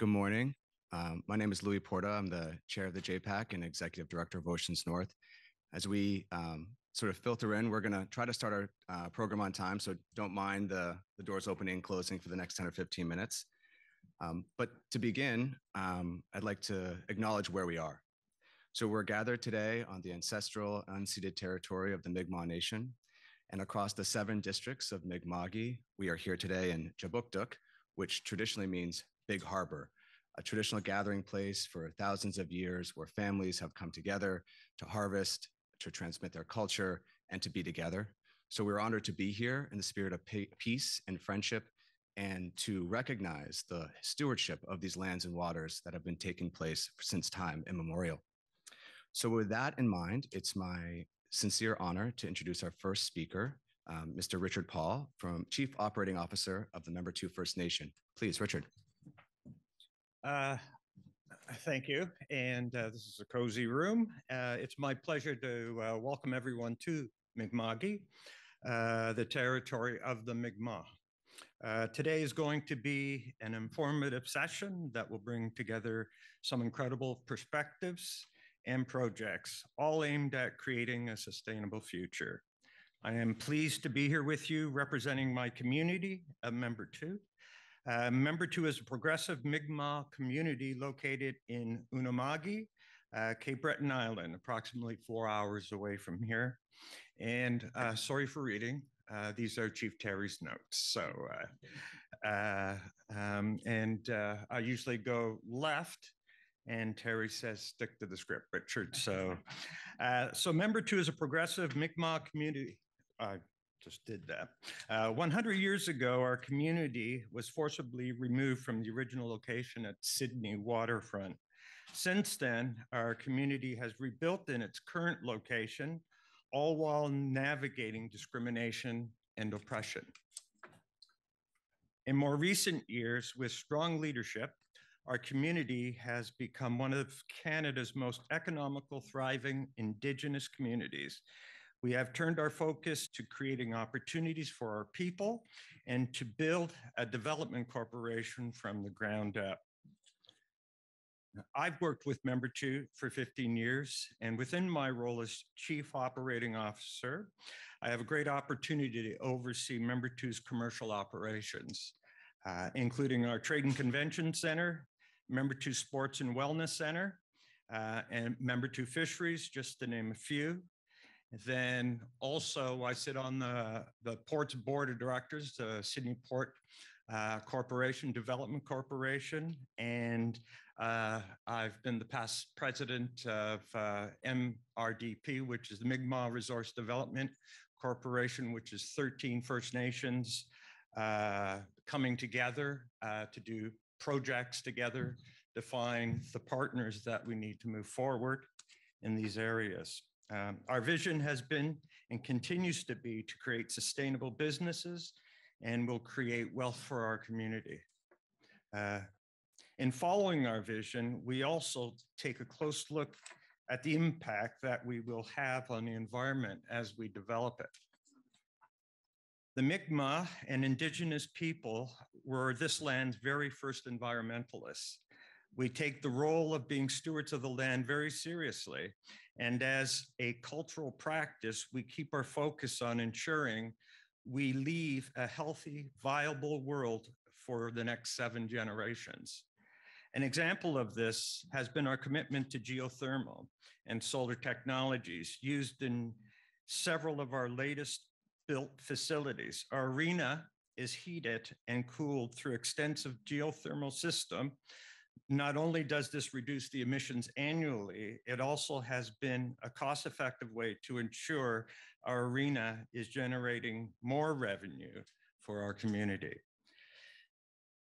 Good morning. My name is Louis Porta. I'm the chair of the JPAC and executive director of Oceans North. As we sort of filter in, we're going to try to start our program on time, so don't mind the doors opening and closing for the next 10 or 15 minutes. But to begin, I'd like to acknowledge where we are. So we're gathered today on the ancestral unceded territory of the Mi'kmaq Nation, and across the 7 districts of Mi'kma'ki, we are here today in Jabukduk, which traditionally means Big Harbor, a traditional gathering place for thousands of years where families have come together to harvest, to transmit their culture, and to be together. So we're honored to be here in the spirit of peace and friendship, and to recognize the stewardship of these lands and waters that have been taking place since time immemorial. So with that in mind, it's my sincere honor to introduce our first speaker, Mr. Richard Paul, Chief Operating Officer of the Member 2 First Nation. Please, Richard. Thank you, and this is a cozy room. It's my pleasure to welcome everyone to Mi'kma'ki, the territory of the Mi'kmaq. Today is going to be an informative session that will bring together some incredible perspectives and projects, all aimed at creating a sustainable future. I am pleased to be here with you representing my community of Member 2. Member 2 is a progressive Mi'kmaq community located in Unama'ki, Cape Breton Island, approximately 4 hours away from here. And sorry for reading, these are Chief Terry's notes. So, I usually go left, and Terry says, stick to the script, Richard. So, Member 2 is a progressive Mi'kmaq community. I just did that. 100 years ago, our community was forcibly removed from the original location at Sydney waterfront. Since then, our community has rebuilt in its current location, all while navigating discrimination and oppression. In more recent years, with strong leadership, our community has become one of Canada's most economical, thriving Indigenous communities. We have turned our focus to creating opportunities for our people and to build a development corporation from the ground up. I've worked with Member 2 for 15 years, and within my role as Chief Operating Officer, I have a great opportunity to oversee Member 2's commercial operations, including our Trade and Convention Center, Member 2 Sports and Wellness Center, and Member 2 Fisheries, just to name a few. Then also I sit on the Port's Board of Directors, the Sydney Port Corporation, Development Corporation, and I've been the past president of MRDP, which is the Mi'kmaq Resource Development Corporation, which is 13 First Nations coming together to do projects together, to find the partners that we need to move forward in these areas. Our vision has been and continues to be to create sustainable businesses, and will create wealth for our community. In following our vision, we also take a close look at the impact that we will have on the environment as we develop it. The Mi'kmaq and Indigenous people were this land's very first environmentalists. We take the role of being stewards of the land very seriously. And as a cultural practice, we keep our focus on ensuring we leave a healthy, viable world for the next 7 generations. An example of this has been our commitment to geothermal and solar technologies used in several of our latest built facilities. Our arena is heated and cooled through extensive geothermal system. Not only does this reduce the emissions annually, it also has been a cost-effective way to ensure our arena is generating more revenue for our community.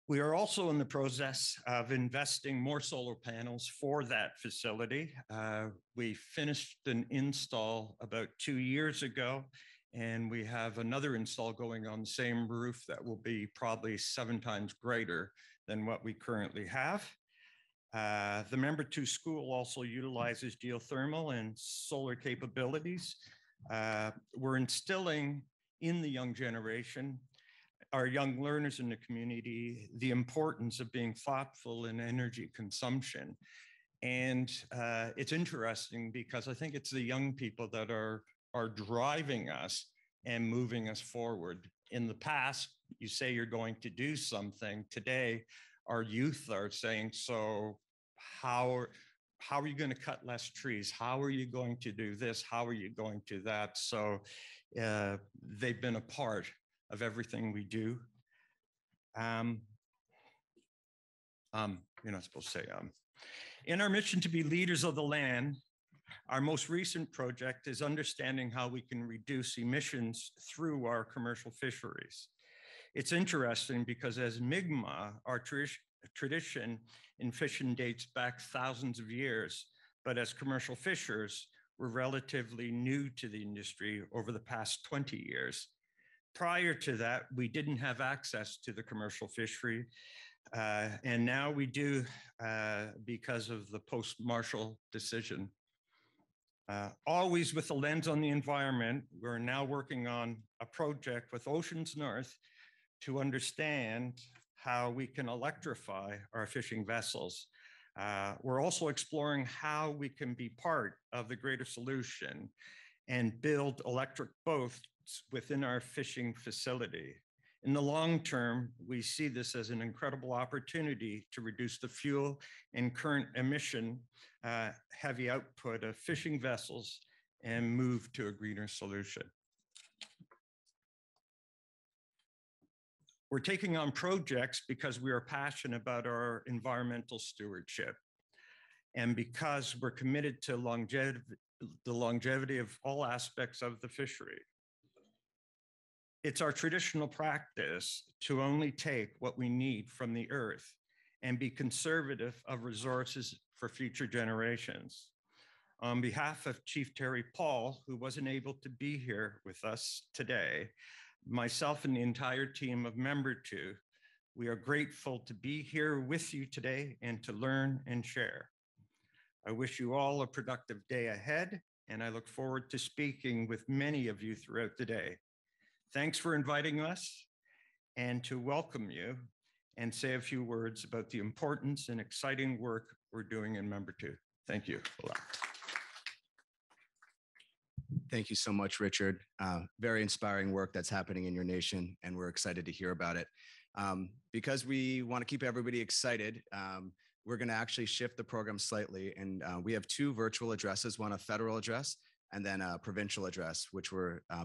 We are also in the process of investing more solar panels for that facility. We finished an install about 2 years ago, and we have another install going on the same roof that will be probably 7 times greater than what we currently have. The Member 2 school also utilizes geothermal and solar capabilities. We're instilling in the young generation our young learners in the community the importance of being thoughtful in energy consumption. And it's interesting because I think it's the young people that are driving us and moving us forward. In the past, you say you're going to do something. Today, our youth are saying, so how are you going to cut less trees? How are you going to do this? How are you going to that? So they've been a part of everything we do. You're not supposed to say. In our mission to be leaders of the land, our most recent project is understanding how we can reduce emissions through our commercial fisheries. It's interesting because as Mi'kmaq, our tradition in fishing dates back thousands of years, but as commercial fishers, we're relatively new to the industry over the past 20 years. Prior to that, we didn't have access to the commercial fishery, and now we do because of the post-Marshall decision. Always with a lens on the environment, we're now working on a project with Oceans North to understand how we can electrify our fishing vessels. We're also exploring how we can be part of the greater solution and build electric boats within our fishing facility. In the long term, we see this as an incredible opportunity to reduce the fuel and current emission heavy output of fishing vessels and move to a greener solution. We're taking on projects because we are passionate about our environmental stewardship and because we're committed to the longevity of all aspects of the fishery. It's our traditional practice to only take what we need from the earth and be conservative of resources for future generations. On behalf of Chief Terry Paul, who wasn't able to be here with us today, myself and the entire team of Member 2, we are grateful to be here with you today and to learn and share. I wish you all a productive day ahead, and I look forward to speaking with many of you throughout the day. Thanks for inviting us and to welcome you and say a few words about the importance and exciting work we're doing in Member 2. Thank you. Thank you so much, Richard. Very inspiring work that's happening in your nation, and we're excited to hear about it. Because we want to keep everybody excited, we're going to actually shift the program slightly, and we have two virtual addresses, one a federal address and then a provincial address, which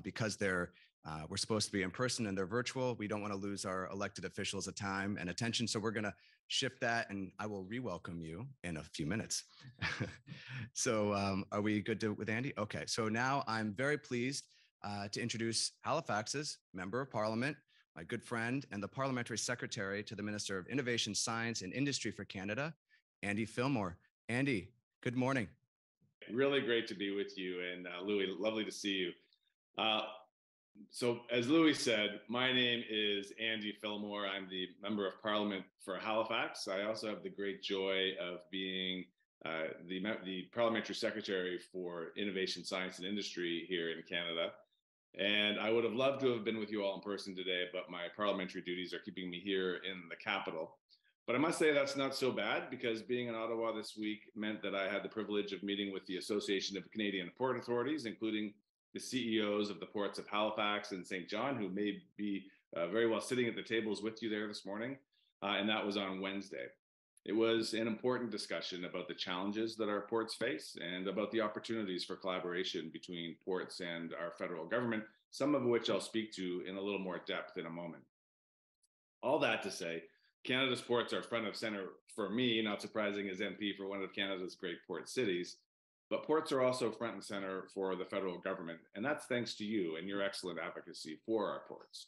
because we're supposed to be in person and they're virtual, we don't want to lose our elected officials of time and attention. So we're going to shift that, and I will re-welcome you in a few minutes. So are we good with Andy? Okay, so now I'm very pleased to introduce Halifax's Member of Parliament, my good friend, and the Parliamentary Secretary to the Minister of Innovation, Science and Industry for Canada, Andy Fillmore. Andy, good morning. Really great to be with you, and Louis, lovely to see you. So as Louis said, my name is Andy Fillmore. I'm the Member of Parliament for Halifax. I also have the great joy of being the Parliamentary Secretary for Innovation, Science and Industry here in Canada. And I would have loved to have been with you all in person today, but my parliamentary duties are keeping me here in the capital. But I must say that's not so bad, because being in Ottawa this week meant that I had the privilege of meeting with the Association of Canadian Port Authorities, including the CEOs of the ports of Halifax and St. John, who may be very well sitting at the tables with you there this morning. And that was on Wednesday. It was an important discussion about the challenges that our ports face and about the opportunities for collaboration between ports and our federal government, some of which I'll speak to in a little more depth in a moment. All that to say, Canada's ports are front of center for me, not surprising as MP for one of Canada's great port cities, but ports are also front and center for the federal government, and that's thanks to you and your excellent advocacy for our ports.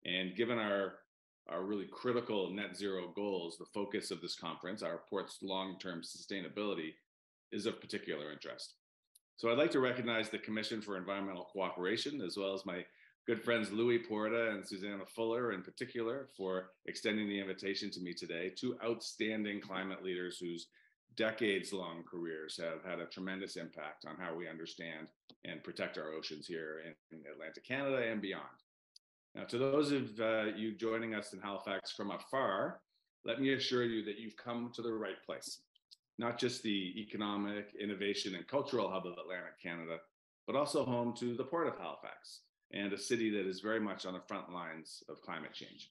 And given our really critical net zero goals, the focus of this conference, our ports' long-term sustainability, is of particular interest. So I'd like to recognize the Commission for Environmental Cooperation, as well as my good friends Louis Porta and Susanna Fuller in particular, for extending the invitation to me today, two outstanding climate leaders whose decades-long careers have had a tremendous impact on how we understand and protect our oceans here in Atlantic Canada and beyond. Now, to those of you joining us in Halifax from afar, let me assure you that you've come to the right place. Not just the economic, innovation, and cultural hub of Atlantic Canada, but also home to the Port of Halifax and a city that is very much on the front lines of climate change.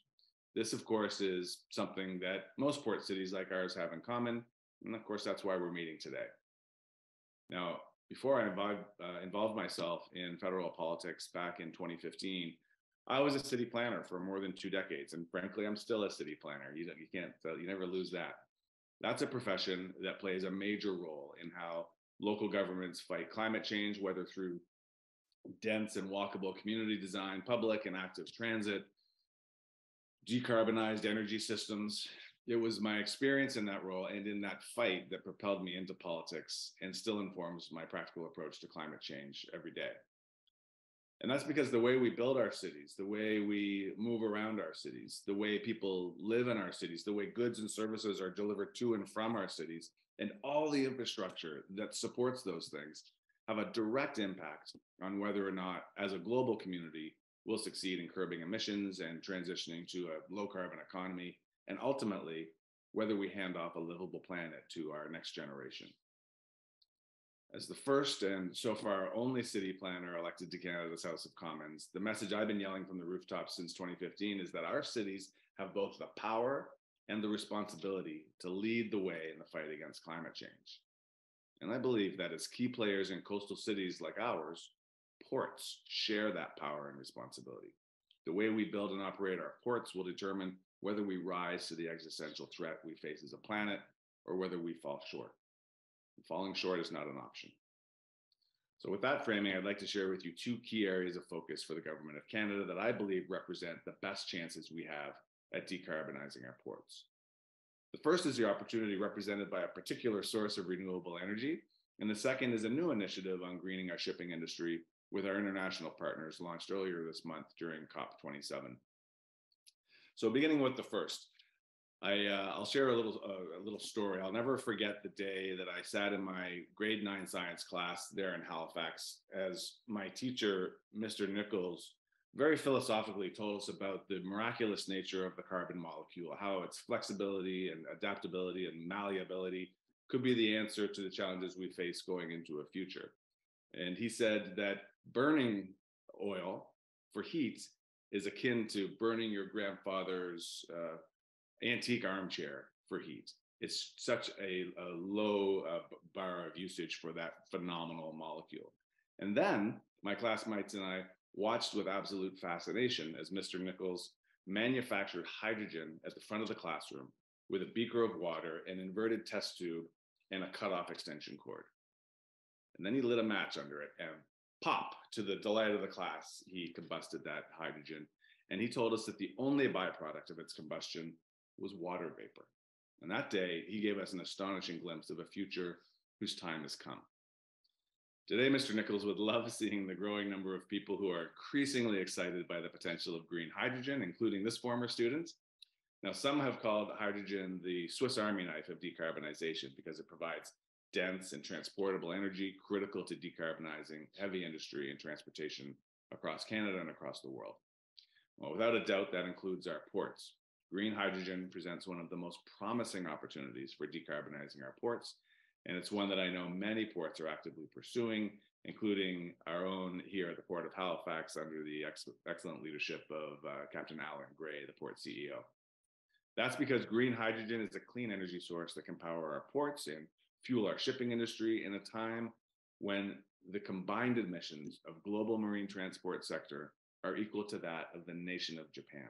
This, of course, is something that most port cities like ours have in common. And of course, that's why we're meeting today. Now, before I involved myself in federal politics back in 2015, I was a city planner for more than 2 decades. And frankly, I'm still a city planner. You never lose that. That's a profession that plays a major role in how local governments fight climate change, whether through dense and walkable community design, public and active transit, decarbonized energy systems. It was my experience in that role and in that fight that propelled me into politics and still informs my practical approach to climate change every day. And that's because the way we build our cities, the way we move around our cities, the way people live in our cities, the way goods and services are delivered to and from our cities, and all the infrastructure that supports those things have a direct impact on whether or not, as a global community, we'll succeed in curbing emissions and transitioning to a low carbon economy, and ultimately, whether we hand off a livable planet to our next generation. As the first and so far only city planner elected to Canada's House of Commons, the message I've been yelling from the rooftops since 2015 is that our cities have both the power and the responsibility to lead the way in the fight against climate change. And I believe that as key players in coastal cities like ours, ports share that power and responsibility. The way we build and operate our ports will determine whether we rise to the existential threat we face as a planet or whether we fall short. Falling short is not an option. So with that framing, I'd like to share with you 2 key areas of focus for the Government of Canada that I believe represent the best chances we have at decarbonizing our ports. The first is the opportunity represented by a particular source of renewable energy, and the second is a new initiative on greening our shipping industry with our international partners launched earlier this month during COP27. So beginning with the first, I'll share a little story. I'll never forget the day that I sat in my grade 9 science class there in Halifax as my teacher, Mr. Nichols, very philosophically told us about the miraculous nature of the carbon molecule, how its flexibility and adaptability and malleability could be the answer to the challenges we face going into a future. And he said that burning oil for heat is akin to burning your grandfather's antique armchair for heat. It's such a low bar of usage for that phenomenal molecule. And then my classmates and I watched with absolute fascination as Mr. Nichols manufactured hydrogen at the front of the classroom with a beaker of water, an inverted test tube, and a cutoff extension cord. And then he lit a match under it and pop, to the delight of the class, he combusted that hydrogen. And he told us that the only byproduct of its combustion was water vapor. And that day, he gave us an astonishing glimpse of a future whose time has come. Today, Mr. Nichols would love seeing the growing number of people who are increasingly excited by the potential of green hydrogen, including this former student. Now, some have called hydrogen the Swiss Army knife of decarbonization because it provides dense and transportable energy critical to decarbonizing heavy industry and transportation across Canada and across the world. Well, without a doubt, that includes our ports. Green hydrogen presents one of the most promising opportunities for decarbonizing our ports, and it's one that I know many ports are actively pursuing, including our own here at the Port of Halifax under the excellent leadership of Captain Alan Gray, the port CEO. That's because green hydrogen is a clean energy source that can power our ports and fuel our shipping industry in a time when the combined emissions of global marine transport sector are equal to that of the nation of Japan.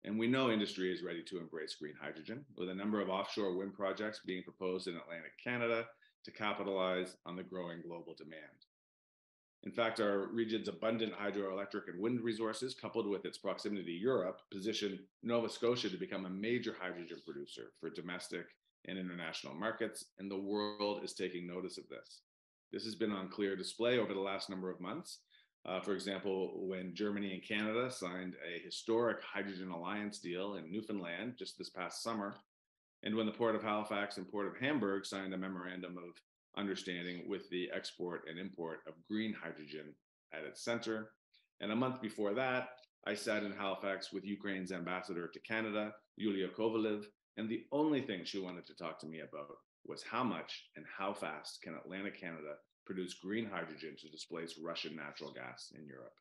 And we know industry is ready to embrace green hydrogen, with a number of offshore wind projects being proposed in Atlantic Canada to capitalize on the growing global demand. In fact, our region's abundant hydroelectric and wind resources, coupled with its proximity to Europe, position Nova Scotia to become a major hydrogen producer for domestic and international markets, and the world is taking notice of this. This has been on clear display over the last number of months. For example, when Germany and Canada signed a historic hydrogen alliance deal in Newfoundland just this past summer, and when the Port of Halifax and Port of Hamburg signed a memorandum of understanding with the export and import of green hydrogen at its center, And a month before that, I sat in Halifax with Ukraine's ambassador to Canada, Yulia Kovalev, and the only thing she wanted to talk to me about was how much and how fast can Atlantic Canada produce green hydrogen to displace Russian natural gas in Europe.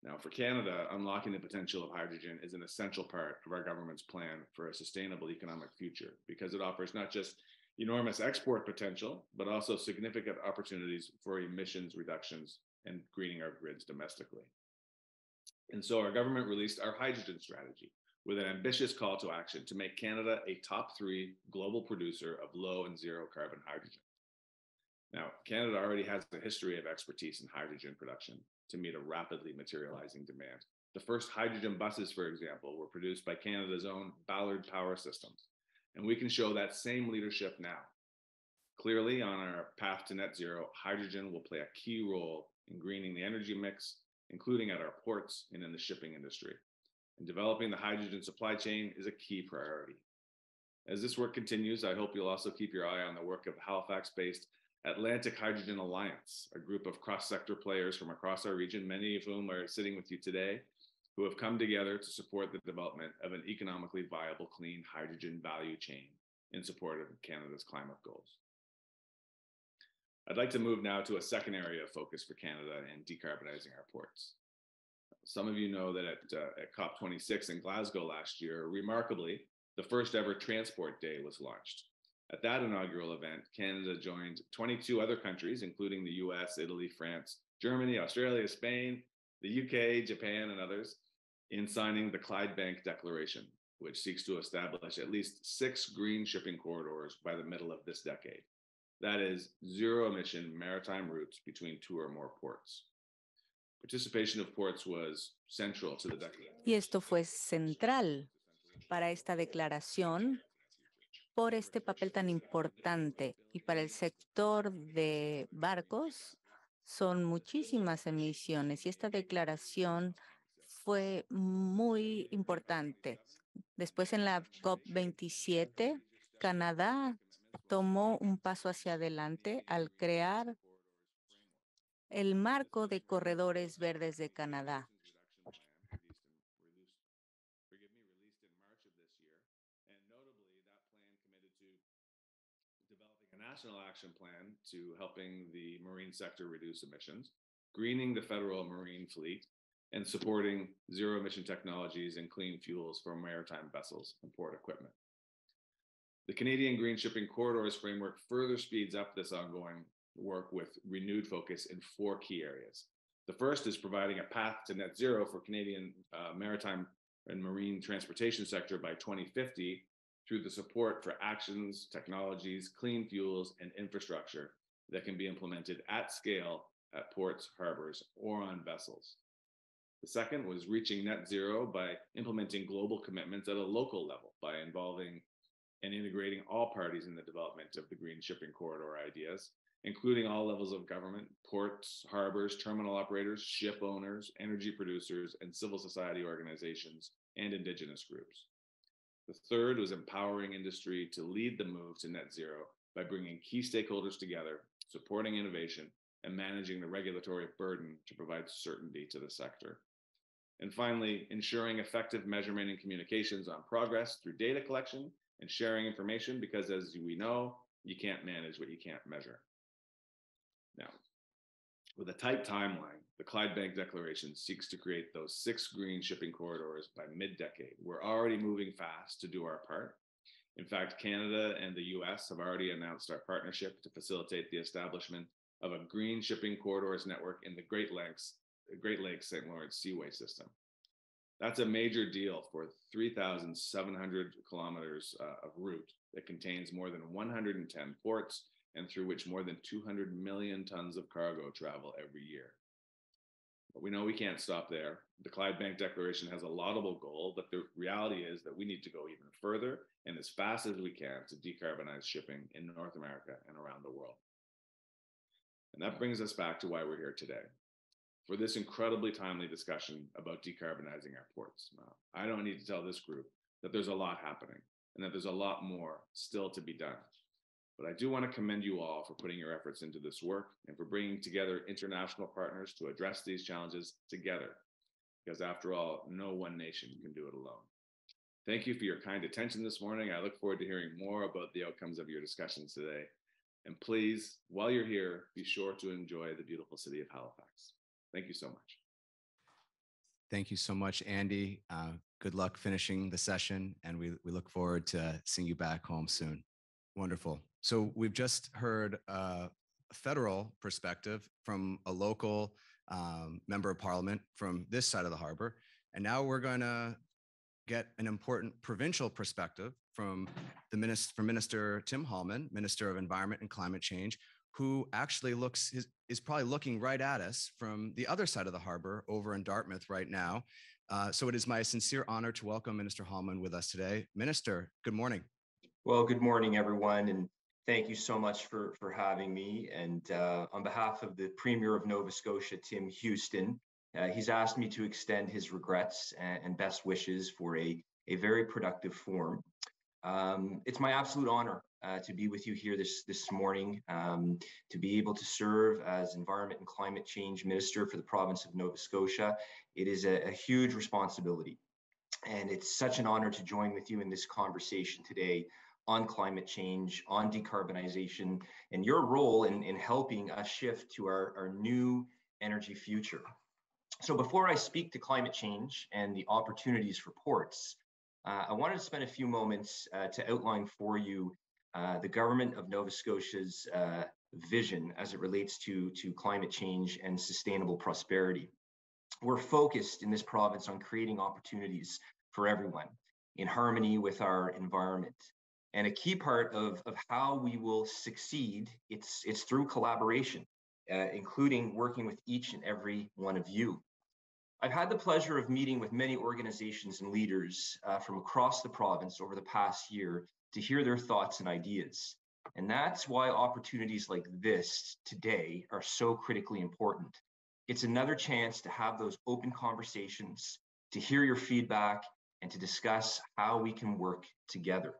Now, for Canada, unlocking the potential of hydrogen is an essential part of our government's plan for a sustainable economic future because it offers not just enormous export potential, but also significant opportunities for emissions reductions and greening our grids domestically. And so our government released our hydrogen strategy with an ambitious call to action to make Canada a top 3 global producer of low and zero carbon hydrogen. Now, Canada already has a history of expertise in hydrogen production to meet a rapidly materializing demand. The first hydrogen buses, for example, were produced by Canada's own Ballard Power Systems, and we can show that same leadership now. Clearly, on our path to net zero, hydrogen will play a key role in greening the energy mix, including at our ports and in the shipping industry. And developing the hydrogen supply chain is a key priority. As this work continues, I hope you'll also keep your eye on the work of Halifax-based Atlantic Hydrogen Alliance, a group of cross-sector players from across our region, many of whom are sitting with you today, who have come together to support the development of an economically viable clean hydrogen value chain in support of Canada's climate goals. I'd like to move now to a second area of focus for Canada in decarbonizing our ports. Some of you know that at COP26 in Glasgow last year, remarkably, the first ever Transport Day was launched. At that inaugural event, Canada joined 22 other countries, including the US, Italy, France, Germany, Australia, Spain, the UK, Japan, and others, in signing the Clydebank Declaration, which seeks to establish at least 6 green shipping corridors by the middle of this decade. That is, zero-emission maritime routes between 2 or more ports. Participation of ports was central to the declaration. Y esto fue central para esta declaración por este papel tan importante. Y para el sector de barcos son muchísimas emisiones y esta declaración fue muy importante. Después en la COP27, Canadá tomó un paso hacia adelante al crear el marco de corredores verdes de Canadá. National action plan to helping the marine sector reduce emissions, greening the federal marine fleet, and supporting zero-emission technologies and clean fuels for maritime vessels and port equipment. The Canadian Green Shipping Corridors Framework further speeds up this ongoing work with renewed focus in 4 key areas. The first is providing a path to net zero for Canadian maritime and marine transportation sector by 2050 through the support for actions, technologies, clean fuels, and infrastructure that can be implemented at scale at ports, harbors, or on vessels. The second was reaching net zero by implementing global commitments at a local level by involving and integrating all parties in the development of the green shipping corridor ideas, including all levels of government, ports, harbors, terminal operators, ship owners, energy producers, and civil society organizations, and indigenous groups. The third was empowering industry to lead the move to net zero by bringing key stakeholders together, supporting innovation, and managing the regulatory burden to provide certainty to the sector. And finally, ensuring effective measurement and communications on progress through data collection and sharing information, because as we know, you can't manage what you can't measure. Now, with a tight timeline, the Clydebank Declaration seeks to create those 6 green shipping corridors by mid-decade. We're already moving fast to do our part. In fact, Canada and the US have already announced our partnership to facilitate the establishment of a green shipping corridors network in the Great Lakes St. Lawrence Seaway system. That's a major deal for 3,700 kilometers of route that contains more than 110 ports and through which more than 200 million tons of cargo travel every year. But we know we can't stop there. The Clydebank Declaration has a laudable goal, but the reality is that we need to go even further and as fast as we can to decarbonize shipping in North America and around the world. And that brings us back to why we're here today, for this incredibly timely discussion about decarbonizing our ports. I don't need to tell this group that there's a lot happening and that there's a lot more still to be done. But I do want to commend you all for putting your efforts into this work and for bringing together international partners to address these challenges together. Because after all, no one nation can do it alone. Thank you for your kind attention this morning. I look forward to hearing more about the outcomes of your discussions today. And please, while you're here, be sure to enjoy the beautiful city of Halifax. Thank you so much. Thank you so much, Andy. Good luck finishing the session, and we look forward to seeing you back home soon. Wonderful. So we've just heard a federal perspective from a local member of parliament from this side of the harbor. And now we're going to get an important provincial perspective from Minister Tim Hallman, Minister of Environment and Climate Change, who actually is probably looking right at us from the other side of the harbor over in Dartmouth right now. So it is my sincere honor to welcome Minister Hallman with us today. Minister, good morning. Well, good morning, everyone, and thank you so much for having me. And on behalf of the Premier of Nova Scotia, Tim Houston, he's asked me to extend his regrets and best wishes for a very productive forum. It's my absolute honor to be with you here this morning, to be able to serve as Environment and Climate Change Minister for the province of Nova Scotia. It is a huge responsibility, and it's such an honor to join with you in this conversation today on climate change, on decarbonization, and your role in helping us shift to our new energy future. So before I speak to climate change and the opportunities for ports, I wanted to spend a few moments to outline for you the Government of Nova Scotia's vision as it relates to climate change and sustainable prosperity. We're focused in this province on creating opportunities for everyone in harmony with our environment. And a key part of how we will succeed, it's through collaboration, including working with each and every one of you. I've had the pleasure of meeting with many organizations and leaders from across the province over the past year to hear their thoughts and ideas. And that's why opportunities like this today are so critically important. It's another chance to have those open conversations, to hear your feedback, and to discuss how we can work together.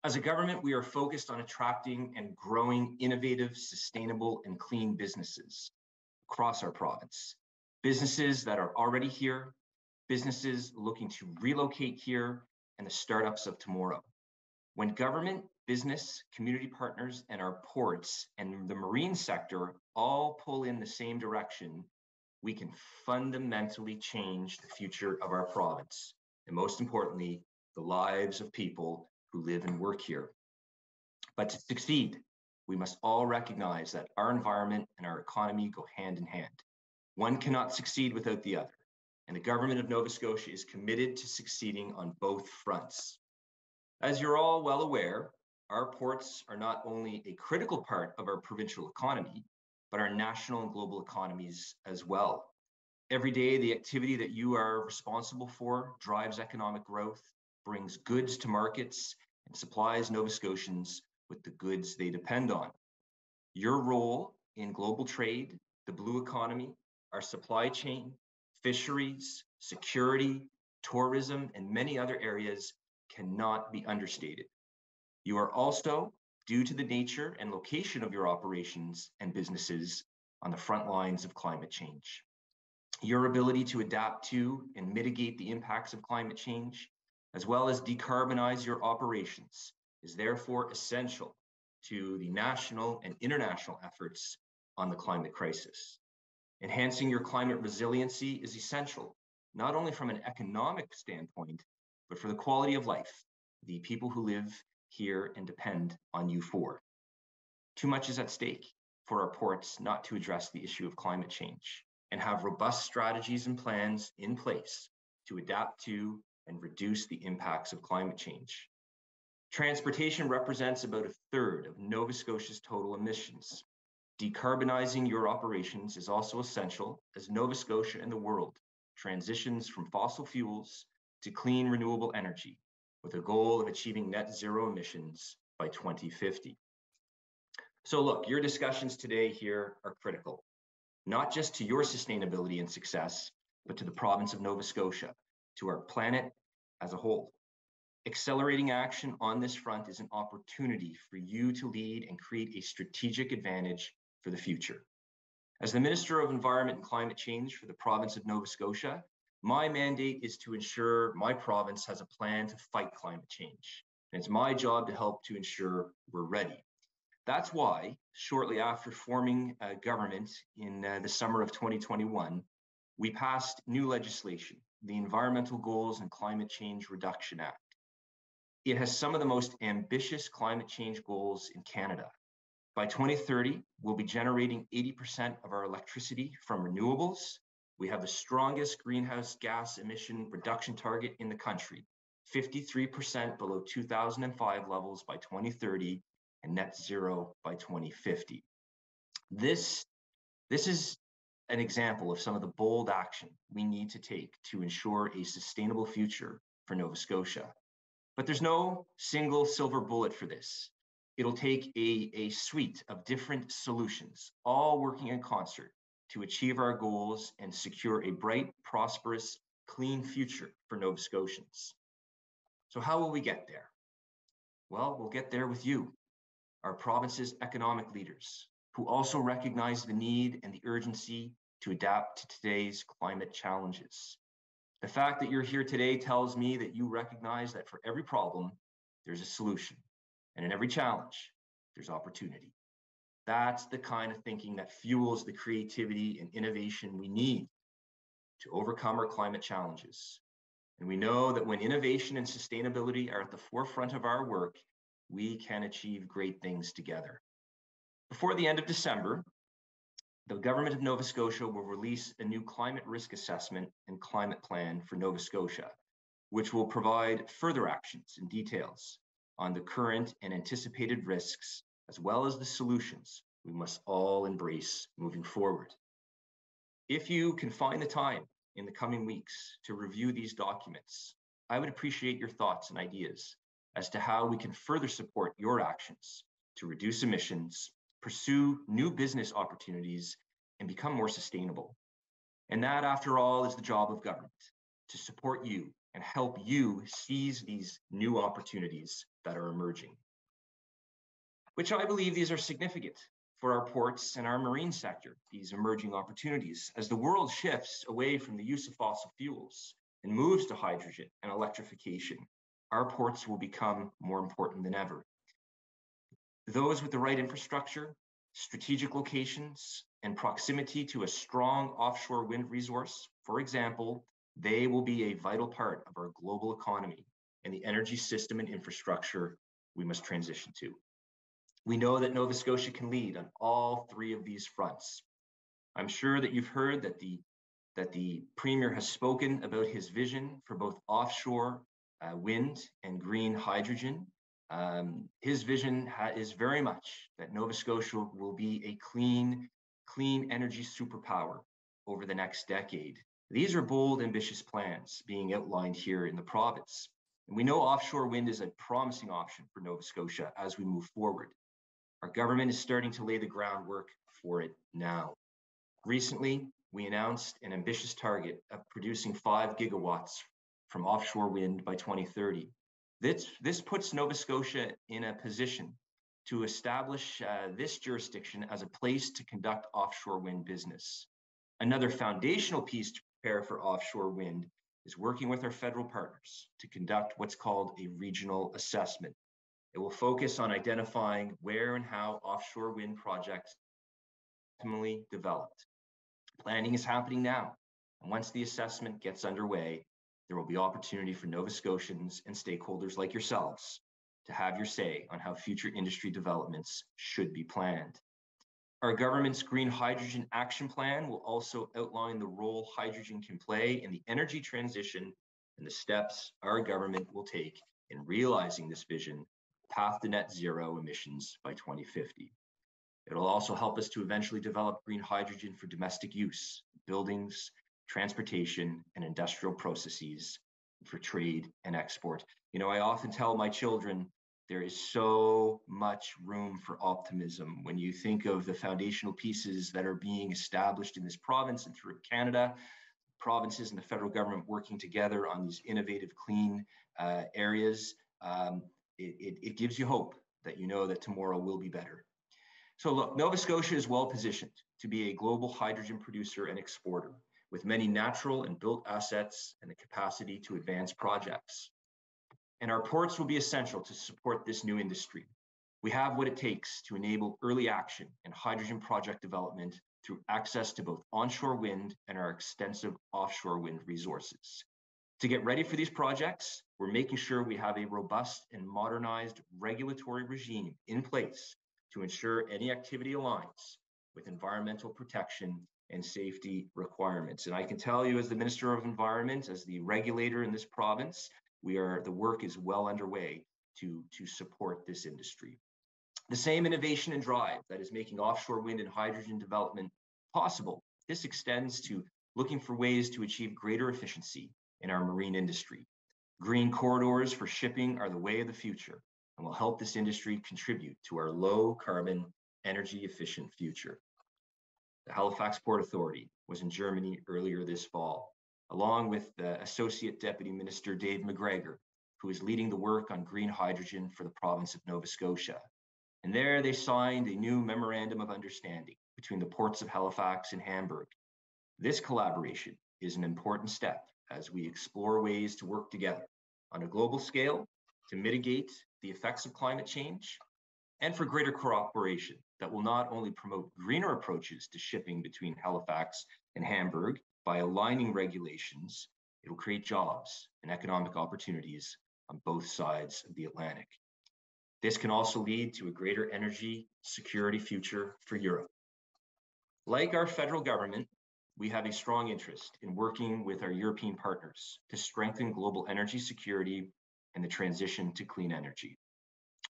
As a government, we are focused on attracting and growing innovative, sustainable, and clean businesses across our province. Businesses that are already here, businesses looking to relocate here, and the startups of tomorrow. When government, business, community partners, and our ports and the marine sector all pull in the same direction, we can fundamentally change the future of our province, and most importantly, the lives of people who live and work here. But to succeed, we must all recognize that our environment and our economy go hand in hand. One cannot succeed without the other, and the Government of Nova Scotia is committed to succeeding on both fronts. As you're all well aware, our ports are not only a critical part of our provincial economy, but our national and global economies as well. Every day, the activity that you are responsible for drives economic growth, brings goods to markets, and supplies Nova Scotians with the goods they depend on. Your role in global trade, the blue economy, our supply chain, fisheries, security, tourism, and many other areas cannot be understated. You are also, due to the nature and location of your operations and businesses, on the front lines of climate change. Your ability to adapt to and mitigate the impacts of climate change, as well as decarbonize your operations, is therefore essential to the national and international efforts on the climate crisis. Enhancing your climate resiliency is essential, not only from an economic standpoint, but for the quality of life, the people who live here and depend on you for. Too much is at stake for our ports not to address the issue of climate change and have robust strategies and plans in place to adapt to and reduce the impacts of climate change. Transportation represents about a third of Nova Scotia's total emissions. Decarbonizing your operations is also essential as Nova Scotia and the world transitions from fossil fuels to clean renewable energy with a goal of achieving net zero emissions by 2050. So look, your discussions today here are critical, not just to your sustainability and success, but to the province of Nova Scotia, to our planet as a whole. Accelerating action on this front is an opportunity for you to lead and create a strategic advantage for the future. As the Minister of Environment and Climate Change for the province of Nova Scotia, my mandate is to ensure my province has a plan to fight climate change. And it's my job to help to ensure we're ready. That's why, shortly after forming a government in the summer of 2021, we passed new legislation, the Environmental Goals and Climate Change Reduction Act. It has some of the most ambitious climate change goals in Canada. By 2030, we'll be generating 80% of our electricity from renewables. We have the strongest greenhouse gas emission reduction target in the country, 53% below 2005 levels by 2030 and net zero by 2050. This is an example of some of the bold action we need to take to ensure a sustainable future for Nova Scotia. But there's no single silver bullet for this. It'll take a suite of different solutions, all working in concert to achieve our goals and secure a bright, prosperous, clean future for Nova Scotians. So how will we get there? Well, we'll get there with you, our province's economic leaders, who also recognize the need and the urgency to adapt to today's climate challenges. The fact that you're here today tells me that you recognize that for every problem, there's a solution. And in every challenge, there's opportunity. That's the kind of thinking that fuels the creativity and innovation we need to overcome our climate challenges. And we know that when innovation and sustainability are at the forefront of our work, we can achieve great things together. Before the end of December, the Government of Nova Scotia will release a new climate risk assessment and climate plan for Nova Scotia, which will provide further actions and details on the current and anticipated risks, as well as the solutions we must all embrace moving forward. If you can find the time in the coming weeks to review these documents, I would appreciate your thoughts and ideas as to how we can further support your actions to reduce emissions, pursue new business opportunities, and become more sustainable. And that, after all, is the job of government, to support you and help you seize these new opportunities that are emerging. Which I believe these are significant for our ports and our marine sector, these emerging opportunities, as the world shifts away from the use of fossil fuels and moves to hydrogen and electrification. Our ports will become more important than ever. Those with the right infrastructure, strategic locations, and proximity to a strong offshore wind resource, for example, they will be a vital part of our global economy and the energy system and infrastructure we must transition to. We know that Nova Scotia can lead on all three of these fronts. I'm sure that you've heard that the Premier has spoken about his vision for both offshore wind and green hydrogen. His vision is very much that Nova Scotia will be a clean energy superpower over the next decade. These are bold, ambitious plans being outlined here in the province. And we know offshore wind is a promising option for Nova Scotia as we move forward. Our government is starting to lay the groundwork for it now. Recently, we announced an ambitious target of producing 5 gigawatts from offshore wind by 2030. This puts Nova Scotia in a position to establish this jurisdiction as a place to conduct offshore wind business. Another foundational piece to prepare for offshore wind is working with our federal partners to conduct what's called a regional assessment. It will focus on identifying where and how offshore wind projects optimally developed. Planning is happening now, and once the assessment gets underway, there will be opportunity for Nova Scotians and stakeholders like yourselves to have your say on how future industry developments should be planned. Our government's Green Hydrogen Action Plan will also outline the role hydrogen can play in the energy transition and the steps our government will take in realizing this vision, path to net zero emissions by 2050. It'll also help us to eventually develop green hydrogen for domestic use, buildings, transportation, and industrial processes, for trade and export. You know, I often tell my children, there is so much room for optimism when you think of the foundational pieces that are being established in this province and through Canada. provinces and the federal government working together on these innovative, clean areas, it gives you hope that you know that tomorrow will be better. So look, Nova Scotia is well positioned to be a global hydrogen producer and exporter with many natural and built assets and the capacity to advance projects. And our ports will be essential to support this new industry. We have what it takes to enable early action in hydrogen project development through access to both onshore wind and our extensive offshore wind resources. To get ready for these projects, we're making sure we have a robust and modernized regulatory regime in place to ensure any activity aligns with environmental protection and safety requirements. And I can tell you, as the Minister of Environment, as the regulator in this province, the work is well underway to support this industry. The same innovation and drive that is making offshore wind and hydrogen development possible, this extends to looking for ways to achieve greater efficiency in our marine industry. Green corridors for shipping are the way of the future and will help this industry contribute to our low carbon, energy efficient future. The Halifax Port Authority was in Germany earlier this fall, along with the Associate Deputy Minister Dave McGregor, who is leading the work on green hydrogen for the province of Nova Scotia. And there they signed a new memorandum of understanding between the ports of Halifax and Hamburg. This collaboration is an important step as we explore ways to work together on a global scale to mitigate the effects of climate change and for greater cooperation that will not only promote greener approaches to shipping between Halifax and Hamburg by aligning regulations, it will create jobs and economic opportunities on both sides of the Atlantic. This can also lead to a greater energy security future for Europe. Like our federal government, we have a strong interest in working with our European partners to strengthen global energy security and the transition to clean energy.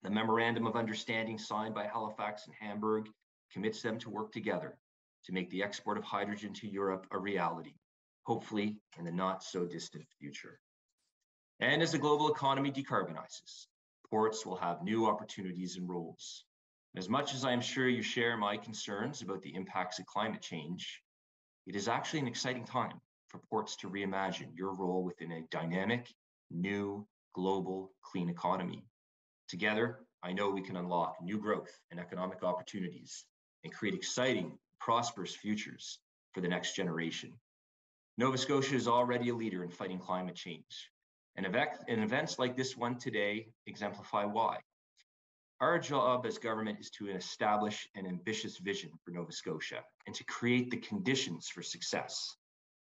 The Memorandum of Understanding signed by Halifax and Hamburg commits them to work together to make the export of hydrogen to Europe a reality, hopefully in the not so distant future. And as the global economy decarbonizes, ports will have new opportunities and roles. As much as I am sure you share my concerns about the impacts of climate change, it is actually an exciting time for ports to reimagine your role within a dynamic, new, global, clean economy. Together, I know we can unlock new growth and economic opportunities and create exciting, prosperous futures for the next generation. Nova Scotia is already a leader in fighting climate change, and events like this one today exemplify why. Our job as government is to establish an ambitious vision for Nova Scotia and to create the conditions for success.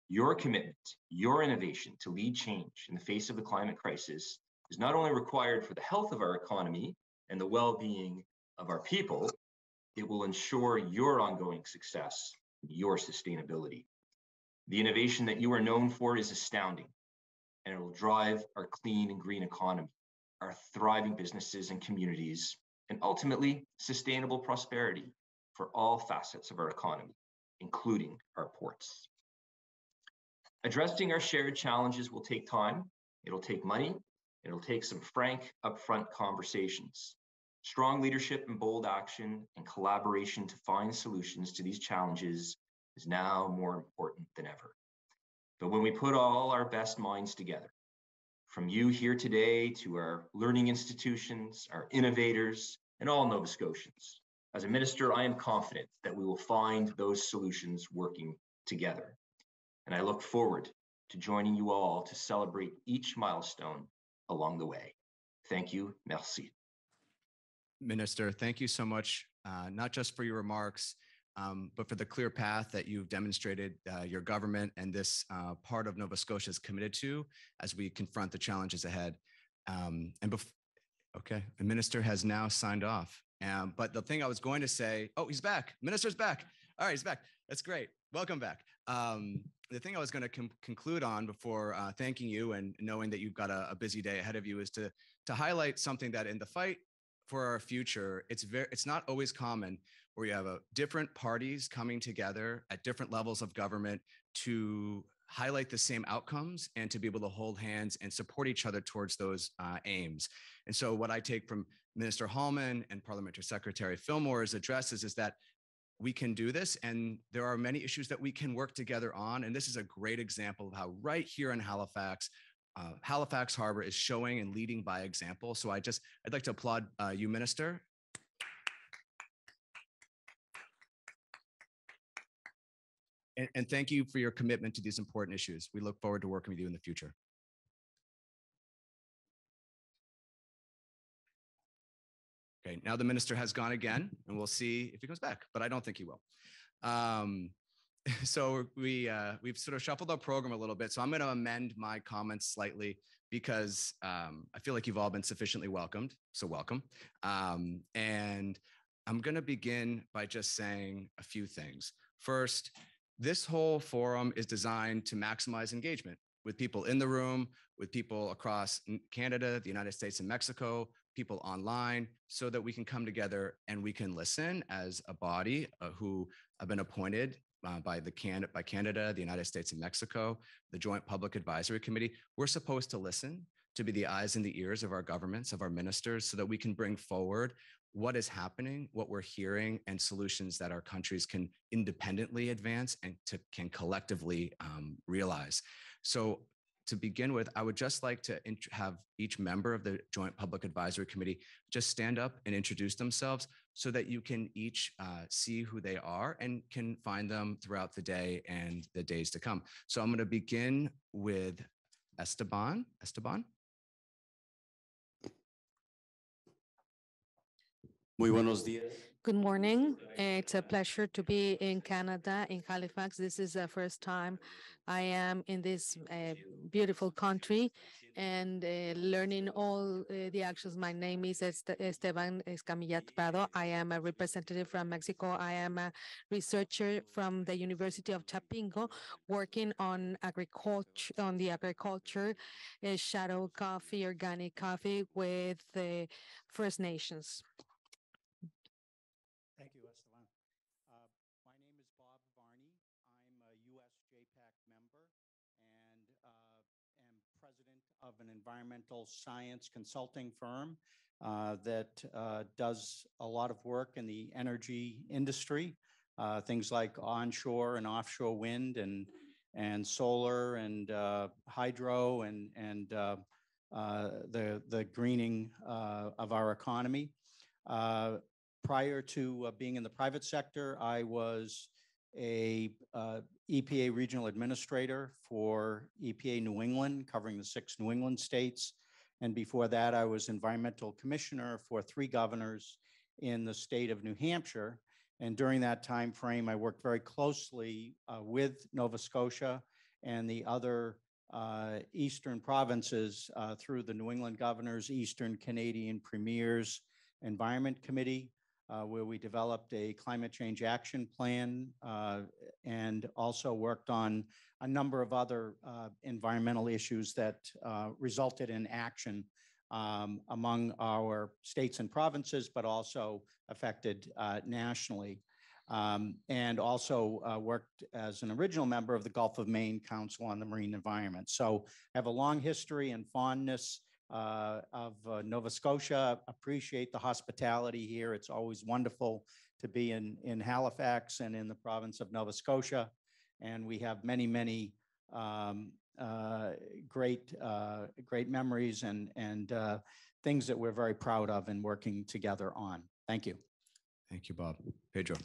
Your commitment, your innovation to lead change in the face of the climate crisis is not only required for the health of our economy and the well-being of our people, it will ensure your ongoing success, your sustainability. The innovation that you are known for is astounding, and it will drive our clean and green economy, our thriving businesses and communities, and ultimately sustainable prosperity for all facets of our economy, including our ports. Addressing our shared challenges will take time, it'll take money, it'll take some frank, upfront conversations. Strong leadership and bold action and collaboration to find solutions to these challenges is now more important than ever. But when we put all our best minds together, from you here today to our learning institutions, our innovators, and all Nova Scotians, as a minister, I am confident that we will find those solutions working together. And I look forward to joining you all to celebrate each milestone along the way. Thank you. Merci. Minister, thank you so much, not just for your remarks, but for the clear path that you've demonstrated your government and this part of Nova Scotia is committed to as we confront the challenges ahead. Okay, the minister has now signed off. But the thing I was going to say, oh, he's back. Minister's back. All right, he's back. That's great. Welcome back. The thing I was going to conclude on before thanking you and knowing that you've got a busy day ahead of you is to highlight something that in the fight for our future, it's not always common where you have different parties coming together at different levels of government to highlight the same outcomes and to be able to hold hands and support each other towards those aims. And so what I take from Minister Hallman and Parliamentary Secretary Fillmore's addresses is that we can do this, and there are many issues that we can work together on. And this is a great example of how right here in Halifax, Halifax Harbor is showing and leading by example. So I'd like to applaud you, Minister. And thank you for your commitment to these important issues. We look forward to working with you in the future. Okay, now the minister has gone again, and we'll see if he comes back, but I don't think he will. So we've sort of shuffled our program a little bit. So I'm going to amend my comments slightly because I feel like you've all been sufficiently welcomed. So welcome. And I'm going to begin by just saying a few things. First, this whole forum is designed to maximize engagement with people in the room, with people across Canada, the United States, and Mexico, people online, so that we can come together and we can listen as a body who have been appointed by Canada, the United States, and Mexico, the Joint Public Advisory Committee. We're supposed to listen, to be the eyes and the ears of our governments, of our ministers, so that we can bring forward what is happening, what we're hearing, and solutions that our countries can independently advance and can collectively realize. So to begin with, I would just like to have each member of the Joint Public Advisory Committee just stand up and introduce themselves so that you can each see who they are and can find them throughout the day and the days to come. So I'm going to begin with Esteban. Esteban? Muy buenos días. Good morning. It's a pleasure to be in Canada, in Halifax. This is the first time I am in this beautiful country and learning all the actions. My name is Esteban Escamilla Prado. I am a representative from Mexico. I am a researcher from the University of Chapingo, working on agriculture, shadow coffee, organic coffee with the First Nations. Thank you, Esteban. My name is Bob Varney. I'm a U.S. JPAC member and am president of an environmental science consulting firm that does a lot of work in the energy industry, things like onshore and offshore wind and solar and hydro and the greening of our economy. Prior to being in the private sector, I was a EPA regional administrator for EPA New England, covering the 6 New England states. And before that, I was environmental commissioner for 3 governors in the state of New Hampshire. And during that time frame, I worked very closely with Nova Scotia and the other eastern provinces through the New England Governors, Eastern Canadian Premiers Environment Committee, where we developed a climate change action plan and also worked on a number of other environmental issues that resulted in action among our states and provinces, but also affected nationally. And also worked as an original member of the Gulf of Maine Council on the Marine Environment. So I have a long history and fondness of Nova Scotia, appreciate the hospitality here. It's always wonderful to be in Halifax and in the province of Nova Scotia. And we have many, many great memories and things that we're very proud of and working together on. Thank you. Thank you, Bob. Pedro.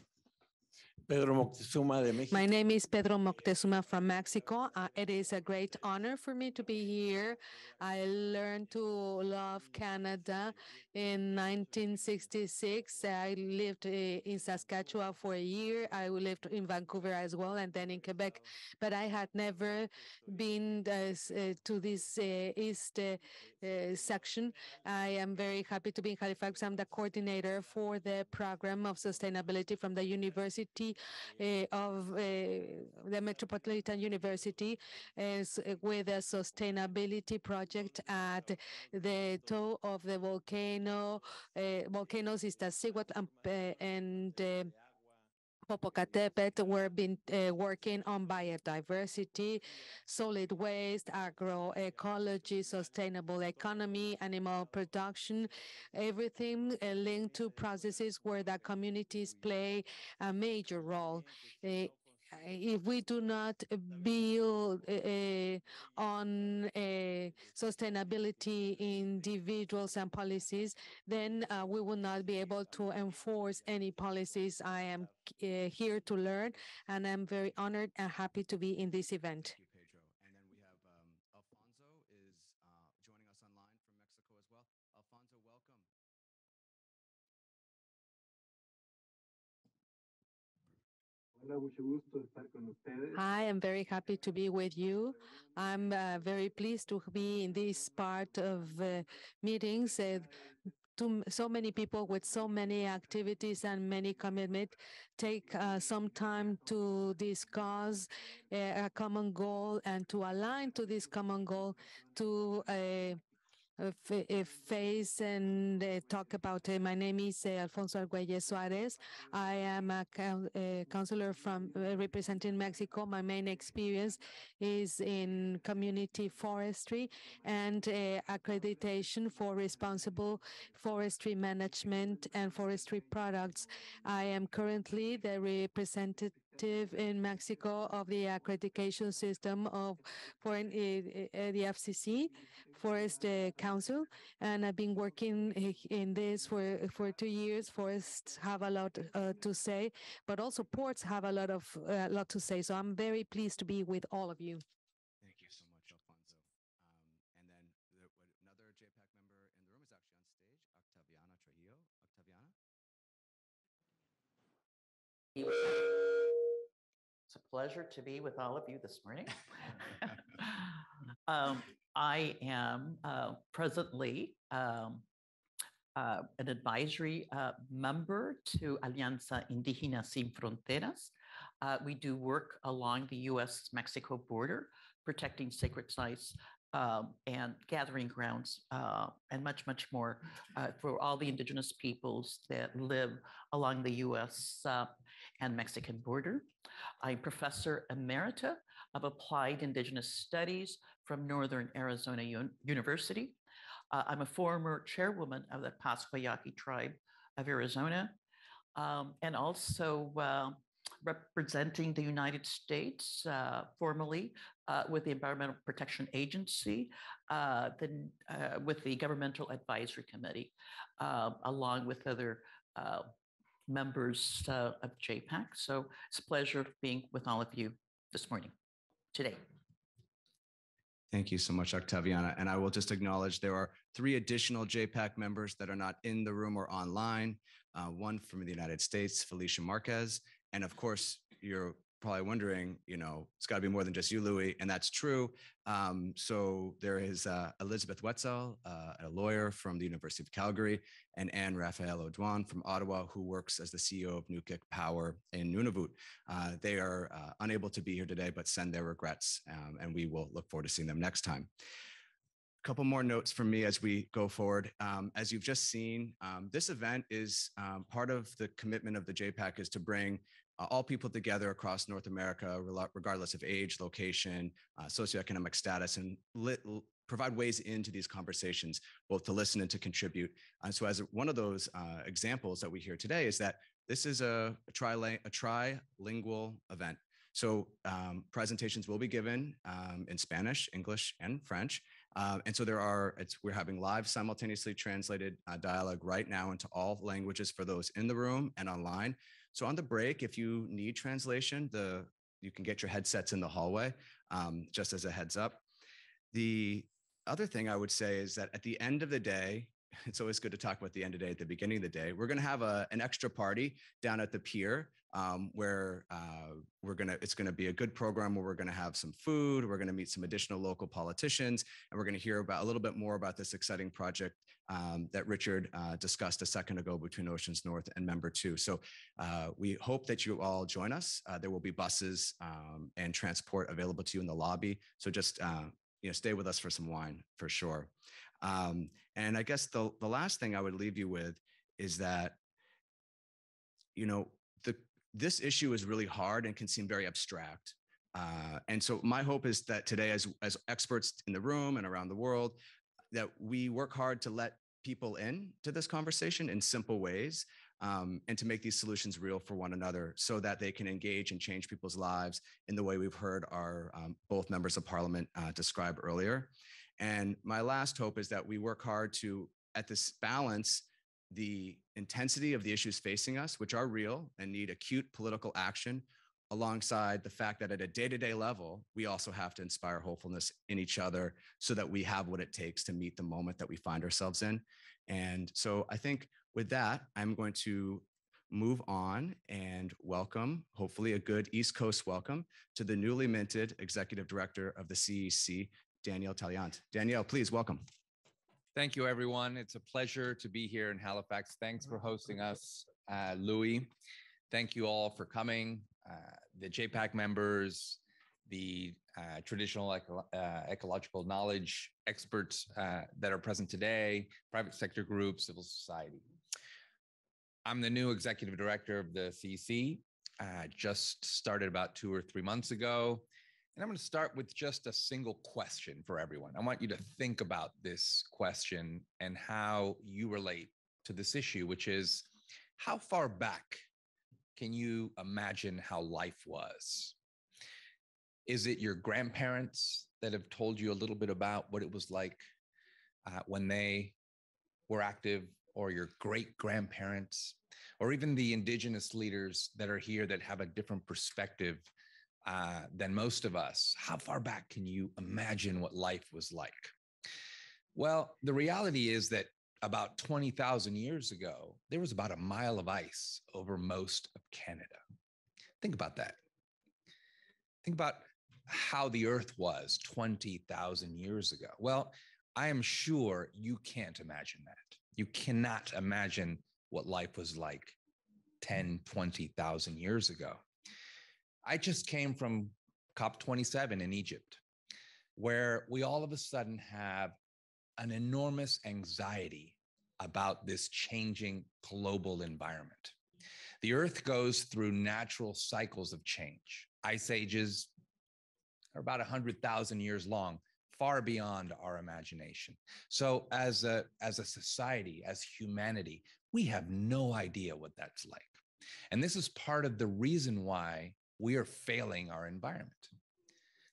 Pedro Moctezuma de México. My name is Pedro Moctezuma from Mexico. It is a great honor for me to be here. I learned to love Canada in 1966. I lived in Saskatchewan for a year. I lived in Vancouver as well, and then in Quebec. But I had never been to this east section. I am very happy to be in Halifax. I'm the coordinator for the program of sustainability from the University of the Metropolitan University with a sustainability project at the toe of the volcanoes Iztaccíhuatl and Popocatépetl, we've been working on biodiversity, solid waste, agroecology, sustainable economy, animal production, everything linked to processes where the communities play a major role. If we do not build on sustainability individuals and policies, then we will not be able to enforce any policies. I am here to learn, and I'm very honored and happy to be in this event. Thank you, Pedro. And then we have Alfonso is joining us online from Mexico as well. Alfonso, welcome. Hi, I'm very happy to be with you. I'm very pleased to be in this part of meetings. So many people with so many activities and many commitment take some time to discuss a common goal and to align to this common goal to face and talk about it. My name is Alfonso Arguelles Suarez. I am a counselor from representing Mexico. My main experience is in community forestry and accreditation for responsible forestry management and forestry products. I am currently the representative in Mexico of the accreditation system of foreign the FCC Forest Council, and I've been working in this for 2 years. Forests have a lot to say, but also ports have a lot to say. So I'm very pleased to be with all of you. Thank you so much, Alfonso. And then another JPAC member in the room is actually on stage, Octaviana Trujillo. Octaviana? It's a pleasure to be with all of you this morning. I am presently an advisory member to Alianza Indígena Sin Fronteras. We do work along the U.S.-Mexico border, protecting sacred sites and gathering grounds and much, much more for all the indigenous peoples that live along the U.S. And Mexican border. I'm Professor Emerita of Applied Indigenous Studies from Northern Arizona University. I'm a former chairwoman of the Pasquayaqui tribe of Arizona, and also representing the United States formally with the Environmental Protection Agency, with the Governmental Advisory Committee, along with other members of JPAC. So it's a pleasure being with all of you this morning, today. Thank you so much, Octaviana. And I will just acknowledge there are 3 additional JPAC members that are not in the room or online. One from the United States, Felicia Marquez. And of course, you're probably wondering, it's got to be more than just you, Louis, and that's true. So there is Elizabeth Wetzel, a lawyer from the University of Calgary, and Anne Raphael O'Dwan from Ottawa, who works as the CEO of Nukik Power in Nunavut. They are unable to be here today, but send their regrets, and we will look forward to seeing them next time. A couple more notes from me as we go forward. As you've just seen, this event is part of the commitment of the JPAC is to bring all people together across North America, regardless of age, location, socioeconomic status, and provide ways into these conversations, both to listen and to contribute. And so as one of those examples that we hear today is that this is a trilingual event. So presentations will be given in Spanish, English, and French. And so we're having live simultaneously translated dialogue right now into all languages for those in the room and online. So on the break, if you need translation, you can get your headsets in the hallway, just as a heads up. The other thing I would say is that at the end of the day, it's always good to talk about the end of the day at the beginning of the day. We're going to have an extra party down at the pier where it's going to be a good program where we're going to have some food. We're going to meet some additional local politicians, and we're going to hear a little bit more about this exciting project that Richard discussed a second ago between Oceans North and Member 2. So we hope that you all join us. There will be buses and transport available to you in the lobby. So just stay with us for some wine for sure. And I guess the last thing I would leave you with is that, this issue is really hard and can seem very abstract. And so my hope is that today, as experts in the room and around the world, that we work hard to let people in to this conversation in simple ways, and to make these solutions real for one another so that they can engage and change people's lives in the way we've heard our both members of parliament describe earlier. And my last hope is that we work hard to, at this balance, the intensity of the issues facing us, which are real and need acute political action, alongside the fact that at a day-to-day level, we also have to inspire hopefulness in each other so that we have what it takes to meet the moment that we find ourselves in. And so I think with that, I'm going to move on and welcome, hopefully a good East Coast welcome, to the newly minted Executive Director of the CEC, Danielle Taliant. Danielle, please welcome. Thank you, everyone. It's a pleasure to be here in Halifax. Thanks for hosting us, Louis. Thank you all for coming. The JPAC members, the traditional ecological knowledge experts that are present today, private sector groups, civil society. I'm the new executive director of the CEC. Just started about 2 or 3 months ago. And I'm going to start with just a single question for everyone. I want you to think about this question and how you relate to this issue, which is, how far back can you imagine how life was? Is it your grandparents that have told you a little bit about what it was like when they were active, or your great-grandparents, or even the indigenous leaders that are here that have a different perspective than most of us? How far back can you imagine what life was like? Well, the reality is that about 20,000 years ago, there was about a mile of ice over most of Canada. Think about that. Think about how the Earth was 20,000 years ago. Well, I am sure you can't imagine that. You cannot imagine what life was like 10, 20,000 years ago. I just came from COP27 in Egypt, where we all of a sudden have an enormous anxiety about this changing global environment. The Earth goes through natural cycles of change. Ice ages are about 100,000 years long, far beyond our imagination. So as a society, as humanity, we have no idea what that's like. And this is part of the reason why we are failing our environment.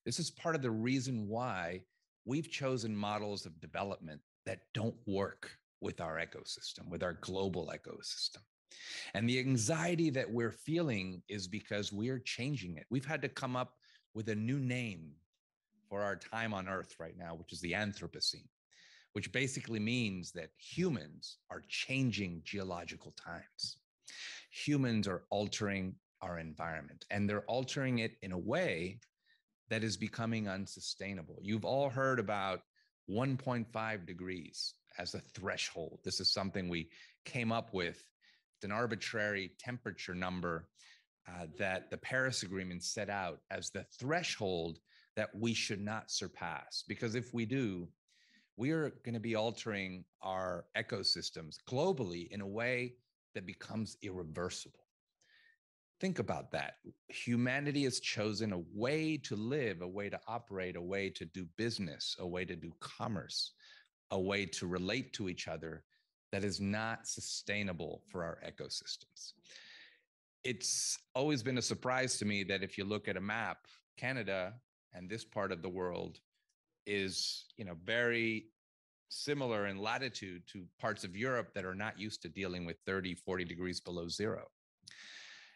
This is part of the reason why we've chosen models of development that don't work with our ecosystem, with our global ecosystem. And the anxiety that we're feeling is because we're changing it. We've had to come up with a new name for our time on Earth right now, which is the Anthropocene, which basically means that humans are changing geological times. Humans are altering our environment, and they're altering it in a way that is becoming unsustainable. You've all heard about 1.5 degrees as a threshold. This is something we came up with. It's an arbitrary temperature number that the Paris Agreement set out as the threshold that we should not surpass. Because if we do, we are going to be altering our ecosystems globally in a way that becomes irreversible. Think about that. Humanity has chosen a way to live, a way to operate, a way to do business, a way to do commerce, a way to relate to each other that is not sustainable for our ecosystems. It's always been a surprise to me that if you look at a map, Canada and this part of the world is, very similar in latitude to parts of Europe that are not used to dealing with 30, 40 degrees below zero.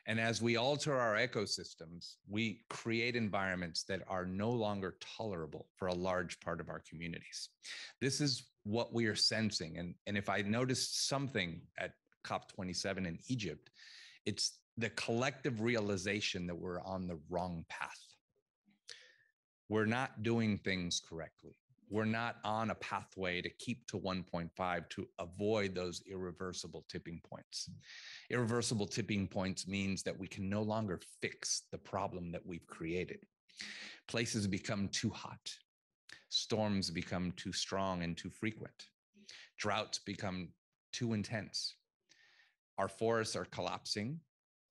And as we alter our ecosystems, we create environments that are no longer tolerable for a large part of our communities. This is what we are sensing. And if I noticed something at COP27 in Egypt, it's the collective realization that we're on the wrong path. We're not doing things correctly. We're not on a pathway to keep to 1.5 to avoid those irreversible tipping points. Irreversible tipping points means that we can no longer fix the problem that we've created. Places become too hot. Storms become too strong and too frequent. Droughts become too intense. Our forests are collapsing.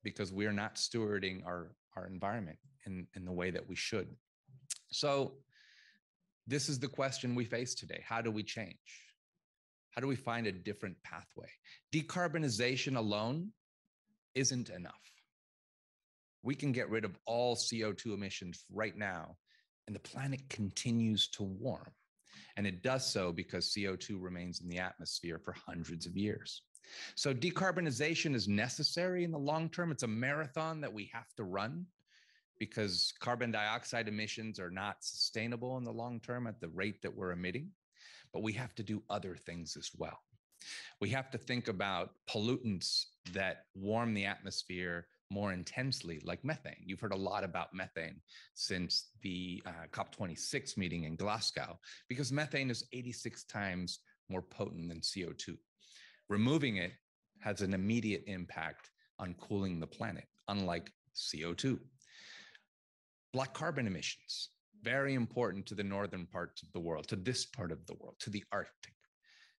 because we're not stewarding our environment in the way that we should. So this is the question we face today. How do we change? How do we find a different pathway? Decarbonization alone isn't enough. We can get rid of all CO2 emissions right now, and the planet continues to warm. And it does so because CO2 remains in the atmosphere for hundreds of years. So decarbonization is necessary in the long term. It's a marathon that we have to run because carbon dioxide emissions are not sustainable in the long term at the rate that we're emitting. But we have to do other things as well. We have to think about pollutants that warm the atmosphere more intensely, like methane. You've heard a lot about methane since the COP26 meeting in Glasgow, because methane is 86 times more potent than CO2. Removing it has an immediate impact on cooling the planet, unlike CO2. Black carbon emissions, very important to the northern parts of the world, to this part of the world, to the Arctic.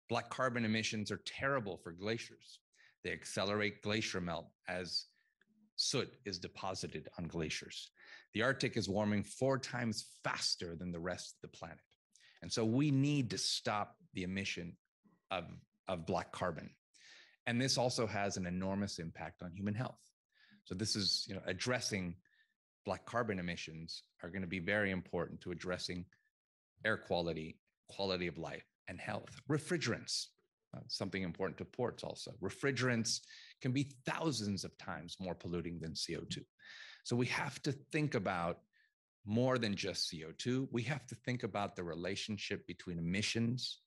Black carbon emissions are terrible for glaciers. They accelerate glacier melt as soot is deposited on glaciers. The Arctic is warming 4 times faster than the rest of the planet. And so we need to stop the emission of black carbon. And this also has an enormous impact on human health. So this is, addressing black carbon emissions are going to be very important to addressing air quality, quality of life, and health. Refrigerants, something important to ports also. Refrigerants can be thousands of times more polluting than CO2. So we have to think about more than just CO2. We have to think about the relationship between emissions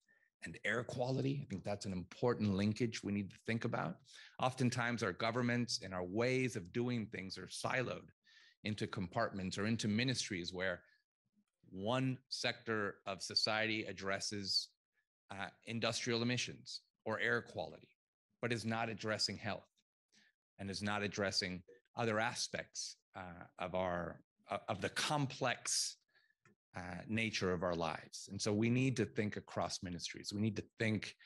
and air quality. I think that's an important linkage we need to think about. Oftentimes our governments and our ways of doing things are siloed into compartments or into ministries where one sector of society addresses industrial emissions or air quality, but is not addressing health and is not addressing other aspects of the complex nature of our lives. And so we need to think across ministries. We need to think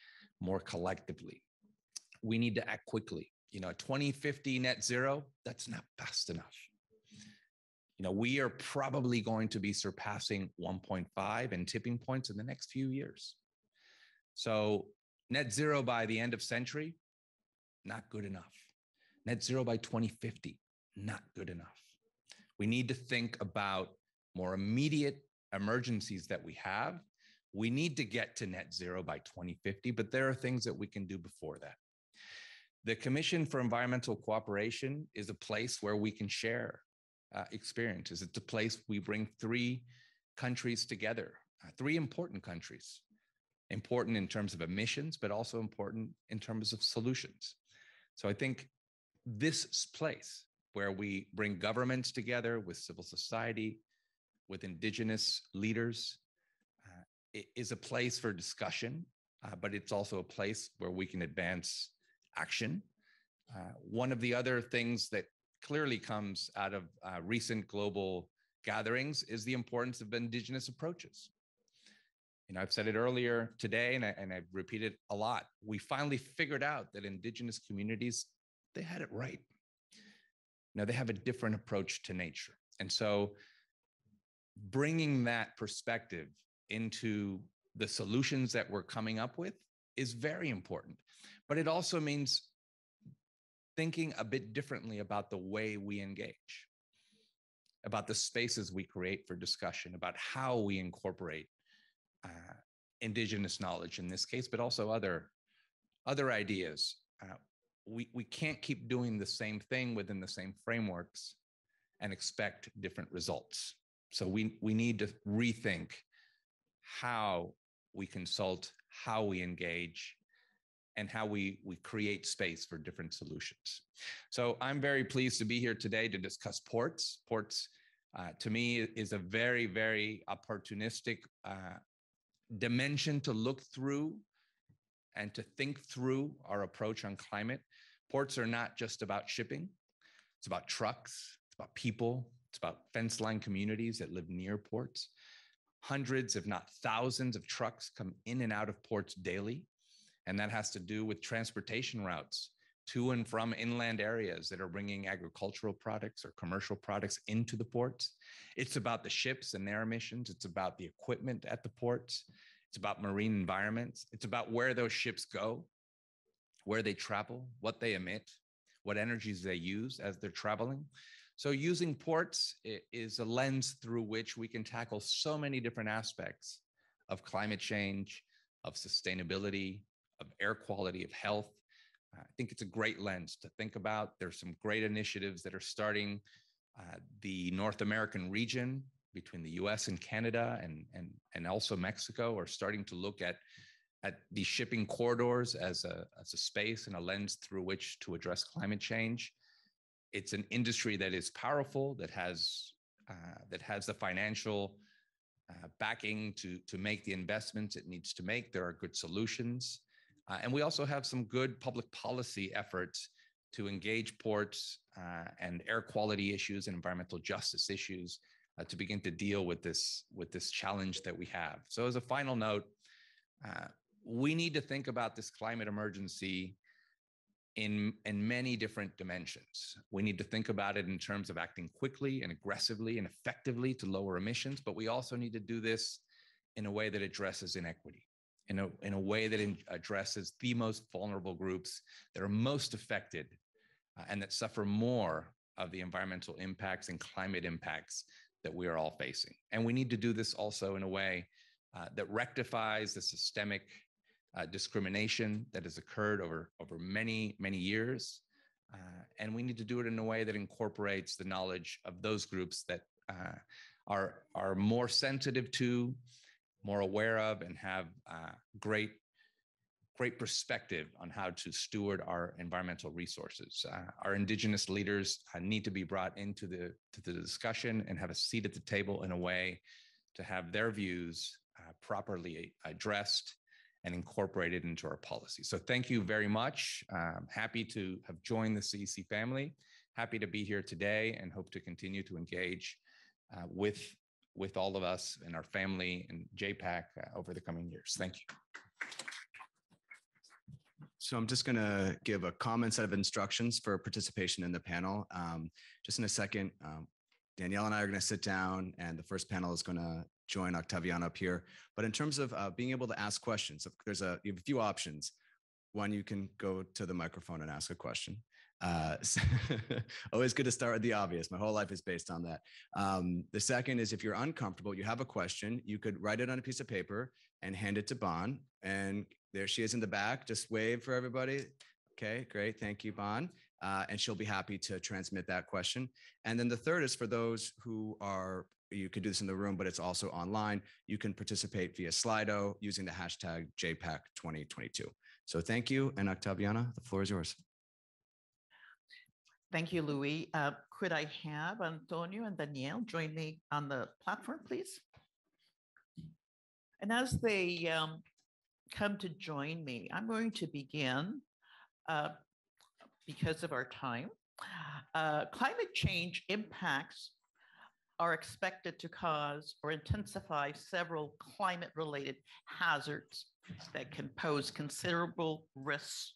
more collectively. We need to act quickly. 2050 net zero, that's not fast enough. We are probably going to be surpassing 1.5 and tipping points in the next few years. So net zero by the end of century, not good enough. Net zero by 2050, not good enough. We need to think about more immediate emergencies that we have. We need to get to net zero by 2050, but there are things that we can do before that. The Commission for Environmental Cooperation is a place where we can share experiences. It's a place we bring 3 countries together, 3 important countries, important in terms of emissions, but also important in terms of solutions. So I think this place where we bring governments together with civil society, with indigenous leaders, is a place for discussion, but it's also a place where we can advance action. One of the other things that clearly comes out of recent global gatherings is the importance of indigenous approaches. I've said it earlier today, and I've repeated a lot. We finally figured out that indigenous communities, they had it right. They have a different approach to nature. And so bringing that perspective into the solutions that we're coming up with is very important. But it also means thinking a bit differently about the way we engage, about the spaces we create for discussion, about how we incorporate indigenous knowledge in this case, but also other ideas. We can't keep doing the same thing within the same frameworks and expect different results. So we need to rethink how we consult, how we engage, and how we create space for different solutions. So I'm very pleased to be here today to discuss ports. Ports, to me, is a very, very opportunistic dimension to look through and to think through our approach on climate. Ports are not just about shipping. It's about trucks, it's about people, it's about fence line communities that live near ports. Hundreds, if not thousands of trucks come in and out of ports daily. And that has to do with transportation routes to and from inland areas that are bringing agricultural products or commercial products into the ports. It's about the ships and their emissions. It's about the equipment at the ports. It's about marine environments. It's about where those ships go, where they travel, what they emit, what energies they use as they're traveling. So using ports is a lens through which we can tackle so many different aspects of climate change, of sustainability, of air quality, of health. I think it's a great lens to think about. There's some great initiatives that are starting. The North American region between the US and Canada and also Mexico are starting to look at these shipping corridors as a space and a lens through which to address climate change. It's an industry that is powerful, that has the financial backing to make the investments it needs to make. There are good solutions. And we also have some good public policy efforts to engage ports and air quality issues and environmental justice issues to begin to deal with this challenge that we have. So as a final note, we need to think about this climate emergency in many different dimensions. We need to think about it in terms of acting quickly and aggressively and effectively to lower emissions, but we also need to do this in a way that addresses inequity, in a way that addresses the most vulnerable groups that are most affected and that suffer more of the environmental impacts and climate impacts that we are all facing. And we need to do this also in a way that rectifies the systemic discrimination that has occurred over many, many years. And we need to do it in a way that incorporates the knowledge of those groups that are more sensitive to, more aware of, and have great perspective on how to steward our environmental resources. Our indigenous leaders need to be brought into the discussion and have a seat at the table in a way to have their views properly addressed and incorporated into our policy. So thank you very much. Happy to have joined the CEC family. Happy to be here today and hope to continue to engage with all of us and our family and JPAC over the coming years. Thank you. So I'm just going to give a common set of instructions for participation in the panel. Just in a second, Danielle and I are going to sit down and the first panel is going to join Octaviano up here. But in terms of being able to ask questions, you have a few options. One, you can go to the microphone and ask a question. Always good to start with the obvious. My whole life is based on that. The second is if you're uncomfortable, you have a question, you could write it on a piece of paper and hand it to Bon. And there she is in the back. Just wave for everybody. Okay, great. Thank you, Bon. And she'll be happy to transmit that question. And then the third is for those who you could do this in the room, but it's also online. You can participate via Slido using the hashtag JPAC 2022. So thank you. And Octaviana, the floor is yours. Thank you, Louis. Could I have Antonio and Danielle join me on the platform, please? And as they come to join me, I'm going to begin because of our time. Climate change impacts are expected to cause or intensify several climate-related hazards that can pose considerable risks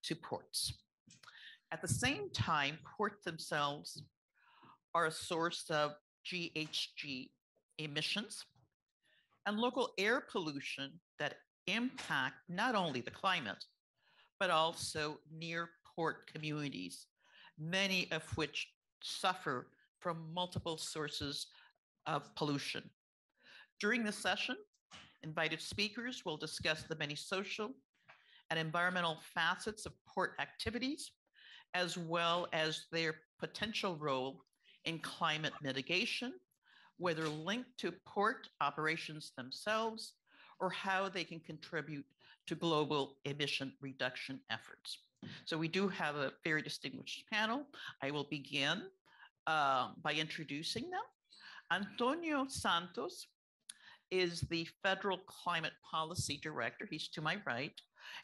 to ports. At the same time, ports themselves are a source of GHG emissions and local air pollution that impact not only the climate, but also near port communities, many of which suffer from multiple sources of pollution. During this session, invited speakers will discuss the many social and environmental facets of port activities, as well as their potential role in climate mitigation, whether linked to port operations themselves or how they can contribute to global emission reduction efforts. So we do have a very distinguished panel. I will begin by introducing them. Antonio Santos is the Federal Climate Policy Director. He's to my right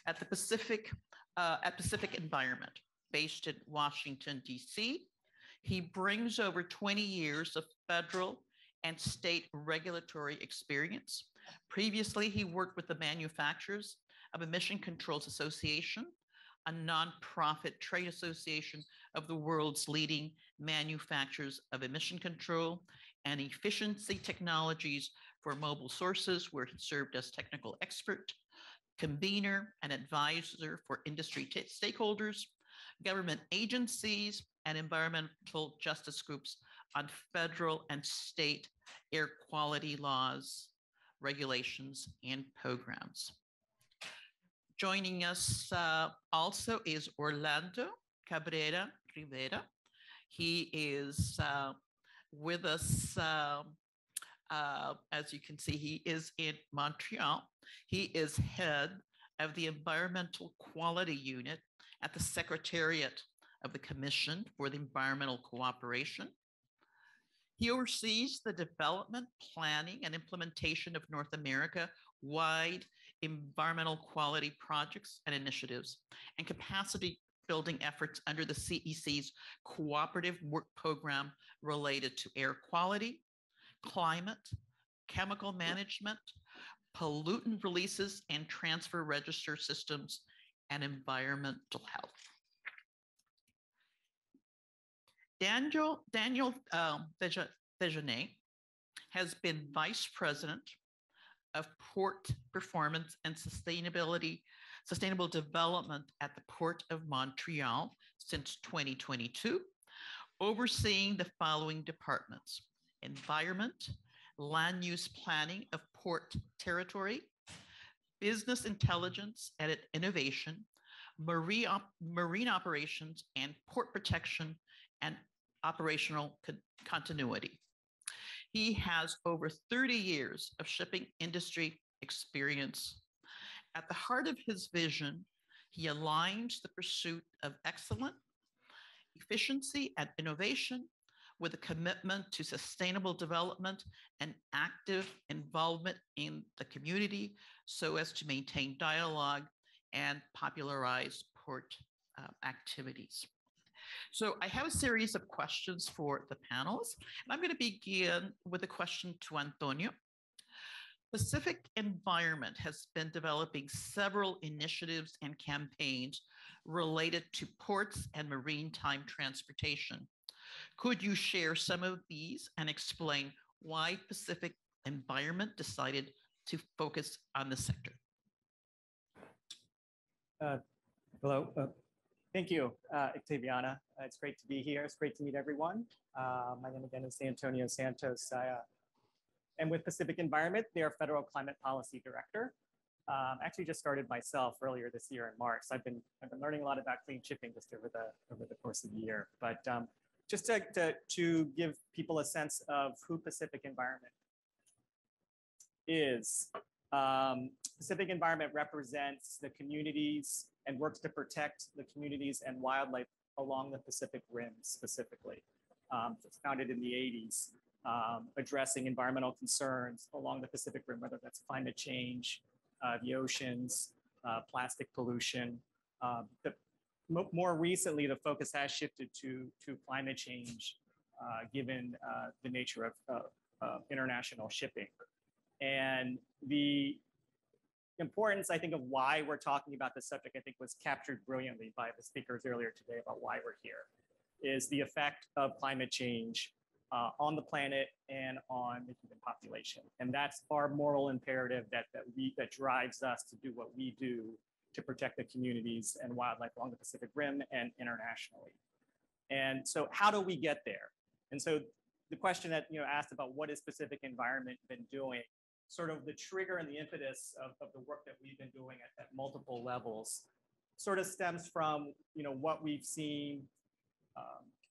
at the Pacific Environment, based in Washington, D.C. He brings over 20 years of federal and state regulatory experience. Previously, he worked with the Manufacturers of Emission Controls Association a nonprofit trade association of the world's leading manufacturers of emission control and efficiency technologies for mobile sources, where he served as technical expert, convener, and advisor for industry stakeholders, government agencies, and environmental justice groups on federal and state air quality laws, regulations, and programs. Joining us also is Orlando Cabrera Rivera. He is with us, as you can see, he is in Montreal. He is head of the Environmental Quality Unit at the Secretariat of the Commission for the Environmental Cooperation. He oversees the development, planning, and implementation of North America-wide environmental quality projects and initiatives, and capacity building efforts under the CEC's cooperative work program related to air quality, climate, chemical management, pollutant releases and transfer register systems, and environmental health. Daniel Dejanay has been Vice President of Port Performance and Sustainable Development at the Port of Montreal since 2022, overseeing the following departments: environment, land use planning of port territory, business intelligence and innovation, marine operations, and port protection and operational continuity. He has over 30 years of shipping industry experience. At the heart of his vision, he aligns the pursuit of excellence, efficiency, and innovation with a commitment to sustainable development and active involvement in the community so as to maintain dialogue and popularize port activities. So I have a series of questions for the panelists, and I'm going to begin with a question to Antonio. Pacific Environment has been developing several initiatives and campaigns related to ports and maritime transportation. Could you share some of these and explain why Pacific Environment decided to focus on the sector? Hello. Thank you, Octaviana. It's great to be here. It's great to meet everyone. My name again is Antonio Santos. I am with Pacific Environment. They are Federal Climate Policy Director. Actually just started myself earlier this year in March. So I've been learning a lot about clean shipping just over the course of the year. But just to give people a sense of who Pacific Environment is, Pacific Environment represents the communities and works to protect the communities and wildlife along the Pacific Rim specifically. It's founded in the 80s, addressing environmental concerns along the Pacific Rim, whether that's climate change, the oceans, plastic pollution. More recently, the focus has shifted to climate change, given the nature of international shipping. And the importance, I think, of why we're talking about this subject, I think, was captured brilliantly by the speakers earlier today about why we're here, is the effect of climate change on the planet and on the human population. And that's our moral imperative that drives us to do what we do to protect the communities and wildlife along the Pacific Rim and internationally. And so how do we get there? And so the question that asked about what has Pacific Environment been doing, sort of the trigger and the impetus of the work that we've been doing at multiple levels sort of stems from what we've seen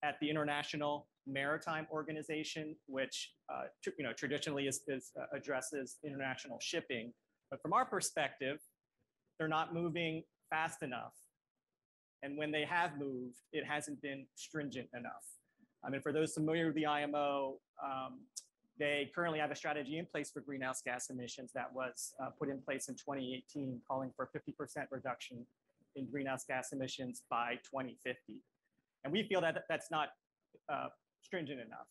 at the International Maritime Organization, which traditionally addresses international shipping. But from our perspective, they're not moving fast enough. And when they have moved, it hasn't been stringent enough. I mean, for those familiar with the IMO, they currently have a strategy in place for greenhouse gas emissions that was put in place in 2018, calling for a 50% reduction in greenhouse gas emissions by 2050. And we feel that that's not stringent enough.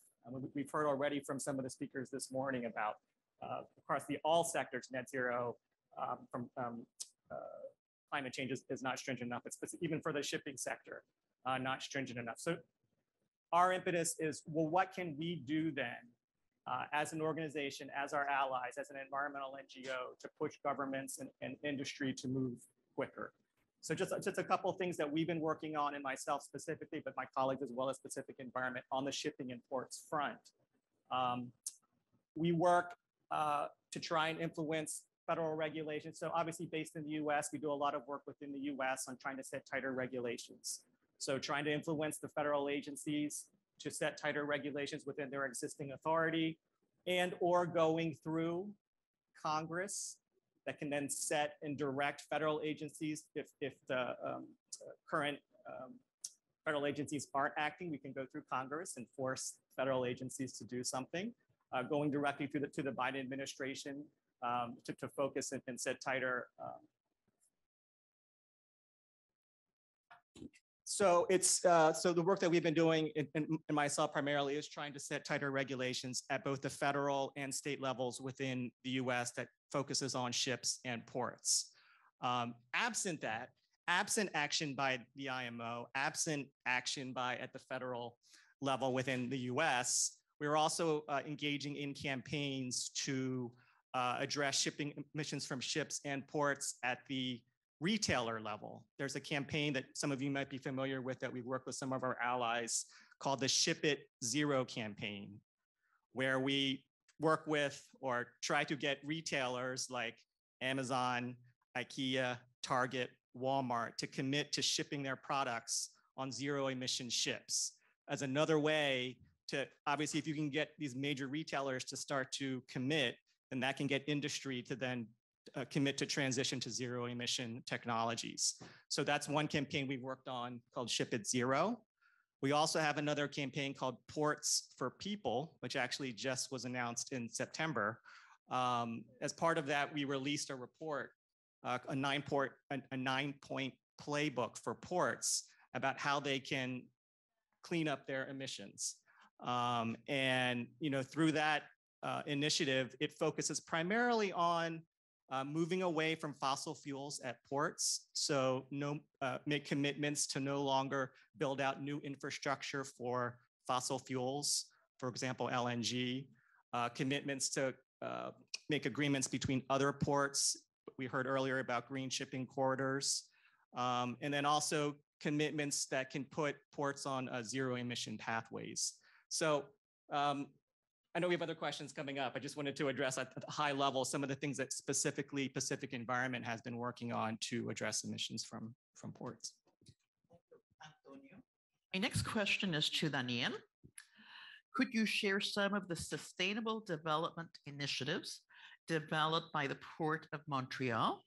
We've heard already from some of the speakers this morning about across all sectors, net zero, from climate change is not stringent enough. It's even for the shipping sector, not stringent enough. So our impetus is, well, what can we do then as an organization, as our allies, as an environmental NGO to push governments and industry to move quicker? So just a couple of things that we've been working on, and myself specifically, but my colleagues as well as Pacific Environment on the shipping and ports front. We work to try and influence federal regulations. So obviously based in the US, we do a lot of work within the US on trying to set tighter regulations. So trying to influence the federal agencies to set tighter regulations within their existing authority, and or going through Congress that can then set and direct federal agencies. If the current federal agencies aren't acting, we can go through Congress and force federal agencies to do something. Going directly to the Biden administration to focus and set tighter. So it's so the work that we've been doing, and myself primarily, is trying to set tighter regulations at both the federal and state levels within the US that focuses on ships and ports. Absent that, absent action by the IMO, absent action by at the federal level within the US, we're also engaging in campaigns to address shipping emissions from ships and ports at the retailer level. There's a campaign that some of you might be familiar with that we work with some of our allies called the Ship It Zero campaign, where we work with or try to get retailers like Amazon, IKEA, Target, Walmart to commit to shipping their products on zero emission ships as another way to, obviously, if you can get these major retailers to start to commit, then that can get industry to then commit to transition to zero emission technologies. So that's one campaign we worked on called Ship It Zero. We also have another campaign called Ports for People, which actually just was announced in September. As part of that, we released a report, a nine-point playbook for ports about how they can clean up their emissions. And through that initiative, it focuses primarily on moving away from fossil fuels at ports. So make commitments to no longer build out new infrastructure for fossil fuels, for example, LNG, commitments to make agreements between other ports. We heard earlier about green shipping corridors, and then also commitments that can put ports on zero emission pathways. So I know we have other questions coming up. I just wanted to address at a high level some of the things that specifically Pacific Environment has been working on to address emissions from ports. Antonio. My next question is to Daniel. Could you share some of the sustainable development initiatives developed by the Port of Montreal?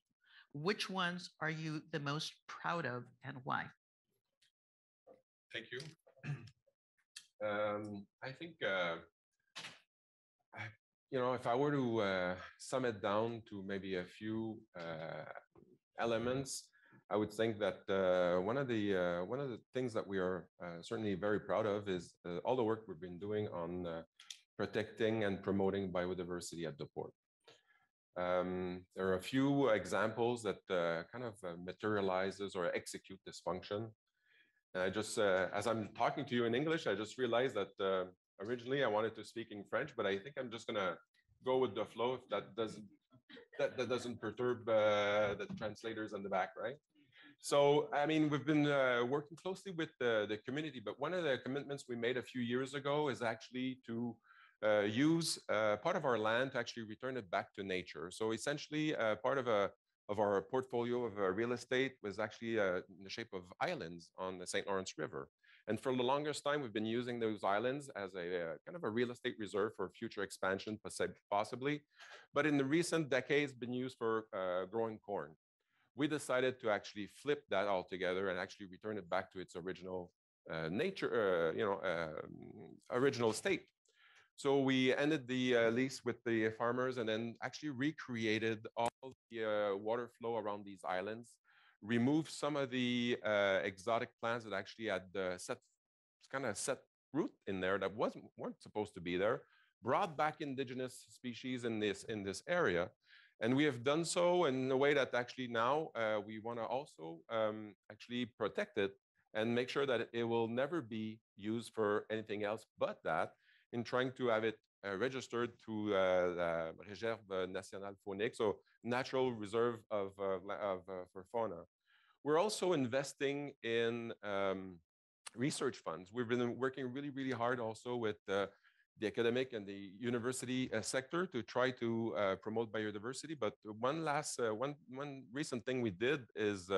Which ones are you the most proud of and why? Thank you. I think, if I were to sum it down to maybe a few elements, I would think that one of the things that we are certainly very proud of is all the work we've been doing on protecting and promoting biodiversity at the port. There are a few examples that kind of materializes or execute this function. And I just, as I'm talking to you in English, I just realized that originally I wanted to speak in French, but I think I'm just gonna go with the flow if that doesn't perturb the translators on the back, right? So, I mean, we've been working closely with the community, but one of the commitments we made a few years ago is actually to use part of our land to actually return it back to nature. So essentially, part of our portfolio of real estate was actually in the shape of islands on the St. Lawrence River. And for the longest time, we've been using those islands as a kind of a real estate reserve for future expansion, possibly. But in the recent decades, been used for growing corn. We decided to actually flip that altogether and actually return it back to its original original state. So we ended the lease with the farmers and then actually recreated all the water flow around these islands, removed some of the exotic plants that actually had set root in there that weren't supposed to be there, brought back indigenous species in this area, And we have done so in a way that actually now we want to also actually protect it and make sure that it will never be used for anything else but that, in trying to have it registered to the Réserve Nationale Faunique, so natural reserve for fauna. We're also investing in research funds. We've been working really, really hard also with the academic and the university sector to try to promote biodiversity. But one recent thing we did is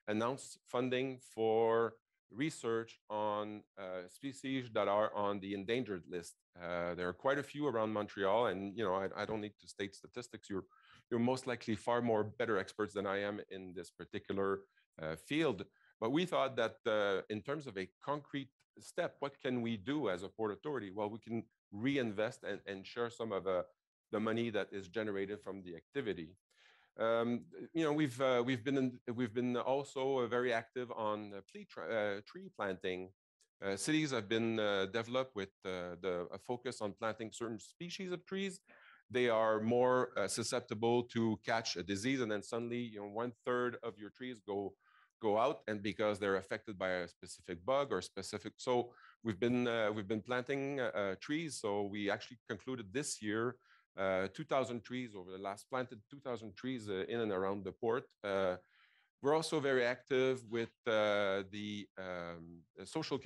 announce funding for research on species that are on the endangered list. There are quite a few around Montreal, and I don't need to state statistics. You're most likely far more better experts than I am in this particular field. But we thought that in terms of a concrete step, what can we do as a Port Authority? Well, we can reinvest and share some of the money that is generated from the activity. We've been also very active on tree planting. Cities have been developed with a focus on planting certain species of trees. They are more susceptible to catch a disease, and then suddenly, 1/3 of your trees go out, and because they're affected by a specific bug or specific. So we've been planting trees. So we actually concluded this year 2,000 trees over the last planted 2,000 trees in and around the port. We're also very active with the social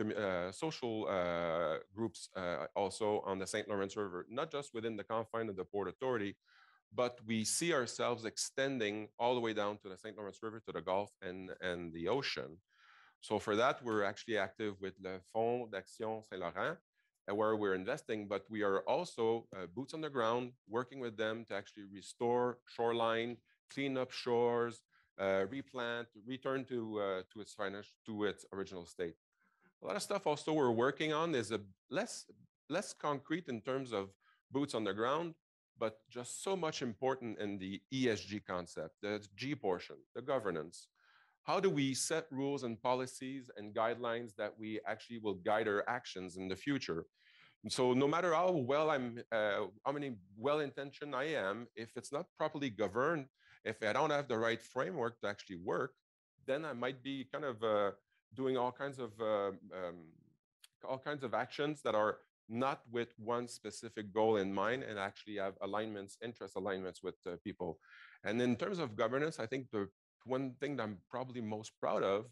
groups also on the St. Lawrence River, not just within the confine of the Port Authority, but we see ourselves extending all the way down to the St. Lawrence River, to the Gulf and the ocean. So for that, we're actually active with the Fonds d'Action Saint-Laurent, where we're investing, but we are also boots on the ground, working with them to actually restore shoreline, clean up shores, replant, return to its original state. A lot of stuff also we're working on is less concrete in terms of boots on the ground, but just so much important in the ESG concept, the G portion, the governance. How do we set rules and policies and guidelines that we actually will guide our actions in the future? And so no matter how many well-intentioned I am, if it's not properly governed, if I don't have the right framework to actually work, then I might be kind of doing all kinds of actions that are not with one specific goal in mind, and actually have interest alignments with people. And in terms of governance, I think the one thing that I'm probably most proud of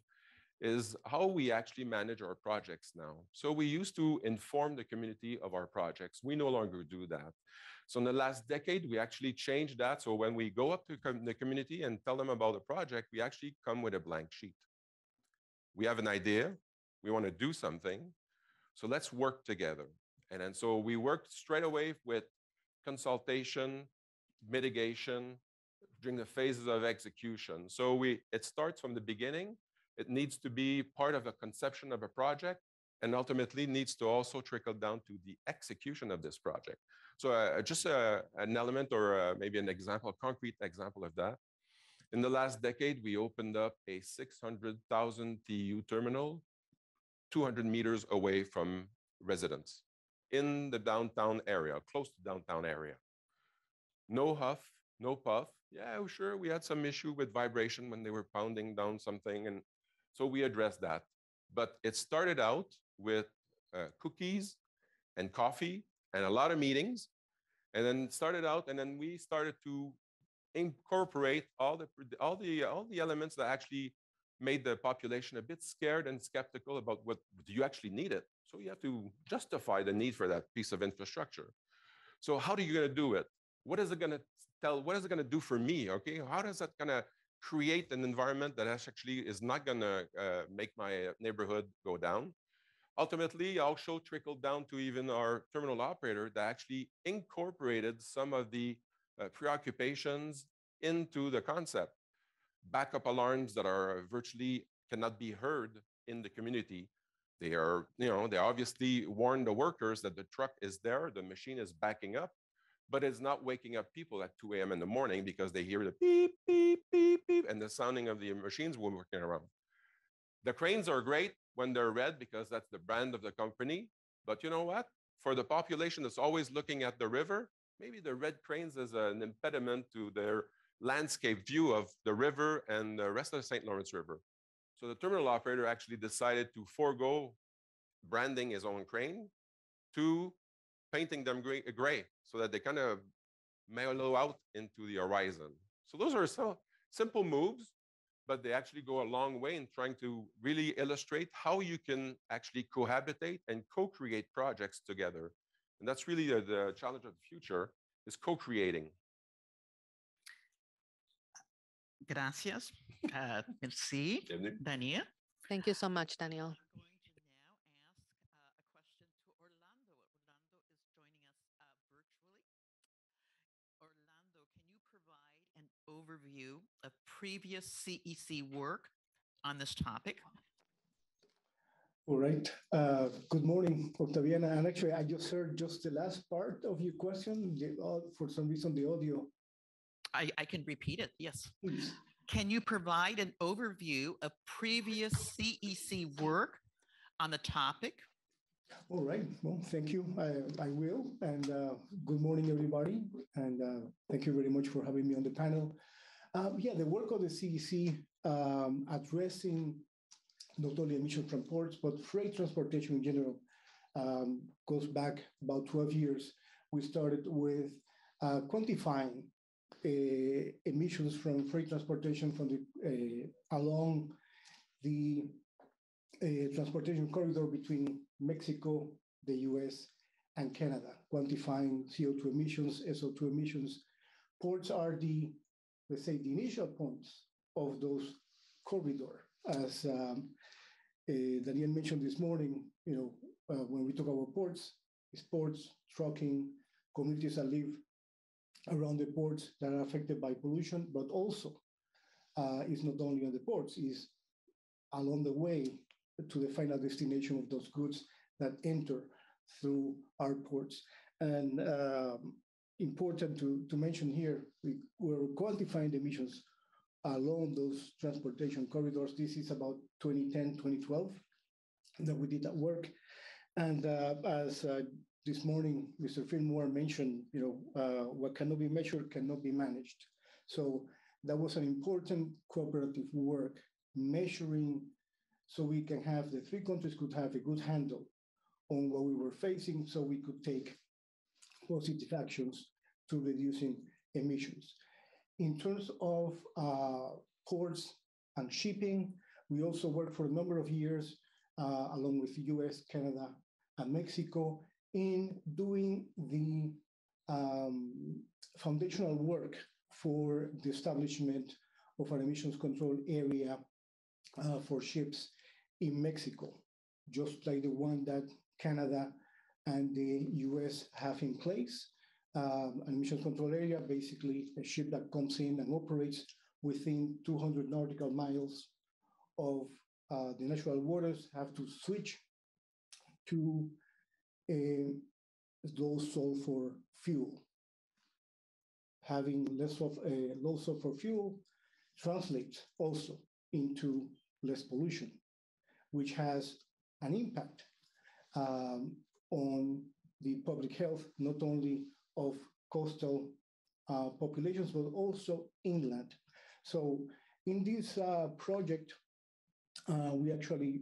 is how we actually manage our projects now. So we used to inform the community of our projects. We no longer do that. So in the last decade, we actually changed that. So when we go up to the community and tell them about a project, we actually come with a blank sheet. We have an idea, we want to do something, so let's work together. And then so we worked straight away with consultation, mitigation, during the phases of execution. So it starts from the beginning. It needs to be part of a conception of a project, and ultimately needs to also trickle down to the execution of this project. So just an element or maybe an example, a concrete example of that. In the last decade, we opened up a 600,000 TEU terminal 200 meters away from residents in the downtown area, close to downtown area. No huff, no puff. Yeah, sure, we had some issue with vibration when they were pounding down something, and so we addressed that. But it started out with cookies and coffee and a lot of meetings, and then it started out, and then we started to incorporate all the elements that actually made the population a bit scared and skeptical about what do you actually need it. So you have to justify the need for that piece of infrastructure. So how are you going to do it? What is it going to tell? What is it going to do for me? Okay, how does that going to create an environment that actually is not going to make my neighborhood go down? Ultimately, also trickled down to even our terminal operator that actually incorporated some of the preoccupations into the concept. Backup alarms that are virtually cannot be heard in the community. They are, they obviously warn the workers that the truck is there, the machine is backing up, but it's not waking up people at 2 a.m. in the morning because they hear the beep, beep, beep, beep, and the sounding of the machines when working around. The cranes are great when they're red because that's the brand of the company. But you know what? For the population that's always looking at the river, maybe the red cranes as an impediment to their landscape view of the river and the rest of the St. Lawrence River. So the terminal operator actually decided to forego branding his own crane to painting them gray so that they kind of mellow out into the horizon. So those are some simple moves, but they actually go a long way in trying to really illustrate how you can actually cohabitate and co-create projects together. And that's really the challenge of the future, is co-creating. Gracias. Merci, Daniel. Thank you so much, Daniel. I'm going to now ask a question to Orlando. Orlando is joining us virtually. Orlando, can you provide an overview of previous CEC work on this topic? All right. Good morning, Octaviana. And actually, I just heard just the last part of your question. For some reason, the audio. I can repeat it, yes. Please. Can you provide an overview of previous CEC work on the topic? All right. Well, thank you. I will. And good morning, everybody. And thank you very much for having me on the panel. Yeah, the work of the CEC addressing not only emissions from ports, but freight transportation in general goes back about 12 years. We started with quantifying emissions from freight transportation from the along the transportation corridor between Mexico, the US, and Canada, quantifying CO2 emissions, SO2 emissions. Ports are the, let's say, the initial points of those corridor. As Daniel mentioned this morning, when we talk about ports, it's ports, trucking, communities that live around the ports that are affected by pollution, but also it's not only on the ports, it's along the way to the final destination of those goods that enter through our ports. And important to mention here, we're quantifying the emissions along those transportation corridors. This is about 2010, 2012 that we did that work. And as this morning, Mr. Fillmore mentioned, what cannot be measured cannot be managed. So that was an important cooperative work, measuring so we can have, the three countries could have a good handle on what we were facing so we could take positive actions to reducing emissions. In terms of ports and shipping, we also worked for a number of years along with the US, Canada, and Mexico in doing the foundational work for the establishment of an emissions control area for ships in Mexico, just like the one that Canada and the US have in place. An emissions control area, basically a ship that comes in and operates within 200 nautical miles of the natural waters have to switch to a low sulfur fuel. Having low sulfur fuel translates also into less pollution, which has an impact on the public health, not only of coastal populations, but also inland. So in this project, we actually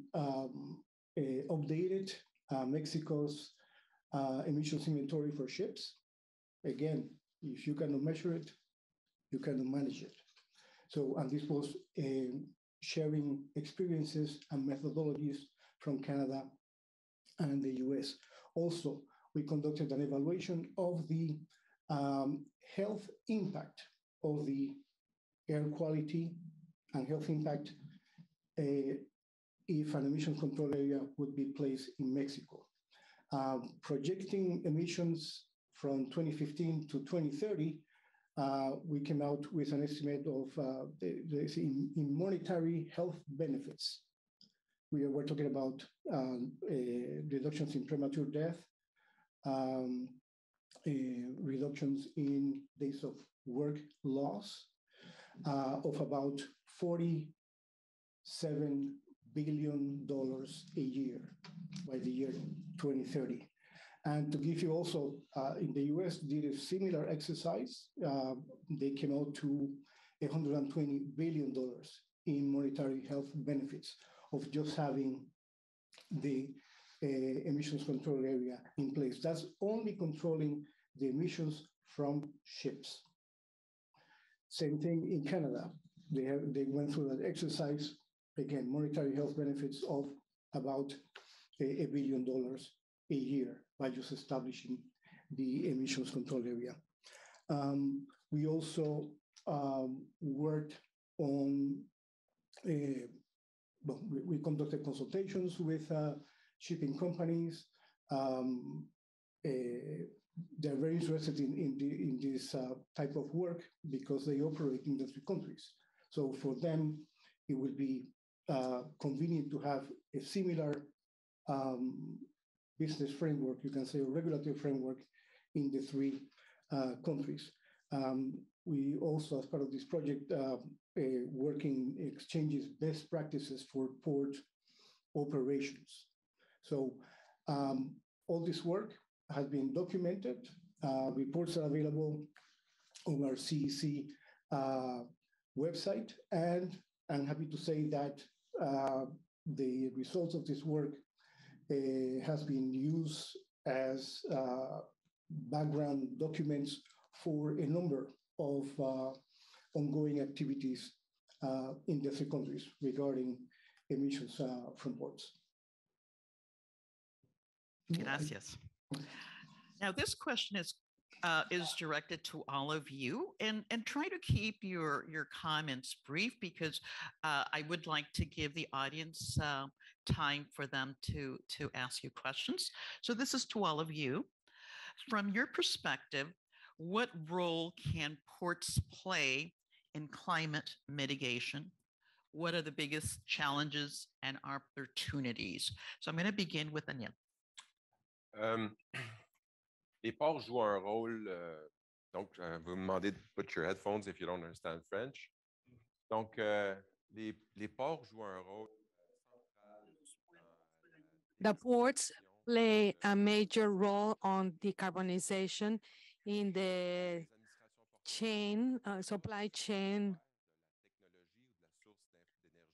updated Mexico's emissions inventory for ships. Again, if you cannot measure it, you cannot manage it. So, and this was sharing experiences and methodologies from Canada and the US. Also, we conducted an evaluation of the health impact of the air quality and health impact if an emissions control area would be placed in Mexico. Projecting emissions from 2015 to 2030, we came out with an estimate of in monetary health benefits. We're talking about reductions in premature death, reductions in days of work loss of about $47 billion a year by the year 2030. And to give you also, in the US, did a similar exercise. They came out to $120 billion in monetary health benefits of just having the emissions control area in place. That's only controlling the emissions from ships. Same thing in Canada. They went through that exercise. Again, monetary health benefits of about $1 billion a year by just establishing the emissions control area. We also worked on, well, we conducted consultations with shipping companies. They're very interested in this type of work because they operate in the 3 countries. So for them, it will be convenient to have a similar business framework, you can say, a regulatory framework in the 3 countries. We also, as part of this project, working exchanges best practices for port operations. So all this work has been documented. Reports are available on our CEC website, and I'm happy to say that the results of this work has been used as background documents for a number of ongoing activities in the 3 countries regarding emissions from ports. Gracias. Now, this question is directed to all of you, and try to keep your comments brief, because I would like to give the audience time for them to ask you questions. So this is to all of you. From your perspective, what role can ports play in climate mitigation? What are the biggest challenges and opportunities? So I'm going to begin with Daniel. Les ports jouent un rôle, donc vous me demandez de put your headphones if you don't understand French. Donc, les ports jouent un rôle The ports play a major role on decarbonization in the chain, supply chain.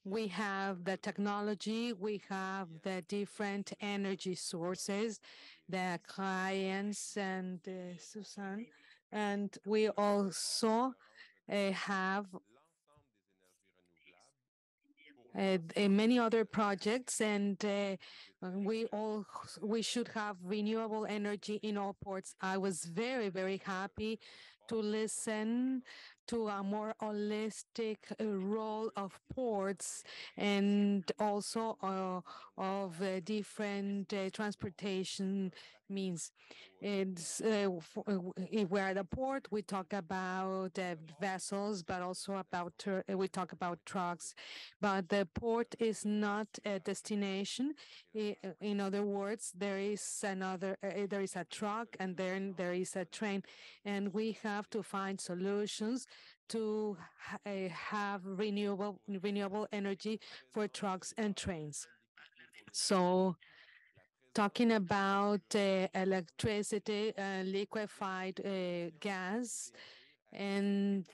We have the technology, we have the different energy sources, the clients and Susan, and we also have many other projects, and we should have renewable energy in all ports. I was very, very happy to listen to a more holistic role of ports, and also of different transportation means. It's, if we're at a port, we talk about vessels, but also about we talk about trucks. But the port is not a destination. In other words, there is a truck, and then there is a train, and we have to find solutions to have renewable energy for trucks and trains. So, talking about electricity, liquefied gas, and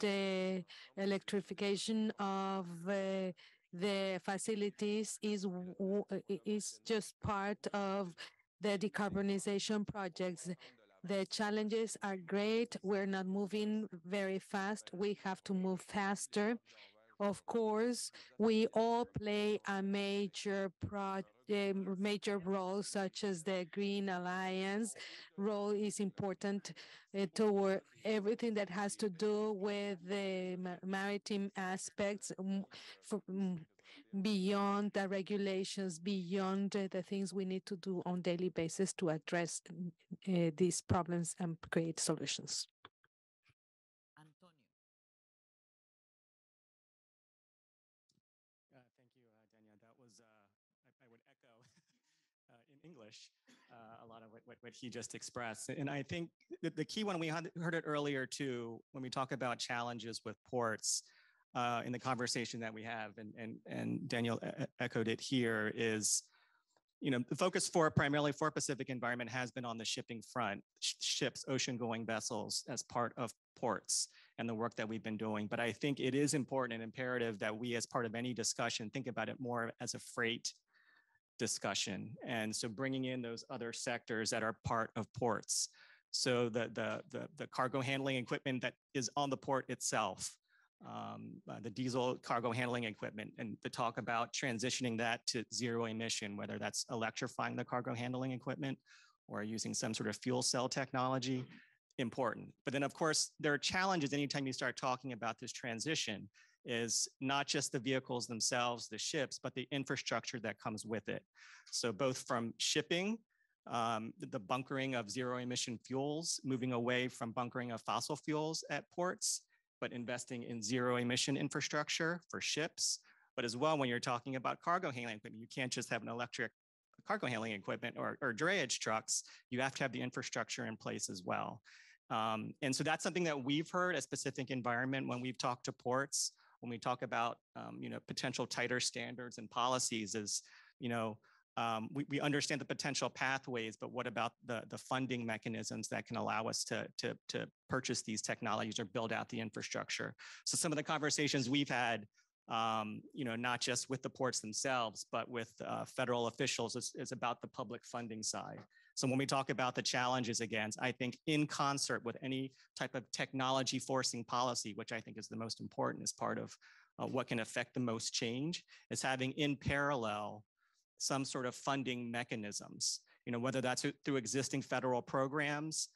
electrification of the facilities is just part of the decarbonization projects. The challenges are great. We're not moving very fast. We have to move faster. Of course, we all play a major role, such as the Green Alliance role is important toward everything that has to do with the maritime aspects, beyond the regulations, beyond the things we need to do on a daily basis to address these problems and create solutions. Antonio. Thank you, Daniel. That was, I would echo in English a lot of what he just expressed. And I think the key one, we heard it earlier too, when we talk about challenges with ports, in the conversation that we have, and Daniel echoed it here, is the focus primarily for Pacific Environment has been on the shipping front, ships, ocean-going vessels as part of ports and the work that we've been doing. But I think it is important and imperative that we, as part of any discussion, think about it more as a freight discussion. And so bringing in those other sectors that are part of ports. So the cargo handling equipment that is on the port itself, the diesel cargo handling equipment, and to talk about transitioning that to zero emission, whether that's electrifying the cargo handling equipment or using some sort of fuel cell technology, important. But then, of course, there are challenges anytime you start talking about this transition, is not just the vehicles themselves, the ships, but the infrastructure that comes with it. So both from shipping, the bunkering of zero emission fuels, moving away from bunkering of fossil fuels at ports, but investing in zero emission infrastructure for ships. But as well, when you're talking about cargo handling equipment, you can't just have an electric cargo handling equipment or drayage trucks. You have to have the infrastructure in place as well. And so that's something that we've heard as Pacific Environment when we've talked to ports, when we talk about potential tighter standards and policies is, we understand the potential pathways, but what about the funding mechanisms that can allow us to purchase these technologies or build out the infrastructure? So some of the conversations we've had, not just with the ports themselves, but with federal officials is about the public funding side. So when we talk about the challenges again, I think in concert with any type of technology forcing policy, which I think is the most important as part of what can affect the most change, is having in parallel some sort of funding mechanisms, whether that's through existing federal programs.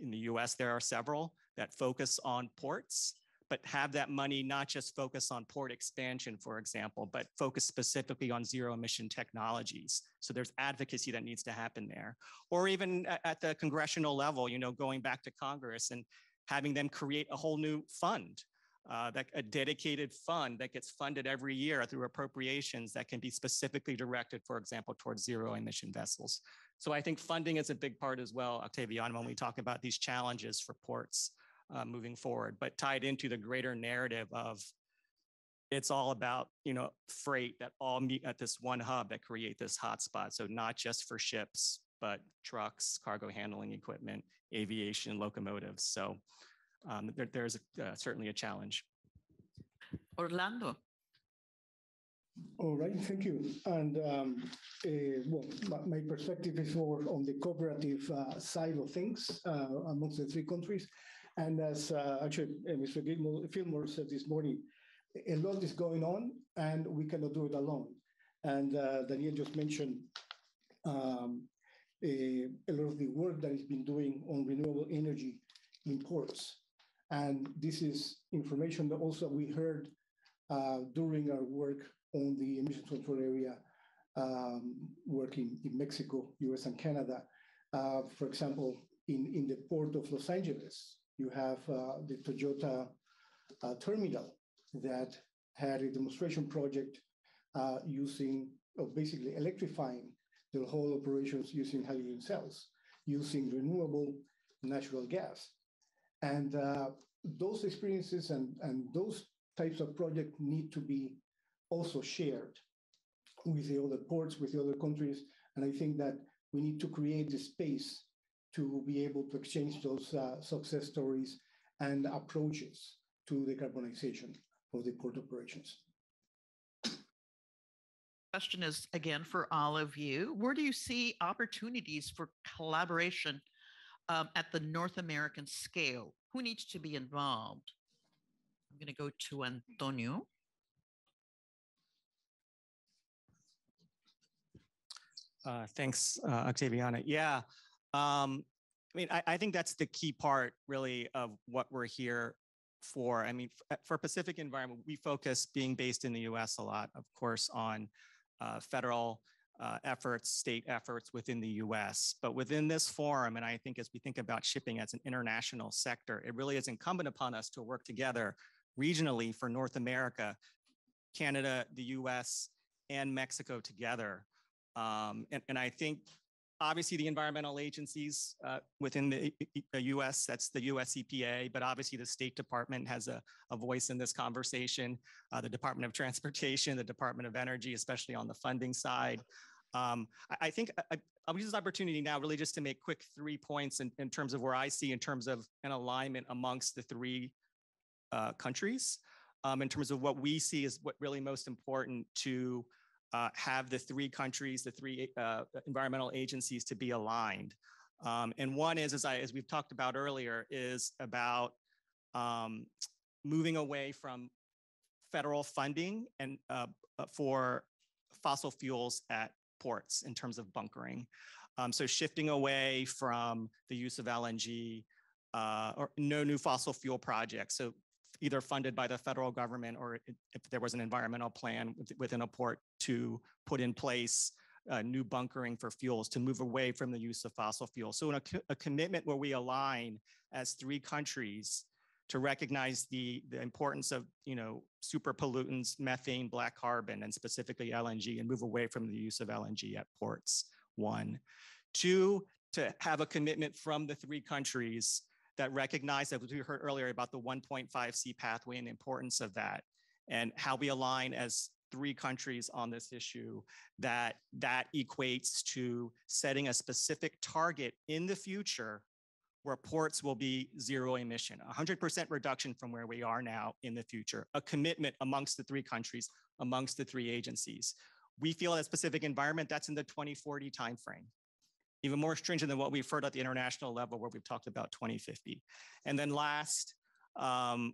In the US, there are several that focus on ports, but have that money not just focus on port expansion, for example, but focus specifically on zero emission technologies. So there's advocacy that needs to happen there. Or even at the congressional level, going back to Congress and having them create a whole new fund, a dedicated fund that gets funded every year through appropriations that can be specifically directed, for example, towards zero emission vessels. So I think funding is a big part as well, Octaviano, when we talk about these challenges for ports moving forward, but tied into the greater narrative of it's all about, freight that all meet at this one hub that create this hotspot. So not just for ships, but trucks, cargo handling equipment, aviation, locomotives. So there's certainly a challenge. Orlando. All right, thank you. And my perspective is more on the cooperative side of things amongst the three countries. And as actually Mr. Fillmore said this morning, a lot is going on and we cannot do it alone. And Daniel just mentioned a lot of the work that he's been doing on renewable energy in ports. And this is information that also we heard during our work on the emissions control area, working in Mexico, US and Canada. For example, in the port of Los Angeles, you have the Toyota terminal that had a demonstration project basically electrifying the whole operations using hydrogen cells, using renewable natural gas. And those experiences and those types of projects need to be also shared with the other ports, with the other countries. And I think that we need to create the space to be able to exchange those success stories and approaches to decarbonization of the port operations. Question is, again, for all of you. Where do you see opportunities for collaboration at the North American scale? Who needs to be involved? I'm going to go to Antonio. Thanks, Octaviana. Yeah, I think that's the key part, really, of what we're here for. For Pacific Environment, we focus, being based in the US a lot, of course, on federal efforts, state efforts within the US. But within this forum, and I think as we think about shipping as an international sector, it really is incumbent upon us to work together regionally for North America, Canada, the US, and Mexico together. And I think obviously the environmental agencies within the US, that's the US EPA, but obviously the State Department has a voice in this conversation, the Department of Transportation, the Department of Energy, especially on the funding side. I think I'll use this opportunity now really just to make quick 3 points in terms of where I see in terms of an alignment amongst the 3 countries, in terms of what we see is what really most important to have the 3 countries, the 3 environmental agencies to be aligned. And one is, as we've talked about earlier, is about moving away from federal funding and for fossil fuels at ports in terms of bunkering. So shifting away from the use of LNG or no new fossil fuel projects. So either funded by the federal government or if there was an environmental plan within a port to put in place new bunkering for fuels to move away from the use of fossil fuels. So in a commitment where we align as 3 countries to recognize the importance of, super pollutants, methane, black carbon, and specifically LNG, and move away from the use of LNG at ports, 1. 2, to have a commitment from the 3 countries that recognize that we heard earlier about the 1.5C pathway and the importance of that, and how we align as 3 countries on this issue, that equates to setting a specific target in the future where ports will be 0 emission, 100% reduction from where we are now in the future, a commitment amongst the 3 countries, amongst the 3 agencies. We feel that specific environment, that's in the 2040 timeframe, even more stringent than what we've heard at the international level where we've talked about 2050. And then last, and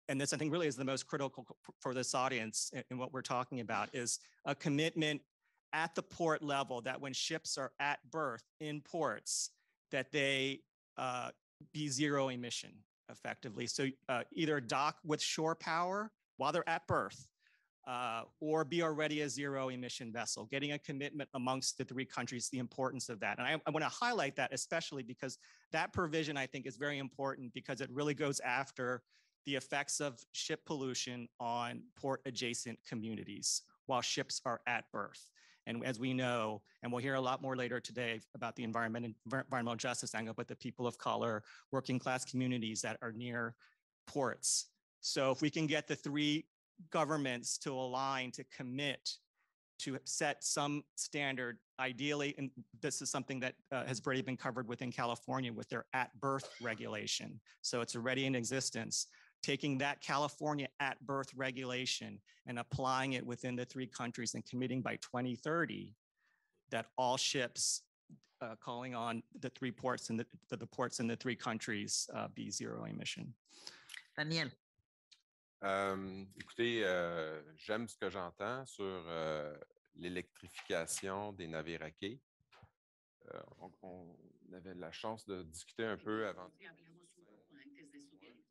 this I think really is the most critical for this audience and what we're talking about, is a commitment at the port level that when ships are at berth in ports, that they be 0 emission effectively. So either dock with shore power while they're at berth, or be already a 0 emission vessel, getting a commitment amongst the 3 countries, the importance of that. And I want to highlight that especially because that provision I think is very important because it really goes after the effects of ship pollution on port adjacent communities while ships are at berth. And as we know, and we'll hear a lot more later today about the environmental justice angle, but the people of color, working class communities that are near ports. So if we can get the 3 governments to align, to commit, to set some standard, ideally, and this is something that has already been covered within California with their at-berth regulation. So it's already in existence. Taking that California at-berth regulation and applying it within the 3 countries and committing by 2030 that all ships calling on the 3 ports and the ports in the 3 countries be 0 emission. Daniel. Écoutez, j'aime ce que j'entends sur l'électrification des navires à quai. On avait la chance de discuter un peu avant.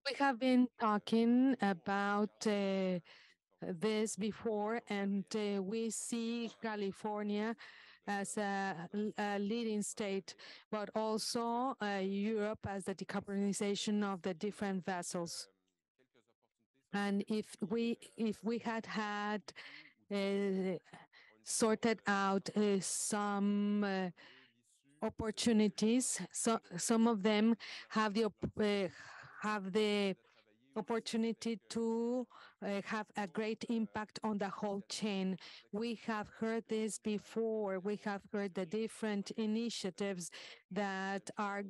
We have been talking about this before, and we see California as a leading state, but also Europe as the decarbonization of the different vessels. And if we had sorted out some opportunities, so some of them have the opportunity to have a great impact on the whole chain. We have heard this before. We have heard the different initiatives that are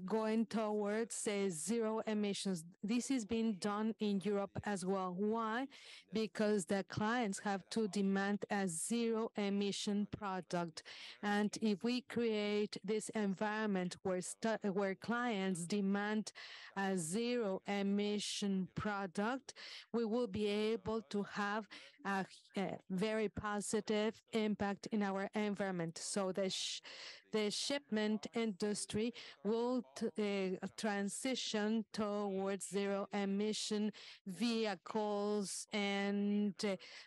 going towards 0 emissions. This is being done in Europe as well. Why? Because the clients have to demand a 0 emission product. And if we create this environment where clients demand a 0 emission product, we will be able to have a very positive impact in our environment. So the shipment industry will transition towards 0 emission vehicles, and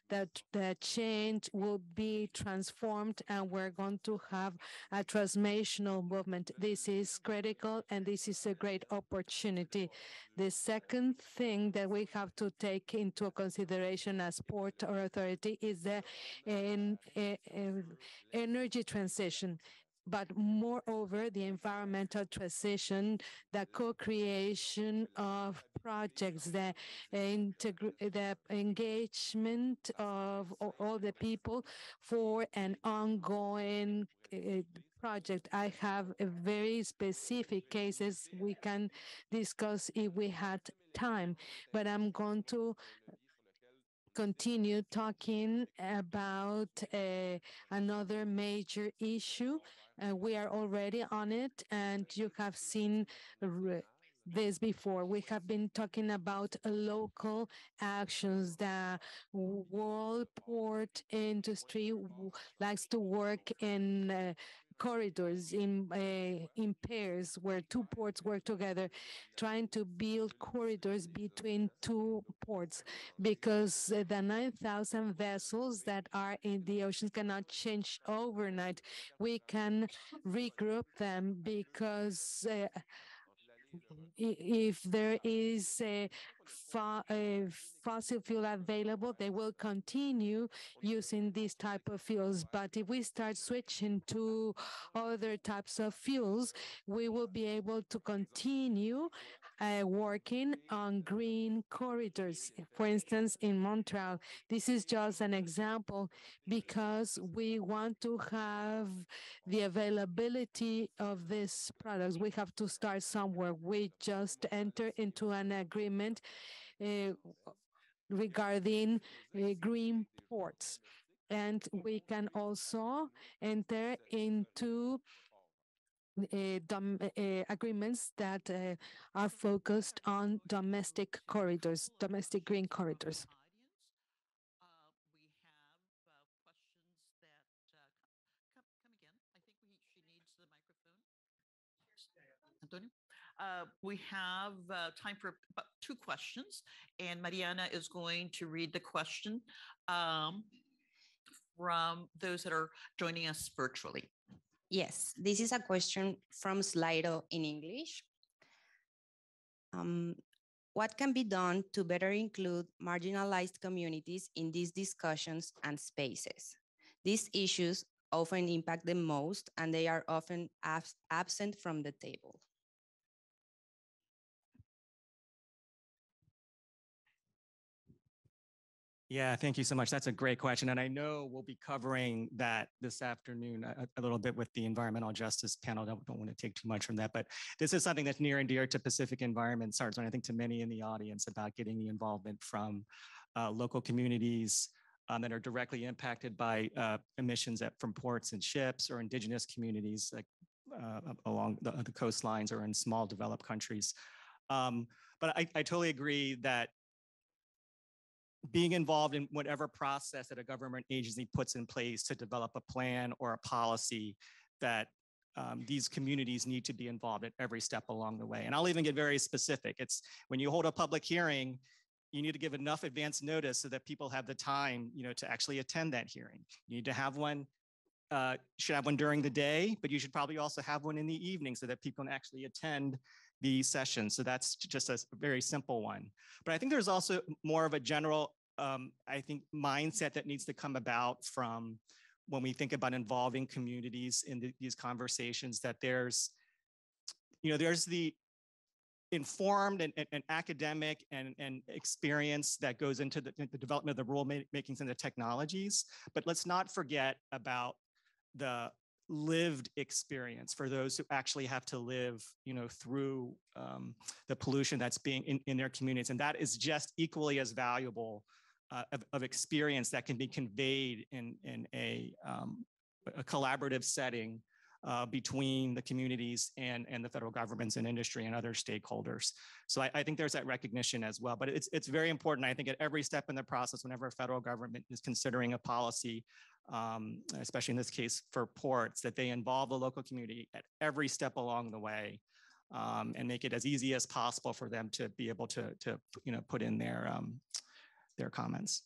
the change will be transformed, and we're going to have a transformational movement. This is critical, and this is a great opportunity. The second thing that we have to take into consideration as Port Authority is the energy transition. but moreover, the environmental transition, the co-creation of projects, the engagement of all the people for an ongoing project. I have a very specific cases we can discuss if we had time, but I'm going to continue talking about another major issue. We are already on it, and you have seen this before. We have been talking about local actions. The world port industry likes to work in corridors in pairs where two ports work together, trying to build corridors between two ports, because the 9,000 vessels that are in the oceans cannot change overnight. We can regroup them because if there is a fossil fuel available, they will continue using these type of fuels. But if we start switching to other types of fuels, we will be able to continue working on green corridors. For instance, in Montreal, this is just an example because we want to have the availability of these products. We have to start somewhere. We just enter into an agreement regarding green ports. And we can also enter into agreements that are focused on domestic corridors, domestic green corridors. We have time for about 2 questions, and Mariana is going to read the question from those that are joining us virtually. Yes, this is a question from Slido in English. What can be done to better include marginalized communities in these discussions and spaces? These issues often impact them most, and they are often absent from the table. Yeah, thank you so much. That's a great question. And I know we'll be covering that this afternoon a little bit with the environmental justice panel. I don't want to take too much from that, but this is something that's near and dear to Pacific Environment SARS, and I think to many in the audience about getting the involvement from local communities that are directly impacted by emissions from ports and ships, or indigenous communities like along the coastlines or in small developed countries. But I totally agree that being involved in whatever process that a government agency puts in place to develop a plan or a policy, that these communities need to be involved at every step along the way. And I'll even get very specific. It's when you hold a public hearing, you need to give enough advance notice so that people have the time, to actually attend that hearing. You need to have one, should have one during the day, but you should probably also have one in the evening so that people can actually attend the session. So that's just a very simple one. But I think there's also more of a general, I think, mindset that needs to come about from when we think about involving communities in these conversations, that there's the informed and academic and experience that goes into the development of the rule makings and the technologies. But let's not forget about the lived experience for those who actually have to live, through the pollution that's being in their communities. And that is just equally as valuable of experience that can be conveyed in a collaborative setting between the communities and the federal governments and industry and other stakeholders. So I think there's that recognition as well. But it's very important, I think, at every step in the process, whenever a federal government is considering a policy, especially in this case for ports, that they involve the local community at every step along the way, and make it as easy as possible for them to be able to put in their comments.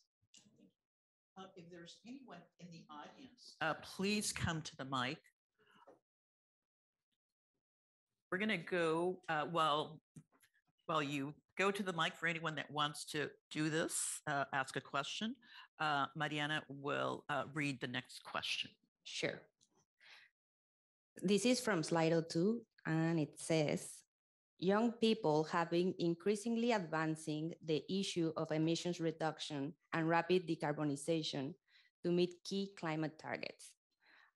If there's anyone in the audience, please come to the mic. We're going to go, while you go to the mic, for anyone that wants to do this, ask a question, Mariana will read the next question. Sure. This is from slide 02, and it says, young people have been increasingly advancing the issue of emissions reduction and rapid decarbonization to meet key climate targets.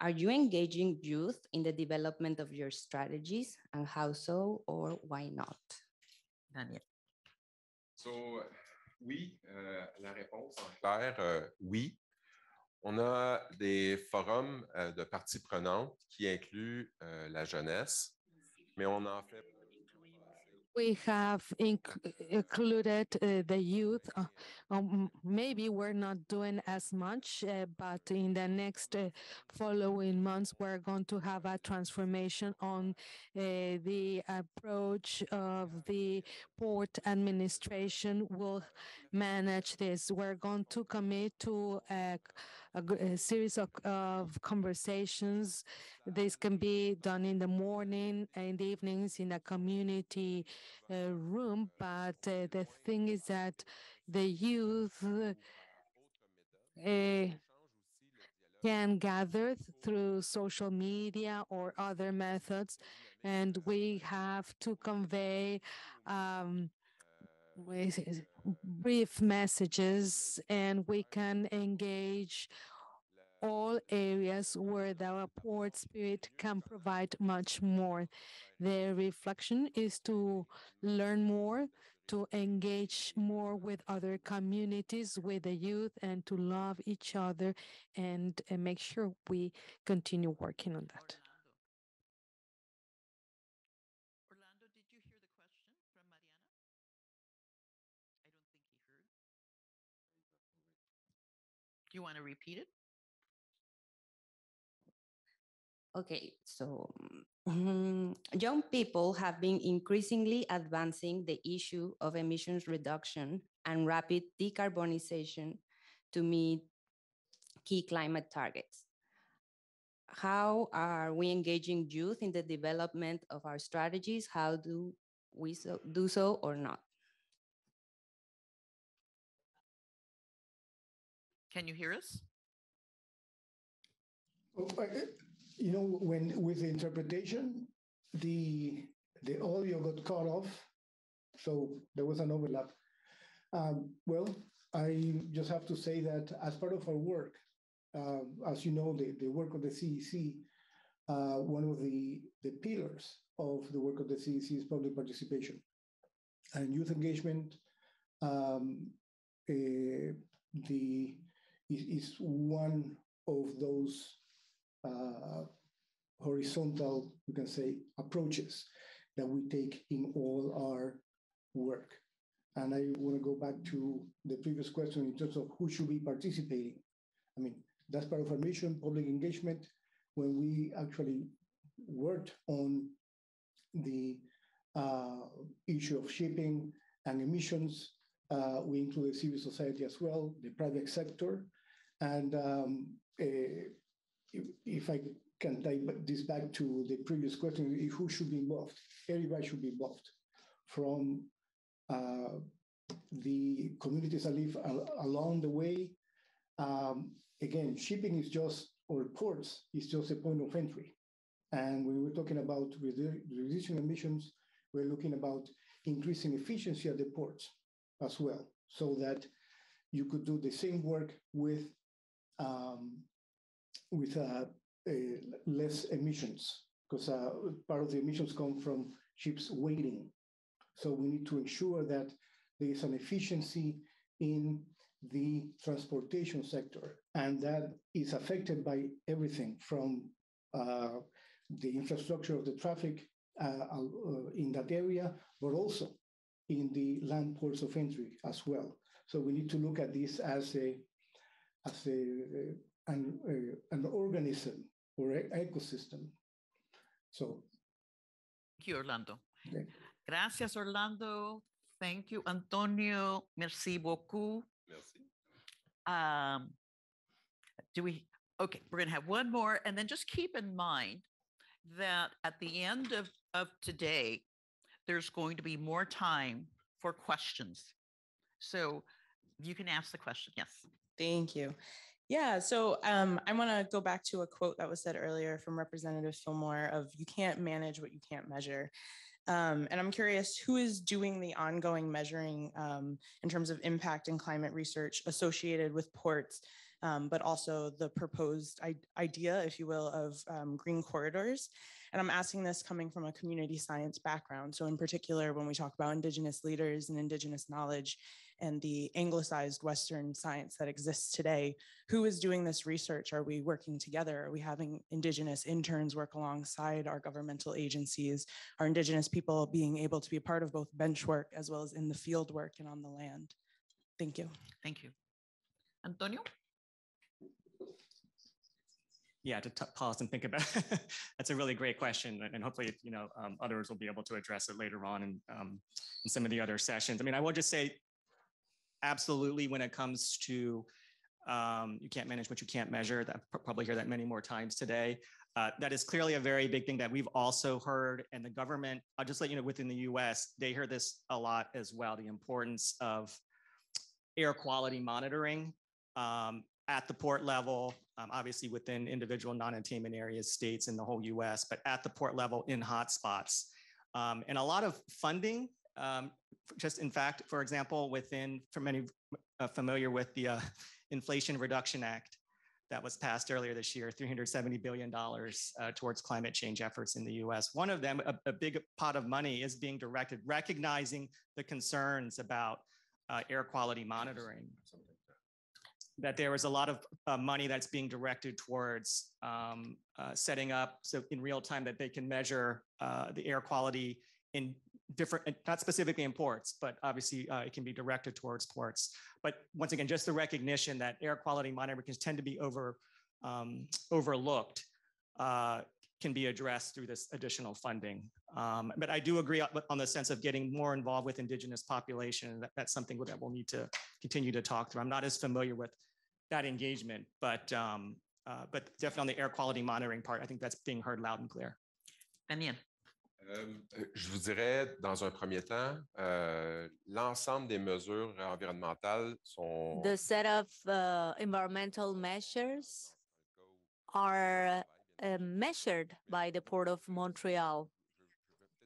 Are you engaging youth in the development of your strategies, and how so, or why not? Daniel. So, oui, la réponse en clair, oui. On a des forums de parties prenantes qui incluent la jeunesse, mais on en fait. We have included the youth. Maybe we're not doing as much, but in the next following months, we're going to have a transformation on the approach of the port administration will manage this. We're going to commit to a series of conversations. This can be done in the morning and the evenings in a community room, but the thing is that the youth can gather through social media or other methods, and we have to convey brief messages, and we can engage all areas where the port spirit can provide much more. The reflection is to learn more, to engage more with other communities, with the youth, and to love each other, and make sure we continue working on that. Orlando, did you hear the question from Mariana? I don't think he heard. Do you want to repeat it? Okay, so young people have been increasingly advancing the issue of emissions reduction and rapid decarbonization to meet key climate targets. How are we engaging youth in the development of our strategies? How do we do so or not? Can you hear us? You know, when with the interpretation, the audio got cut off, so there was an overlap. Well, I just have to say that as part of our work, as you know, the work of the CEC, one of the pillars of the work of the CEC is public participation and youth engagement. Is one of those horizontal, we can say, approaches that we take in all our work. And I want to go back to the previous question in terms of who should be participating. I mean, that's part of our mission, public engagement. When we actually worked on the issue of shipping and emissions, we included civil society as well, the private sector. And if I can tie this back to the previous question, who should be involved? Everybody should be involved, from the communities that live along the way. Again, shipping is just, or ports is just a point of entry. And when we're talking about reducing emissions, we're looking about increasing efficiency at the ports as well, so that you could do the same work with less emissions, because part of the emissions come from ships waiting. So we need to ensure that there is an efficiency in the transportation sector, and that is affected by everything from the infrastructure of the traffic in that area, but also in the land ports of entry as well. So we need to look at this as an organism or ecosystem. So. Thank you, Orlando. Okay. Gracias, Orlando. Thank you, Antonio. Merci beaucoup. Merci. Okay, we're going to have one more. And then just keep in mind that at the end of today, there's going to be more time for questions. So you can ask the question. Yes. Thank you. Yeah, so I want to go back to a quote that was said earlier from Representative Fillmore of you can't manage what you can't measure. And I'm curious, who is doing the ongoing measuring in terms of impact and climate research associated with ports, but also the proposed idea, if you will, of green corridors? And I'm asking this coming from a community science background. So in particular, when we talk about Indigenous leaders and Indigenous knowledge and the anglicized Western science that exists today, who is doing this research? Are we working together? Are we having Indigenous interns work alongside our governmental agencies? Are Indigenous people being able to be a part of both bench work as well as in the field work and on the land? Thank you. Thank you. Antonio? Yeah, to pause and think about that's a really great question, and hopefully, others will be able to address it later on in some of the other sessions. I mean, I will just say, absolutely, when it comes to you can't manage what you can't measure. That probably hear that many more times today. That is clearly a very big thing that we've also heard, and the government. I'll just let you know, within the U.S., they hear this a lot as well. The importance of air quality monitoring at the port level, obviously within individual non-attainment areas, states, and the whole U.S., but at the port level in hotspots. And a lot of funding, just in fact, for example, for many familiar with the Inflation Reduction Act that was passed earlier this year, $370 billion towards climate change efforts in the US. One of them, a big pot of money is being directed, recognizing the concerns about air quality monitoring. That there was a lot of money that's being directed towards setting up, so in real time, that they can measure the air quality in different, not specifically in ports, but obviously it can be directed towards ports. But once again, just the recognition that air quality monitoring can tend to be overlooked can be addressed through this additional funding. But I do agree on the sense of getting more involved with Indigenous population. That's something that we'll need to continue to talk through. I'm not as familiar with that engagement, but definitely on the air quality monitoring part, I think that's being heard loud and clear. Daniel. Je vous dirais, dans un premier temps, l'ensemble des mesures environnementales sont... The set of environmental measures are measured by the Port of Montreal,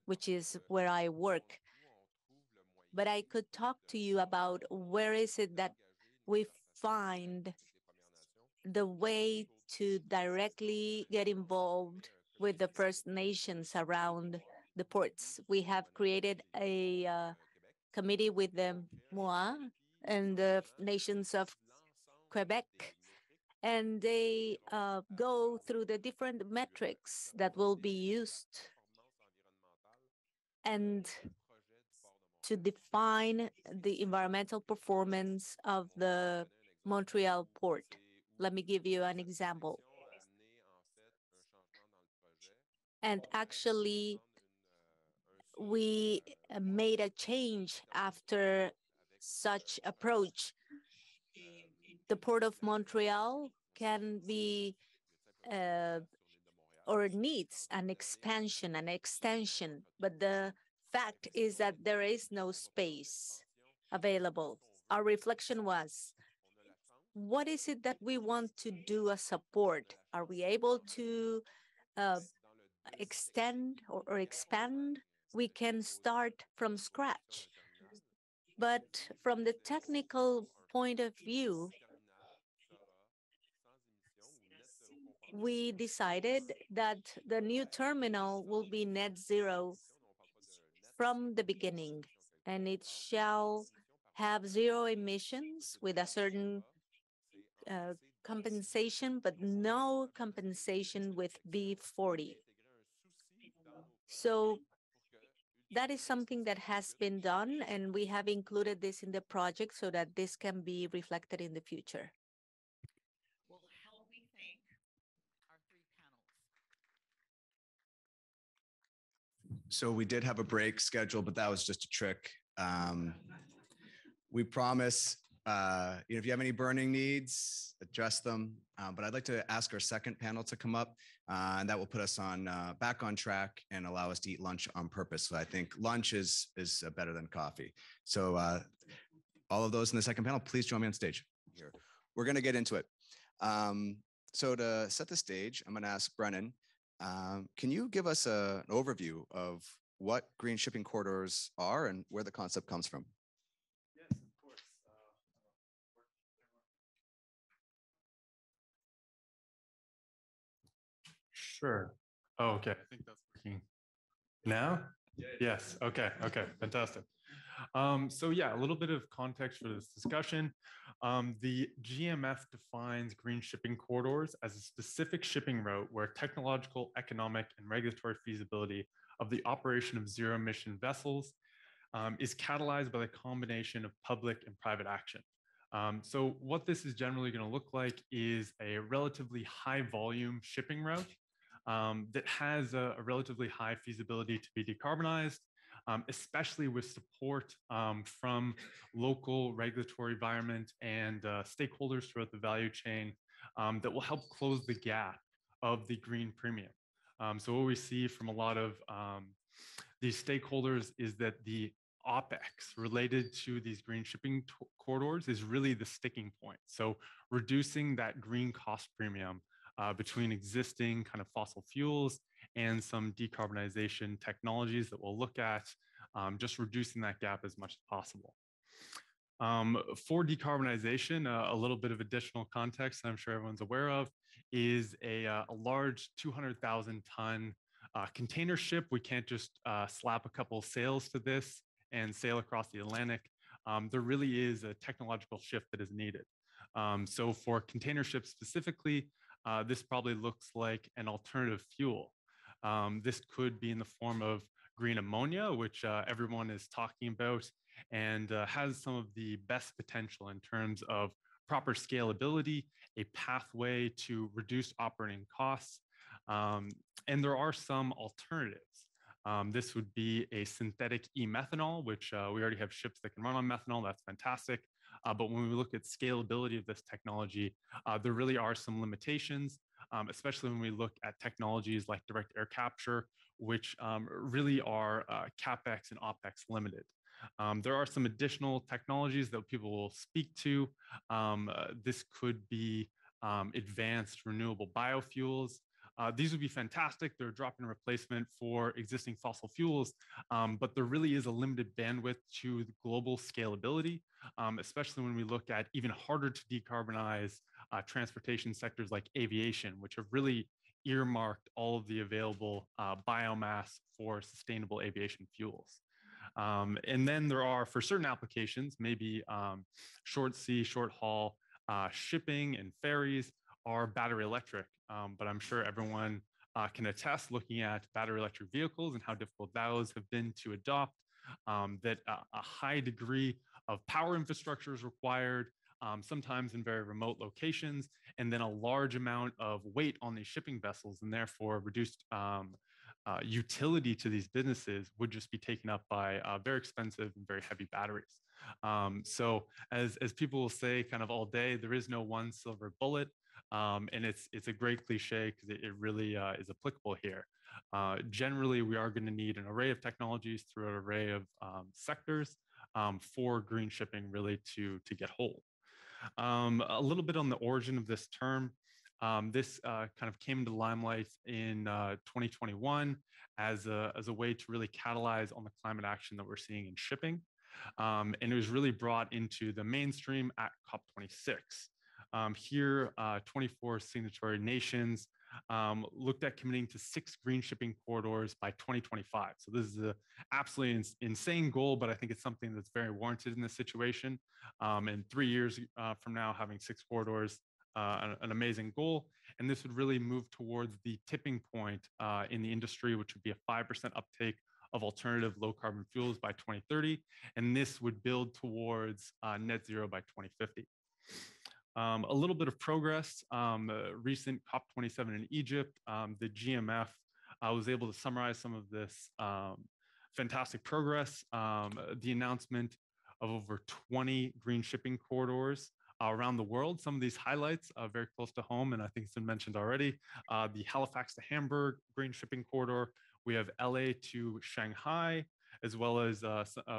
which is where I work. But I could talk to you about where is it that we find the way to directly get involved with the First Nations around the ports. We have created a committee with the MOA and the nations of Quebec, and they go through the different metrics that will be used and to define the environmental performance of the Montreal port. Let me give you an example. And actually, we made a change after such approach. The Port of Montreal can be or needs an expansion, an extension, but the fact is that there is no space available. Our reflection was, what is it that we want to do as a port? Are we able to extend or expand? We can start from scratch. But from the technical point of view, we decided that the new terminal will be net zero from the beginning, and it shall have zero emissions with a certain compensation, but no compensation with B40. So that is something that has been done, and we have included this in the project so that this can be reflected in the future. Well, help me thank our three panels. So we did have a break scheduled, but that was just a trick. We promise, if you have any burning needs, address them. But I'd like to ask our second panel to come up, and that will put us back on track and allow us to eat lunch on purpose. So I think lunch is better than coffee. So all of those in the second panel, please join me on stage here. We're going to get into it. So to set the stage, I'm going to ask Brennan, can you give us an overview of what green shipping corridors are and where the concept comes from? Yes, of course. Sure. Oh, okay. I think that's working now. Yes. Okay. Okay. Fantastic. So yeah, a little bit of context for this discussion. The GMF defines green shipping corridors as a specific shipping route where technological, economic, and regulatory feasibility of the operation of zero-emission vessels is catalyzed by the combination of public and private action. So what this is generally going to look like is a relatively high volume shipping route that has a relatively high feasibility to be decarbonized, especially with support from local regulatory environment and stakeholders throughout the value chain that will help close the gap of the green premium. So what we see from a lot of these stakeholders is that the OPEX related to these green shipping corridors is really the sticking point. So reducing that green cost premium between existing kind of fossil fuels and some decarbonization technologies that we'll look at, just reducing that gap as much as possible. For decarbonization, a little bit of additional context I'm sure everyone's aware of is a large 200,000 ton container ship. We can't just slap a couple sails to this and sail across the Atlantic. There really is a technological shift that is needed. So for container ships specifically, this probably looks like an alternative fuel. This could be in the form of green ammonia, which everyone is talking about, and has some of the best potential in terms of proper scalability, a pathway to reduce operating costs, and there are some alternatives. This would be a synthetic e-methanol, which we already have ships that can run on methanol. That's fantastic. But when we look at scalability of this technology, there really are some limitations, especially when we look at technologies like direct air capture, which really are CapEx and OpEx limited. There are some additional technologies that people will speak to. This could be advanced renewable biofuels. These would be fantastic. They're a drop-in replacement for existing fossil fuels, but there really is a limited bandwidth to the global scalability, especially when we look at even harder to decarbonize transportation sectors like aviation, which have really earmarked all of the available biomass for sustainable aviation fuels. And then there are, for certain applications, maybe short sea, short haul shipping and ferries are battery electric. But I'm sure everyone can attest, looking at battery electric vehicles and how difficult those have been to adopt, that a high degree of power infrastructure is required, sometimes in very remote locations, and then a large amount of weight on these shipping vessels, and therefore reduced utility to these businesses would just be taken up by very expensive and very heavy batteries. So as people will say kind of all day, there is no one silver bullet. And it's a great cliche because it really is applicable here. Generally, we are going to need an array of technologies through an array of sectors for green shipping really to get whole. A little bit on the origin of this term. This kind of came into limelight in 2021 as a way to really catalyze on the climate action that we're seeing in shipping. And it was really brought into the mainstream at COP26. Here, 24 signatory nations looked at committing to 6 green shipping corridors by 2025. So this is an absolutely insane goal, but I think it's something that's very warranted in this situation. And 3 years from now, having 6 corridors, an amazing goal. And this would really move towards the tipping point in the industry, which would be a 5% uptake of alternative low carbon fuels by 2030. And this would build towards net zero by 2050. A little bit of progress, recent COP27 in Egypt, the GMF was able to summarize some of this fantastic progress. The announcement of over 20 green shipping corridors around the world. Some of these highlights are very close to home, and I think it's been mentioned already. The Halifax to Hamburg green shipping corridor. We have LA to Shanghai, as well as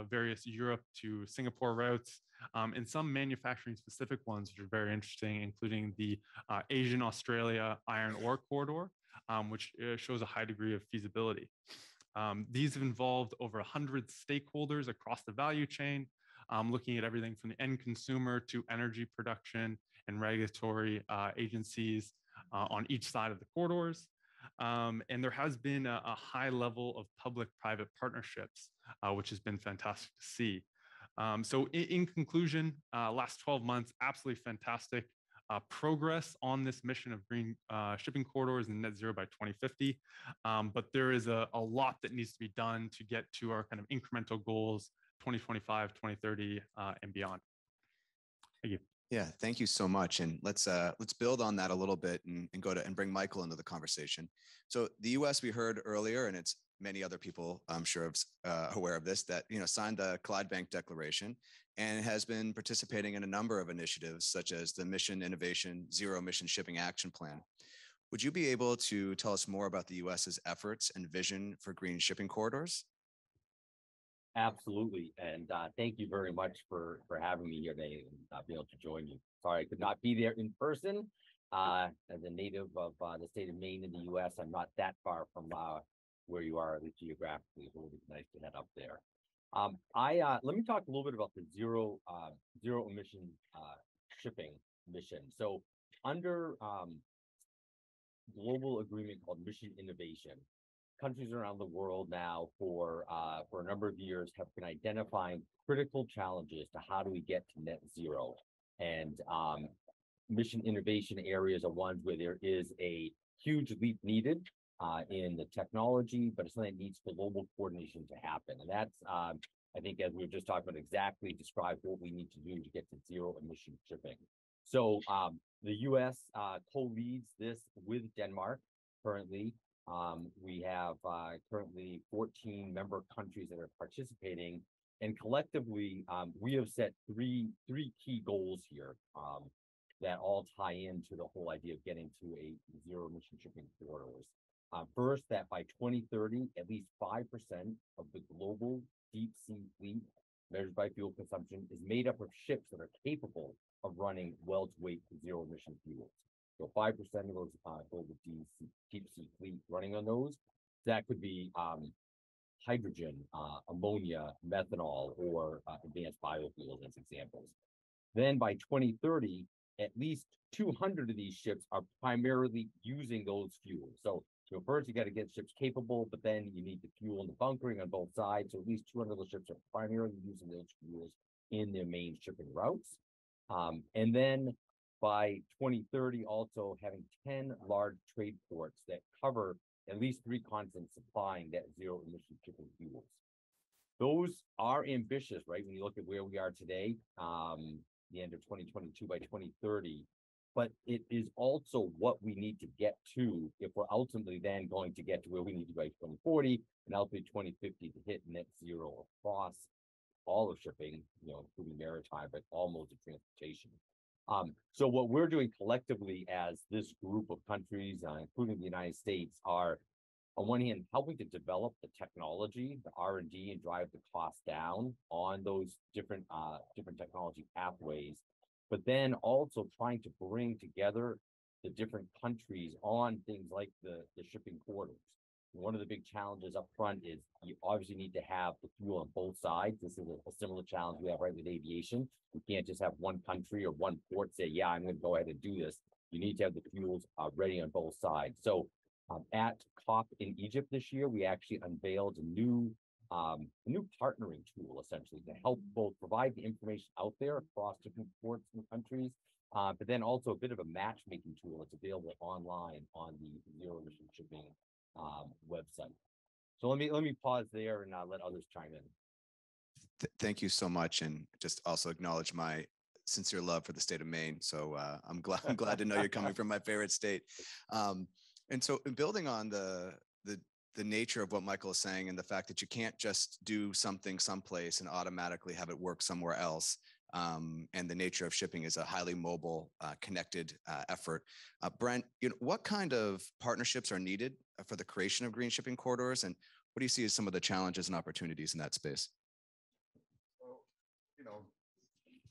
various Europe to Singapore routes, and some manufacturing specific ones, which are very interesting, including the Asian Australia iron ore corridor, which shows a high degree of feasibility. These have involved over 100 stakeholders across the value chain, looking at everything from the end consumer to energy production and regulatory agencies on each side of the corridors. And there has been a high level of public-private partnerships, which has been fantastic to see. So in conclusion, last 12 months, absolutely fantastic progress on this mission of green shipping corridors and net zero by 2050. But there is a lot that needs to be done to get to our kind of incremental goals, 2025, 2030, and beyond. Thank you. Yeah, thank you so much. And let's build on that a little bit and go to and bring Michael into the conversation. So the U.S. we heard earlier, and it's many other people I'm sure aware of this, that signed the Clydebank Declaration and has been participating in a number of initiatives such as the Mission Innovation Zero Emission Shipping Action Plan. Would you be able to tell us more about the U.S.'s efforts and vision for green shipping corridors? Absolutely. And thank you very much for having me here today and being able to join you. Sorry I could not be there in person. As a native of the state of Maine in the U.S., I'm not that far from where you are, at least geographically. It would be nice to head up there. Let me talk a little bit about the zero emission shipping mission. So under global agreement called Mission Innovation, countries around the world now for a number of years have been identifying critical challenges to how do we get to net zero. And mission innovation areas are ones where there is a huge leap needed in the technology, but it's something that needs global coordination to happen. And that's, I think, as we were just talking about, exactly describes what we need to do to get to zero emission shipping. So the U.S. co-leads this with Denmark currently. We have currently 14 member countries that are participating, and collectively, we have set three key goals here that all tie into the whole idea of getting to a zero emission shipping corridors. First, that by 2030, at least 5% of the global deep sea fleet, measured by fuel consumption, is made up of ships that are capable of running well-to-weight zero emission fuels. So 5% of those global deep sea fleet running on those. That could be hydrogen, ammonia, methanol, or advanced biofuels as examples. Then by 2030, at least 200 of these ships are primarily using those fuels. So first you got to get ships capable, but then you need the fuel and the bunkering on both sides. So at least 200 of those ships are primarily using those fuels in their main shipping routes. And then by 2030, also having 10 large trade ports that cover at least 3 continents supplying that zero emission shipping fuels. Those are ambitious, right? When you look at where we are today, the end of 2022 by 2030, but it is also what we need to get to if we're ultimately then going to get to where we need to by 2040 and ultimately 2050 to hit net zero across all of shipping, including maritime, but all modes of transportation. So what we're doing collectively as this group of countries, including the United States, are on one hand helping to develop the technology, the R&D, and drive the cost down on those different technology pathways, but then also trying to bring together the different countries on things like the shipping corridors. One of the big challenges up front is you obviously need to have the fuel on both sides. This is a similar challenge we have right with aviation. You can't just have one country or one port say, yeah, I'm going to go ahead and do this. You need to have the fuels ready on both sides. So at COP in Egypt this year, we actually unveiled a new partnering tool, essentially, to help both provide the information out there across different ports and countries, but then also a bit of a matchmaking tool that's available online on the zero emission shipping website. So let me pause there and let others chime in. Thank you so much, and just also acknowledge my sincere love for the state of Maine. So I'm glad to know you're coming from my favorite state. And so building on the nature of what Michael is saying and the fact that you can't just do something someplace and automatically have it work somewhere else. And the nature of shipping is a highly mobile, connected effort. Brent, what kind of partnerships are needed for the creation of green shipping corridors, and what do you see as some of the challenges and opportunities in that space? Well,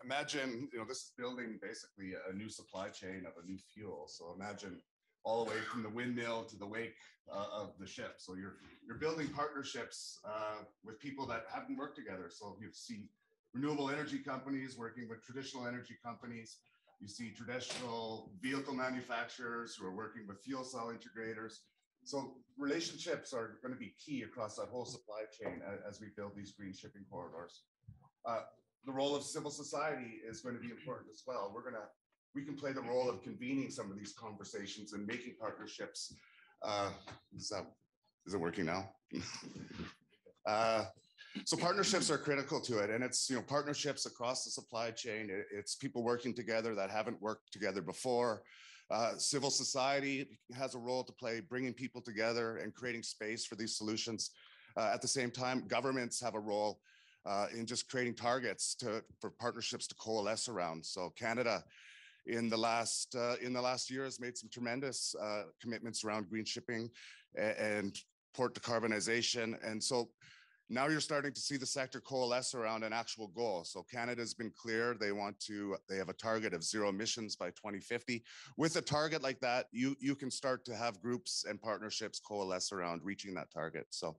imagine, this is building basically a new supply chain of a new fuel. So imagine all the way from the windmill to the wake of the ship. So you're building partnerships with people that haven't worked together. So you see renewable energy companies working with traditional energy companies. You see traditional vehicle manufacturers who are working with fuel cell integrators. So relationships are going to be key across that whole supply chain as we build these green shipping corridors. The role of civil society is going to be important as well. We can play the role of convening some of these conversations and making partnerships. Is it working now? So partnerships are critical to it, and it's partnerships across the supply chain. It's people working together that haven't worked together before. Civil society has a role to play, bringing people together and creating space for these solutions. At the same time, governments have a role in just creating targets for partnerships to coalesce around. So Canada, in the last year, has made some tremendous commitments around green shipping and port decarbonization, and so now you're starting to see the sector coalesce around an actual goal. So Canada's been clear. They have a target of zero emissions by 2050. With a target like that, you can start to have groups and partnerships coalesce around reaching that target. So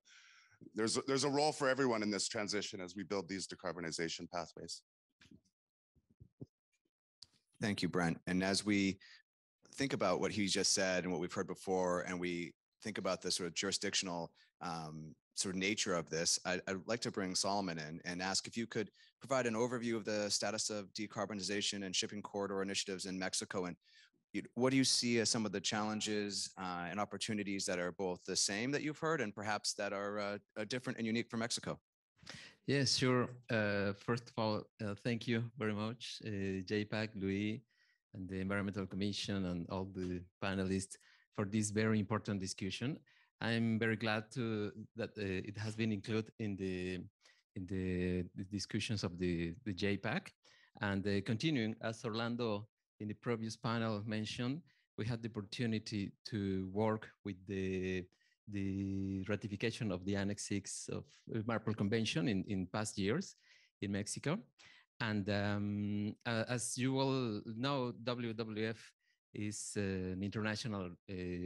there's a role for everyone in this transition as we build these decarbonization pathways. Thank you, Brent. And as we think about what he just said and what we've heard before, and we think about the sort of jurisdictional sort of nature of this, I'd like to bring Solomon in and ask if you could provide an overview of the status of decarbonization and shipping corridor initiatives in Mexico, and what do you see as some of the challenges and opportunities that are both the same that you've heard and perhaps that are different and unique for Mexico? Yes, sure. First of all, thank you very much, JPAC, Louis, and the Environmental Commission and all the panelists for this very important discussion. I'm very glad that it has been included in the discussions of the JPAC. And continuing, as Orlando in the previous panel mentioned, we had the opportunity to work with the ratification of the Annex 6 of Marpol Convention in past years in Mexico. And as you all know, WWF is an international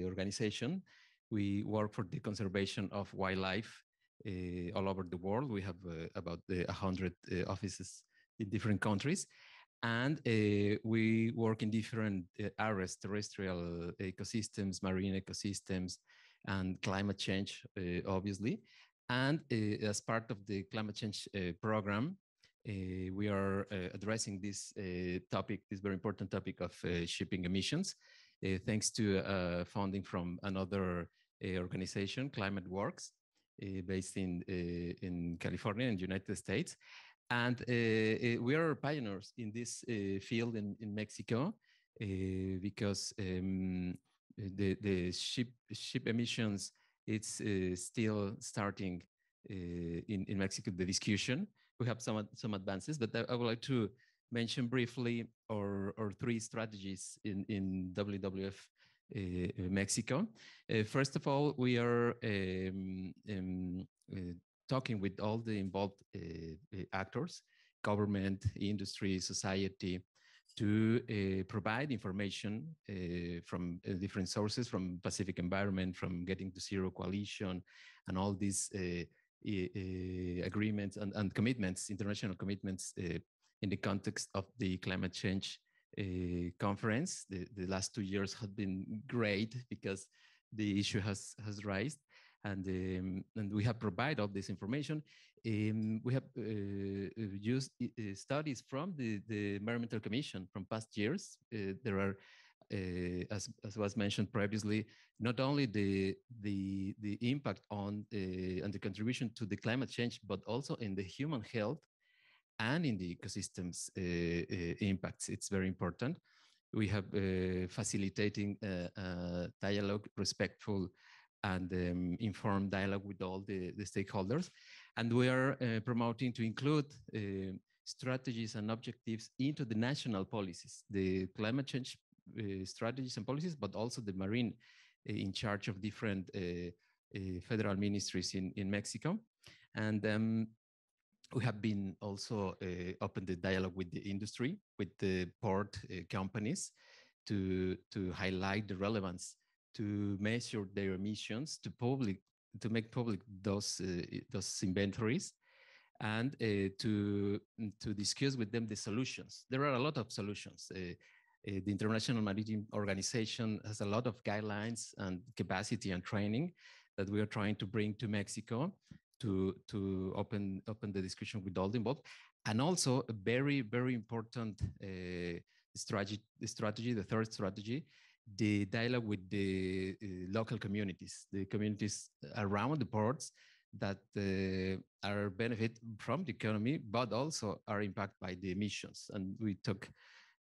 organization. We work for the conservation of wildlife all over the world. We have about 100 offices in different countries. And we work in different areas, terrestrial ecosystems, marine ecosystems, and climate change, obviously. And as part of the climate change program, we are addressing this topic, this very important topic of shipping emissions, thanks to funding from another organization, Climate Works, based in California and United States. And we are pioneers in this field in Mexico because the ship emissions, it's still starting in Mexico, the discussion. We have some advances, but I would like to mention briefly our three strategies in WWF Mexico. First of all, we are talking with all the involved actors, government, industry, society, to provide information from different sources, from Pacific Environment, from Getting to Zero Coalition, and all these agreements and commitments, international commitments in the context of the climate change conference. The last 2 years have been great because the issue has risen, and we have provided all this information. We have used studies from the Environmental Commission from past years. There are, as was mentioned previously, not only the impact on and the contribution to the climate change, but also in the human health and in the ecosystems impacts. It's very important. We have facilitating dialogue, respectful and informed dialogue with all the stakeholders. And we are promoting to include strategies and objectives into the national policies, the climate change strategies and policies, but also the marine in charge of different federal ministries in Mexico. And we have been also open the dialogue with the industry, with the port companies to highlight the relevance, to measure their emissions, to make public those inventories, and to discuss with them the solutions. There are a lot of solutions. The International Maritime Organization has a lot of guidelines and capacity and training that we are trying to bring to Mexico to open the discussion with all involved. And also a very, very important strategy, the third strategy, the dialogue with the local communities, the communities around the ports that are benefit from the economy, but also are impacted by the emissions. And we took,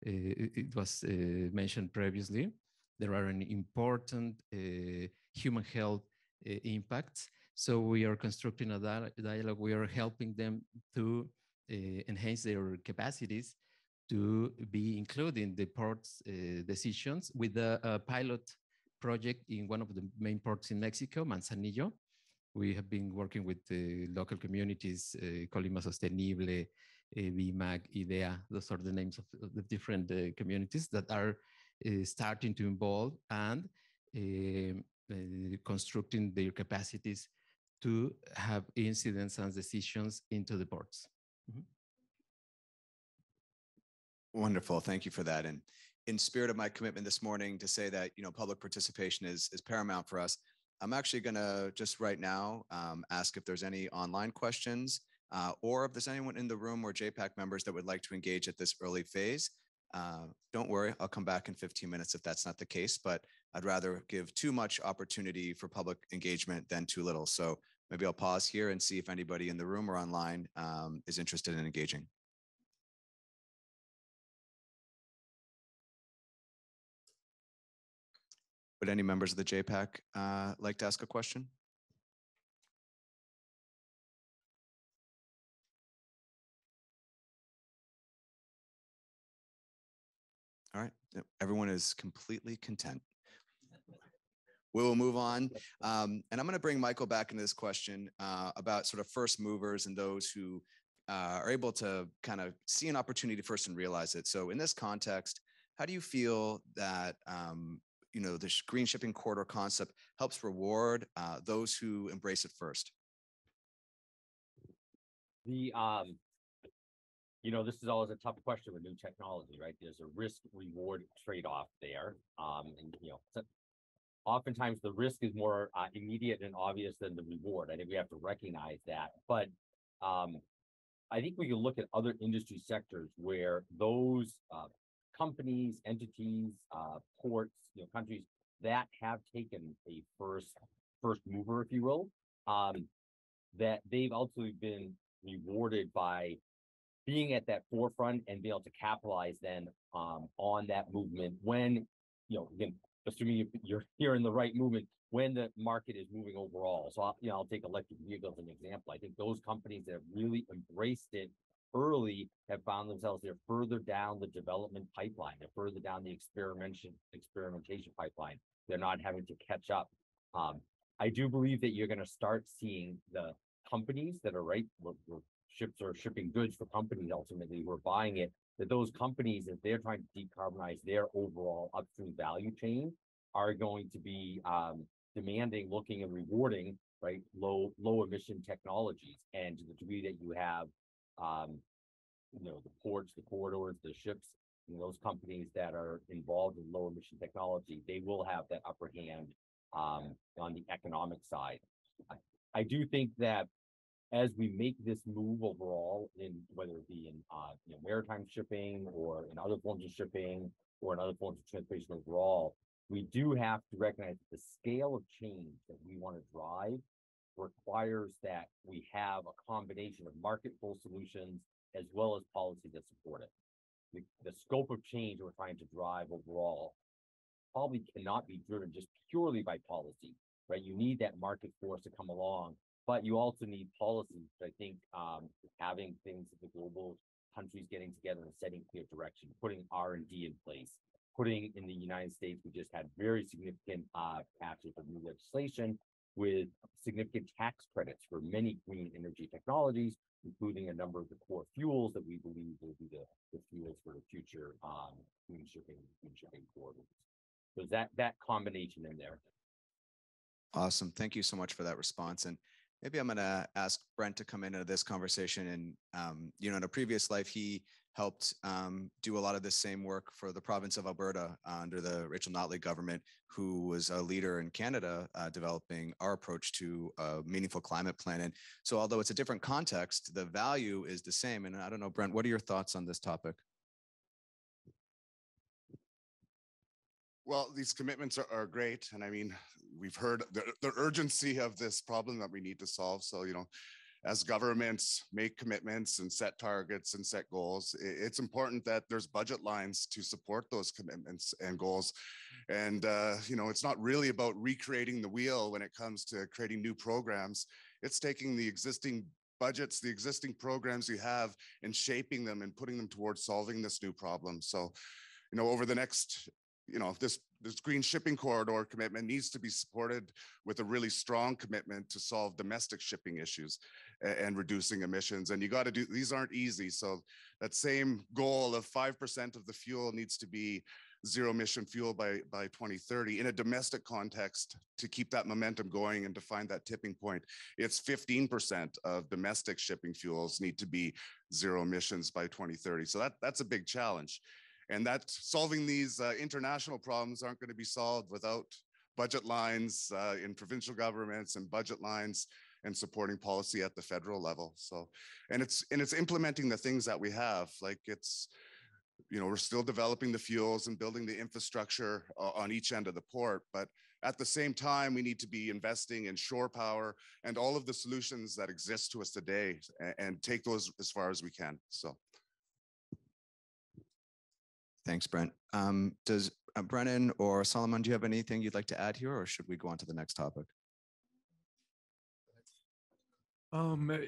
it was mentioned previously, there are an important human health impacts. So we are constructing a dialogue. We are helping them to enhance their capacities to be included in the port's decisions with a pilot project in one of the main ports in Mexico, Manzanillo. We have been working with the local communities, Colima Sostenible, BIMAC, IDEA. Those are the names of the different communities that are starting to involve and constructing their capacities to have incidents and decisions into the ports. Mm-hmm. Wonderful. Thank you for that. And in spirit of my commitment this morning to say that, public participation is paramount for us, I'm actually going to just right now ask if there's any online questions or if there's anyone in the room or JPAC members that would like to engage at this early phase. Don't worry, I'll come back in 15 minutes if that's not the case, but I'd rather give too much opportunity for public engagement than too little. So maybe I'll pause here and see if anybody in the room or online is interested in engaging. Would any members of the JPAC like to ask a question? All right, everyone is completely content. We will move on. And I'm going to bring Michael back into this question about sort of first movers and those who are able to kind of see an opportunity first and realize it. So in this context, how do you feel that the green shipping corridor concept helps reward those who embrace it first? This is always a tough question with new technology, right? There's a risk-reward trade-off there. Oftentimes the risk is more immediate and obvious than the reward. I think we have to recognize that. But I think we can look at other industry sectors where those companies, entities, ports, countries that have taken a first mover, if you will, that they've ultimately been rewarded by being at that forefront and be able to capitalize then on that movement when, again, assuming you're here in the right movement, when the market is moving overall. So I'll take electric vehicles as an example. I think those companies that have really embraced it early have found themselves, they're further down the development pipeline. They're further down the experimentation pipeline. They're not having to catch up. I do believe that you're going to start seeing the companies that are ships are shipping goods for companies ultimately who are buying it, that those companies, if they're trying to decarbonize their overall upstream value chain, are going to be demanding, looking and rewarding, right, low emission technologies. And to the degree that you have the ports, the corridors, the ships, those companies that are involved in low emission technology, they will have that upper hand on the economic side. I do think that as we make this move overall, in whether it be in maritime shipping or in other forms of shipping or in other forms of transportation overall, we do have to recognize that the scale of change that we want to drive requires that we have a combination of market pull solutions as well as policy that support it. The scope of change that we're trying to drive overall probably cannot be driven just purely by policy, right? You need that market force to come along, but you also need policies. I think having things at the global countries getting together and setting clear direction, putting R&D in place, putting in the United States, we just had very significant passage of new legislation with significant tax credits for many green energy technologies, including a number of the core fuels that we believe will be the fuels for the future green shipping corridors. So that combination in there. Awesome. Thank you so much for that response. And maybe I'm going to ask Brent to come into this conversation. And, in a previous life, he helped do a lot of this same work for the province of Alberta under the Rachel Notley government, who was a leader in Canada developing our approach to a meaningful climate plan. And so although it's a different context, the value is the same. And I don't know, Brent, what are your thoughts on this topic? Well, these commitments are great. And I mean, we've heard the urgency of this problem that we need to solve. So, as governments make commitments and set targets and set goals, it's important that there's budget lines to support those commitments and goals. And, it's not really about recreating the wheel when it comes to creating new programs. It's taking the existing budgets, the existing programs you have, and shaping them and putting them towards solving this new problem. So, over the next this green shipping corridor commitment needs to be supported with a really strong commitment to solve domestic shipping issues and reducing emissions. And you got to do, these aren't easy. So that same goal of 5% of the fuel needs to be zero emission fuel by 2030 in a domestic context to keep that momentum going and to find that tipping point. It's 15% of domestic shipping fuels need to be zero emissions by 2030. So that's a big challenge. And that solving these international problems aren't going to be solved without budget lines in provincial governments and budget lines and supporting policy at the federal level. So, and it's implementing the things that we have, like it's, we're still developing the fuels and building the infrastructure on each end of the port, but at the same time, we need to be investing in shore power and all of the solutions that exist to us today and take those as far as we can. So. Thanks, Brent. Does Brennan or Solomon, do you have anything you'd like to add here, or should we go on to the next topic?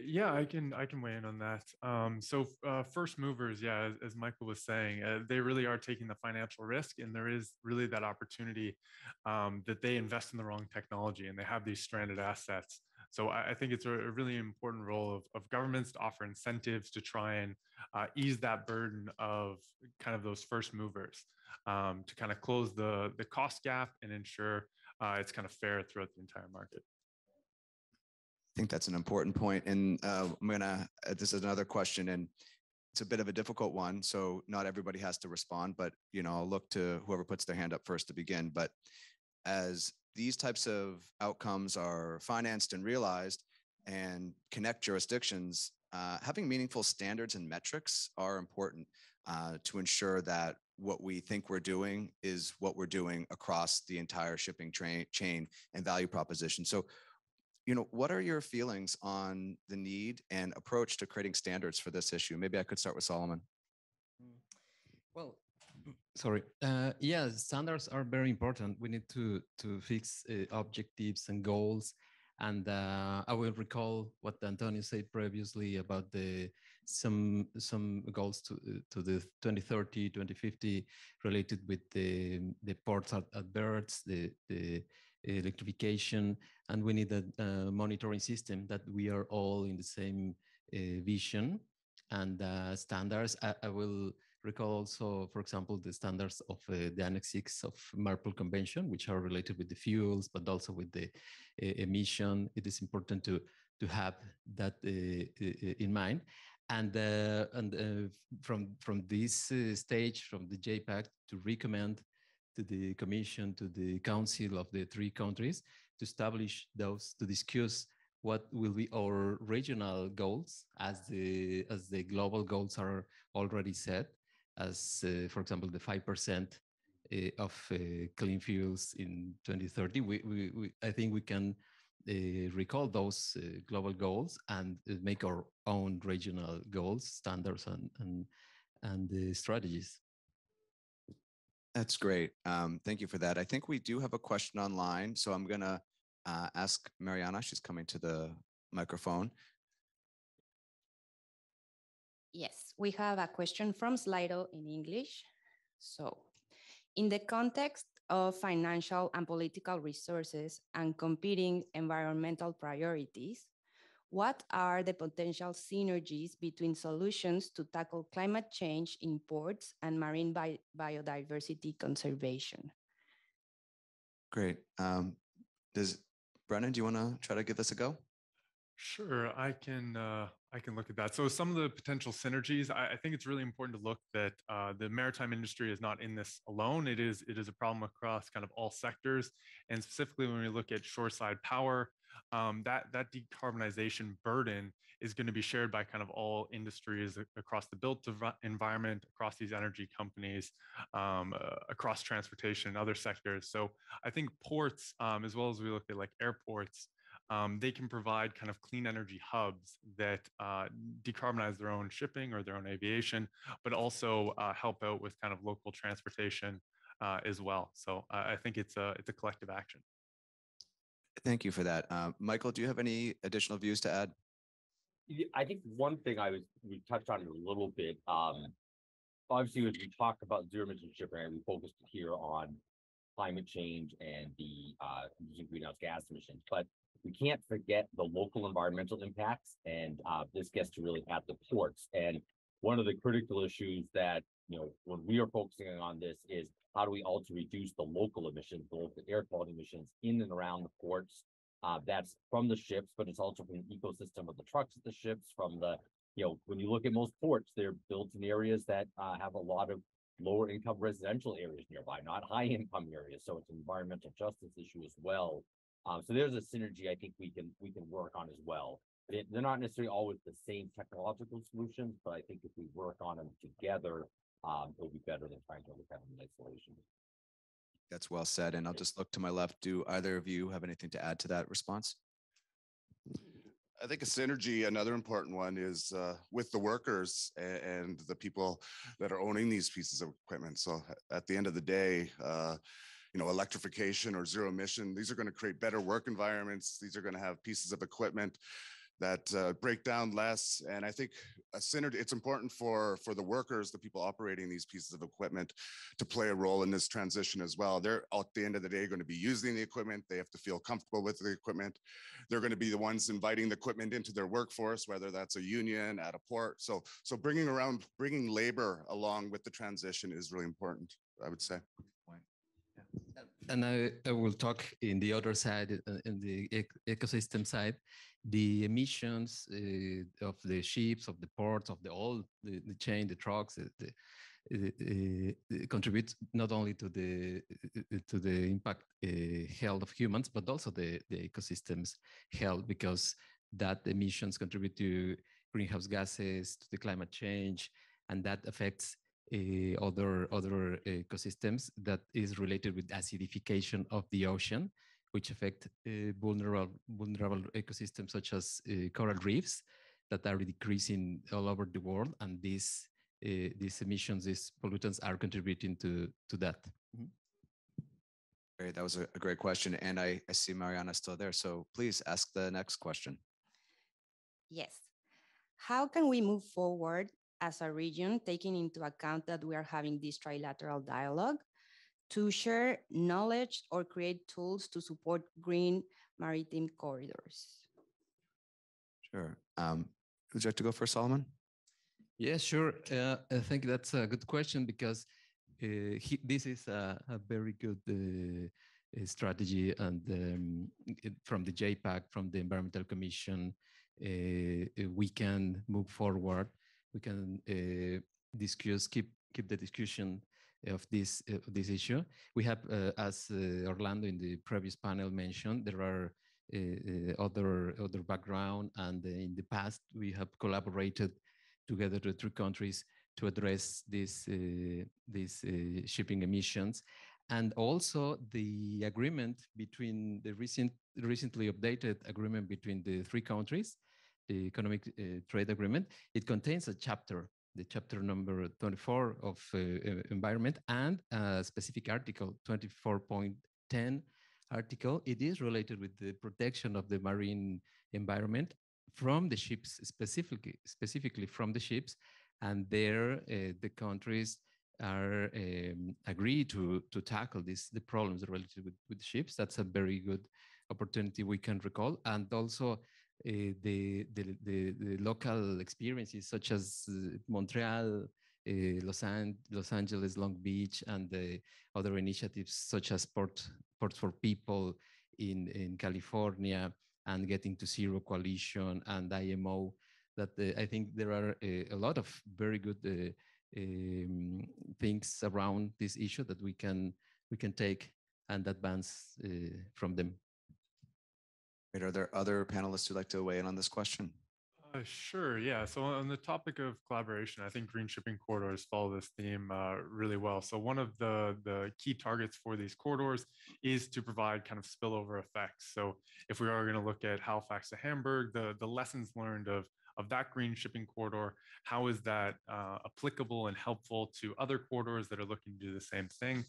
Yeah, I can weigh in on that. So first movers, yeah, as Michael was saying, they really are taking the financial risk, and there is really that opportunity that they invest in the wrong technology and they have these stranded assets. So I think it's a really important role of governments to offer incentives to try and ease that burden of kind of those first movers to kind of close the cost gap and ensure it's kind of fair throughout the entire market. I think that's an important point. And this is another question, and it's a bit of a difficult one. So not everybody has to respond, but, I'll look to whoever puts their hand up first to begin. But as these types of outcomes are financed and realized and connect jurisdictions, having meaningful standards and metrics are important to ensure that what we think we're doing is what we're doing across the entire shipping chain and value proposition. So, what are your feelings on the need and approach to creating standards for this issue? Maybe I could start with Solomon. Well, sorry. Yeah, standards are very important. We need to fix objectives and goals. And I will recall what Antonio said previously about some goals to the 2030, 2050 related with the ports at berths, the electrification, and we need a monitoring system that we are all in the same vision and standards. I will recall also, for example, the standards of the Annex 6 of Marpol Convention, which are related with the fuels, but also with the emission. It is important to have that in mind. And from this stage, from the JPAC, to recommend to the Commission, to the Council of the three countries, to establish those, to discuss what will be our regional goals as the global goals are already set, as for example, the 5% of clean fuels in 2030. I think we can recall those global goals and make our own regional goals, standards, and strategies. That's great. Thank you for that. I think we do have a question online, so I'm going to ask Mariana. She's coming to the microphone. Yes, we have a question from Slido in English. So, in the context of financial and political resources and competing environmental priorities, what are the potential synergies between solutions to tackle climate change in ports and marine biodiversity conservation? Great. Brennan, do you want to try to give this a go? Sure, I can look at that. So some of the potential synergies, I think it's really important to look that the maritime industry is not in this alone. It is a problem across kind of all sectors, and specifically when we look at shoreside power, that decarbonization burden is going to be shared by kind of all industries across the built environment, across these energy companies, across transportation and other sectors. So I think ports, as well as we look at like airports, they can provide kind of clean energy hubs that decarbonize their own shipping or their own aviation, but also help out with kind of local transportation as well. So I think it's a collective action. Thank you for that. Michael, do you have any additional views to add? I think one thing we touched on it a little bit. Obviously, as we talk about zero emission shipping, we focused here on climate change and the using greenhouse gas emissions, but we can't forget the local environmental impacts, and this gets to really at the ports. And one of the critical issues that, when we are focusing on this is how do we also reduce the local emissions, the local air quality emissions in and around the ports. That's from the ships, but it's also from the ecosystem of the trucks at the ships, from the, when you look at most ports, they're built in areas that have a lot of lower income residential areas nearby, not high income areas. So it's an environmental justice issue as well. So there's a synergy I think we can work on as well. They're not necessarily always the same technological solutions, but I think if we work on them together, it'll be better than trying to look at them in isolation. That's well said. And I'll just look to my left. Do either of you have anything to add to that response? I think a synergy, another important one, is with the workers and the people that are owning these pieces of equipment. So at the end of the day, electrification or zero emission, these are going to create better work environments. These are going to have pieces of equipment that break down less. And I think a synergy, it's important for the workers, the people operating these pieces of equipment, to play a role in this transition as well. They're at the end of the day going to be using the equipment. They have to feel comfortable with the equipment. They're going to be the ones inviting the equipment into their workforce, whether that's a union at a port. So bringing labor along with the transition is really important, I would say. And I will talk in the other side, in the ecosystem side, the emissions of the ships, of the ports, of the chain, the trucks, contributes not only to the impact health of humans, but also the ecosystem's health, because that emissions contribute to greenhouse gases, to the climate change, and that affects other ecosystems that is related with acidification of the ocean, which affect vulnerable ecosystems such as coral reefs that are decreasing all over the world, and these emissions, these pollutants, are contributing to that. Mm-hmm. Great, that was a great question, and I see Mariana still there, so please ask the next question. Yes. How can we move forward as a region, taking into account that we are having this trilateral dialogue, to share knowledge or create tools to support green maritime corridors? Sure. Would you like to go first, Solomon? Yeah, sure. I think that's a good question, because this is a very good strategy, and from the JPAC, from the Environmental Commission, we can move forward. We can discuss, keep the discussion of this issue. We have, as Orlando in the previous panel mentioned, there are other background, and in the past we have collaborated together, the three countries, to address these shipping emissions, and also the agreement between the recently updated agreement between the three countries, the economic trade agreement. It contains a chapter, the chapter number 24 of environment, and a specific article, 24.10 article. It is related with the protection of the marine environment from the ships, specifically from the ships, and there the countries are agree to tackle the problems related with ships. That's a very good opportunity we can recall, and also the local experiences such as Montreal, Los Angeles, Long Beach, and the other initiatives such as Ports for People in California, and Getting to Zero Coalition and IMO. That I think there are a lot of very good things around this issue that we can take and advance from them. Great. Are there other panelists who'd like to weigh in on this question? Sure, yeah. So on the topic of collaboration, I think green shipping corridors follow this theme really well. So one of the key targets for these corridors is to provide kind of spillover effects. So if we are going to look at Halifax to Hamburg, the lessons learned of that green shipping corridor, how is that applicable and helpful to other corridors that are looking to do the same thing?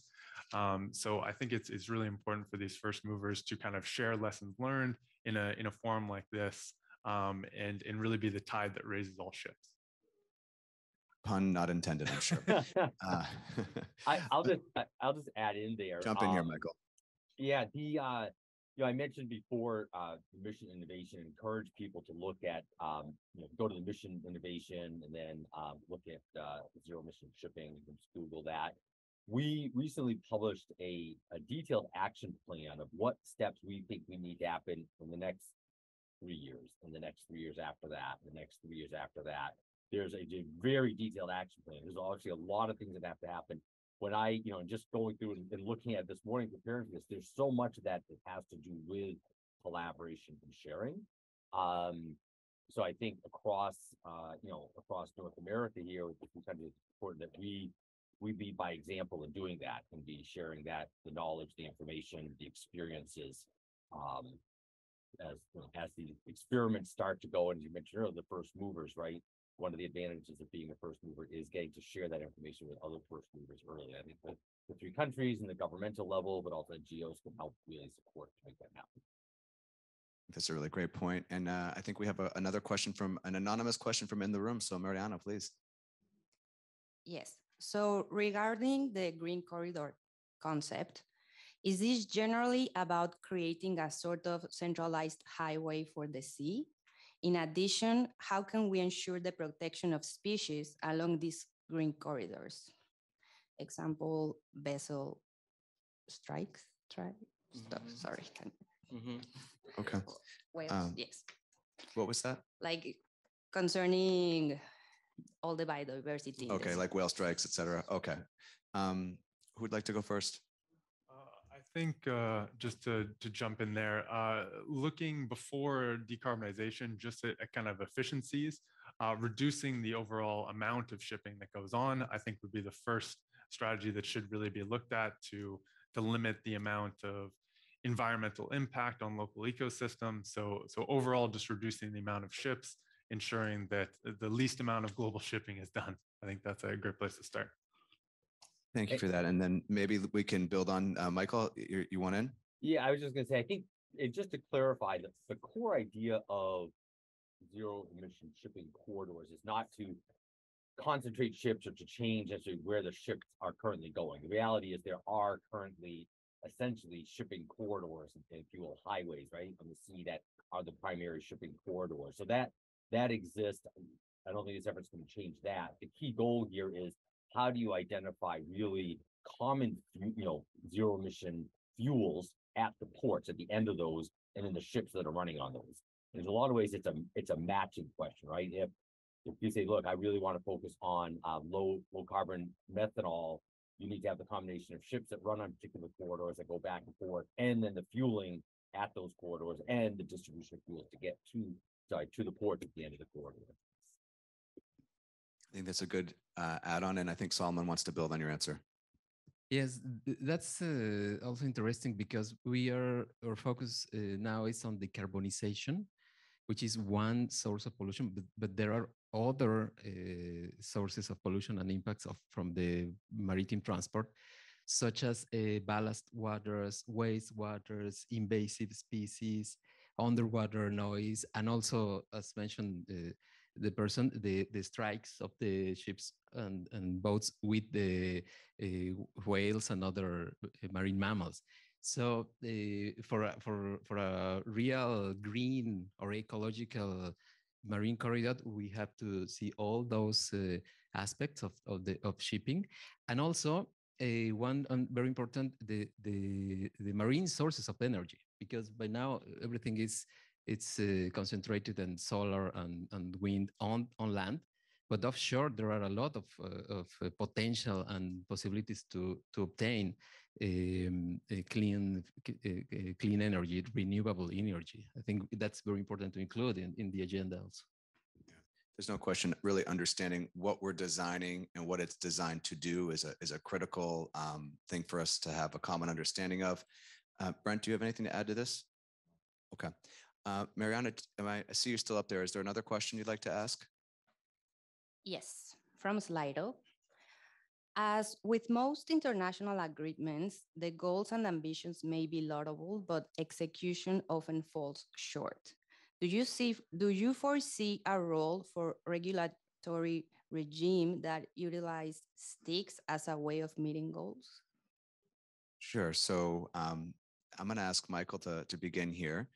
So I think it's really important for these first movers to kind of share lessons learned in a forum like this. And really be the tide that raises all ships. Pun not intended, I'm sure. I'll just add in there. Jump in here, Michael. Yeah, I mentioned before the mission innovation, encourage people to look at go to the mission innovation and then look at zero emission shipping. You can just Google that. We recently published a detailed action plan of what steps we think we need to happen in the next 3 years, and the next 3 years after that, the next 3 years after that. There's a very detailed action plan. There's obviously a lot of things that have to happen. When I, just going through and looking at this morning, preparing for this, there's so much of that has to do with collaboration and sharing. So I think across North America here, with different countries, it's important that we lead by example in doing that and be sharing that, the knowledge, the information, the experiences. As the experiments start to go, and you mentioned earlier, the first movers, right? One of the advantages of being a first mover is getting to share that information with other first movers early. I think the 3 countries and the governmental level, but also NGOs can help really support to make that happen. That's a really great point. And I think we have another question from an anonymous question from in the room. So Mariana, please. Yes. So regarding the Green Corridor concept, is this generally about creating a sort of centralized highway for the sea? In addition, how can we ensure the protection of species along these green corridors? Example, vessel strikes. Sorry. Okay. Well, yes. What was that? Like concerning all the biodiversity. Okay, like whale strikes, etc. Okay. Who'd like to go first? I think just to jump in there, looking before decarbonization, just at kind of efficiencies, reducing the overall amount of shipping that goes on, I think would be the first strategy that should really be looked at to limit the amount of environmental impact on local ecosystems. So overall, just reducing the amount of ships, ensuring that the least amount of global shipping is done. I think that's a great place to start. Thank you for that. And then maybe we can build on Michael. You want in? Yeah, I was just going to say, I think just to clarify, the core idea of zero emission shipping corridors is not to concentrate ships or to change actually where the ships are currently going. The reality is there are currently essentially shipping corridors and fuel highways, right, on the sea that are the primary shipping corridors. So that exists. I don't think this effort's going to change that. The key goal here is, how do you identify really common, zero emission fuels at the ports, at the end of those, and in the ships that are running on those? And in a lot of ways, it's a matching question, right? If you say, look, I really want to focus on low carbon methanol, you need to have the combination of ships that run on particular corridors that go back and forth, and then the fueling at those corridors and the distribution of fuels to get to the port at the end of the corridor. I think that's a good add-on, and I think Solomon wants to build on your answer. Yes, that's also interesting because our focus now is on decarbonization, which is one source of pollution, but there are other sources of pollution and impacts from the maritime transport, such as ballast waters, wastewaters, invasive species, underwater noise, and also, as mentioned, the strikes of the ships and boats with the whales and other marine mammals. So for a real green or ecological marine corridor, we have to see all those aspects of shipping, and also one very important, the marine sources of energy, because by now everything it's concentrated in solar and wind on land, but offshore there are a lot of potential and possibilities to obtain clean energy, renewable energy. I think that's very important to include in the agenda also. There's no question, really understanding what we're designing and what it's designed to do is a critical thing for us to have a common understanding of. Brent, do you have anything to add to this? Okay. Mariana, I see you're still up there. Is there another question you'd like to ask? Yes, from Slido. As with most international agreements, the goals and ambitions may be laudable, but execution often falls short. Do you foresee a role for regulatory regime that utilize sticks as a way of meeting goals? Sure. So I'm going to ask Michael to begin here,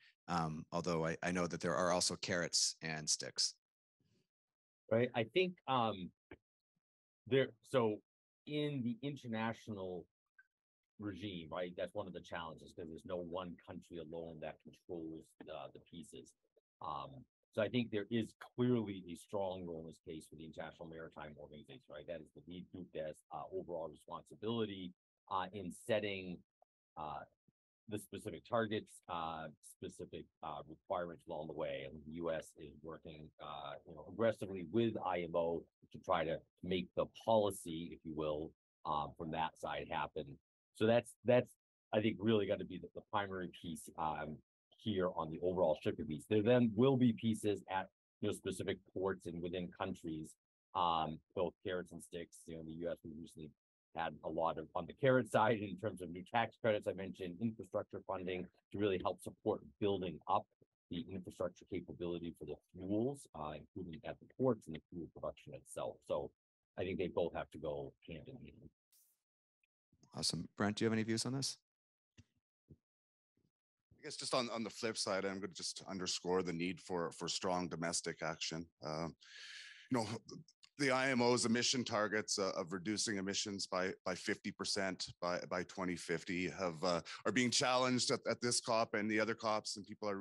although I know that there are also carrots and sticks. Right. I think so in the international regime, right, that's one of the challenges because there's no one country alone that controls the pieces. So I think there is clearly a strong role in this case for the International Maritime Organization, right? That is the lead group that has overall responsibility in setting the specific targets, specific requirements along the way. And the U.S. is working, aggressively with IMO to try to make the policy, if you will, from that side happen. So that's I think really got to be the primary piece here on the overall shipping piece. There then will be pieces at specific ports and within countries, both carrots and sticks. The U.S. we recently had a lot of on the carrot side in terms of new tax credits. I mentioned infrastructure funding to really help support building up the infrastructure capability for the fuels, including at the ports and the fuel production itself. So I think they both have to go hand in hand. Awesome. Brent, do you have any views on this? I guess just on the flip side, I'm going to just underscore the need for strong domestic action. The IMO's emission targets of reducing emissions by 50% by 2050 are being challenged at this COP and the other COPs, and people are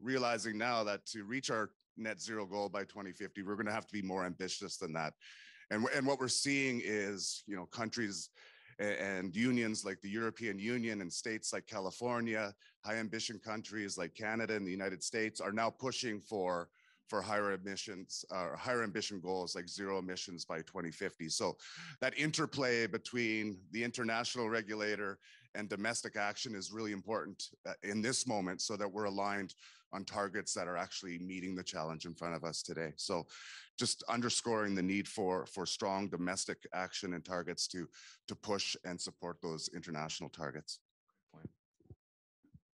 realizing now that to reach our net zero goal by 2050, we're going to have to be more ambitious than that. And what we're seeing is, countries and unions like the European Union and states like California, high ambition countries like Canada and the United States are now pushing for higher emissions, higher ambition goals like zero emissions by 2050. So that interplay between the international regulator and domestic action is really important in this moment so that we're aligned on targets that are actually meeting the challenge in front of us today. So just underscoring the need for strong domestic action and targets to push and support those international targets.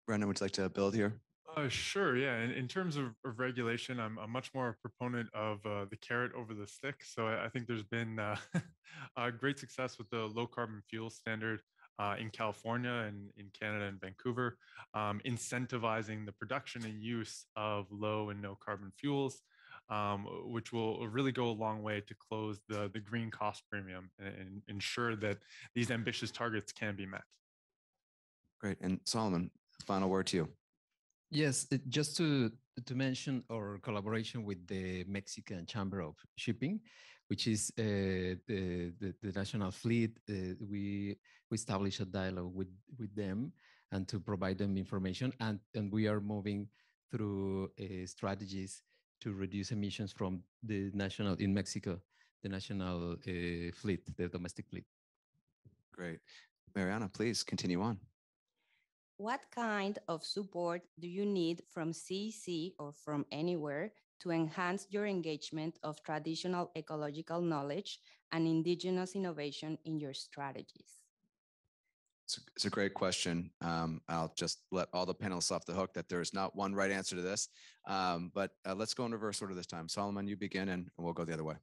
Brendan, would you like to build here? Sure, yeah. In terms of regulation, I'm much more a proponent of the carrot over the stick. So I think there's been great success with the low carbon fuel standard in California and in Canada and Vancouver, incentivizing the production and use of low and no carbon fuels, which will really go a long way to close the green cost premium and ensure that these ambitious targets can be met. Great. And Solomon, final word to you. Yes, just to mention our collaboration with the Mexican Chamber of Shipping, which is the national fleet. We established a dialogue with them and to provide them information, and we are moving through strategies to reduce emissions from the national in Mexico, the national fleet, the domestic fleet. Great. Mariana, please continue on. What kind of support do you need from CEC or from anywhere to enhance your engagement of traditional ecological knowledge and indigenous innovation in your strategies? It's a great question. I'll just let all the panelists off the hook that there is not one right answer to this. But let's go in reverse order this time. Solomon, you begin, and we'll go the other way.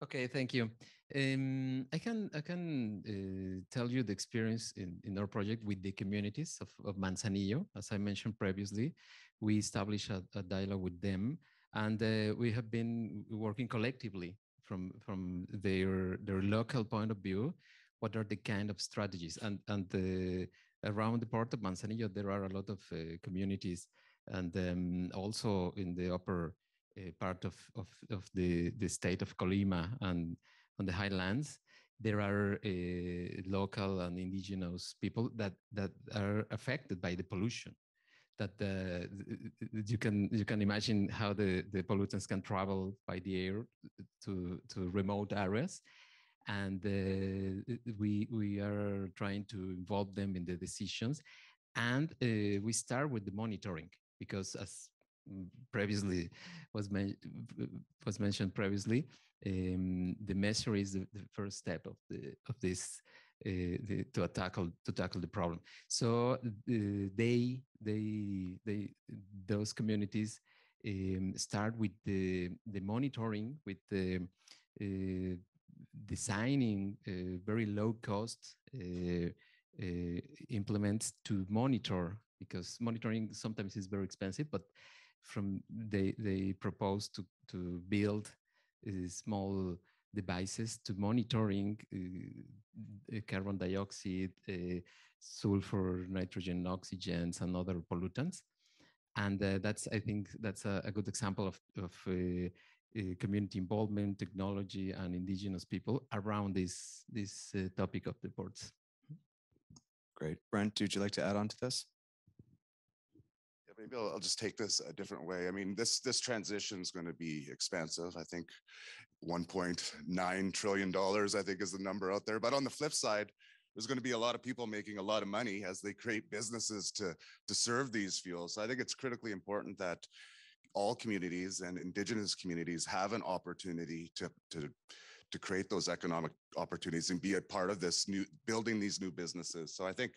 Okay, thank you. I can tell you the experience in our project with the communities of Manzanillo. As I mentioned previously, we established a dialogue with them, and we have been working collectively from their local point of view. What are the kind of strategies? And around the port of Manzanillo, there are a lot of communities, and also in the upper part of the state of Colima and on the highlands, there are local and indigenous people that are affected by the pollution. That you can imagine how the pollutants can travel by the air to remote areas, and we are trying to involve them in the decisions, and we start with the monitoring, because as previously was mentioned previously, the measure is the first step of this to tackle the problem. So those communities start with the monitoring, with the designing very low cost implements to monitor, because monitoring sometimes is very expensive, but they propose to build small devices to monitoring carbon dioxide, sulfur, nitrogen, oxygens, and other pollutants. And I think that's a good example of community involvement, technology, and indigenous people around this topic of the ports. Great. Brent, would you like to add on to this? Yeah, maybe I'll just take this a different way. I mean, this transition is going to be expensive. I think $1.9 trillion, I think, is the number out there. But on the flip side, there's going to be a lot of people making a lot of money as they create businesses to serve these fuels. So I think it's critically important that all communities and indigenous communities have an opportunity to create those economic opportunities and be a part of this building these new businesses. So I think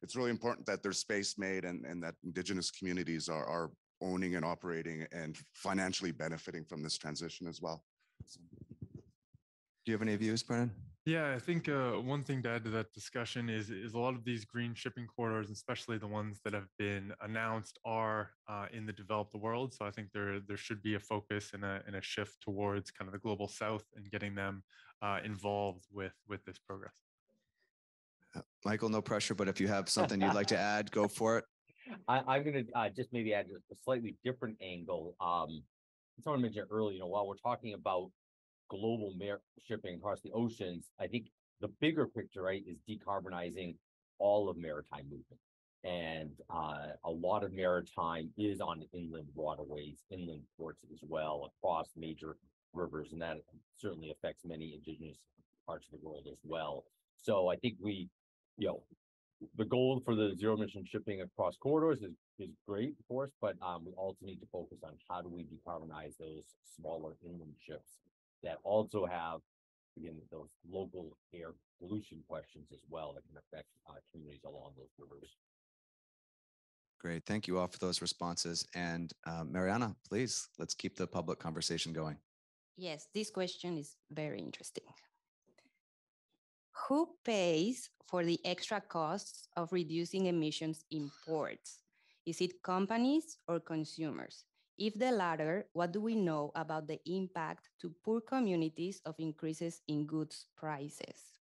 it's really important that there's space made and that indigenous communities are owning and operating and financially benefiting from this transition as well. Do you have any views, Brennan? Yeah, I think one thing to add to that discussion is a lot of these green shipping corridors, especially the ones that have been announced, are in the developed world. So I think there should be a focus and a shift towards kind of the global south and getting them involved with this progress. Michael, no pressure, but if you have something you'd like to add, go for it. I'm going to just maybe add a slightly different angle. Someone mentioned earlier, while we're talking about global shipping across the oceans, I think the bigger picture, right, is decarbonizing all of maritime movement. And a lot of maritime is on inland waterways, inland ports as well, across major rivers, and that certainly affects many indigenous parts of the world as well. So I think the goal for the zero emission shipping across corridors is great, of course, but we also need to focus on how do we decarbonize those smaller inland ships that also have, again, those local air pollution questions as well that can affect communities along those rivers. Great. Thank you all for those responses. And Mariana, please, let's keep the public conversation going. Yes, this question is very interesting. Who pays for the extra costs of reducing emissions in ports? Is it companies or consumers? If the latter, what do we know about the impact to poor communities of increases in goods prices?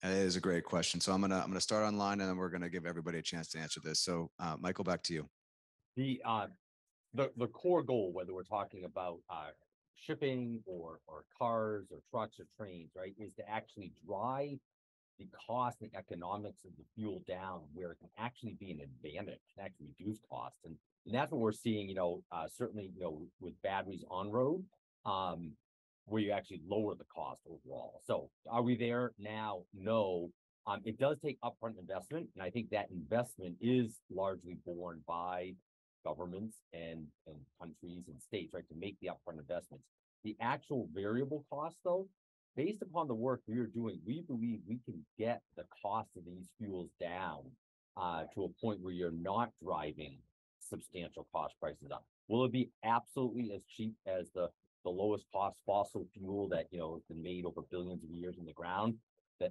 That is a great question. So I'm gonna start online, and then we're gonna give everybody a chance to answer this. So Michael, back to you. The core goal, whether we're talking about shipping or cars or trucks or trains, right, is to actually drive the cost and economics of the fuel down where it can actually be an advantage and actually reduce costs. And that's what we're seeing, certainly, with batteries on road, where you actually lower the cost overall. So are we there now? No. It does take upfront investment, and I think that investment is largely borne by governments and countries and states, right, to make the upfront investments. The actual variable cost, though, based upon the work we are doing, we believe we can get the cost of these fuels down to a point where you're not driving substantial cost prices up. Will it be absolutely as cheap as the lowest cost fossil fuel that has been made over billions of years in the ground?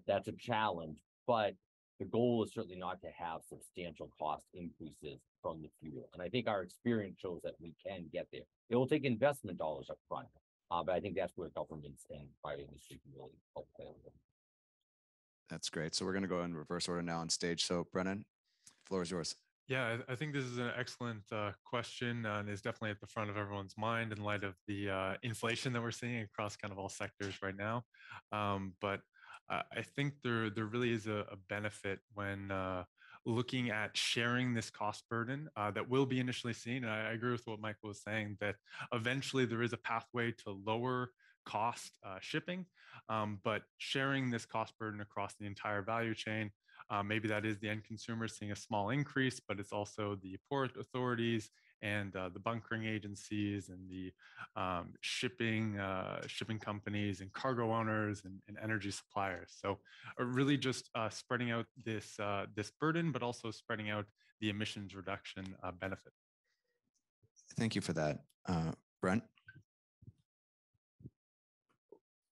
That's a challenge, but the goal is certainly not to have substantial cost increases from the fuel. And I think our experience shows that we can get there. It will take investment dollars up front, but I think that's where governments and private industry can really help play with them. That's great. So we're going to go in reverse order now on stage. So Brennan, floor is yours. Yeah, I think this is an excellent question and is definitely at the front of everyone's mind in light of the inflation that we're seeing across kind of all sectors right now. But I think there really is a benefit when looking at sharing this cost burden that will be initially seen. And I agree with what Michael was saying, that eventually there is a pathway to lower cost shipping, but sharing this cost burden across the entire value chain. Maybe that is the end consumer seeing a small increase, but it's also the port authorities and the bunkering agencies and the shipping companies and cargo owners and energy suppliers. So really just spreading out this burden, but also spreading out the emissions reduction benefit. Thank you for that. Brent?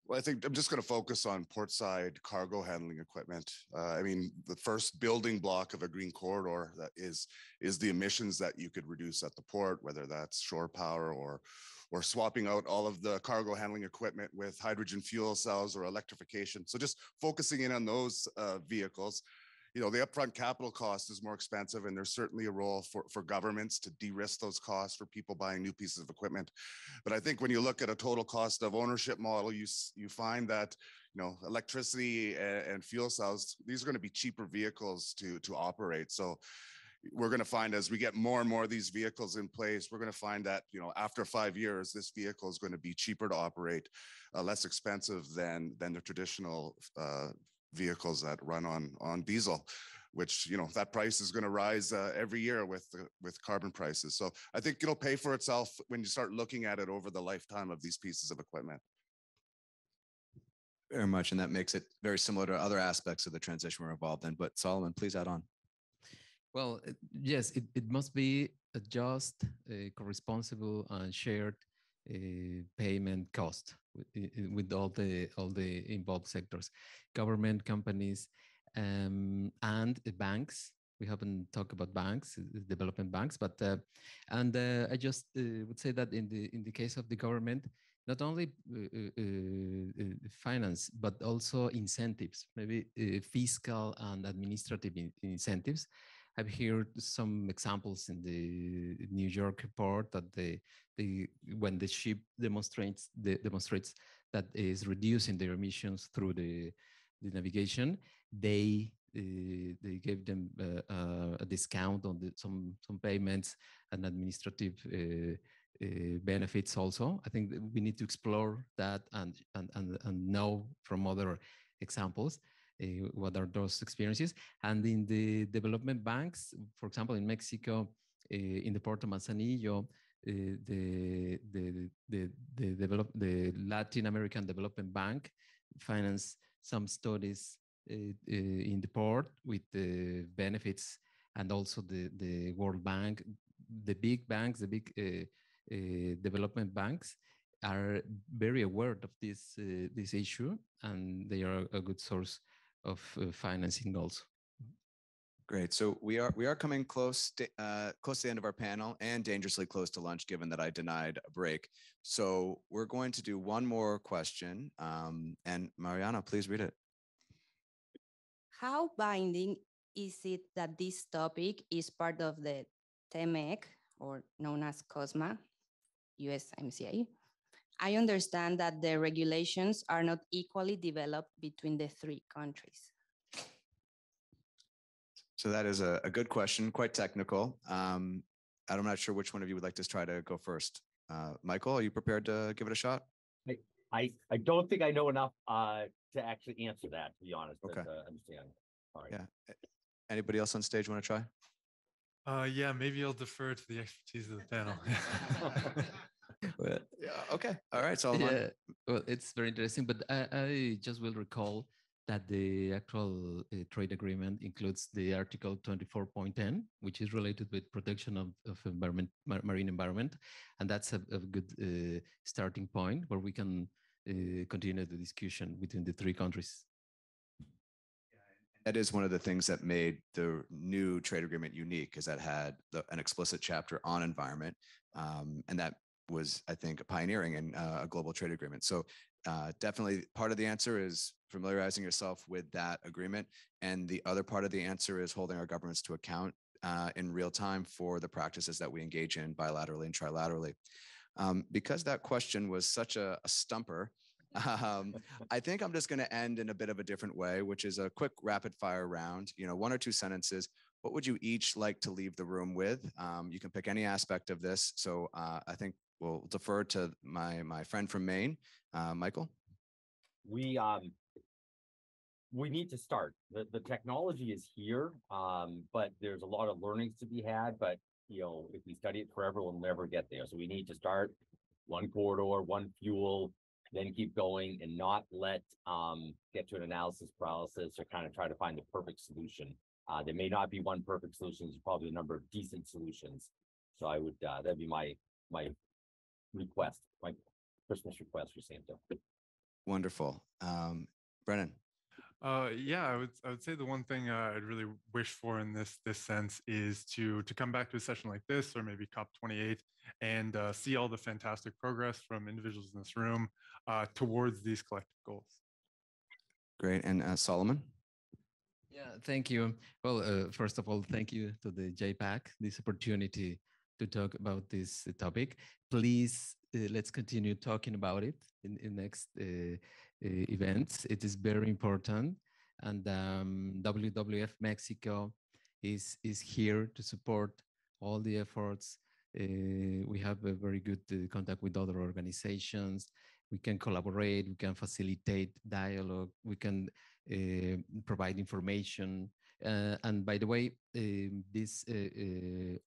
Well, I think I'm just going to focus on portside cargo handling equipment. I mean, the first building block of a green corridor that is the emissions that you could reduce at the port, whether that's shore power or swapping out all of the cargo handling equipment with hydrogen fuel cells or electrification. So just focusing in on those vehicles. The upfront capital cost is more expensive, and there's certainly a role for governments to de-risk those costs for people buying new pieces of equipment. But I think when you look at a total cost of ownership model, you find that electricity and fuel cells, these are going to be cheaper vehicles to operate. So we're going to find, as we get more and more of these vehicles in place, we're going to find that after 5 years, this vehicle is going to be cheaper to operate, less expensive than the traditional vehicles that run on diesel, which that price is going to rise every year with carbon prices. So I think it'll pay for itself when you start looking at it over the lifetime of these pieces of equipment. Very much, and that makes it very similar to other aspects of the transition we're involved in. But Solomon, please add on. Well, yes, it must be a just, corresponsible, and shared payment cost with all the involved sectors, government, companies, and banks. We haven't talked about banks, development banks, but I just would say that in the case of the government, not only finance but also incentives, maybe fiscal and administrative incentives. I've heard some examples in the New York port that when the ship demonstrates that is reducing their emissions through the navigation, they gave them a discount on some payments and administrative benefits also. I think that we need to explore that and know from other examples what are those experiences. And in the development banks, for example, in Mexico, in the Port of Manzanillo, the Latin American Development Bank financed some studies in the port with the benefits, and also the World Bank, the big banks, the big development banks are very aware of this issue, and they are a good source of financing also. Great. So we are coming close to the end of our panel, and dangerously close to lunch, given that I denied a break. So we're going to do one more question. And Mariana, please read it. How binding is it that this topic is part of the TMEC, or known as COSMA, USMCA? I understand that the regulations are not equally developed between the three countries. So that is a good question, quite technical. I'm not sure which one of you would like to try to go first. Michael, are you prepared to give it a shot? I don't think I know enough to actually answer that, to be honest. Okay. Understand. All right. Yeah. Anybody else on stage want to try? Yeah, maybe I'll defer to the expertise of the panel. Well, Yeah. Okay. All right. So yeah, well, it's very interesting, but I just will recall that the actual trade agreement includes the Article 24.10, which is related with protection of environment, marine environment. And that's a good starting point where we can continue the discussion between the three countries. That is one of the things that made the new trade agreement unique, is that had an explicit chapter on environment, and that was, I think, pioneering in a global trade agreement. So definitely part of the answer is familiarizing yourself with that agreement, and the other part of the answer is holding our governments to account in real time for the practices that we engage in bilaterally and trilaterally. Because that question was such a stumper, I think I'm just going to end in a bit of a different way, which is a quick rapid fire round, one or two sentences. What would you each like to leave the room with? You can pick any aspect of this. So I think we'll defer to my friend from Maine, Michael. We need to start. The technology is here, but there's a lot of learnings to be had. But if we study it forever, we'll never get there. So we need to start one corridor, one fuel, then keep going, and not let get to an analysis paralysis or kind of try to find the perfect solution. There may not be one perfect solution. There's probably a number of decent solutions. So I would that'd be my request, my Christmas request for Santa. Wonderful. Brennan. Yeah, I would say the one thing I'd really wish for in this sense is to come back to a session like this, or maybe COP28, and see all the fantastic progress from individuals in this room towards these collective goals. Great. And Solomon? Yeah, thank you. Well, first of all, thank you to the JPAC, this opportunity to talk about this topic. Please, let's continue talking about it in next events. It is very important. And WWF Mexico is here to support all the efforts. We have a very good contact with other organizations. We can collaborate, we can facilitate dialogue, we can provide information. And by the way, this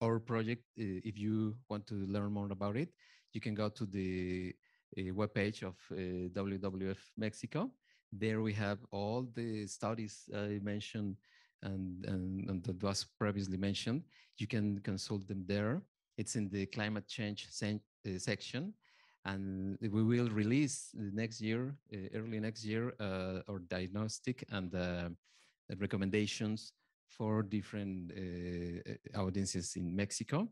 our project, if you want to learn more about it, you can go to the webpage of WWF Mexico. There we have all the studies I mentioned and that was previously mentioned. You can consult them there. It's in the climate change section. And we will release next year, early next year, our diagnostic and recommendations for different audiences in Mexico.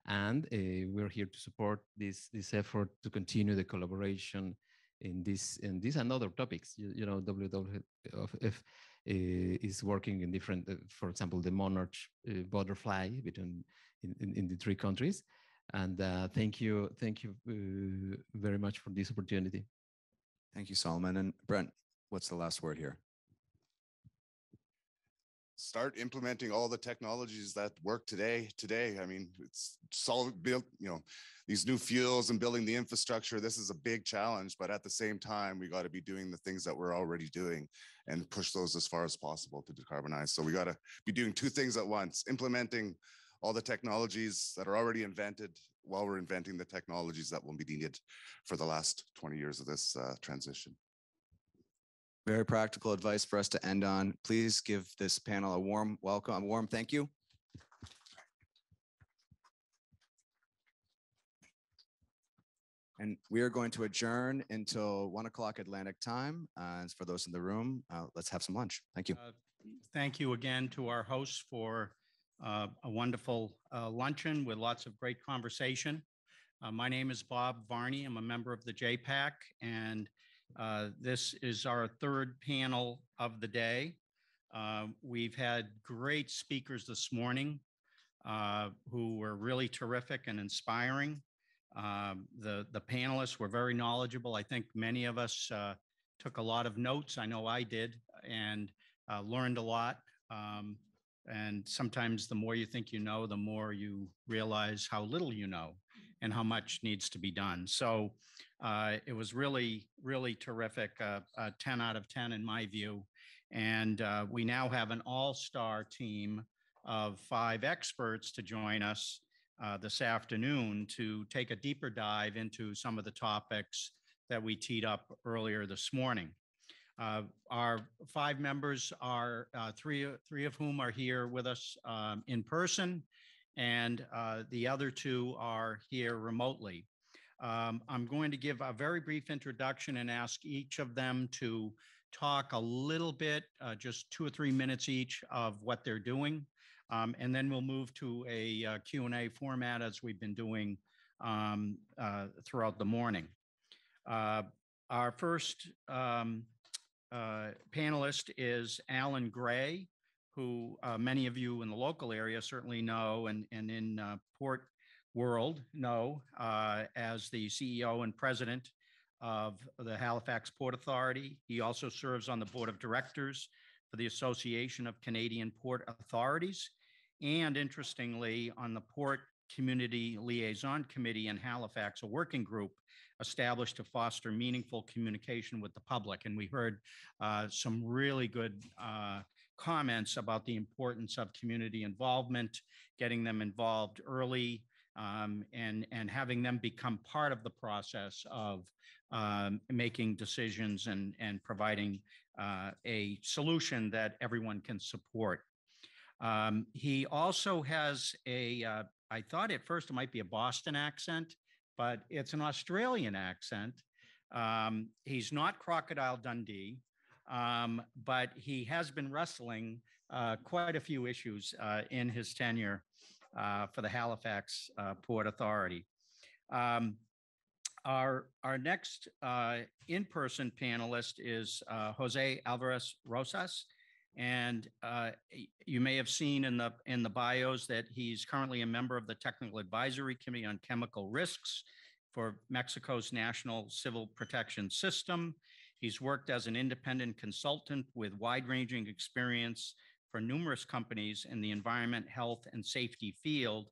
And we're here to support this effort to continue the collaboration in this and other topics. WWF is working in different, for example, the monarch butterfly between in the three countries. And thank you very much for this opportunity. Thank you, Solomon. And Brent, what's the last word here? Start implementing all the technologies that work today. I mean, it's built, these new fuels and building the infrastructure. This is a big challenge, but at the same time, we got to be doing the things that we're already doing and push those as far as possible to decarbonize. So we got to be doing two things at once: implementing all the technologies that are already invented while we're inventing the technologies that will be needed for the last 20 years of this transition. Very practical advice for us to end on. Please give this panel a warm welcome, a warm thank you. And we are going to adjourn until 1 o'clock Atlantic time. And for those in the room, let's have some lunch. Thank you. Thank you again to our hosts for a wonderful luncheon with lots of great conversation. My name is Bob Varney. I'm a member of the JPAC, and this is our third panel of the day. We've had great speakers this morning who were really terrific and inspiring. The panelists were very knowledgeable. I think many of us took a lot of notes. I know I did, and learned a lot. And sometimes the more you think you know, the more you realize how little you know and how much needs to be done. So it was really, really terrific, 10 out of 10 in my view. And we now have an all-star team of 5 experts to join us this afternoon to take a deeper dive into some of the topics that we teed up earlier this morning. Our 5 members are three of whom are here with us in person, and the other 2 are here remotely. I'm going to give a very brief introduction and ask each of them to talk a little bit, just 2 or 3 minutes each of what they're doing. And then we'll move to a Q&A format as we've been doing throughout the morning. Our first panelist is Alan Gray, who many of you in the local area certainly know and in Port world know as the CEO and president of the Halifax Port Authority. He also serves on the board of directors for the Association of Canadian Port Authorities, and interestingly, on the Port Community Liaison Committee in Halifax, a working group established to foster meaningful communication with the public. And we heard some really good comments about the importance of community involvement, getting them involved early, and having them become part of the process of making decisions and providing a solution that everyone can support. He also has I thought at first it might be a Boston accent, but it's an Australian accent. He's not Crocodile Dundee, but he has been wrestling quite a few issues in his tenure for the Halifax Port Authority. Our next in-person panelist is Jose Alvarez Rosas. And you may have seen in the bios that he's currently a member of the Technical Advisory Committee on Chemical Risks for Mexico's National Civil Protection System. He's worked as an independent consultant with wide-ranging experience for numerous companies in the environment, health, and safety field.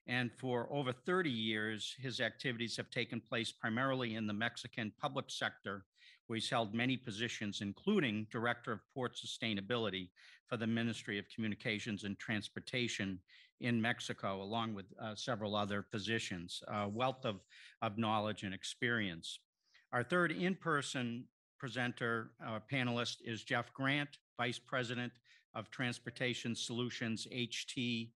And for over 30 years, his activities have taken place primarily in the Mexican public sector, where he's held many positions, including Director of Port Sustainability for the Ministry of Communications and Transportation in Mexico, along with several other positions, a wealth of knowledge and experience. Our third in-person presenter panelist is Jeff Grant, Vice President of Transportation Solutions, HTEC.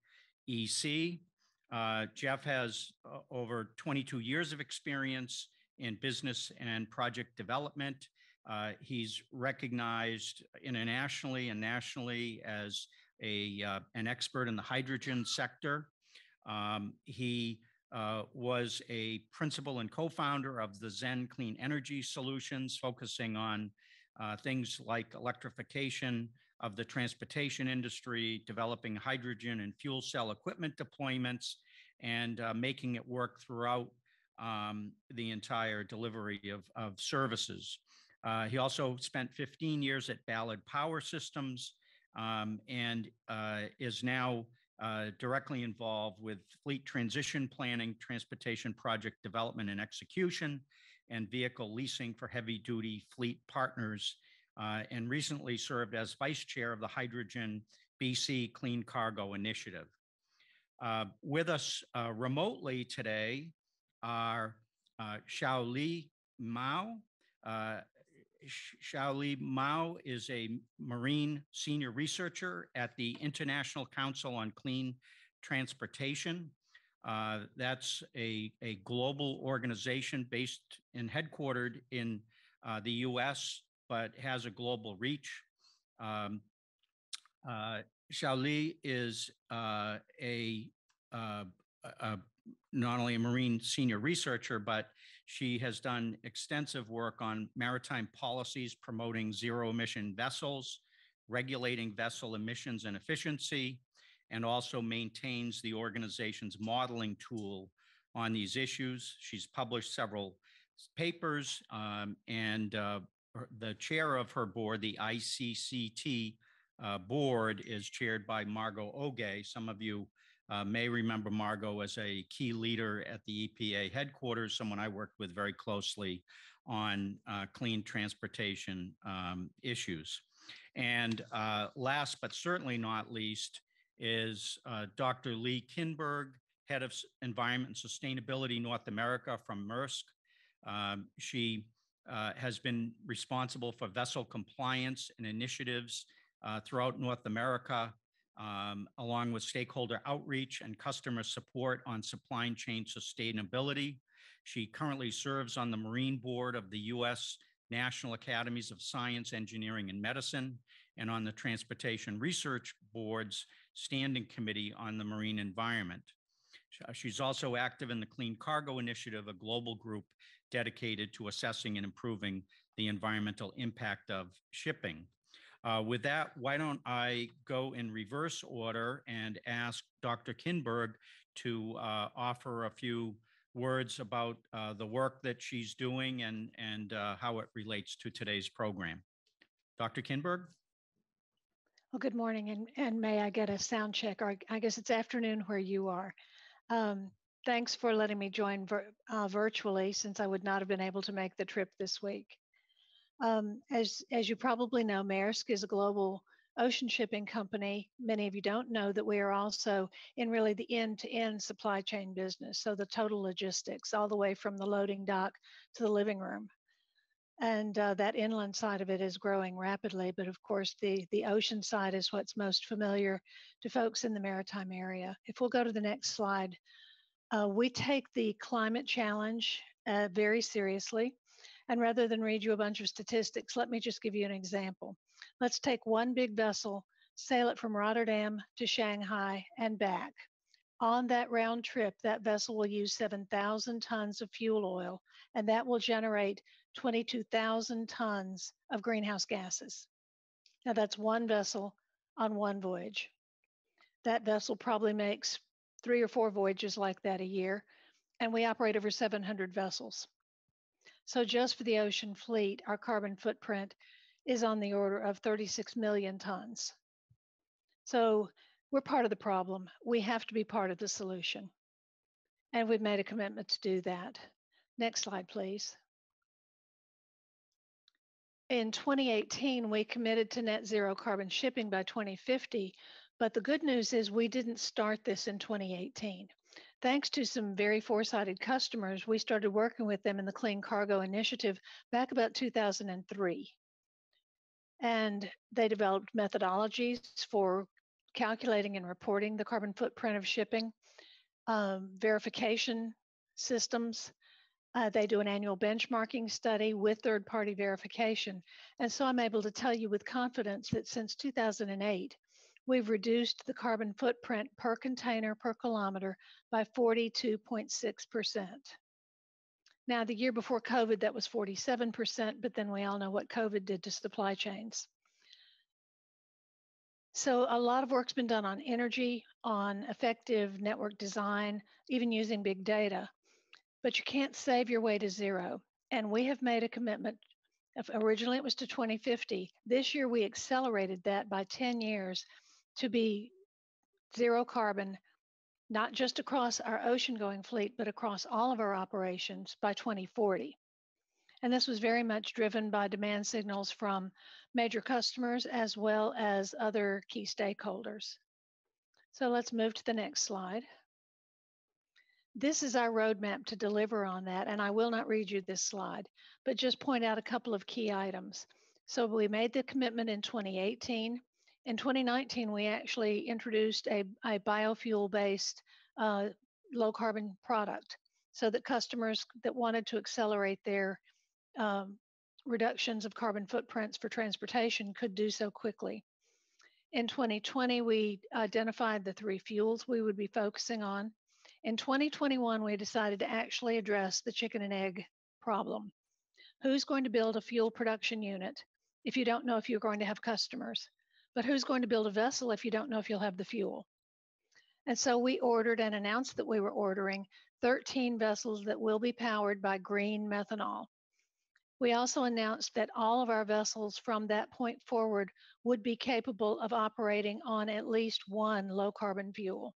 Jeff has over 22 years of experience in business and project development. He's recognized internationally and nationally as an expert in the hydrogen sector. He was a principal and co-founder of the Zen Clean Energy Solutions, focusing on things like electrification of the transportation industry, developing hydrogen and fuel cell equipment deployments, and making it work throughout the entire delivery of services. He also spent 15 years at Ballard Power Systems and is now directly involved with fleet transition planning, transportation project development and execution, and vehicle leasing for heavy-duty fleet partners, and recently served as vice chair of the Hydrogen BC Clean Cargo Initiative. With us remotely today are Xiaoli Mao. Xiaoli Mao is a marine senior researcher at the International Council on Clean Transportation. That's a global organization based and headquartered in the US, but has a global reach. Xiaoli is not only a marine senior researcher, but she has done extensive work on maritime policies promoting zero-emission vessels, regulating vessel emissions and efficiency, and also maintains the organization's modeling tool on these issues. She's published several papers, and the chair of her board, the ICCT board, is chaired by Margot Oge. Some of you may remember Margot as a key leader at the EPA headquarters, someone I worked with very closely on clean transportation issues. And last but certainly not least is Dr. Lee Kinberg, Head of Environment and Sustainability North America from Maersk. She has been responsible for vessel compliance and initiatives throughout North America, along with stakeholder outreach and customer support on supply chain sustainability. She currently serves on the Marine Board of the U.S. National Academies of Science, Engineering, and Medicine, and on the Transportation Research Board's Standing Committee on the Marine Environment. She's also active in the Clean Cargo Initiative, a global group dedicated to assessing and improving the environmental impact of shipping. With that, why don't I go in reverse order and ask Dr. Kinberg to offer a few words about the work that she's doing and how it relates to today's program. Dr. Kinberg? Well, good morning, and may I get a sound check, or I guess it's afternoon where you are. Thanks for letting me join virtually, since I would not have been able to make the trip this week. As you probably know, Maersk is a global ocean shipping company. Many of you don't know that we are also in really the end-to-end supply chain business, so the total logistics, all the way from the loading dock to the living room. And that inland side of it is growing rapidly, but of course the ocean side is what's most familiar to folks in the maritime area. If we'll go to the next slide, we take the climate challenge very seriously. And rather than read you a bunch of statistics, let me just give you an example. Let's take one big vessel, sail it from Rotterdam to Shanghai and back. On that round trip, that vessel will use 7,000 tons of fuel oil, and that will generate 22,000 tons of greenhouse gases. Now that's one vessel on one voyage. That vessel probably makes 3 or 4 voyages like that a year, and we operate over 700 vessels. So just for the ocean fleet, our carbon footprint is on the order of 36 million tons. So we're part of the problem. We have to be part of the solution. And we've made a commitment to do that. Next slide, please. In 2018, we committed to net zero carbon shipping by 2050, but the good news is we didn't start this in 2018. Thanks to some very foresighted customers, we started working with them in the Clean Cargo Initiative back about 2003. And they developed methodologies for calculating and reporting the carbon footprint of shipping, verification systems. They do an annual benchmarking study with third-party verification. And so I'm able to tell you with confidence that since 2008, we've reduced the carbon footprint per container per kilometer by 42.6%. Now, the year before COVID, that was 47%, but then we all know what COVID did to supply chains. So a lot of work's been done on energy, on effective network design, even using big data. But you can't save your way to zero. And we have made a commitment. Originally, it was to 2050. This year, we accelerated that by 10 years to be zero carbon, not just across our ocean-going fleet, but across all of our operations by 2040. And this was very much driven by demand signals from major customers as well as other key stakeholders. So let's move to the next slide. This is our roadmap to deliver on that, and I will not read you this slide, but just point out a couple of key items. So we made the commitment in 2018. In 2019, we actually introduced a biofuel-based low carbon product so that customers that wanted to accelerate their reductions of carbon footprints for transportation could do so quickly. In 2020, we identified the 3 fuels we would be focusing on. In 2021, we decided to actually address the chicken and egg problem. Who's going to build a fuel production unit if you don't know if you're going to have customers? But who's going to build a vessel if you don't know if you'll have the fuel? And so we ordered and announced that we were ordering 13 vessels that will be powered by green methanol. We also announced that all of our vessels from that point forward would be capable of operating on at least one low carbon fuel.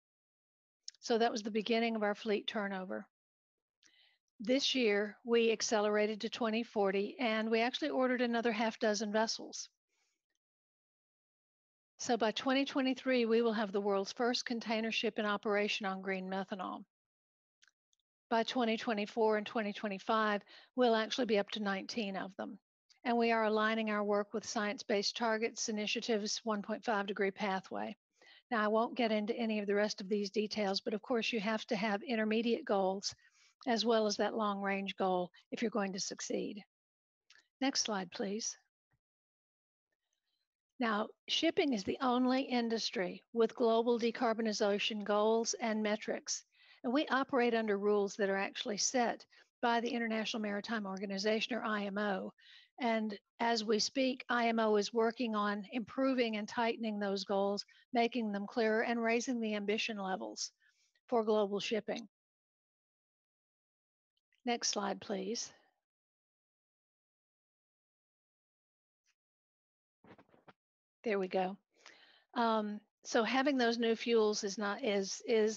So that was the beginning of our fleet turnover. This year, we accelerated to 2040, and we actually ordered another 6 vessels. So by 2023, we will have the world's first container ship in operation on green methanol. By 2024 and 2025, we'll actually be up to 19 of them. And we are aligning our work with science-based targets initiatives 1.5 degree pathway. Now, I won't get into any of the rest of these details, but of course you have to have intermediate goals as well as that long range goal if you're going to succeed. Next slide, please. Now, shipping is the only industry with global decarbonization goals and metrics. And we operate under rules that are actually set by the International Maritime Organization, or IMO. And as we speak, IMO is working on improving and tightening those goals, making them clearer and raising the ambition levels for global shipping. Next slide, please. There we go. So having those new fuels is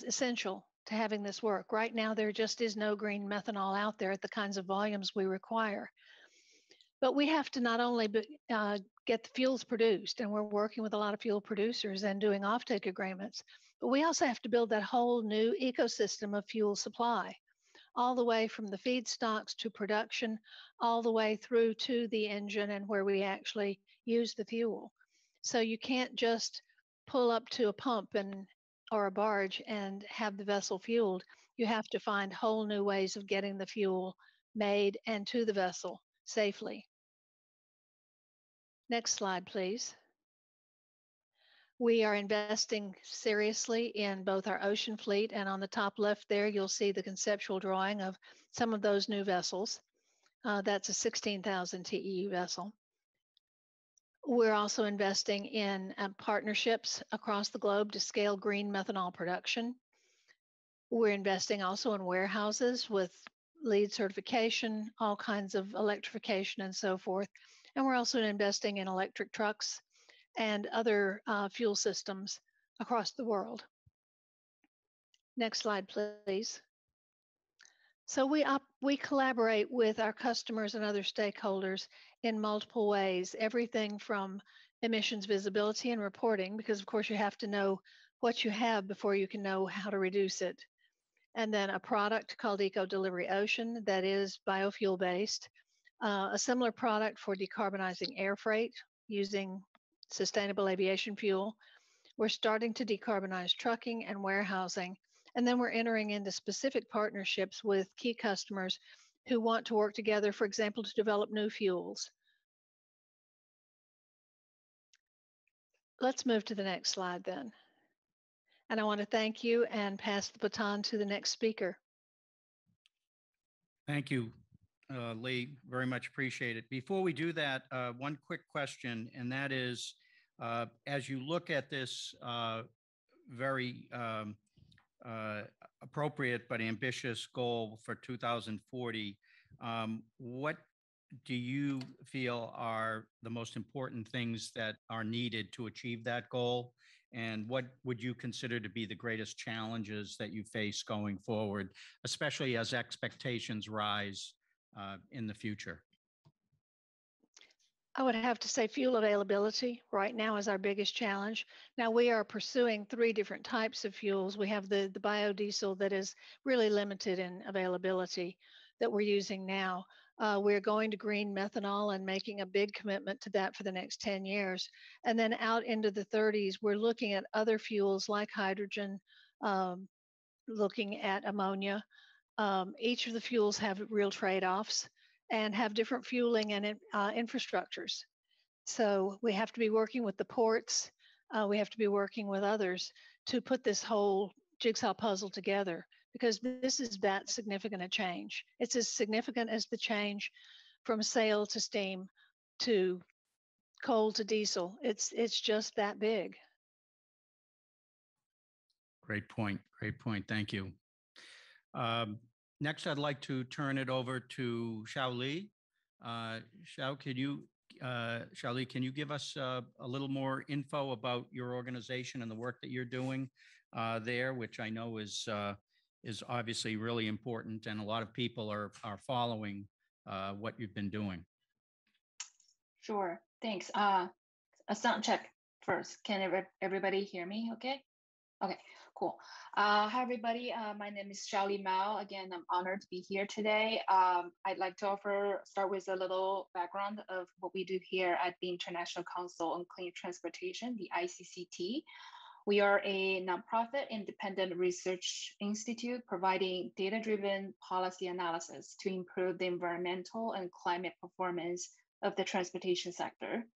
essential to having this work. Right now, there just is no green methanol out there at the kinds of volumes we require. But we have to not only get the fuels produced, and we're working with a lot of fuel producers and doing offtake agreements, but we also have to build that whole new ecosystem of fuel supply, all the way from the feedstocks to production, all the way through to the engine and where we actually use the fuel. So you can't just pull up to a pump or a barge and have the vessel fueled. You have to find whole new ways of getting the fuel made and to the vessel safely. Next slide, please. We are investing seriously in both our ocean fleet, and on the top left there, you'll see the conceptual drawing of some of those new vessels. That's a 16,000 TEU vessel. We're also investing in partnerships across the globe to scale green methanol production. We're investing also in warehouses with LEED certification, all kinds of electrification and so forth. And we're also investing in electric trucks and other fuel systems across the world. Next slide, please. So we collaborate with our customers and other stakeholders in multiple ways, everything from emissions visibility and reporting, because of course you have to know what you have before you can know how to reduce it. And then a product called Eco Delivery Ocean that is biofuel based, a similar product for decarbonizing air freight using sustainable aviation fuel. We're starting to decarbonize trucking and warehousing. And then we're entering into specific partnerships with key customers who want to work together, for example, to develop new fuels. Let's move to the next slide then. And I want to thank you and pass the baton to the next speaker. Thank you, Lee. Very much appreciate it. Before we do that, one quick question, and that is, as you look at this very appropriate but ambitious goal for 2040, what do you feel are the most important things that are needed to achieve that goal? And what would you consider to be the greatest challenges that you face going forward, especially as expectations rise in the future? I would have to say fuel availability right now is our biggest challenge. Now we are pursuing 3 different types of fuels. We have the biodiesel that is really limited in availability that we're using now. We're going to green methanol and making a big commitment to that for the next 10 years. And then out into the 30s, we're looking at other fuels like hydrogen, looking at ammonia. Each of the fuels have real trade-offs and have different fueling and infrastructures. So we have to be working with the ports. We have to be working with others to put this whole jigsaw puzzle together, because this is that significant a change. It's as significant as the change from sail to steam to coal to diesel. It's just that big. Great point. Great point. Thank you. Next, I'd like to turn it over to Xiao Li. Xiao, can you give us a little more info about your organization and the work that you're doing there, which I know is obviously really important, and a lot of people are following what you've been doing. Sure, thanks. A sound check. first. Can everybody hear me okay? Okay, cool. Hi, everybody. My name is Xiaoli Mao. Again, I'm honored to be here today. I'd like to start with a little background of what we do here at the International Council on Clean Transportation, the ICCT. We are a nonprofit independent research institute providing data-driven policy analysis to improve the environmental and climate performance of the transportation sector.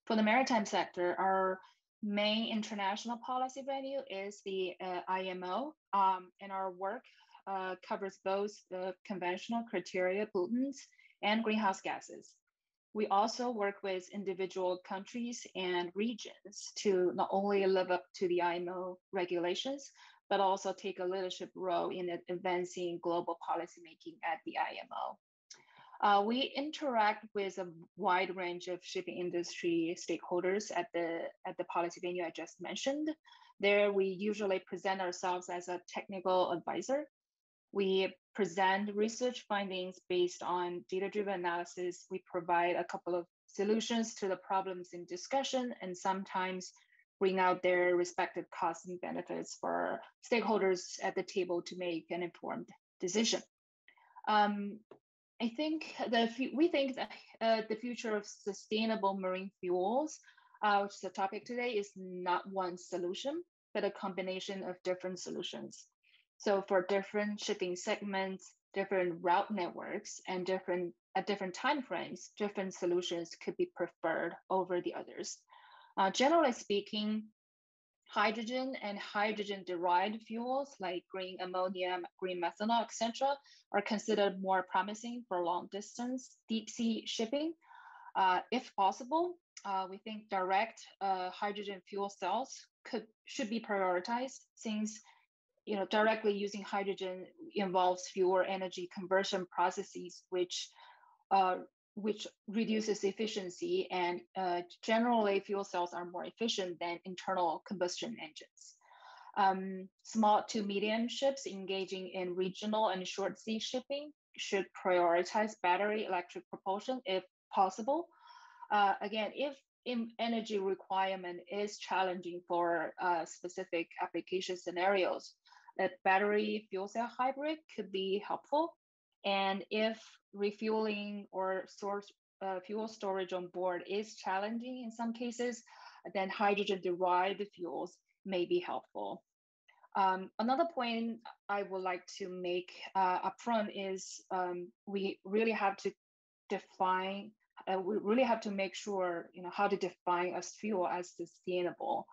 For the maritime sector, our main international policy venue is the IMO, and our work covers both the conventional criteria pollutants and greenhouse gases. We also work with individual countries and regions to not only live up to the IMO regulations, but also take a leadership role in advancing global policymaking at the IMO. We interact with a wide range of shipping industry stakeholders at the policy venue I just mentioned. There, we usually present ourselves as a technical advisor. We present research findings based on data-driven analysis. We provide a couple of solutions to the problems in discussion and sometimes bring out their respective costs and benefits for stakeholders at the table to make an informed decision. We think that the future of sustainable marine fuels, which is the topic today, is not one solution, but a combination of different solutions. So for different shipping segments, different route networks, and at different timeframes, different solutions could be preferred over the others. Generally speaking, hydrogen and hydrogen-derived fuels like green ammonia, green methanol, etc., are considered more promising for long-distance deep-sea shipping. If possible, we think direct hydrogen fuel cells should be prioritized, since directly using hydrogen involves fewer energy conversion processes, which reduces efficiency, and generally fuel cells are more efficient than internal combustion engines. Small to medium ships engaging in regional and short sea shipping should prioritize battery electric propulsion if possible. Again, if energy requirement is challenging for specific application scenarios, a battery fuel cell hybrid could be helpful. And if refueling or fuel storage on board is challenging in some cases, then hydrogen-derived fuels may be helpful. Another point I would like to make upfront is we really have to make sure how to define a fuel as sustainable.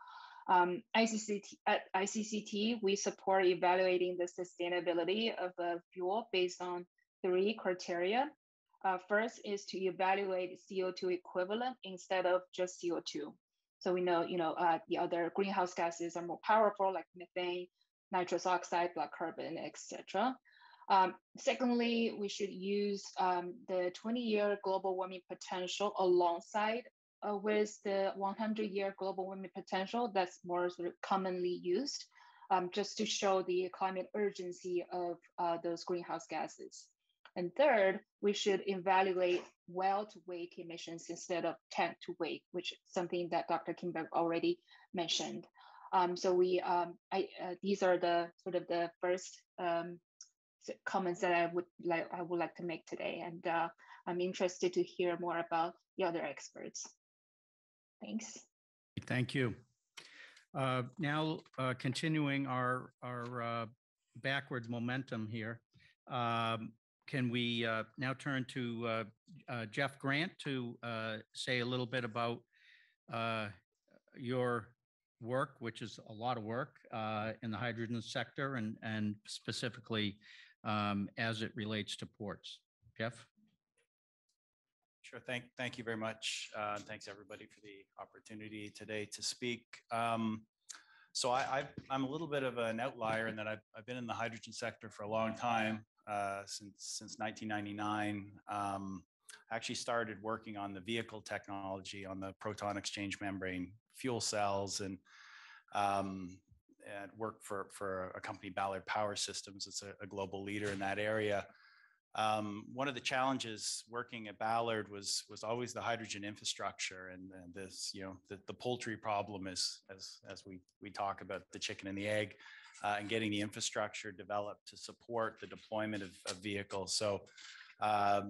At ICCT, we support evaluating the sustainability of a fuel based on 3 criteria. First is to evaluate CO2 equivalent instead of just CO2. So we know, the other greenhouse gases are more powerful, like methane, nitrous oxide, black carbon, etc. Secondly, we should use the 20-year global warming potential alongside with the 100-year global warming potential that's more sort of commonly used, just to show the climate urgency of those greenhouse gases. And third, we should evaluate well-to-wake emissions instead of tank-to-wake, which is something that Dr. Kimberg already mentioned. So these are the sort of the first comments that I would like to make today, and I'm interested to hear more about the other experts. Thanks. Thank you. Now, continuing our backwards momentum here, can we now turn to Jeff Grant to say a little bit about your work, which is a lot of work in the hydrogen sector, and specifically as it relates to ports. Jeff? Sure. Thank you very much. Thanks everybody for the opportunity today to speak. So I'm a little bit of an outlier in that I've been in the hydrogen sector for a long time, since 1999. I actually started working on the vehicle technology on the proton exchange membrane fuel cells, and worked for a company, Ballard Power Systems. It's a global leader in that area. One of the challenges working at Ballard was always the hydrogen infrastructure, and this, the poultry problem is, as we talk about the chicken and the egg, and getting the infrastructure developed to support the deployment of vehicles. So, I've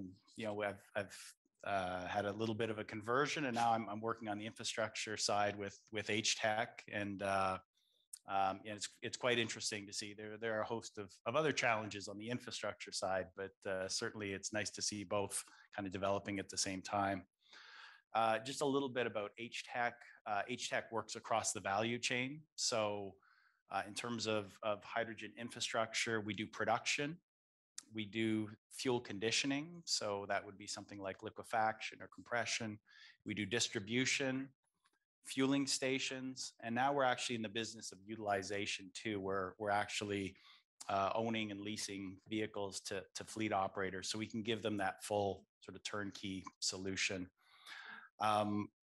had a little bit of a conversion, and now I'm working on the infrastructure side with HTEC, and it's quite interesting to see. There are a host of other challenges on the infrastructure side, but certainly it's nice to see both kind of developing at the same time. Just a little bit about HTEC. HTEC works across the value chain. So in terms of hydrogen infrastructure, we do production. We do fuel conditioning, so that would be something like liquefaction or compression. We do distribution, fueling stations, and now we're actually in the business of utilization too, where we're actually owning and leasing vehicles to fleet operators, so we can give them that full sort of turnkey solution.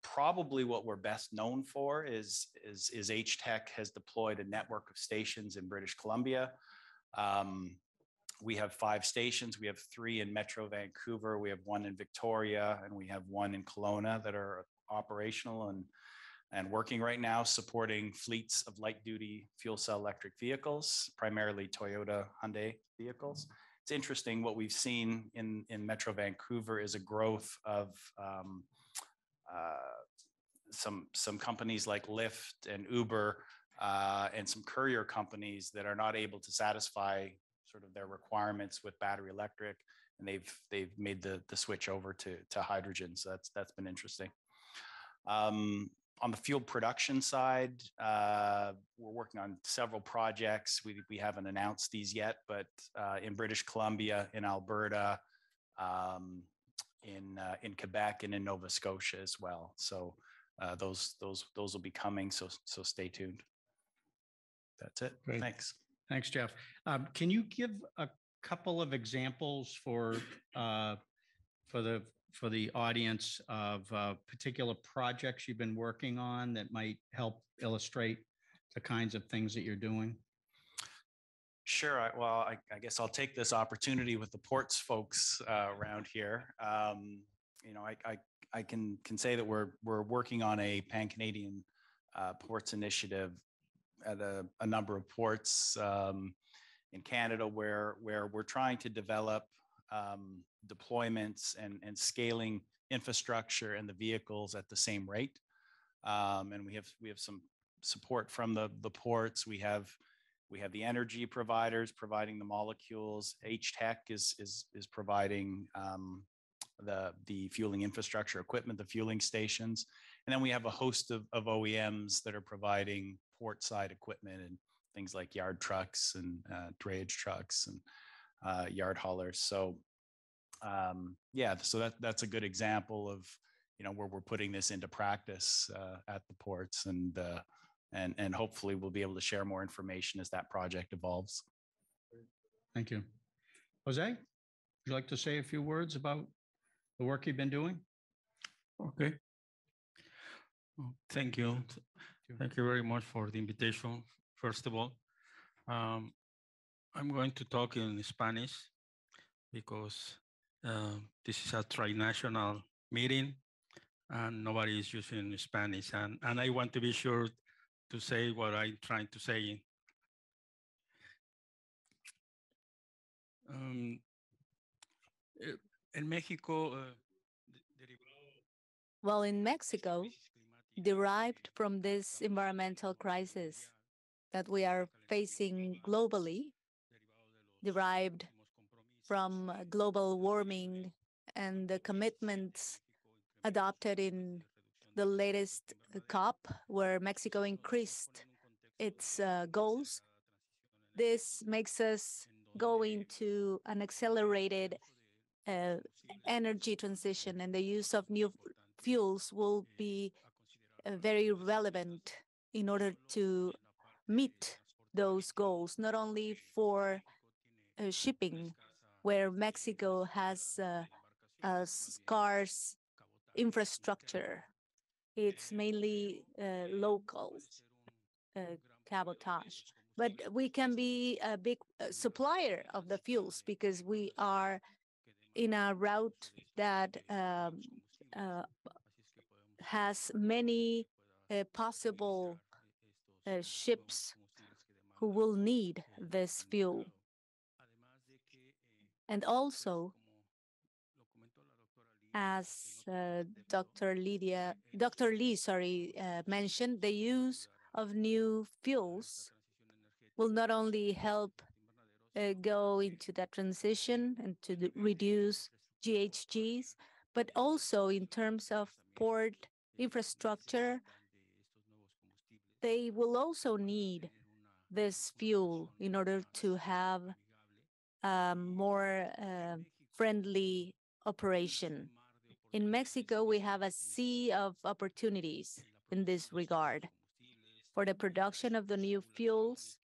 Probably what we're best known for is HTEC has deployed a network of stations in British Columbia. We have 5 stations. We have 3 in Metro Vancouver. We have 1 in Victoria, and we have 1 in Kelowna that are operational and working right now, supporting fleets of light-duty fuel cell electric vehicles, primarily Toyota, Hyundai vehicles. It's interesting, what we've seen in Metro Vancouver is a growth of some companies like Lyft and Uber, and some courier companies that are not able to satisfy sort of their requirements with battery electric, and they've made the switch over to hydrogen. So that's been interesting. On the fuel production side, we're working on several projects. We haven't announced these yet, but in British Columbia, in Alberta, in Quebec, and in Nova Scotia as well. So those will be coming. So stay tuned. That's it. Great. Thanks. Thanks, Jeff. Can you give a couple of examples for the audience of particular projects you've been working on that might help illustrate the kinds of things that you're doing? Sure. I guess I'll take this opportunity with the ports folks around here. I can say that we're working on a pan-Canadian ports initiative at a number of ports in Canada, where we're trying to develop deployments and scaling infrastructure and the vehicles at the same rate. And we have some support from the ports. We have the energy providers providing the molecules. HTEC is providing the fueling infrastructure equipment, the fueling stations. And then we have a host of OEMs that are providing port side equipment and things like yard trucks and drayage trucks and yard haulers. So so that's a good example of where we're putting this into practice at the ports, and hopefully we'll be able to share more information as that project evolves. Thank you. Jose, would you like to say a few words about the work you've been doing? Okay. Thank you. Thank you very much for the invitation. First of all, I'm going to talk in Spanish because this is a tri-national meeting and nobody is using Spanish. And I want to be sure to say what I'm trying to say. En México, well, in Mexico, derived from this environmental crisis that we are facing globally, derived from global warming and the commitments adopted in the latest COP, where Mexico increased its goals. This makes us go into an accelerated energy transition, and the use of new fuels will be very relevant in order to meet those goals, not only for shipping, where Mexico has a scarce infrastructure. It's mainly local cabotage. But we can be a big supplier of the fuels because we are in a route that has many possible ships who will need this fuel. And also, as Dr. Lee, mentioned, the use of new fuels will not only help go into that transition and to reduce GHGs, but also in terms of port infrastructure, they will also need this fuel in order to have more friendly operation. In Mexico, we have a sea of opportunities in this regard for the production of the new fuels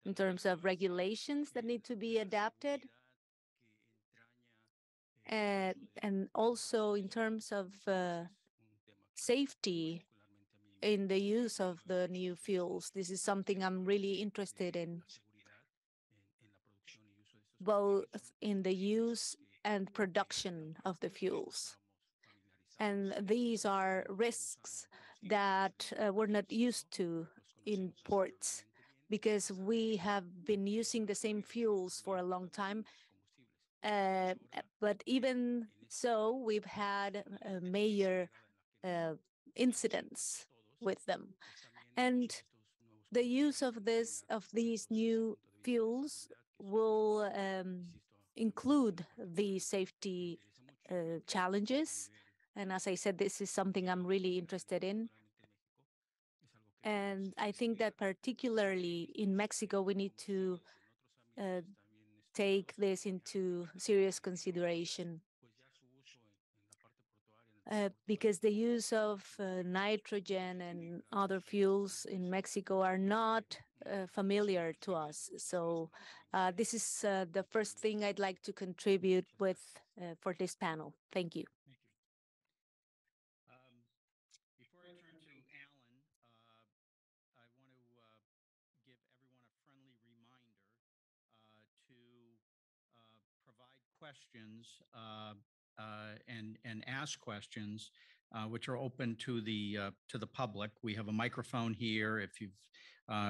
in terms of regulations that need to be adapted, and also in terms of safety in the use of the new fuels. This is something I'm really interested in, both in the use and production of the fuels. And these are risks that we're not used to in ports, because we have been using the same fuels for a long time. But even so, we've had major incidents with them. And the use of these new fuels will include the safety challenges. And as I said, this is something I'm really interested in. And I think that particularly in Mexico, we need to take this into serious consideration. Because the use of nitrogen and other fuels in Mexico are not familiar to us. So this is the first thing I'd like to contribute with for this panel. Thank you. Before I turn to Alan, I want to give everyone a friendly reminder to provide questions and ask questions, which are open to the public. We have a microphone here. If you've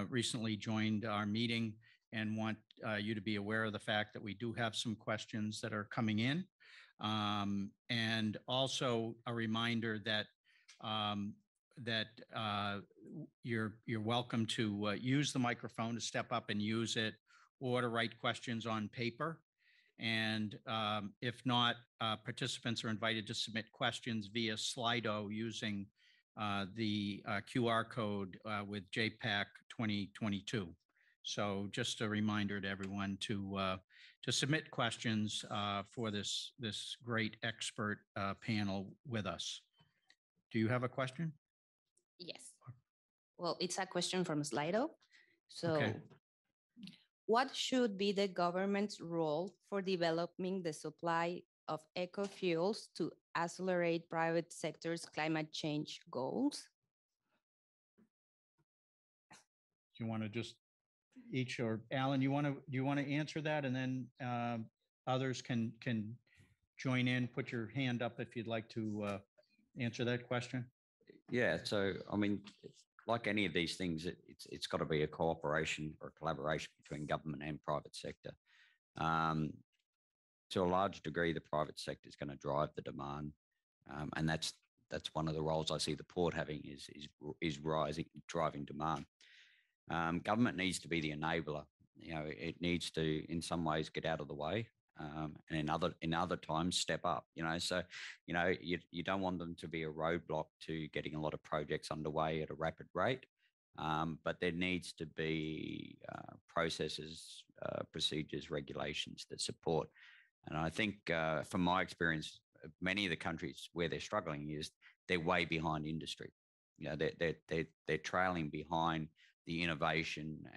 recently joined our meeting and want you to be aware of the fact that we do have some questions that are coming in, and also a reminder that you're welcome to use the microphone, to step up and use it, or to write questions on paper. And if not, participants are invited to submit questions via Slido using the QR code with JPAC 2022. So just a reminder to everyone to submit questions for this great expert panel with us. Do you have a question? Yes. Well, it's a question from Slido. So, Okay. What should be the government's role for developing the supply of eco-fuels to accelerate private sector's climate change goals? Do you want to just each, or Alan, do you want to answer that, and then others can join in? Put your hand up if you'd like to answer that question. Yeah, so I mean, like any of these things, it's got to be a cooperation or a collaboration between government and private sector. To a large degree, the private sector is going to drive the demand, and that's one of the roles I see the port having is driving demand. Government needs to be the enabler. You know, it needs to, in some ways, get out of the way, and in other times, step up. You know, so you don't want them to be a roadblock to getting a lot of projects underway at a rapid rate, but there needs to be processes, procedures, regulations that support. And I think, from my experience, many of the countries where they're struggling is they're way behind industry. You know, they're trailing behind the innovation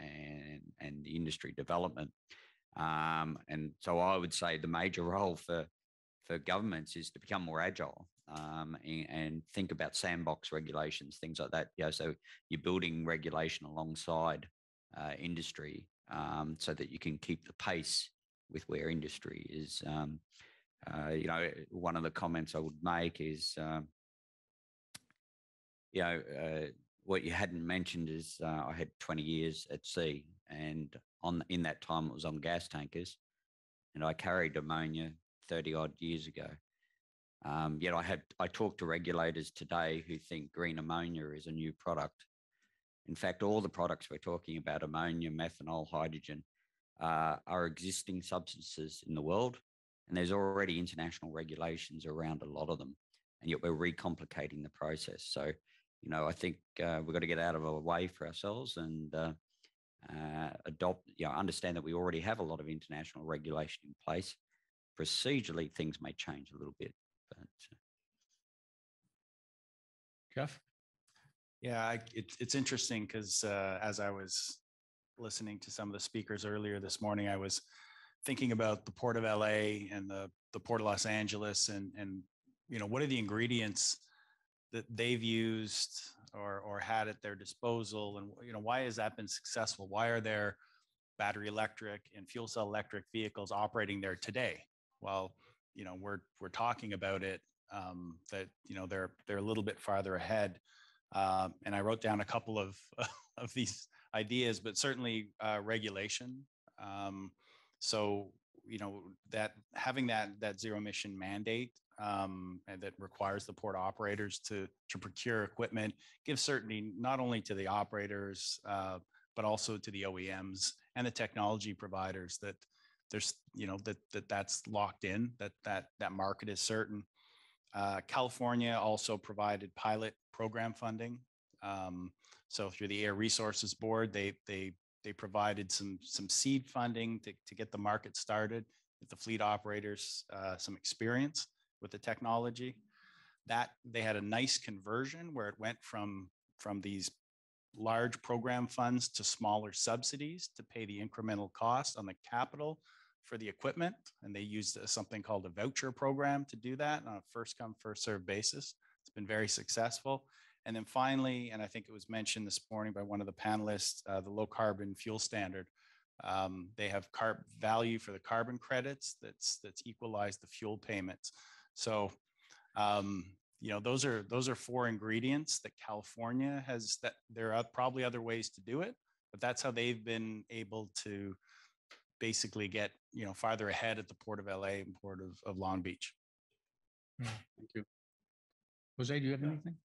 and the industry development. And so I would say the major role for governments is to become more agile, and think about sandbox regulations, things like that. You know, so you're building regulation alongside industry, so that you can keep the pace with where industry is One of the comments I would make is, what you hadn't mentioned is I had 20 years at sea, and in that time it was on gas tankers, and I carried ammonia 30 odd years ago. Yet I talk to regulators today who think green ammonia is a new product. In fact, all the products we're talking about, ammonia, methanol, hydrogen, are existing substances in the world, and there's already international regulations around a lot of them, and yet we're recomplicating the process. So, I think we've got to get out of our way for ourselves and understand that we already have a lot of international regulation in place. Procedurally, things may change a little bit, but Jeff? Yeah, it's interesting because as I was listening to some of the speakers earlier this morning, I was thinking about the Port of LA and the Port of Los Angeles and what are the ingredients that they've used or had at their disposal, and why has that been successful? Why are there battery electric and fuel cell electric vehicles operating there today? Well, we're talking about it, that they're a little bit farther ahead. And I wrote down a couple of these ideas, but certainly regulation. So that having that zero emission mandate and that requires the port operators to procure equipment gives certainty not only to the operators but also to the OEMs and the technology providers that there's that's locked in, that market is certain. California also provided pilot program funding. So through the Air Resources Board, they provided some seed funding to get the market started, with the fleet operators some experience with the technology. That they had a nice conversion where it went from these large program funds to smaller subsidies to pay the incremental cost on the capital for the equipment. And they used something called a voucher program to do that on a first come, first served basis. It's been very successful. And then finally, and I think it was mentioned this morning by one of the panelists, the low carbon fuel standard. They have value for the carbon credits that's equalized the fuel payments. So, those are four ingredients that California has. That there are probably other ways to do it, but that's how they've been able to basically get farther ahead at the Port of LA and Port of Long Beach. Thank you. Jose, do you have anything?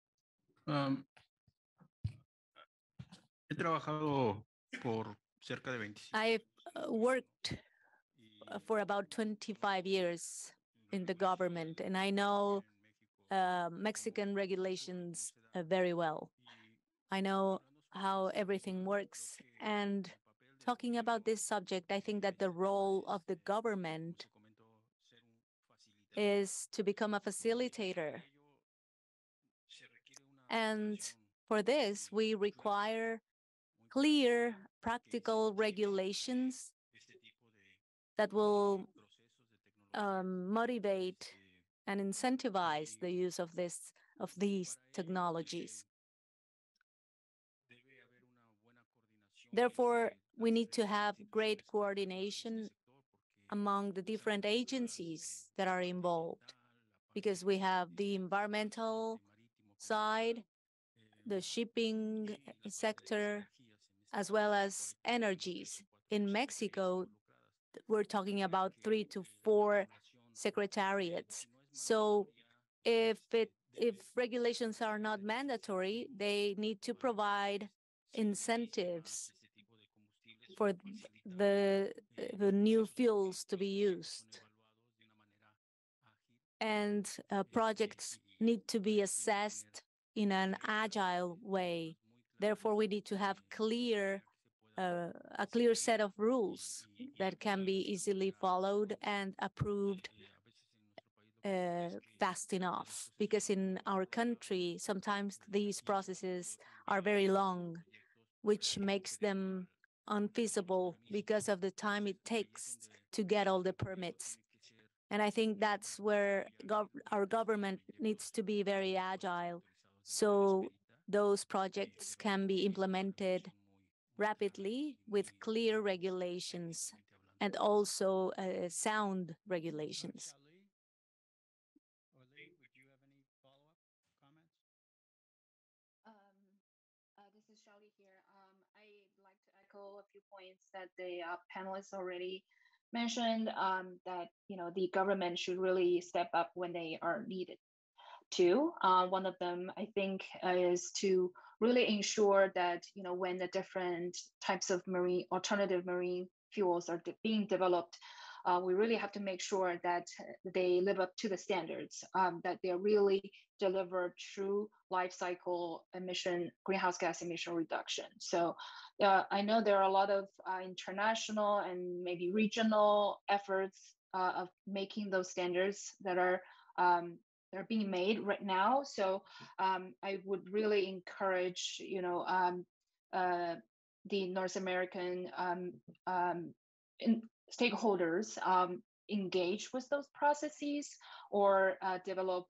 He trabajado por cerca de 25. I've worked for about 25 years in the government, and I know Mexican regulations very well. I know how everything works. And talking about this subject, I think that the role of the government is to become a facilitator. And for this, we require clear, practical regulations that will motivate and incentivize the use of these technologies. Therefore, we need to have great coordination among the different agencies that are involved, because we have the environmental side, the shipping sector, as well as energies. In Mexico, we're talking about 3 to 4 secretariats. So if regulations are not mandatory, they need to provide incentives for the new fuels to be used. And projects need to be assessed in an agile way. Therefore, we need to have a clear set of rules that can be easily followed and approved fast enough. Because in our country, sometimes these processes are very long, which makes them unfeasible because of the time it takes to get all the permits. And I think that's where our government needs to be very agile, so those projects can be implemented rapidly with clear regulations and also sound regulations. points that the panelists already mentioned, that the government should really step up when they are needed to. One of them, I think, is to really ensure that when the different types of alternative marine fuels are being developed, we really have to make sure that they live up to the standards, that they really deliver true life cycle greenhouse gas emission reduction. So I know there are a lot of international and maybe regional efforts of making those standards that are being made right now. So I would really encourage, the North American stakeholders engage with those processes, or develop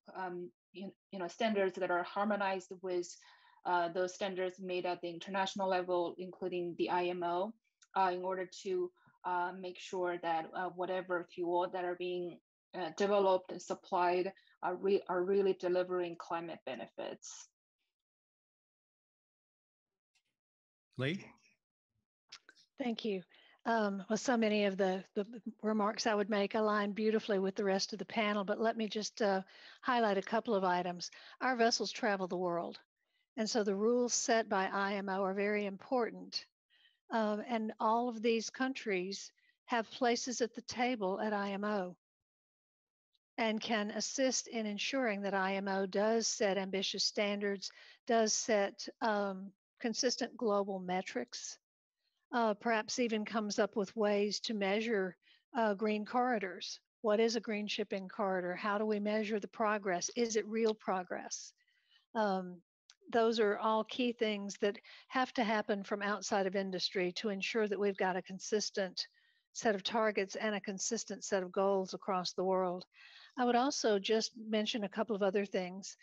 standards that are harmonized with those standards made at the international level, including the IMO, in order to make sure that whatever fuel that are being developed and supplied are really delivering climate benefits. Lee? Thank you. Well, so many of the remarks I would make align beautifully with the rest of the panel, but let me just highlight a couple of items. Our vessels travel the world, and so the rules set by IMO are very important. And all of these countries have places at the table at IMO and can assist in ensuring that IMO does set ambitious standards, does set consistent global metrics, perhaps even comes up with ways to measure green corridors. What is a green shipping corridor? How do we measure the progress? Is it real progress? Those are all key things that have to happen from outside of industry to ensure that we've got a consistent set of targets and a consistent set of goals across the world. I would also just mention a couple of other things.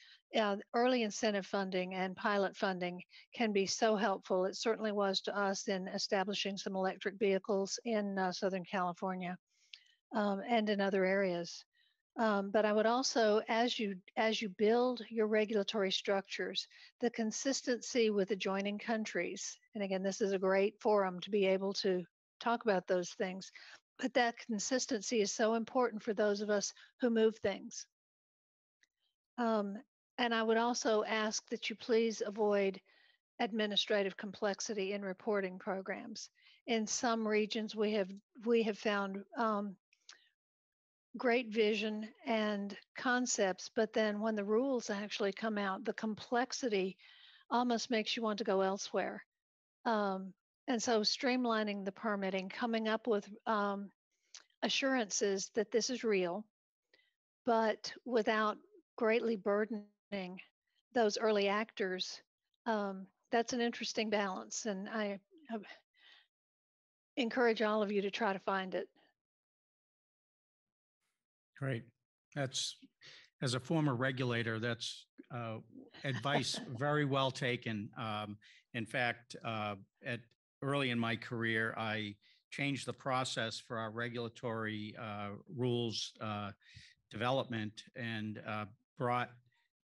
Early incentive funding and pilot funding can be so helpful. It certainly was to us in establishing some electric vehicles in Southern California and in other areas. But I would also, as you build your regulatory structures, the consistency with adjoining countries, and again, this is a great forum to be able to talk about those things, but that consistency is so important for those of us who move things. And I would also ask that you please avoid administrative complexity in reporting programs. In some regions, we have found great vision and concepts, but then when the rules actually come out, the complexity almost makes you want to go elsewhere. And so streamlining the permitting, coming up with assurances that this is real, but without greatly burdening those early actors, that's an interesting balance. And I encourage all of you to try to find it. Great. That's, as a former regulator, that's advice very well taken. In fact, early in my career, I changed the process for our regulatory rules development and brought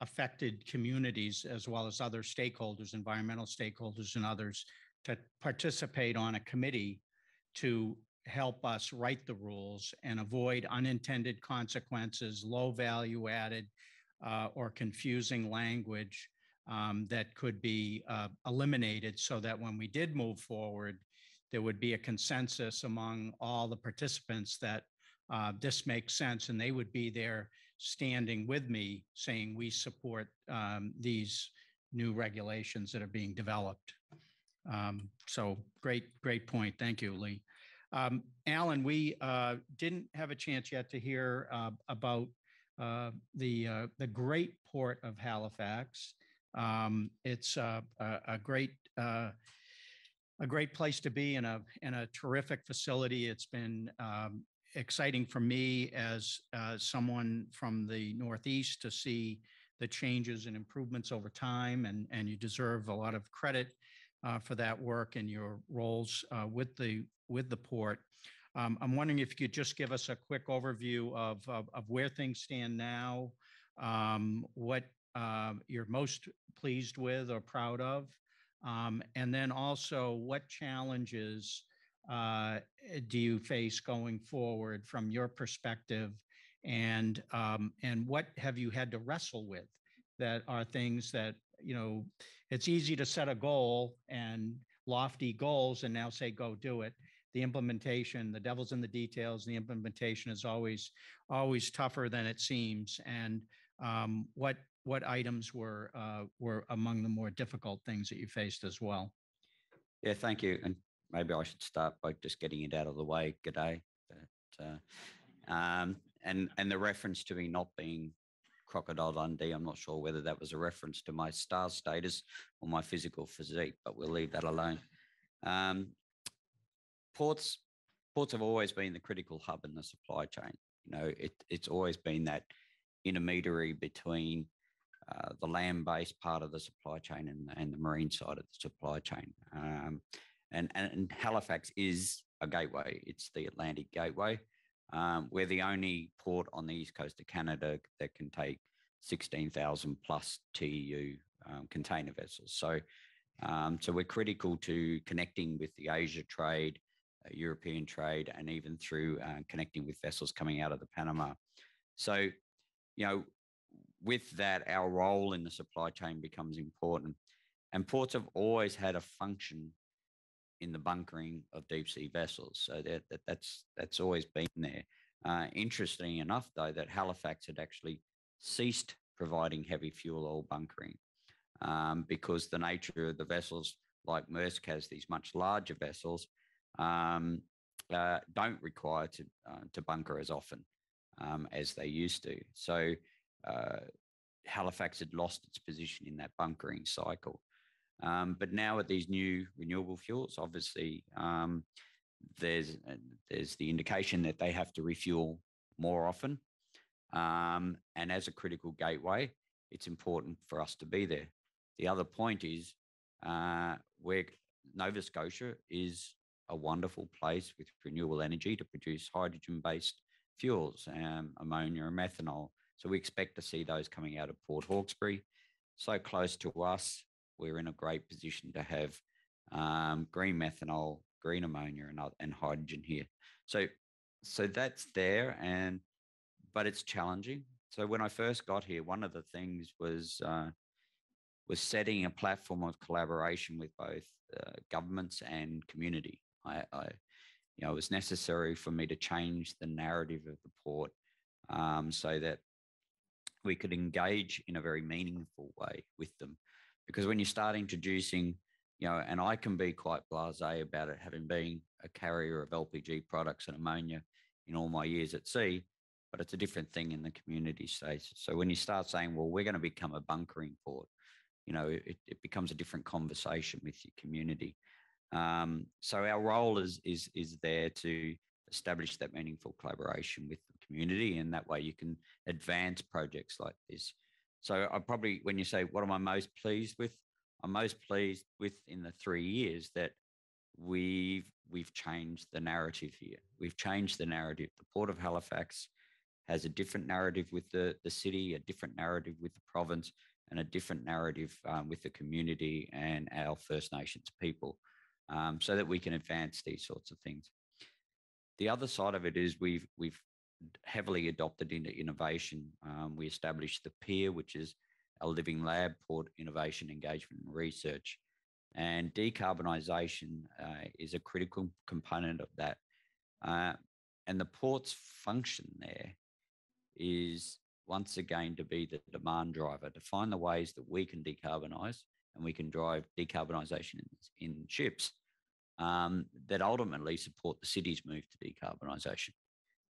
affected communities as well as other stakeholders, environmental stakeholders and others, to participate on a committee to help us write the rules and avoid unintended consequences, low value added or confusing language that could be eliminated, so that when we did move forward, there would be a consensus among all the participants that this makes sense, and they would be there standing with me saying we support these new regulations that are being developed. So great point. Thank you, Lee. Alan, we didn't have a chance yet to hear about the great port of Halifax. It's a great place to be in a terrific facility. It's been exciting for me as someone from the Northeast to see the changes and improvements over time, and you deserve a lot of credit for that work and your roles with the port. I'm wondering if you could just give us a quick overview of where things stand now, what you're most pleased with or proud of, and then also what challenges do you face going forward from your perspective, and what have you had to wrestle with that are things that, you know, it's easy to set a goal and lofty goals and now say go do it. The implementation, the devil's in the details. The implementation is always tougher than it seems. And what items were among the more difficult things that you faced as well? Yeah, thank you. And maybe I should start by just getting it out of the way. G'day. And the reference to me not being Crocodile Dundee, I'm not sure whether that was a reference to my star status or my physical physique, but we'll leave that alone. Ports have always been the critical hub in the supply chain. You know, it's always been that intermediary between the land-based part of the supply chain and the marine side of the supply chain. And Halifax is a gateway. It's the Atlantic gateway. We're the only port on the east coast of Canada that can take 16,000 plus TEU container vessels. So we're critical to connecting with the Asia trade, European trade, and even through connecting with vessels coming out of the Panama. So, you know, with that, our role in the supply chain becomes important. And ports have always had a function in the bunkering of deep sea vessels. So that's always been there. Interesting enough, though, that Halifax had actually ceased providing heavy fuel oil bunkering because the nature of the vessels, like Maersk has these much larger vessels, don't require to bunker as often as they used to. So Halifax had lost its position in that bunkering cycle. But now with these new renewable fuels, obviously, there's the indication that they have to refuel more often. And as a critical gateway, it's important for us to be there. The other point is where Nova Scotia is a wonderful place with renewable energy to produce hydrogen-based fuels, ammonia and methanol. So we expect to see those coming out of Port Hawkesbury. So close to us, we're in a great position to have green methanol, green ammonia, and hydrogen here. So that's there, but it's challenging. So when I first got here, one of the things was setting a platform of collaboration with both governments and community. You know, it was necessary for me to change the narrative of the port so that we could engage in a very meaningful way with them. Because when you start introducing, you know, and I can be quite blasé about it, having been a carrier of LPG products and ammonia in all my years at sea, but it's a different thing in the community space. So when you start saying, well, we're going to become a bunkering port, you know, it becomes a different conversation with your community. So our role is there to establish that meaningful collaboration with the community, and that way you can advance projects like this. So I probably, when you say what am I most pleased with, I'm most pleased with in the 3 years that we've changed the narrative here. We've changed the narrative. The Port of Halifax has a different narrative with the city, a different narrative with the province, and a different narrative with the community and our First Nations people, so that we can advance these sorts of things. The other side of it is we've heavily adopted into innovation. We established the PEER, which is a living lab, Port Innovation Engagement and Research. And decarbonisation is a critical component of that. And the port's function there is, once again, to be the demand driver, to find the ways that we can decarbonise and we can drive decarbonisation in ships that ultimately support the city's move to decarbonisation.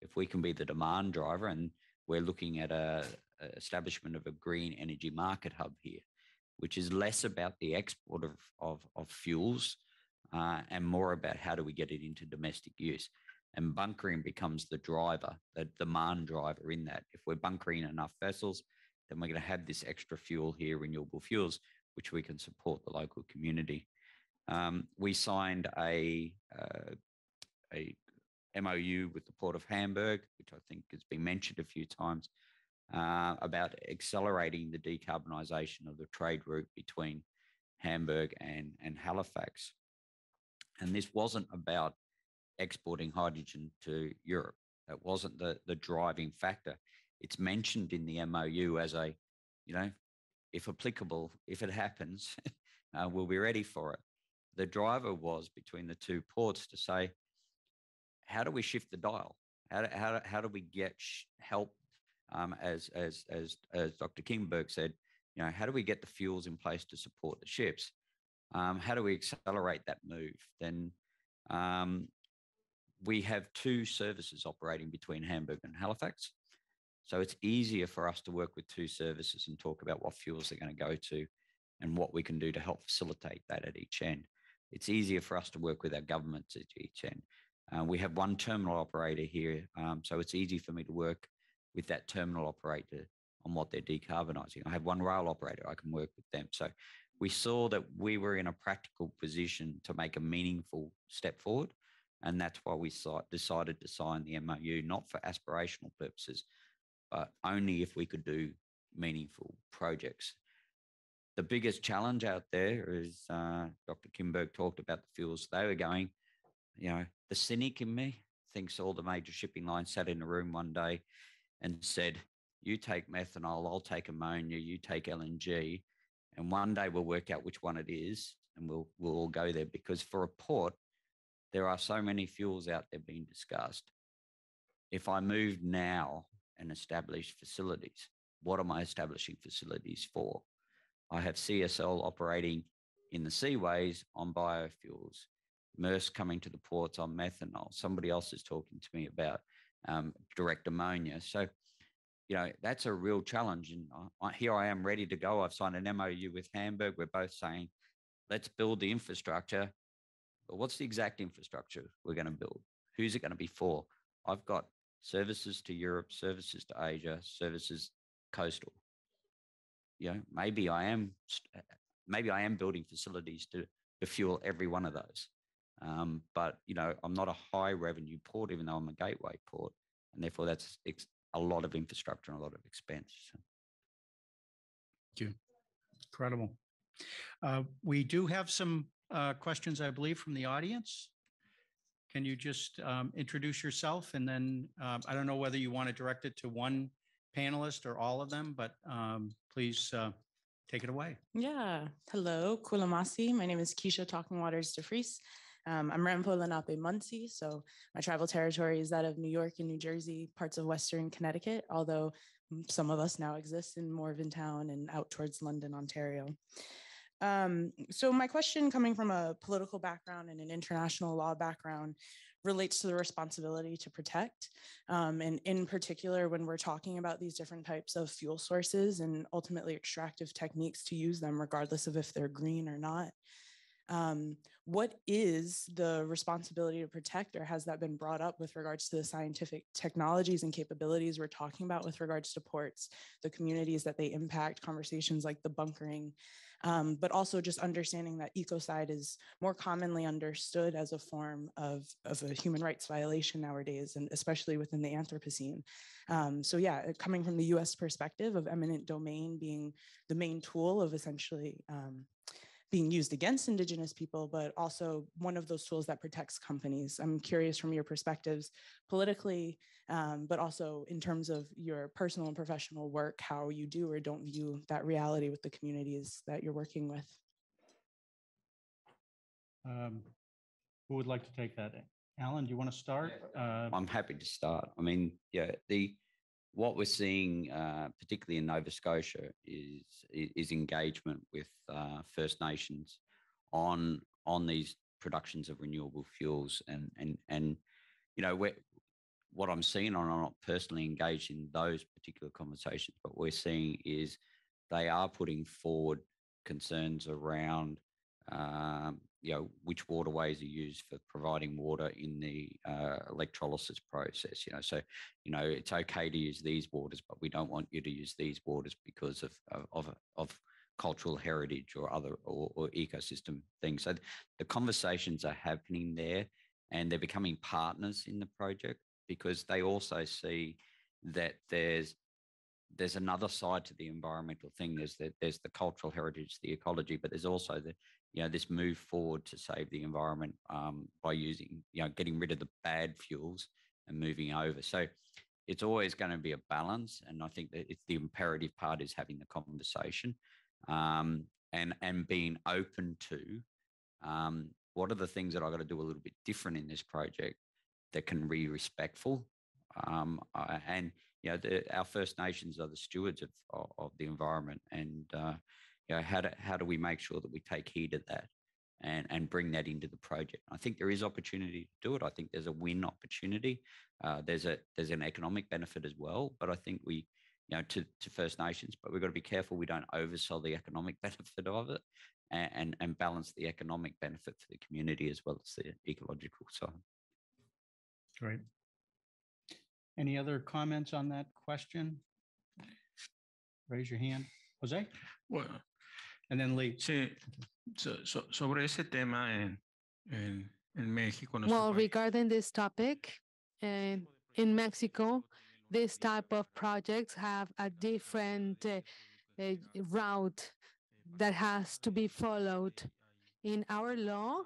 If we can be the demand driver, and we're looking at a establishment of a green energy market hub here, which is less about the export of fuels and more about how do we get it into domestic use. And bunkering becomes the driver, the demand driver in that. If we're bunkering enough vessels, then we're going to have this extra fuel here, renewable fuels, which we can support the local community. We signed a MOU with the Port of Hamburg, which I think has been mentioned a few times, about accelerating the decarbonisation of the trade route between Hamburg and Halifax. And this wasn't about exporting hydrogen to Europe. That wasn't the driving factor. It's mentioned in the MOU as a, if applicable, if it happens, we'll be ready for it. The driver was between the two ports to say, how do we shift the dial? How do we get help? As Dr. Kingberg said, how do we get the fuels in place to support the ships? How do we accelerate that move? Then we have two services operating between Hamburg and Halifax. So it's easier for us to work with two services and talk about what fuels they're going to go to and what we can do to help facilitate that at each end. It's easier for us to work with our governments at each end. We have one terminal operator here, so it's easy for me to work with that terminal operator on what they're decarbonising. I have one rail operator, I can work with them. So we saw that we were in a practical position to make a meaningful step forward. And that's why we decided to sign the MOU, not for aspirational purposes, but only if we could do meaningful projects. The biggest challenge out there is Dr. Kimberg talked about the fuels they were going. The cynic in me thinks all the major shipping lines sat in a room one day and said, you take methanol, I'll take ammonia, you take LNG, and one day we'll work out which one it is and we'll all go there. Because for a port, there are so many fuels out there being discussed. If I move now and establish facilities, what am I establishing facilities for? I have CSL operating in the seaways on biofuels, Maersk coming to the ports on methanol. Somebody else is talking to me about direct ammonia. So, that's a real challenge. And here I am ready to go. I've signed an MOU with Hamburg. We're both saying, let's build the infrastructure. But what's the exact infrastructure we're going to build? Who's it going to be for? I've got services to Europe, services to Asia, services coastal. Maybe I am building facilities to fuel every one of those. But I'm not a high revenue port, even though I'm a gateway port, and therefore that's a lot of infrastructure and a lot of expense. Thank you. Incredible. We do have some questions, I believe, from the audience. Can you just introduce yourself, and then I don't know whether you want to direct it to one panelist or all of them, but please take it away. Yeah. Hello, Kulamasi. My name is Keisha Talking Waters DeFries. I'm Rampo Lenape Muncie, so my tribal territory is that of New York and New Jersey, parts of Western Connecticut, although some of us now exist in Morventown and out towards London, Ontario. So my question, coming from a political background and an international law background, relates to the responsibility to protect. And in particular, when we're talking about these different types of fuel sources and ultimately extractive techniques to use them, regardless of if they're green or not. What is the responsibility to protect, or has that been brought up with regards to the scientific technologies and capabilities we're talking about with regards to ports, the communities that they impact, conversations like the bunkering, but also just understanding that ecocide is more commonly understood as a form of a human rights violation nowadays, and especially within the Anthropocene. So yeah, coming from the US perspective of eminent domain being the main tool of essentially being used against Indigenous people, but also one of those tools that protects companies. I'm curious from your perspectives politically, but also in terms of your personal and professional work, how you do or don't view that reality with the communities that you're working with. Who would like to take that? Alan, do you want to start? I'm happy to start. I mean, yeah, what we're seeing, particularly in Nova Scotia, is engagement with First Nations on these productions of renewable fuels, and what I'm seeing, I'm not personally engaged in those particular conversations, but we're seeing is they are putting forward concerns around which waterways are used for providing water in the electrolysis process. So it's okay to use these waters, but we don't want you to use these waters because of cultural heritage or other or ecosystem things. So the conversations are happening there, and they're becoming partners in the project because they also see that there's another side to the environmental thing. There's the cultural heritage, the ecology, but there's also this move forward to save the environment by using, getting rid of the bad fuels and moving over. So it's always going to be a balance. And I think that it's the imperative part is having the conversation and being open to what are the things that I've got to do a little bit different in this project that can be respectful. And, our First Nations are the stewards of the environment. And, how do we make sure that we take heed of that and bring that into the project? I think there is opportunity to do it. I think there's a win opportunity. There's an economic benefit as well. But I think we, to First Nations, but we've got to be careful we don't oversell the economic benefit of it and balance the economic benefit for the community as well as the ecological side. Great. Any other comments on that question? Raise your hand. Jose? Bueno, and then Lee. Sí, sobre ese tema en México. Well, regarding this topic, in Mexico, this type of projects have a different route that has to be followed. In our law,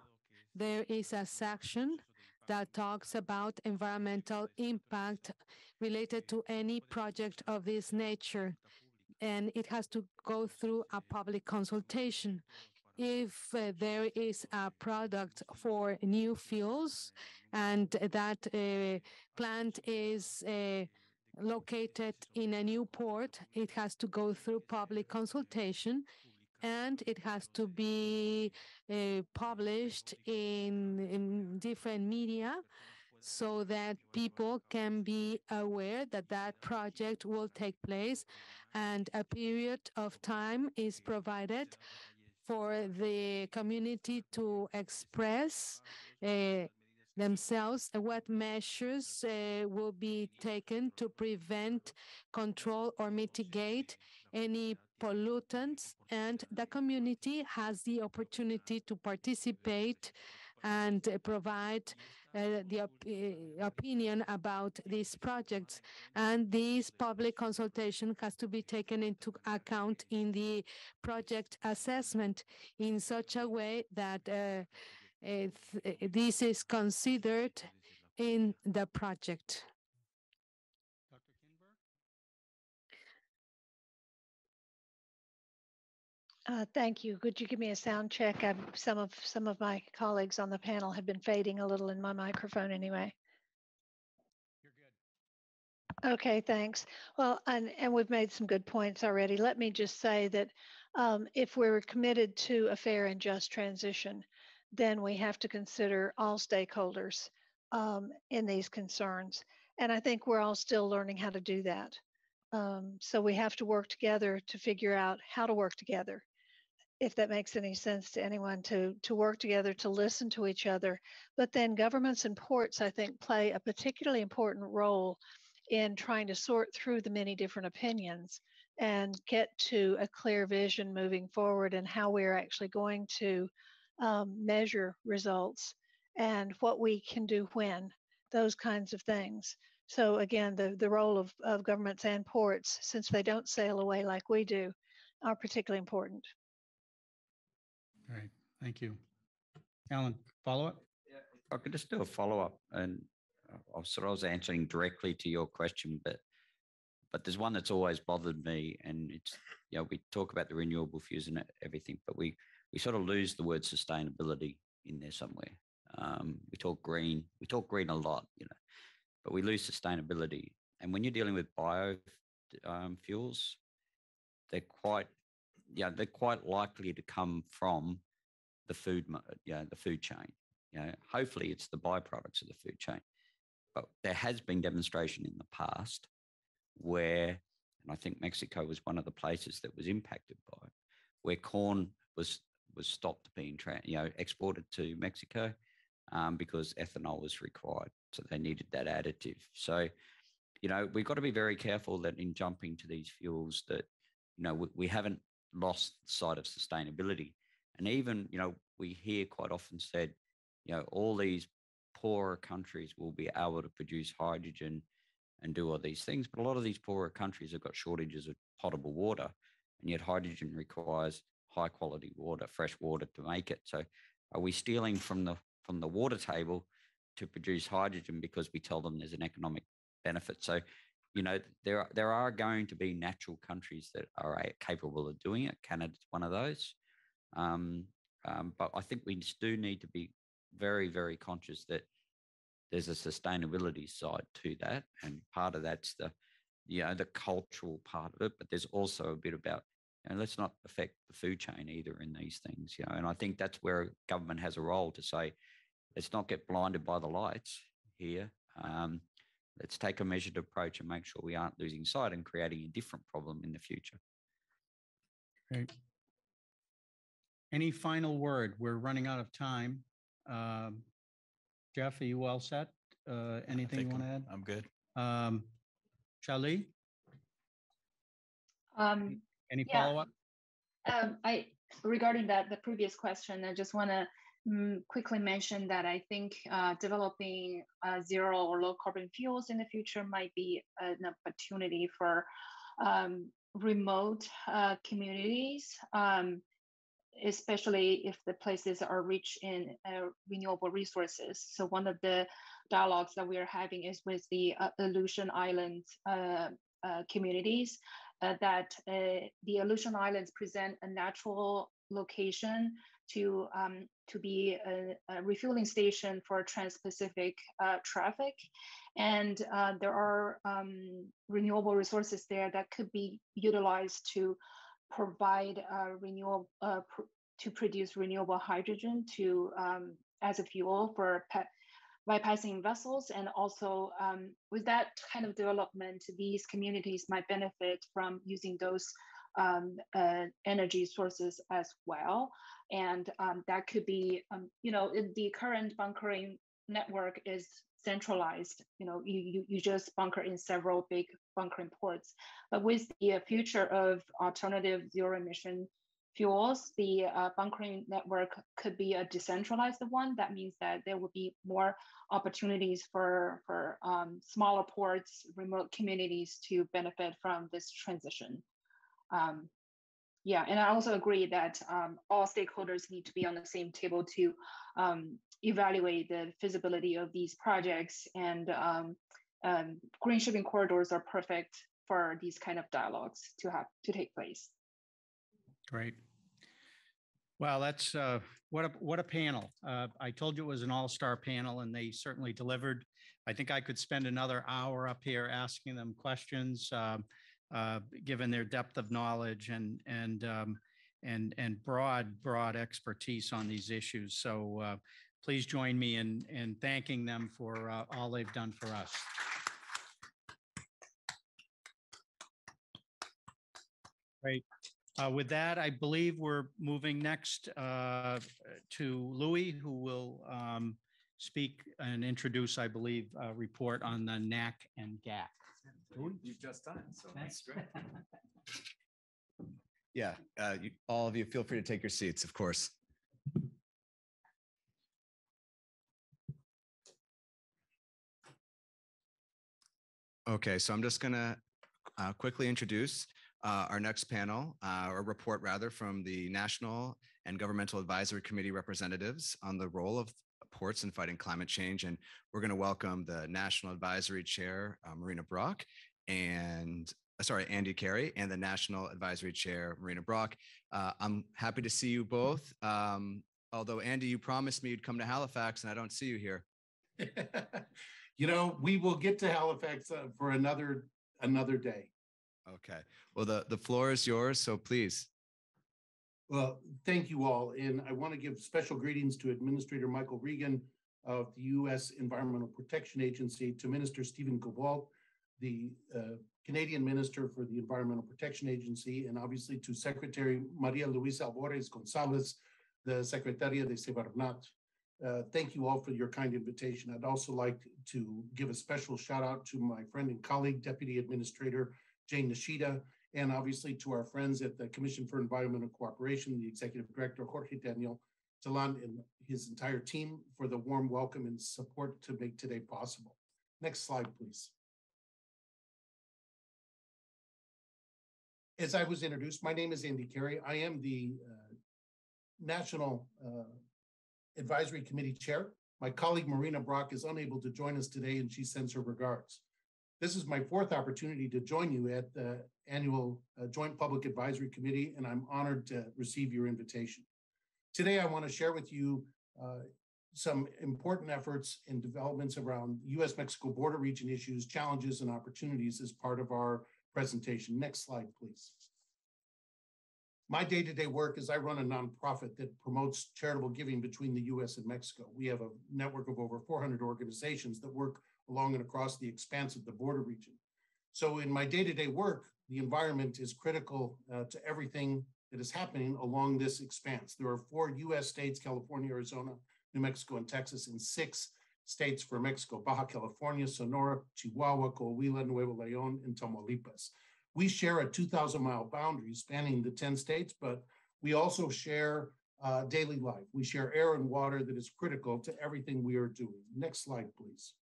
there is a section that talks about environmental impact related to any project of this nature, and it has to go through a public consultation. If there is a product for new fuels and that plant is located in a new port, it has to go through public consultation, and it has to be published in different media so that people can be aware that that project will take place, and a period of time is provided for the community to express themselves what measures will be taken to prevent, control, or mitigate any pollutants, and the community has the opportunity to participate and provide the opinion about these projects. And this public consultation has to be taken into account in the project assessment in such a way that this is considered in the project. Thank you. Could you give me a sound check? Some of my colleagues on the panel have been fading a little in my microphone anyway. You're good. Okay, thanks. Well, and we've made some good points already. Let me just say that if we're committed to a fair and just transition, then we have to consider all stakeholders in these concerns. And I think we're all still learning how to do that. So we have to work together to figure out how to work together, if that makes any sense to anyone, to work together, to listen to each other. But then governments and ports, I think, play a particularly important role in trying to sort through the many different opinions and get to a clear vision moving forward and how we're actually going to measure results and what we can do when, those kinds of things. So again, the role of governments and ports, since they don't sail away like we do, are particularly important. All right, thank you. Alan, follow up? Yeah, if I could just do a follow up, and I was answering directly to your question, but there's one that's always bothered me, and it's, we talk about the renewable fuels and everything, but we sort of lose the word sustainability in there somewhere. We talk green a lot, but we lose sustainability. And when you're dealing with biofuels, they're quite likely to come from the food chain. Hopefully it's the byproducts of the food chain. But there has been demonstration in the past where, and I think Mexico was one of the places that was impacted by it, where corn was stopped being exported to Mexico because ethanol was required. So they needed that additive. So, we've got to be very careful that in jumping to these fuels that, we haven't lost sight of sustainability. And even, we hear quite often said, all these poorer countries will be able to produce hydrogen and do all these things. But a lot of these poorer countries have got shortages of potable water, and yet hydrogen requires high quality water, fresh water to make it. So are we stealing from the water table to produce hydrogen because we tell them there's an economic benefit? So, you know, there are going to be natural countries that are capable of doing it. Canada's one of those. But I think we do need to be very, very conscious that there's a sustainability side to that. And part of that's the cultural part of it, but there's also a bit about, and let's not affect the food chain either in these things, you know. And I think that's where government has a role to say, let's not get blinded by the lights here. Let's take a measured approach and make sure we aren't losing sight and creating a different problem in the future. Great. Any final word? We're running out of time. Jeff, are you all set? Anything you want to add? I'm good. Charlie? Any Yeah. follow-up? Regarding the previous question, I just want to quickly mention that I think developing zero or low carbon fuels in the future might be an opportunity for remote communities, especially if the places are rich in renewable resources. So one of the dialogues that we are having is with the Aleutian Island communities, that the Aleutian Islands present a natural location to be a refueling station for trans-Pacific traffic. And there are renewable resources there that could be utilized to provide to produce renewable hydrogen to as a fuel for bypassing vessels. And also with that kind of development, these communities might benefit from using those energy sources as well. And that could be, the current bunkering network is centralized. You just bunker in several big bunkering ports. But with the future of alternative zero emission fuels, the bunkering network could be a decentralized one. That means that there will be more opportunities for smaller ports, remote communities to benefit from this transition. And I also agree that all stakeholders need to be on the same table to evaluate the feasibility of these projects, and green shipping corridors are perfect for these kind of dialogues to take place. Great. Well, that's what a panel. I told you it was an all-star panel, and they certainly delivered. I think I could spend another hour up here asking them questions, given their depth of knowledge and broad expertise on these issues. So please join me in thanking them for all they've done for us. Great. With that, I believe we're moving next to Louis, who will speak and introduce, I believe, a report on the NAC and GAC. You've just done it, so that's great. Yeah, all of you feel free to take your seats, of course. Okay, so I'm just gonna quickly introduce our next panel, or report rather, from the National and Governmental Advisory Committee representatives on the role of ports in fighting climate change. And we're going to welcome the National Advisory Chair, Marina Brock, and Andy Carey, and the National Advisory Chair, Marina Brock. I'm happy to see you both. Although Andy, you promised me you'd come to Halifax, and I don't see you here. We will get to Halifax for another day. Okay. Well, the floor is yours, so please. Well, thank you all. And I want to give special greetings to Administrator Michael Regan of the U.S. Environmental Protection Agency, to Minister Stephen Kovalt, the Canadian Minister for the Environmental Protection Agency, and obviously to Secretary Maria Luisa Alvarez Gonzalez, the Secretaria de Semarnat. Thank you all for your kind invitation. I'd also like to give a special shout out to my friend and colleague, Deputy Administrator Jane Nishida, and obviously to our friends at the Commission for Environmental Cooperation, the Executive Director, Jorge Daniel Talan, and his entire team for the warm welcome and support to make today possible. Next slide, please. As I was introduced, my name is Andy Carey. I am the National Advisory Committee Chair. My colleague Marina Brock is unable to join us today, and she sends her regards. This is my fourth opportunity to join you at the annual Joint Public Advisory Committee, and I'm honored to receive your invitation. Today, I want to share with you some important efforts and developments around U.S.-Mexico border region issues, challenges, and opportunities as part of our presentation. Next slide, please. My day-to-day work is I run a nonprofit that promotes charitable giving between the U.S. and Mexico. We have a network of over 400 organizations that work along and across the expanse of the border region. So in my day-to-day work, the environment is critical to everything that is happening along this expanse. There are 4 U.S. states, California, Arizona, New Mexico, and Texas, and 6 states for Mexico, Baja California, Sonora, Chihuahua, Coahuila, Nuevo León, and Tamaulipas. We share a 2,000-mile boundary spanning the 10 states, but we also share daily life. We share air and water that is critical to everything we are doing. Next slide, please.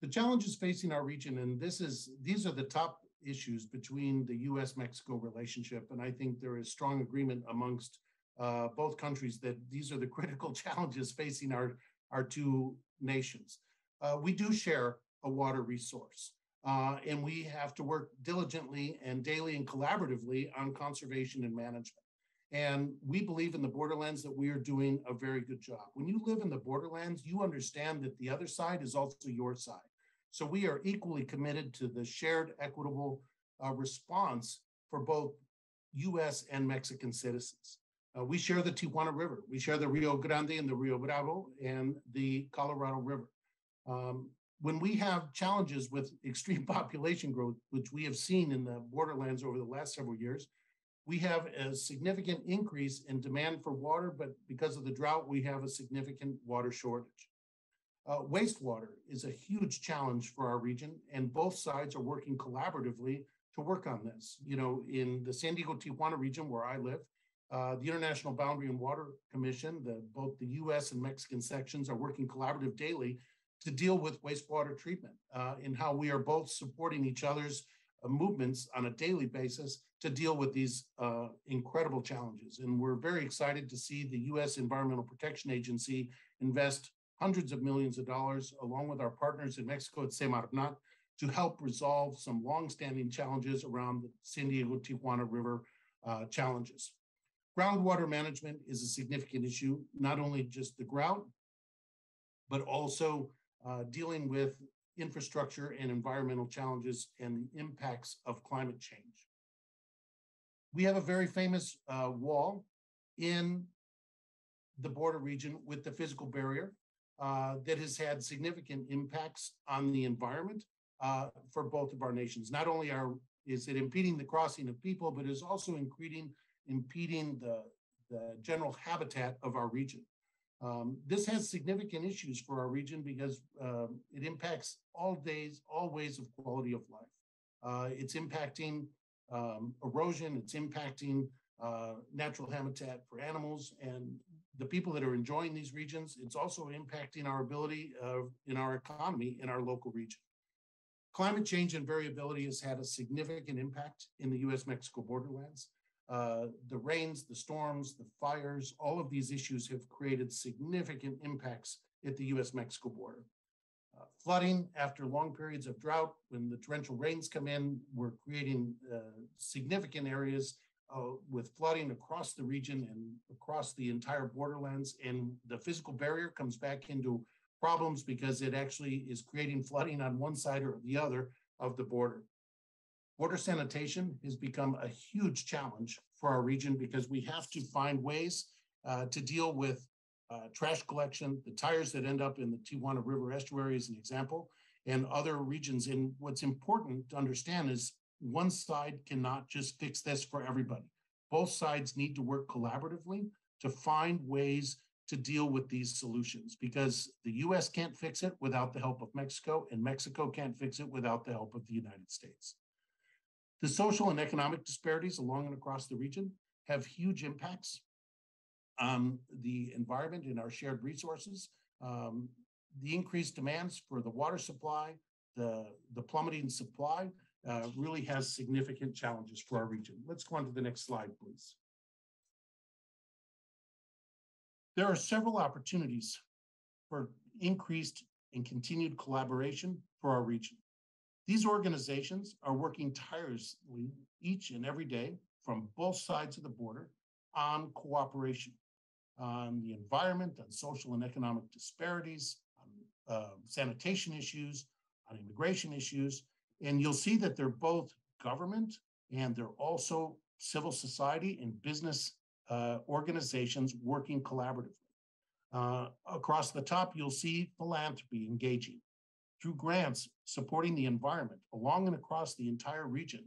The challenges facing our region, and these are the top issues between the U.S.-Mexico relationship, and I think there is strong agreement amongst both countries that these are the critical challenges facing our two nations. We do share a water resource, and we have to work diligently and daily and collaboratively on conservation and management. And we believe in the borderlands that we are doing a very good job. When you live in the borderlands, you understand that the other side is also your side. So we are equally committed to the shared equitable response for both U.S. and Mexican citizens. We share the Tijuana River. We share the Rio Grande and the Rio Bravo and the Colorado River. When we have challenges with extreme population growth, which we have seen in the borderlands over the last several years, we have a significant increase in demand for water, but because of the drought, we have a significant water shortage. Wastewater is a huge challenge for our region, and both sides are working collaboratively to work on this. You know, in the San Diego-Tijuana region where I live, the International Boundary and Water Commission, both the U.S. and Mexican sections are working collaborative daily to deal with wastewater treatment and how we are both supporting each other's movements on a daily basis to deal with these incredible challenges. And we're very excited to see the U.S. Environmental Protection Agency invest hundreds of millions of dollars, along with our partners in Mexico at Semarnat, to help resolve some longstanding challenges around the San Diego-Tijuana River challenges. Groundwater management is a significant issue, not only just the drought, but also dealing with infrastructure and environmental challenges and the impacts of climate change. We have a very famous wall in the border region with the physical barrier that has had significant impacts on the environment for both of our nations. Not only is it impeding the crossing of people, but is also impeding the general habitat of our region. This has significant issues for our region because it impacts all ways of quality of life. It's impacting erosion, it's impacting natural habitat for animals and the people that are enjoying these regions. It's also impacting our ability in our economy in our local region. Climate change and variability has had a significant impact in the U.S.-Mexico borderlands. The rains, the storms, the fires, all of these issues have created significant impacts at the U.S.-Mexico border. Flooding after long periods of drought, when the torrential rains come in, we're creating significant areas with flooding across the region and across the entire borderlands. And the physical barrier comes back into problems because it actually is creating flooding on one side or the other of the border. Border sanitation has become a huge challenge for our region because we have to find ways to deal with trash collection, the tires that end up in the Tijuana River estuary is an example, and other regions. And what's important to understand is one side cannot just fix this for everybody. Both sides need to work collaboratively to find ways to deal with these solutions because the U.S. can't fix it without the help of Mexico, and Mexico can't fix it without the help of the United States. The social and economic disparities along and across the region have huge impacts on the environment and our shared resources. The increased demands for the water supply, the plummeting supply really has significant challenges for our region. Let's go on to the next slide, please. There are several opportunities for increased and continued collaboration for our region. These organizations are working tirelessly each and every day from both sides of the border on cooperation, on the environment, on social and economic disparities, on sanitation issues, on immigration issues. And you'll see that they're both government and they're also civil society and business organizations working collaboratively. Across the top, you'll see philanthropy engaging through grants supporting the environment along and across the entire region.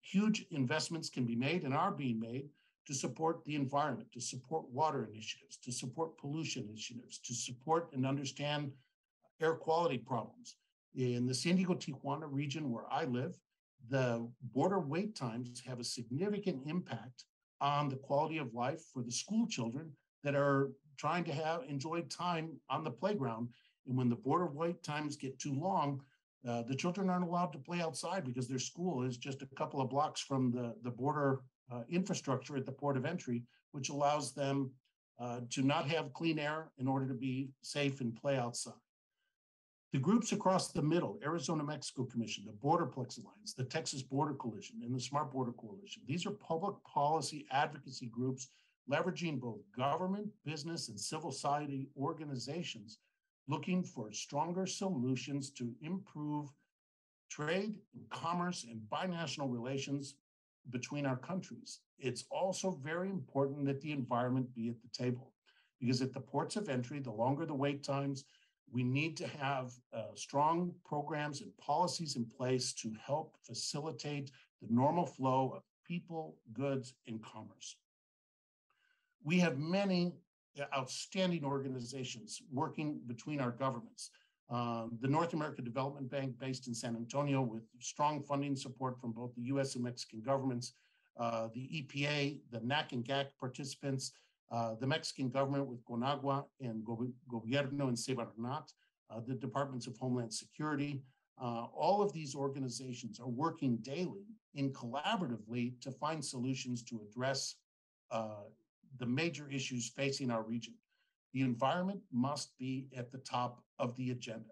Huge investments can be made and are being made to support the environment, to support water initiatives, to support pollution initiatives, to support and understand air quality problems. In the San Diego-Tijuana region where I live, the border wait times have a significant impact on the quality of life for the school children that are trying to enjoy time on the playground. And when the border wait times get too long, the children aren't allowed to play outside because their school is just a couple of blocks from the border infrastructure at the port of entry, which allows them to not have clean air in order to be safe and play outside. The groups across the middle, Arizona-Mexico Commission, the Borderplex Alliance, the Texas Border Coalition, and the Smart Border Coalition, these are public policy advocacy groups leveraging both government, business, and civil society organizations looking for stronger solutions to improve trade and commerce and binational relations between our countries. It's also very important that the environment be at the table, because at the ports of entry, the longer the wait times, we need to have strong programs and policies in place to help facilitate the normal flow of people, goods, and commerce. We have many outstanding organizations working between our governments. The North American Development Bank, based in San Antonio, with strong funding support from both the US and Mexican governments, the EPA, the NAC and GAC participants, the Mexican government with Conagua and Gobierno and Semarnat, the Departments of Homeland Security. All of these organizations are working daily and collaboratively to find solutions to address the major issues facing our region. The environment must be at the top of the agenda.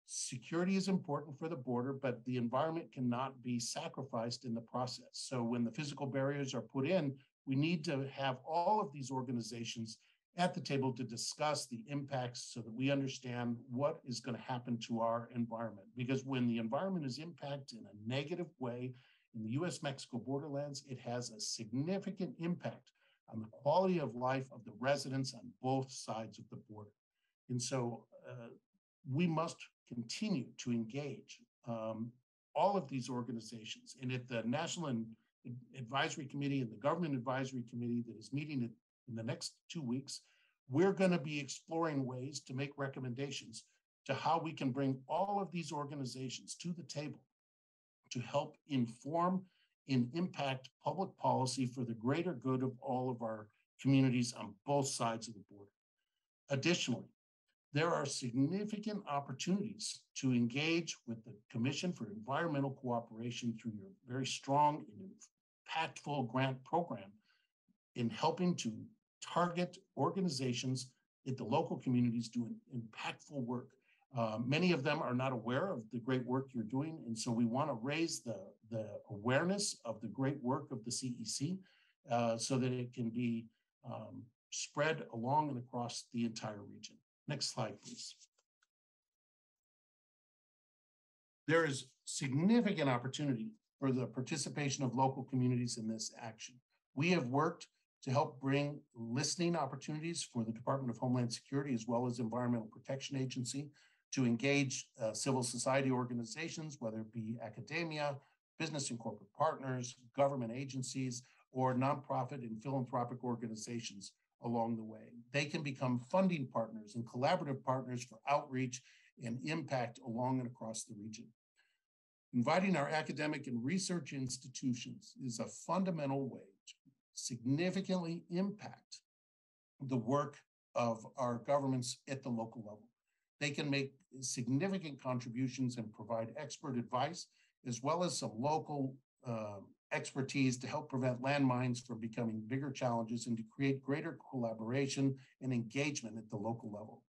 Security is important for the border, but the environment cannot be sacrificed in the process. So when the physical barriers are put in, we need to have all of these organizations at the table to discuss the impacts so that we understand what is going to happen to our environment. Because when the environment is impacted in a negative way in the US-Mexico borderlands, it has a significant impact on the quality of life of the residents on both sides of the border. And so we must continue to engage all of these organizations. And at the National Advisory Committee and the Government Advisory Committee that is meeting in the next 2 weeks, we're going to be exploring ways to make recommendations to how we can bring all of these organizations to the table to help inform and impact public policy for the greater good of all of our communities on both sides of the border. Additionally, there are significant opportunities to engage with the Commission for Environmental Cooperation through your very strong and impactful grant program in helping to target organizations at the local communities doing impactful work. Many of them are not aware of the great work you're doing, and so we want to raise the awareness of the great work of the CEC so that it can be spread along and across the entire region. Next slide, please. There is significant opportunity for the participation of local communities in this action. We have worked to help bring listening opportunities for the Department of Homeland Security as well as Environmental Protection Agency to engage civil society organizations, whether it be academia, business and corporate partners, government agencies, or nonprofit and philanthropic organizations along the way. They can become funding partners and collaborative partners for outreach and impact along and across the region. Inviting our academic and research institutions is a fundamental way to significantly impact the work of our governments at the local level. They can make significant contributions and provide expert advice, as well as some local expertise to help prevent landmines from becoming bigger challenges and to create greater collaboration and engagement at the local level.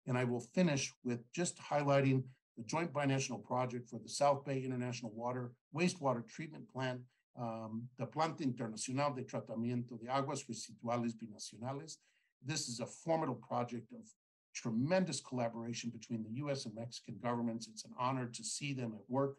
And I will finish with just highlighting the joint binational project for the South Bay International Wastewater Treatment Plant, the Planta Internacional de Tratamiento de Aguas Residuales Binacionales. This is a formidable project of tremendous collaboration between the US and Mexican governments. It's an honor to see them at work.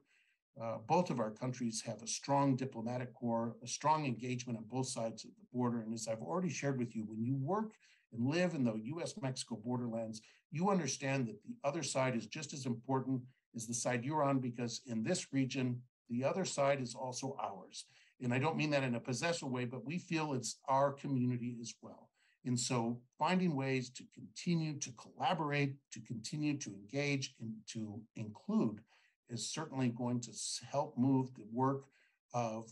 Both of our countries have a strong diplomatic corps, a strong engagement on both sides of the border. And as I've already shared with you, when you work and live in the US-Mexico borderlands, you understand that the other side is just as important as the side you're on, because in this region, the other side is also ours. And I don't mean that in a possessive way, but we feel it's our community as well. And so finding ways to continue to collaborate, to continue to engage, and to include is certainly going to help move the work of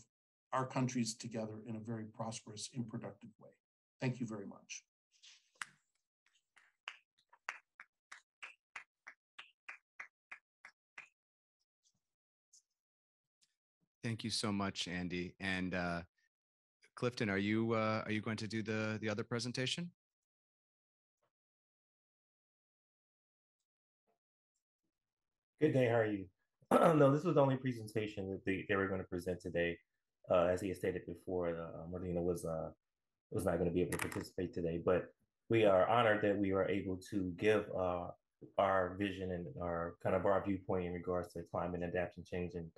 our countries together in a very prosperous and productive way. Thank you very much. Thank you so much, Andy. And Clifton, are you going to do the other presentation? Good day, how are you? No, this was the only presentation that they were going to present today. As he had stated before, Marlena was not going to be able to participate today, but we are honored that we are able to give our vision and our viewpoint in regards to climate adaptation change. And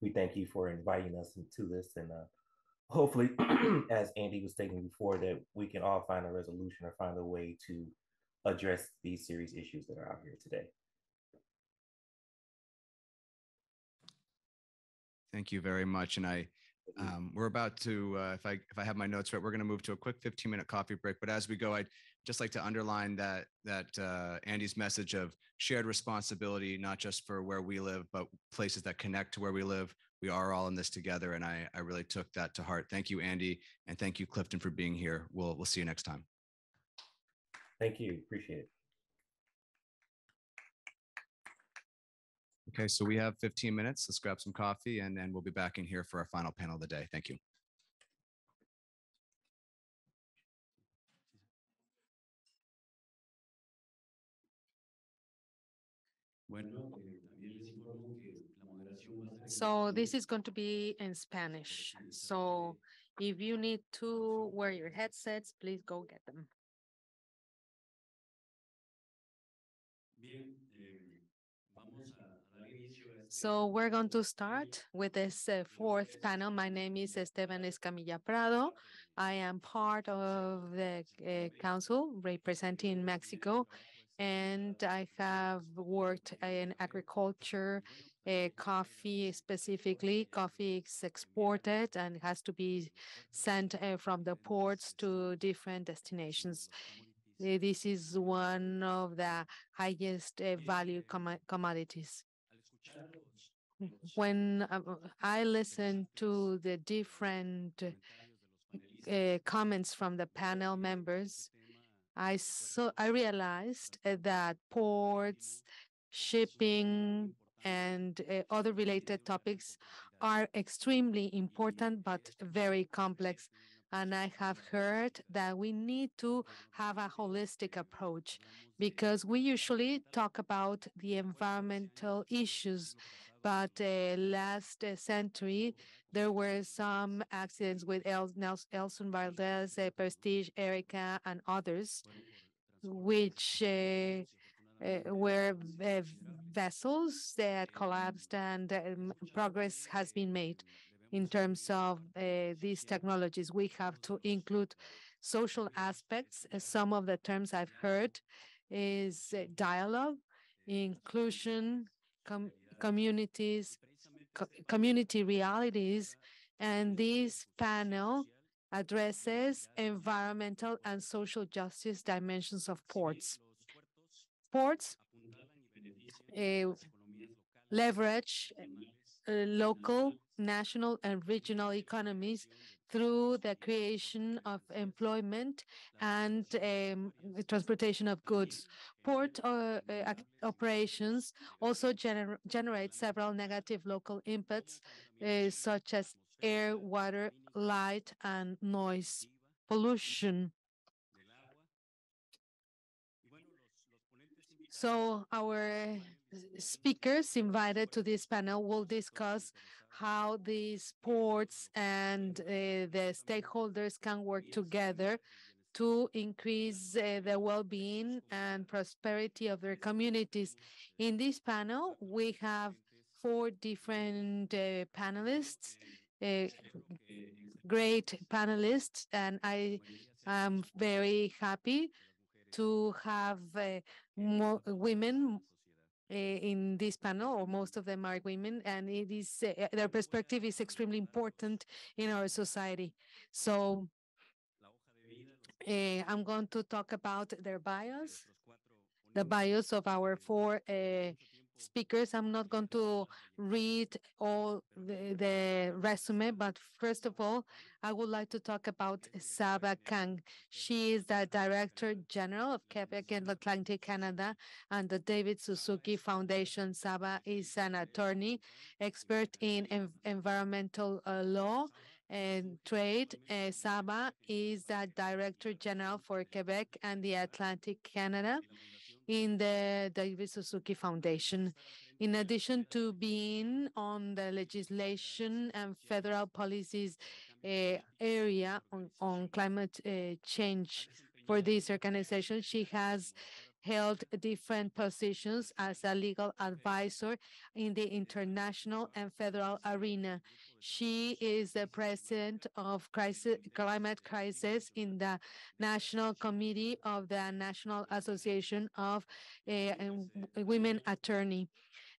we thank you for inviting us into this. And hopefully, as Andy was stating before, that we can all find a resolution or find a way to address these serious issues that are out here today. Thank you very much. And we're about to, if I have my notes right, we're going to move to a quick 15-minute coffee break. But as we go, I'd just like to underline that Andy's message of shared responsibility, not just for where we live, but places that connect to where we live. We are all in this together, and I really took that to heart. Thank you, Andy, and thank you, Clifton, for being here. We'll see you next time. Thank you. Appreciate it. Okay, so we have 15 minutes. Let's grab some coffee, and then we'll be back in here for our final panel of the day. Thank you. So this is going to be in Spanish. So if you need to wear your headsets, please go get them. So we're going to start with this fourth panel. My name is Esteban Escamilla Prado. I am part of the council representing Mexico, and I have worked in agriculture, coffee specifically. Coffee is exported and has to be sent from the ports to different destinations. This is one of the highest value commodities. When I listen to the different comments from the panel members, I realized that ports, shipping, and other related topics are extremely important but very complex. And I have heard that we need to have a holistic approach, because we usually talk about the environmental issues, but last century, there were some accidents with Elson Valdez, Prestige, Erica, and others, which were vessels that collapsed, and progress has been made. In terms of these technologies, we have to include social aspects. Some of the terms I've heard is dialogue, inclusion, communities, community realities, and this panel addresses environmental and social justice dimensions of ports. Ports leverage local, national, and regional economies through the creation of employment and transportation of goods. Port operations also generate several negative local impacts, such as air, water, light, and noise pollution. So our speakers invited to this panel will discuss how the sports and the stakeholders can work together to increase the well-being and prosperity of their communities. In this panel, we have 4 different panelists, great panelists, and I am very happy to have more women in this panel, or most of them are women, and it is their perspective is extremely important in our society. So I'm going to talk about their bios, the bios of our 4 speakers. I'm not going to read all the resume, but first of all, I would like to talk about Saba Kang. She is the Director General of Quebec and Atlantic Canada and the David Suzuki Foundation. Saba is an attorney, expert in environmental law and trade. Saba is the Director General for Quebec and the Atlantic Canada in the David Suzuki Foundation. In addition to being on the legislation and federal policies area on climate change for this organization, she has held different positions as a legal advisor in the international and federal arena. She is the president of climate crisis in the National Committee of the National Association of Women Attorney.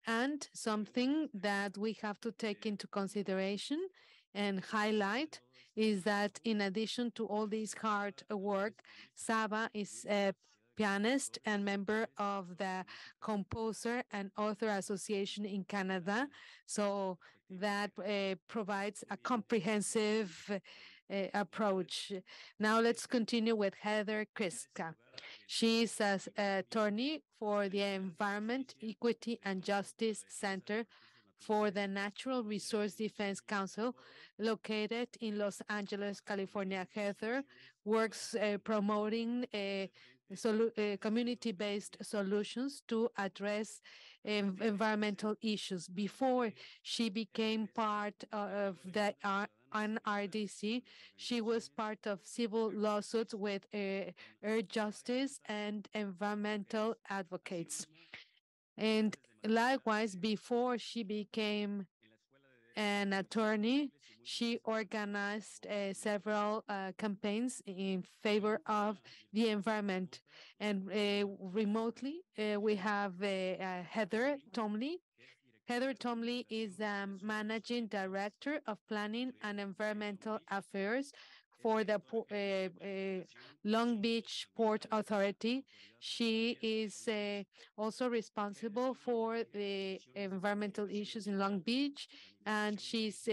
And something that we have to take into consideration and highlight is that in addition to all this hard work, Saba is a pianist and member of the Composer and Author Association in Canada. So that provides a comprehensive approach. Now let's continue with Heather Kriska. She is an attorney for the Environment, Equity, and Justice Center for the Natural Resource Defense Council, located in Los Angeles, California. Heather works promoting community-based solutions to address environmental issues. Before she became part of the NRDC, she was part of civil lawsuits with Earth Justice and environmental advocates. And likewise, before she became an attorney, she organized several campaigns in favor of the environment. And remotely, we have Heather Tomley. Heather Tomley is the Managing Director of Planning and Environmental Affairs for the Long Beach Port Authority. She is also responsible for the environmental issues in Long Beach, and she's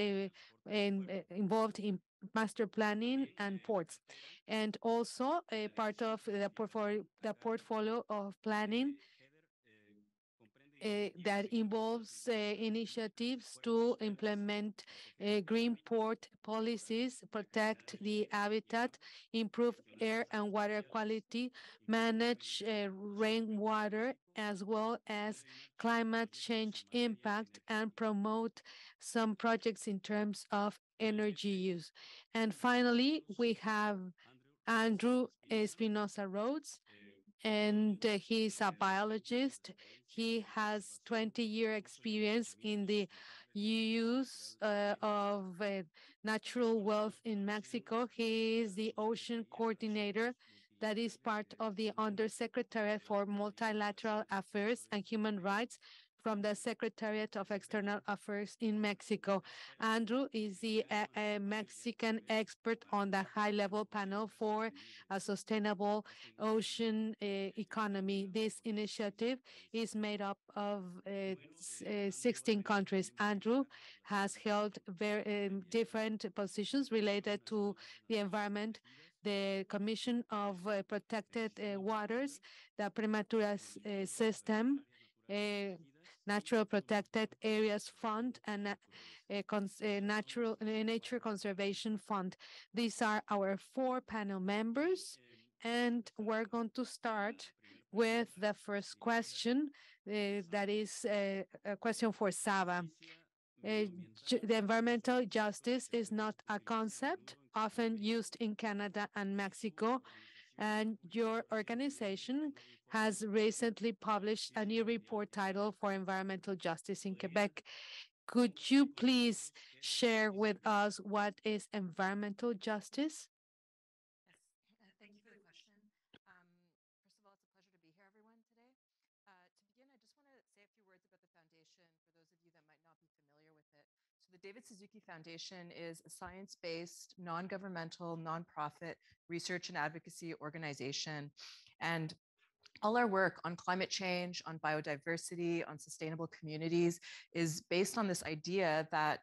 involved in master planning and ports, and also a part of the portfolio of planning that involves initiatives to implement green port policies, protect the habitat, improve air and water quality, manage rainwater, as well as climate change impact, and promote some projects in terms of energy use. And finally, we have Andrew Espinosa Rhodes, and he's a biologist. He has 20-year experience in the use of natural wealth in Mexico. He is the ocean coordinator that is part of the Undersecretariat for Multilateral Affairs and Human Rights from the Secretariat of External Affairs in Mexico. Andrew is the Mexican expert on the high-level panel for a sustainable ocean economy. This initiative is made up of 16 countries. Andrew has held very different positions related to the environment, the Commission of Protected Waters, the Prematuras system, Natural Protected Areas Fund, and Nature Conservation Fund. These are our 4 panel members, and we're going to start with the first question. That is a question for Saba. The environmental justice is not a concept often used in Canada and Mexico, and your organization has recently published a new report titled For Environmental Justice in Quebec. Could you please share with us what is environmental justice? Thank you for the question. First of all, it's a pleasure to be here, everyone, today. To begin, I just want to say a few words about the foundation for those of you that might not be familiar with it. So the David Suzuki Foundation is a science-based, non-governmental, nonprofit research and advocacy organization. And all our work on climate change, on biodiversity, on sustainable communities is based on this idea that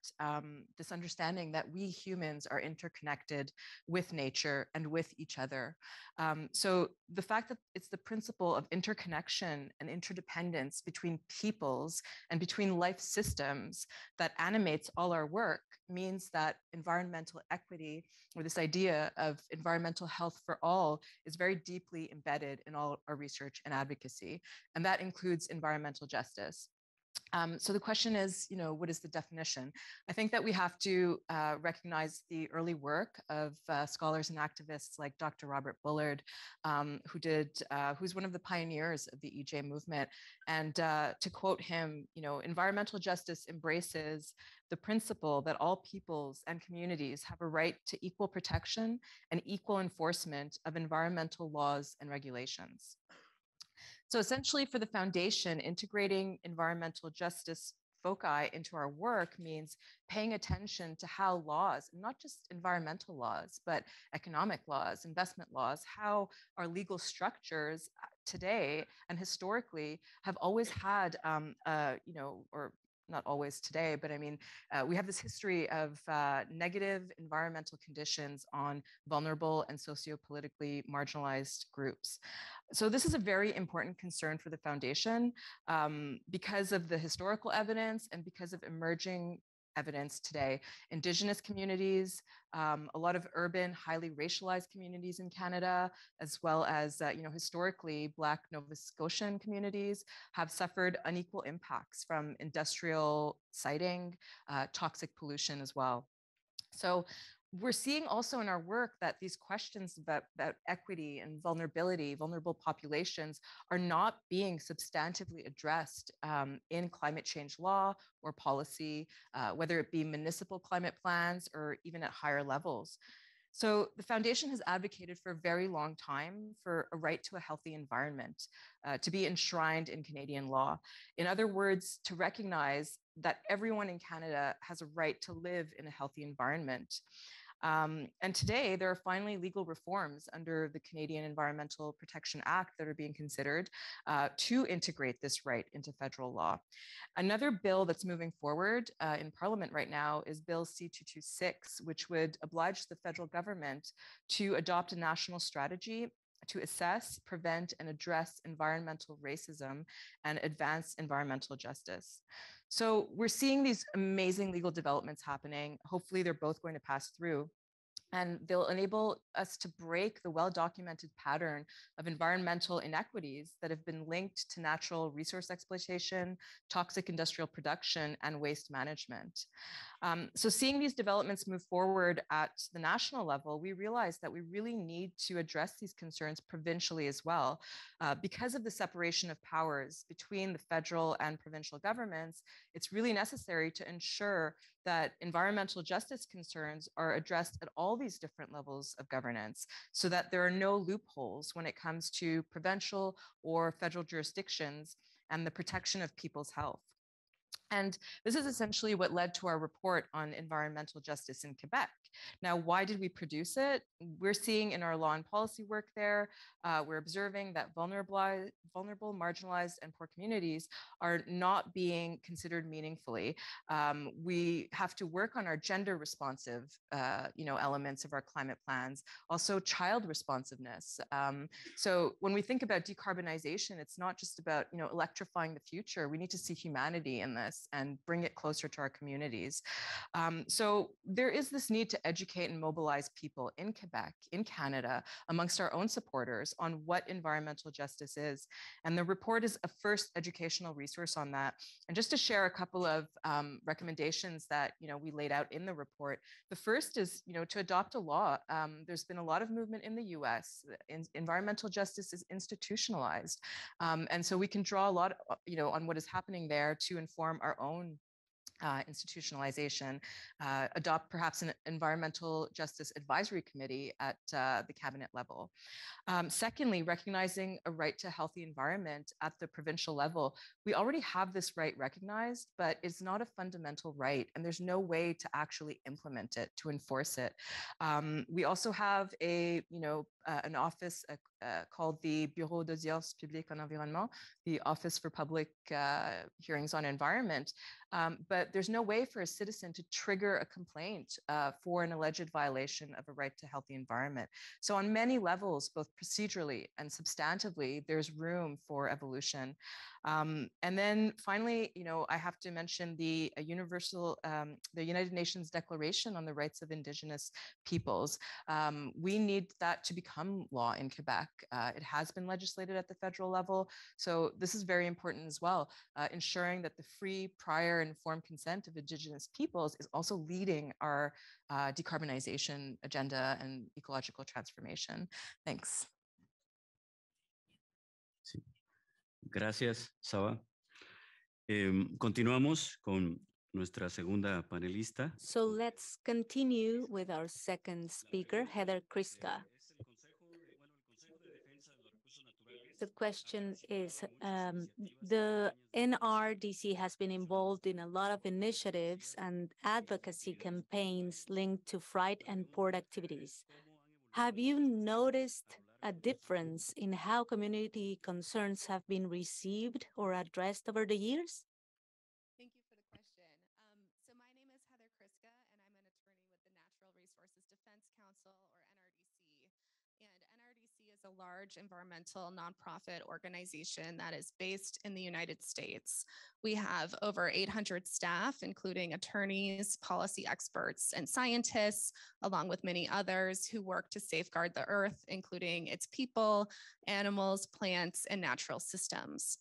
this understanding that we humans are interconnected with nature and with each other. So the fact that it's the principle of interconnection and interdependence between peoples and between life systems that animates all our work means that environmental equity, or this idea of environmental health for all, is very deeply embedded in all our research and advocacy, and that includes environmental justice. So the question is, what is the definition? I think that we have to recognize the early work of scholars and activists like Dr. Robert Bullard, who's one of the pioneers of the EJ movement. And to quote him, environmental justice embraces the principle that all peoples and communities have a right to equal protection and equal enforcement of environmental laws and regulations. So essentially for the foundation, integrating environmental justice foci into our work means paying attention to how laws, not just environmental laws, but economic laws, investment laws, how our legal structures today and historically have always had, or not always today, but I mean, we have this history of negative environmental conditions on vulnerable and sociopolitically marginalized groups. So this is a very important concern for the foundation because of the historical evidence and because of emerging evidence today. Indigenous communities, a lot of urban, highly racialized communities in Canada, as well as historically Black Nova Scotian communities have suffered unequal impacts from industrial siting, toxic pollution as well. So we're seeing also in our work that these questions about equity and vulnerability, vulnerable populations, are not being substantively addressed in climate change law or policy, whether it be municipal climate plans or even at higher levels. So the foundation has advocated for a very long time for a right to a healthy environment to be enshrined in Canadian law. In other words, to recognize that everyone in Canada has a right to live in a healthy environment. And today, there are finally legal reforms under the Canadian Environmental Protection Act that are being considered to integrate this right into federal law. Another bill that's moving forward in Parliament right now is Bill C-226, which would oblige the federal government to adopt a national strategy to assess, prevent, and address environmental racism and advance environmental justice. So we're seeing these amazing legal developments happening. Hopefully they're both going to pass through, and they'll enable us to break the well-documented pattern of environmental inequities that have been linked to natural resource exploitation, toxic industrial production, and waste management. So seeing these developments move forward at the national level, we realize that we really need to address these concerns provincially as well. Because of the separation of powers between the federal and provincial governments, it's really necessary to ensure that environmental justice concerns are addressed at all these different levels of governance so that there are no loopholes when it comes to provincial or federal jurisdictions and the protection of people's health. And this is essentially what led to our report on environmental justice in Quebec. Now, why did we produce it? We're seeing in our law and policy work there, we're observing that vulnerable, marginalized, and poor communities are not being considered meaningfully. We have to work on our gender responsive, elements of our climate plans, also child responsiveness. So when we think about decarbonization, it's not just about electrifying the future. We need to see humanity in this and bring it closer to our communities. So there is this need to educate and mobilize people in Quebec, in Canada, amongst our own supporters on what environmental justice is. And the report is a first educational resource on that. And just to share a couple of recommendations that we laid out in the report, the first is to adopt a law. There's been a lot of movement in the US. Environmental justice is institutionalized. And so we can draw a lot on what is happening there to inform our own institutionalization, adopt perhaps an environmental justice advisory committee at the cabinet level. Secondly, recognizing a right to a healthy environment at the provincial level. We already have this right recognized, but it's not a fundamental right, and there's no way to actually implement it, to enforce it. We also have an office called the Bureau d'audience publique en environnement, the Office for Public Hearings on Environment. But there's no way for a citizen to trigger a complaint for an alleged violation of a right to healthy environment. So on many levels, both procedurally and substantively, there's room for evolution. And then finally, I have to mention the United Nations Declaration on the Rights of Indigenous Peoples. We need that to become law in Quebec. It has been legislated at the federal level. So this is very important as well, ensuring that the free, prior, and informed consent of Indigenous peoples is also leading our decarbonization agenda and ecological transformation. Thanks. Sí. Gracias, Saba. Continuamos con nuestra segunda panelista. So let's continue with our second speaker, Heather Kriska. The question is, the NRDC has been involved in a lot of initiatives and advocacy campaigns linked to freight and port activities. Have you noticed a difference in how community concerns have been received or addressed over the years? Thank you for the question. So my name is Heather Kriska, and I'm an attorney with the Natural Resources Defense Council, or NRDC. And NRDC is a large environmental nonprofit organization that is based in the United States. We have over 800 staff, including attorneys, policy experts, and scientists, along with many others who work to safeguard the earth, including its people, animals, plants, and natural systems.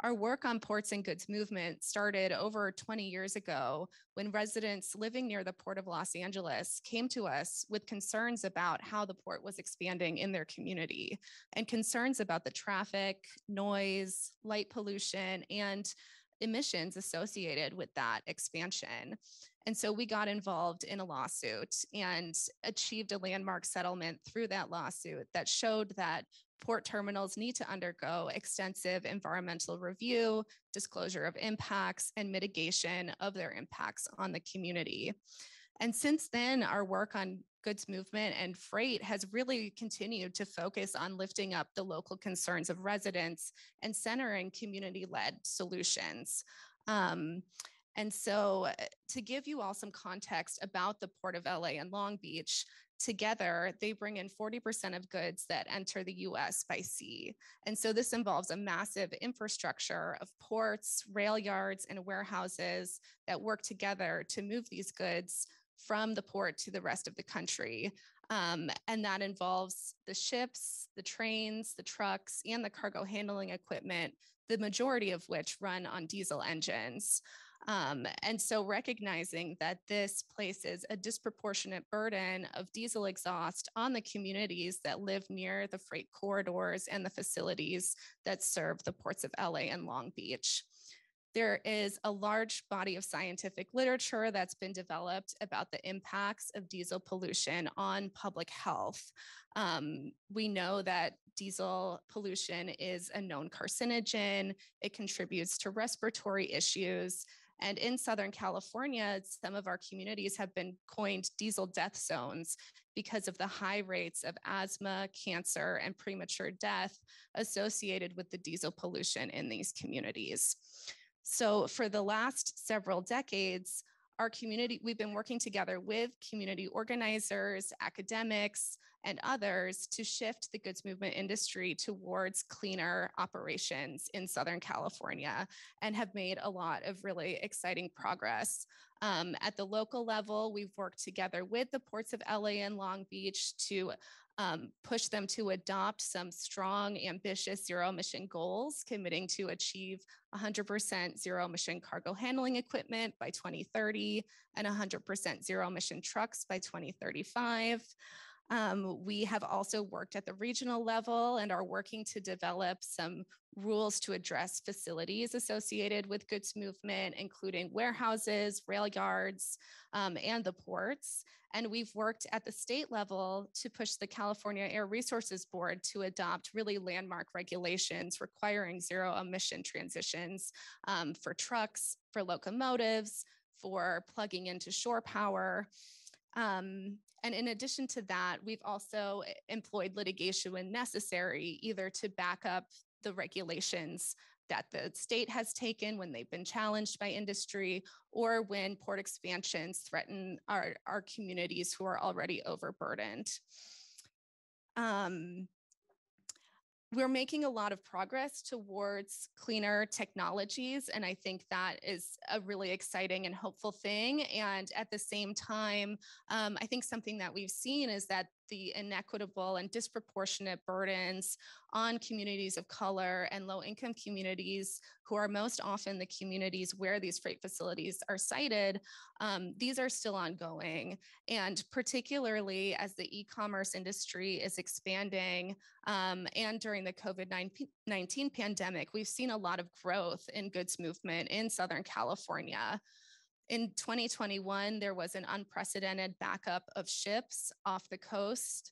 Our work on ports and goods movement started over 20 years ago when residents living near the Port of Los Angeles came to us with concerns about how the port was expanding in their community and concerns about the traffic, noise, light pollution, and emissions associated with that expansion. And so we got involved in a lawsuit and achieved a landmark settlement through that lawsuit that showed that port terminals need to undergo extensive environmental review, disclosure of impacts, and mitigation of their impacts on the community. And since then, our work on goods movement and freight has really continued to focus on lifting up the local concerns of residents and centering community-led solutions. And so to give you all some context about the Port of LA and Long Beach, together, they bring in 40% of goods that enter the US by sea. And so this involves a massive infrastructure of ports, rail yards, and warehouses that work together to move these goods from the port to the rest of the country. And that involves the ships, the trains, the trucks, and the cargo handling equipment, the majority of which run on diesel engines. And so recognizing that this places a disproportionate burden of diesel exhaust on the communities that live near the freight corridors and the facilities that serve the ports of LA and Long Beach. There is a large body of scientific literature that's been developed about the impacts of diesel pollution on public health. We know that diesel pollution is a known carcinogen. It contributes to respiratory issues. And in Southern California, some of our communities have been coined diesel death zones because of the high rates of asthma, cancer, and premature death associated with the diesel pollution in these communities. So for the last several decades, our community, we've been working together with community organizers, academics, and others to shift the goods movement industry towards cleaner operations in Southern California and have made a lot of really exciting progress. At the local level, we've worked together with the ports of LA and Long Beach to push them to adopt some strong, ambitious zero emission goals, committing to achieve 100% zero emission cargo handling equipment by 2030 and 100% zero emission trucks by 2035. We have also worked at the regional level and are working to develop some rules to address facilities associated with goods movement, including warehouses, rail yards, and the ports. And we've worked at the state level to push the California Air Resources Board to adopt really landmark regulations requiring zero emission transitions for trucks, for locomotives, for plugging into shore power. And in addition to that, we've also employed litigation when necessary, either to back up the regulations that the state has taken when they've been challenged by industry, or when port expansions threaten our communities who are already overburdened. We're making a lot of progress towards cleaner technologies, and I think that is a really exciting and hopeful thing. And at the same time, I think something that we've seen is that the inequitable and disproportionate burdens on communities of color and low-income communities, who are most often the communities where these freight facilities are sited, these are still ongoing. And particularly as the e-commerce industry is expanding, and during the COVID-19 pandemic, we've seen a lot of growth in goods movement in Southern California. In 2021, there was an unprecedented backup of ships off the coast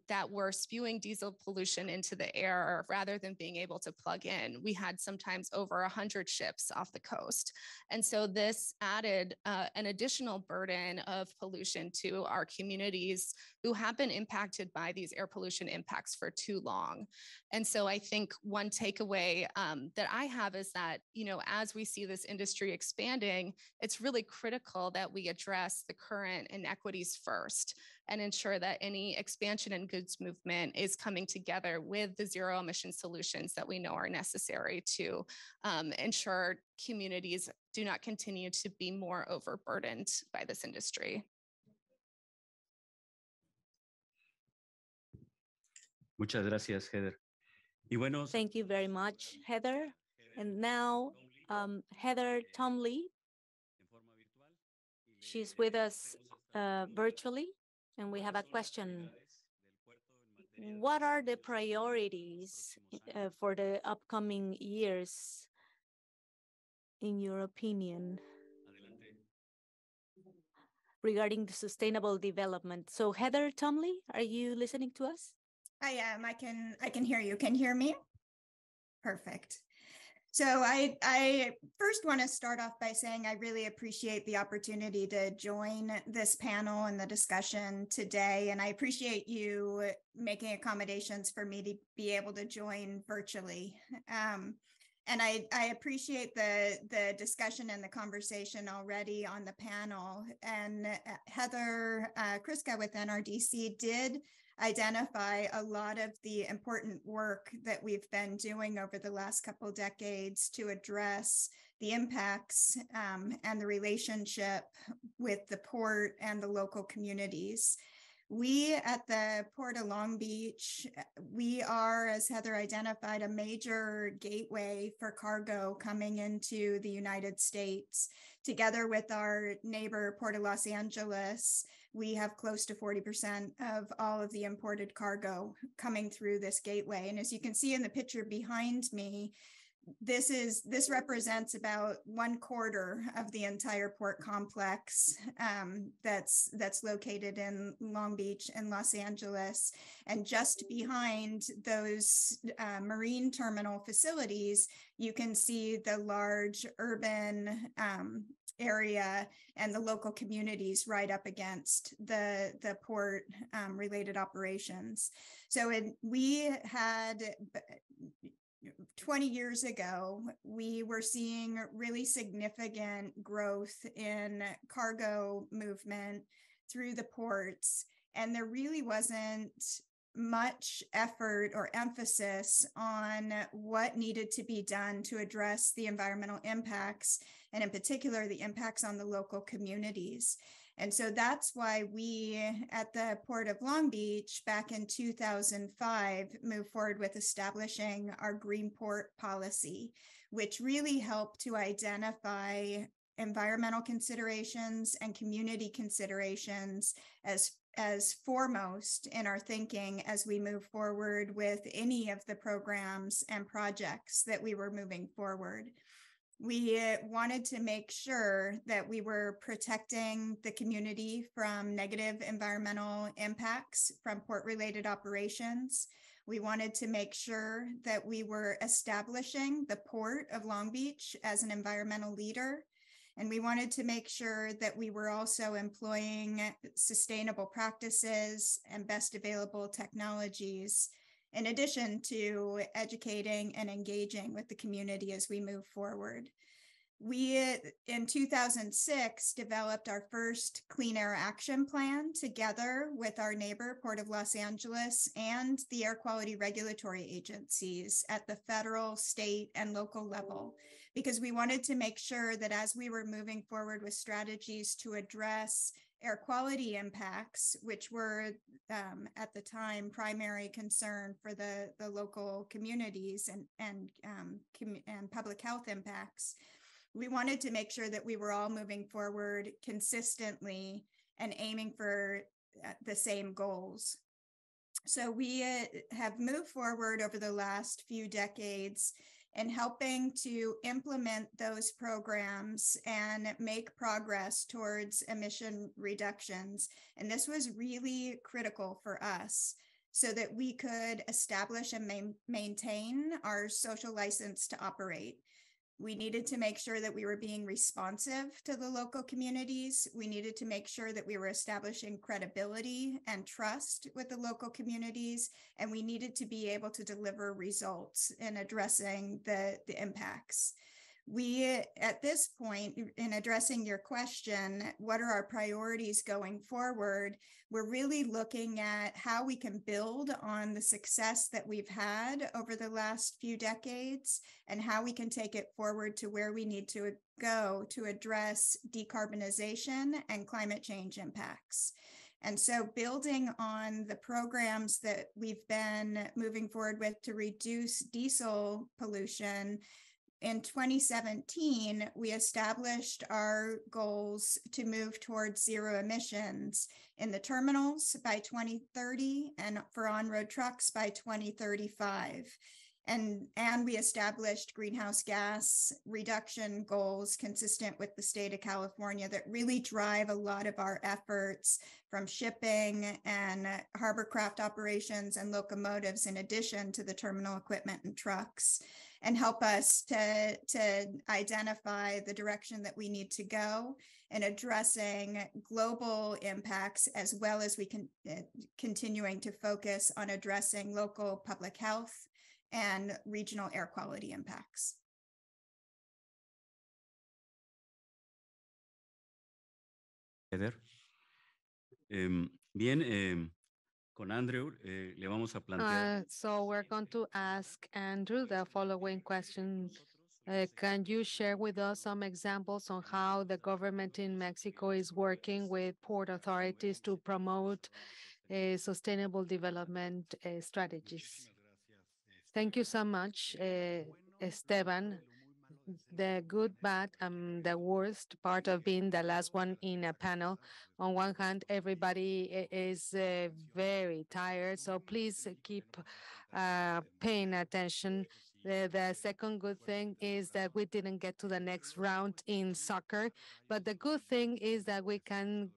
that were spewing diesel pollution into the air rather than being able to plug in. We had sometimes over 100 ships off the coast. And so this added an additional burden of pollution to our communities who have been impacted by these air pollution impacts for too long. And so I think one takeaway that I have is that, you know, as we see this industry expanding, it's really critical that we address the current inequities first and ensure that any expansion in goods movement is coming together with the zero emission solutions that we know are necessary to ensure communities do not continue to be more overburdened by this industry. Muchas gracias, Heather. Y bueno, thank you very much, Heather. And now, Heather Tomley, she's with us virtually, and we have a question. What are the priorities for the upcoming years, in your opinion, regarding the sustainable development? So Heather Tomley, are you listening to us? I am. I can hear you. Can you hear me? Perfect. So I first want to start off by saying I really appreciate the opportunity to join this panel and the discussion today. And I appreciate you making accommodations for me to be able to join virtually. And I appreciate the discussion and the conversation already on the panel. And Heather Kriska with NRDC did identify a lot of the important work that we've been doing over the last couple of decades to address the impacts and the relationship with the port and the local communities. We at the Port of Long Beach, we are, as Heather identified, a major gateway for cargo coming into the United States. Together with our neighbor, Port of Los Angeles, we have close to 40% of all of the imported cargo coming through this gateway. And as you can see in the picture behind me, this represents about 1/4 of the entire port complex that's located in Long Beach and Los Angeles. And just behind those marine terminal facilities, you can see the large urban area and the local communities right up against the port related operations. So we had 20 years ago, we were seeing really significant growth in cargo movement through the ports, and there really wasn't much effort or emphasis on what needed to be done to address the environmental impacts, and in particular, the impacts on the local communities. And so that's why we at the Port of Long Beach back in 2005 moved forward with establishing our Green Port policy, which really helped to identify environmental considerations and community considerations as foremost in our thinking as we move forward with any of the programs and projects that we were moving forward. We wanted to make sure that we were protecting the community from negative environmental impacts from port-related operations. We wanted to make sure that we were establishing the Port of Long Beach as an environmental leader. And we wanted to make sure that we were also employing sustainable practices and best available technologies, in addition to educating and engaging with the community as we move forward. We, in 2006, developed our first Clean Air Action Plan together with our neighbor, Port of Los Angeles, and the air quality regulatory agencies at the federal, state, and local level, because we wanted to make sure that as we were moving forward with strategies to address air quality impacts, which were at the time primary concern for the local communities and public health impacts, we wanted to make sure that we were all moving forward consistently and aiming for the same goals. So we have moved forward over the last few decades in helping to implement those programs and make progress towards emission reductions. And this was really critical for us so that we could establish and maintain our social license to operate. We needed to make sure that we were being responsive to the local communities. We needed to make sure that we were establishing credibility and trust with the local communities, and we needed to be able to deliver results in addressing the impacts. We, at this point, in addressing your question, what are our priorities going forward? We're really looking at how we can build on the success that we've had over the last few decades and how we can take it forward to where we need to go to address decarbonization and climate change impacts. And so building on the programs that we've been moving forward with to reduce diesel pollution, in 2017, we established our goals to move towards zero emissions in the terminals by 2030 and for on-road trucks by 2035. And we established greenhouse gas reduction goals consistent with the state of California that really drive a lot of our efforts from shipping and hovercraft operations and locomotives, in addition to the terminal equipment and trucks, and help us to identify the direction that we need to go in addressing global impacts, as well as we can continuing to focus on addressing local public health and regional air quality impacts. Heather. Bien, con Andrew le vamos a plantear. So we're going to ask Andrew the following question. Can you share with us some examples on how the government in Mexico is working with port authorities to promote sustainable development strategies? Thank you so much, Esteban. The good, bad, and the worst part of being the last one in a panel. On one hand, everybody is very tired, so please keep paying attention. The second good thing is that we didn't get to the next round in soccer, but the good thing is that we can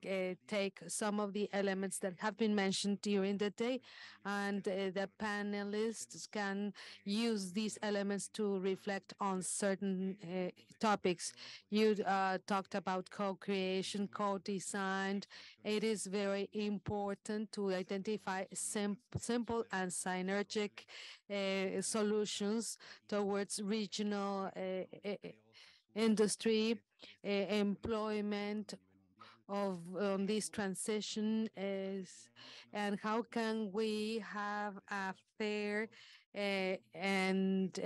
take some of the elements that have been mentioned during the day, and the panelists can use these elements to reflect on certain topics. You talked about co-creation, co-design. It is very important to identify simple and synergic solutions towards regional industry, employment of this transition is, and how can we have a fair and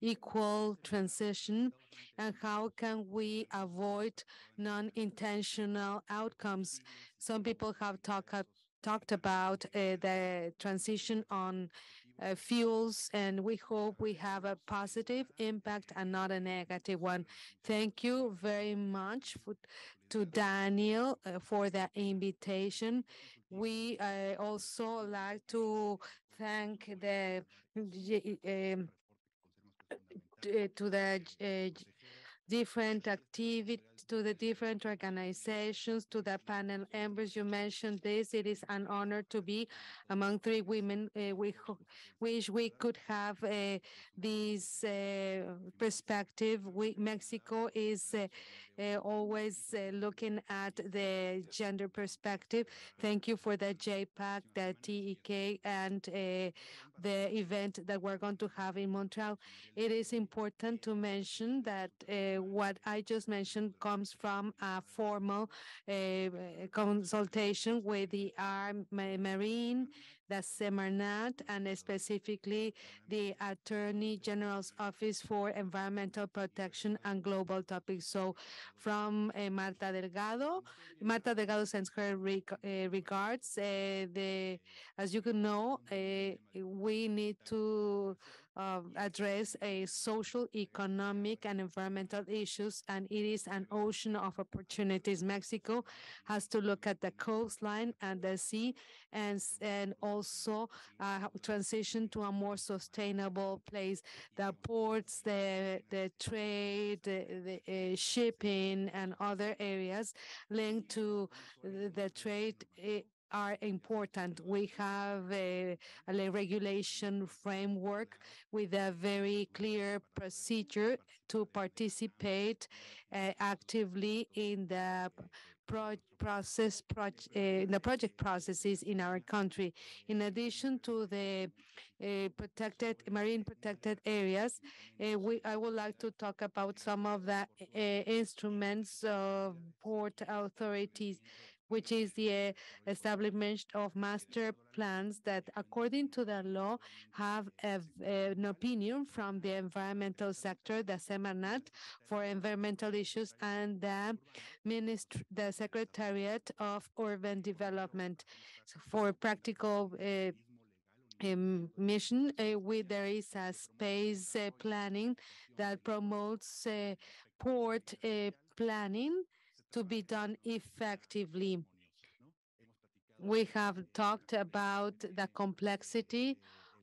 equal transition, and how can we avoid non-intentional outcomes. Some people have talked about the transition on fuels, and we hope we have a positive impact and not a negative one. Thank you very much to Daniel for the invitation. We also like to thank the to the different activities, to the different organizations, to the panel members. You mentioned this. It is an honor to be among three women. We wish we could have this perspective. Mexico is always looking at the gender perspective. Thank you for the JPAC, the TEK, and the event that we're going to have in Montreal. It is important to mention that what I just mentioned comes from a formal consultation with the Marine, the Semarnat, and specifically the Attorney General's Office for Environmental Protection and Global Topics. So from Marta Delgado sends her regards. As you can know, we need to address social, economic, and environmental issues, and it is an ocean of opportunities. Mexico has to look at the coastline and the sea, and also transition to a more sustainable place. The ports, the trade, the shipping, and other areas linked to the trade are important. We have a regulation framework with a very clear procedure to participate actively in the project processes in our country. In addition to the marine protected areas, I would like to talk about some of the instruments of port authorities, which is the establishment of master plans that, according to the law, have an opinion from the environmental sector, the Semarnat for environmental issues, and the Secretariat of Urban Development for practical mission. There is a space planning that promotes port planning to be done effectively. We have talked about the complexity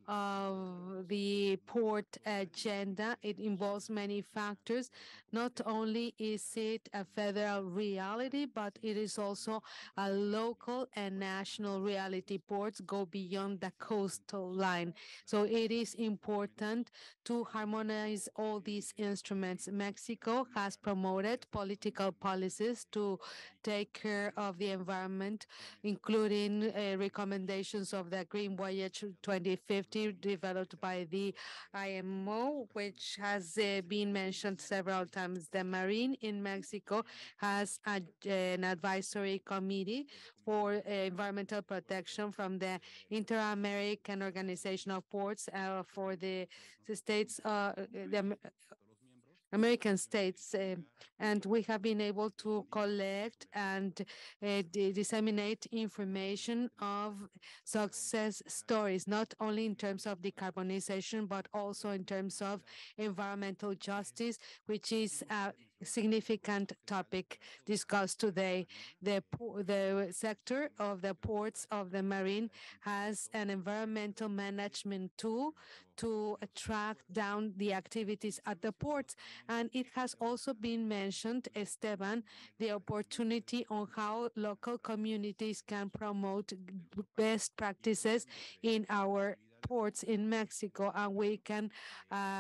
of the port agenda. It involves many factors. Not only is it a federal reality, but it is also a local and national reality. Ports go beyond the coastal line. So it is important to harmonize all these instruments. Mexico has promoted political policies to take care of the environment, including recommendations of the Green Voyage 2050 developed by the IMO, which has been mentioned several times. The Marine in Mexico has an advisory committee for environmental protection from the Inter-American Organization of Ports for the states, the American states, and we have been able to collect and disseminate information of success stories, not only in terms of decarbonization, but also in terms of environmental justice, which is significant topic discussed today. The sector of the ports of the marine has an environmental management tool to track down the activities at the ports. And it has also been mentioned, Esteban, the opportunity on how local communities can promote best practices in our ports in Mexico, and we can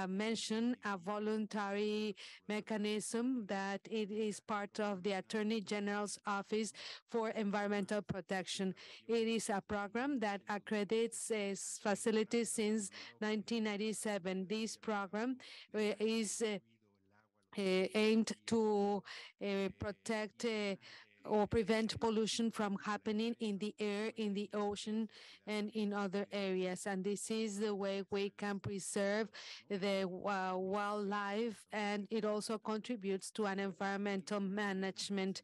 mention a voluntary mechanism that it is part of the Attorney General's Office for Environmental Protection. It is a program that accredits facilities since 1997. This program is aimed to protect or prevent pollution from happening in the air, in the ocean, and in other areas. And this is the way we can preserve the wildlife, and it also contributes to an environmental management.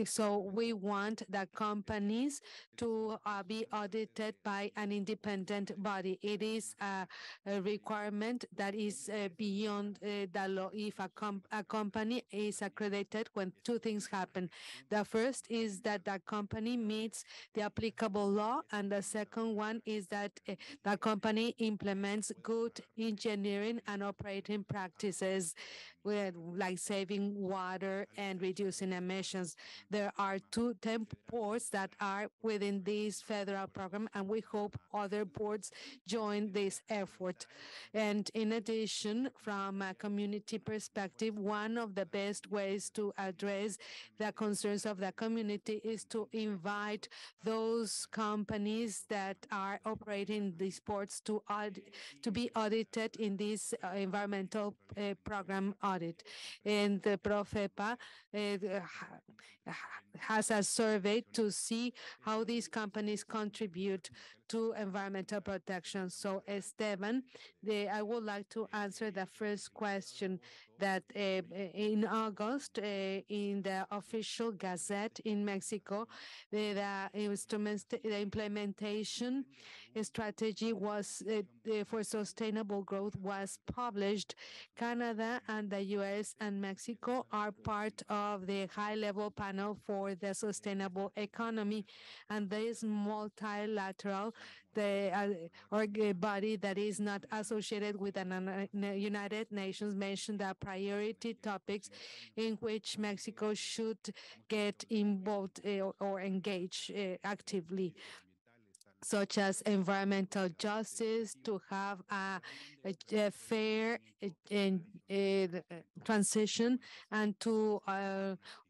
So we want the companies to be audited by an independent body. It is a requirement that is beyond the law. If a company is accredited, when two things happen. The first is that the company meets the applicable law, and the second one is that the company implements good engineering and operating practices, like saving water and reducing emissions. There are 10 ports that are within this federal program, and we hope other ports join this effort. And in addition, from a community perspective, one of the best ways to address the concerns of the community is to invite those companies that are operating these ports to be audited in this environmental program audit. And the Profepa has a survey to see how these companies contribute to environmental protection. So, Esteban, I would like to answer the first question that in August, in the official Gazette in Mexico, the implementation strategy was for sustainable growth was published. Canada and the US and Mexico are part of the high-level panel for the sustainable economy, and there is multilateral body that is not associated with the United Nations mentioned the priority topics in which Mexico should get involved or engage actively, such as environmental justice, to have a fair transition, and to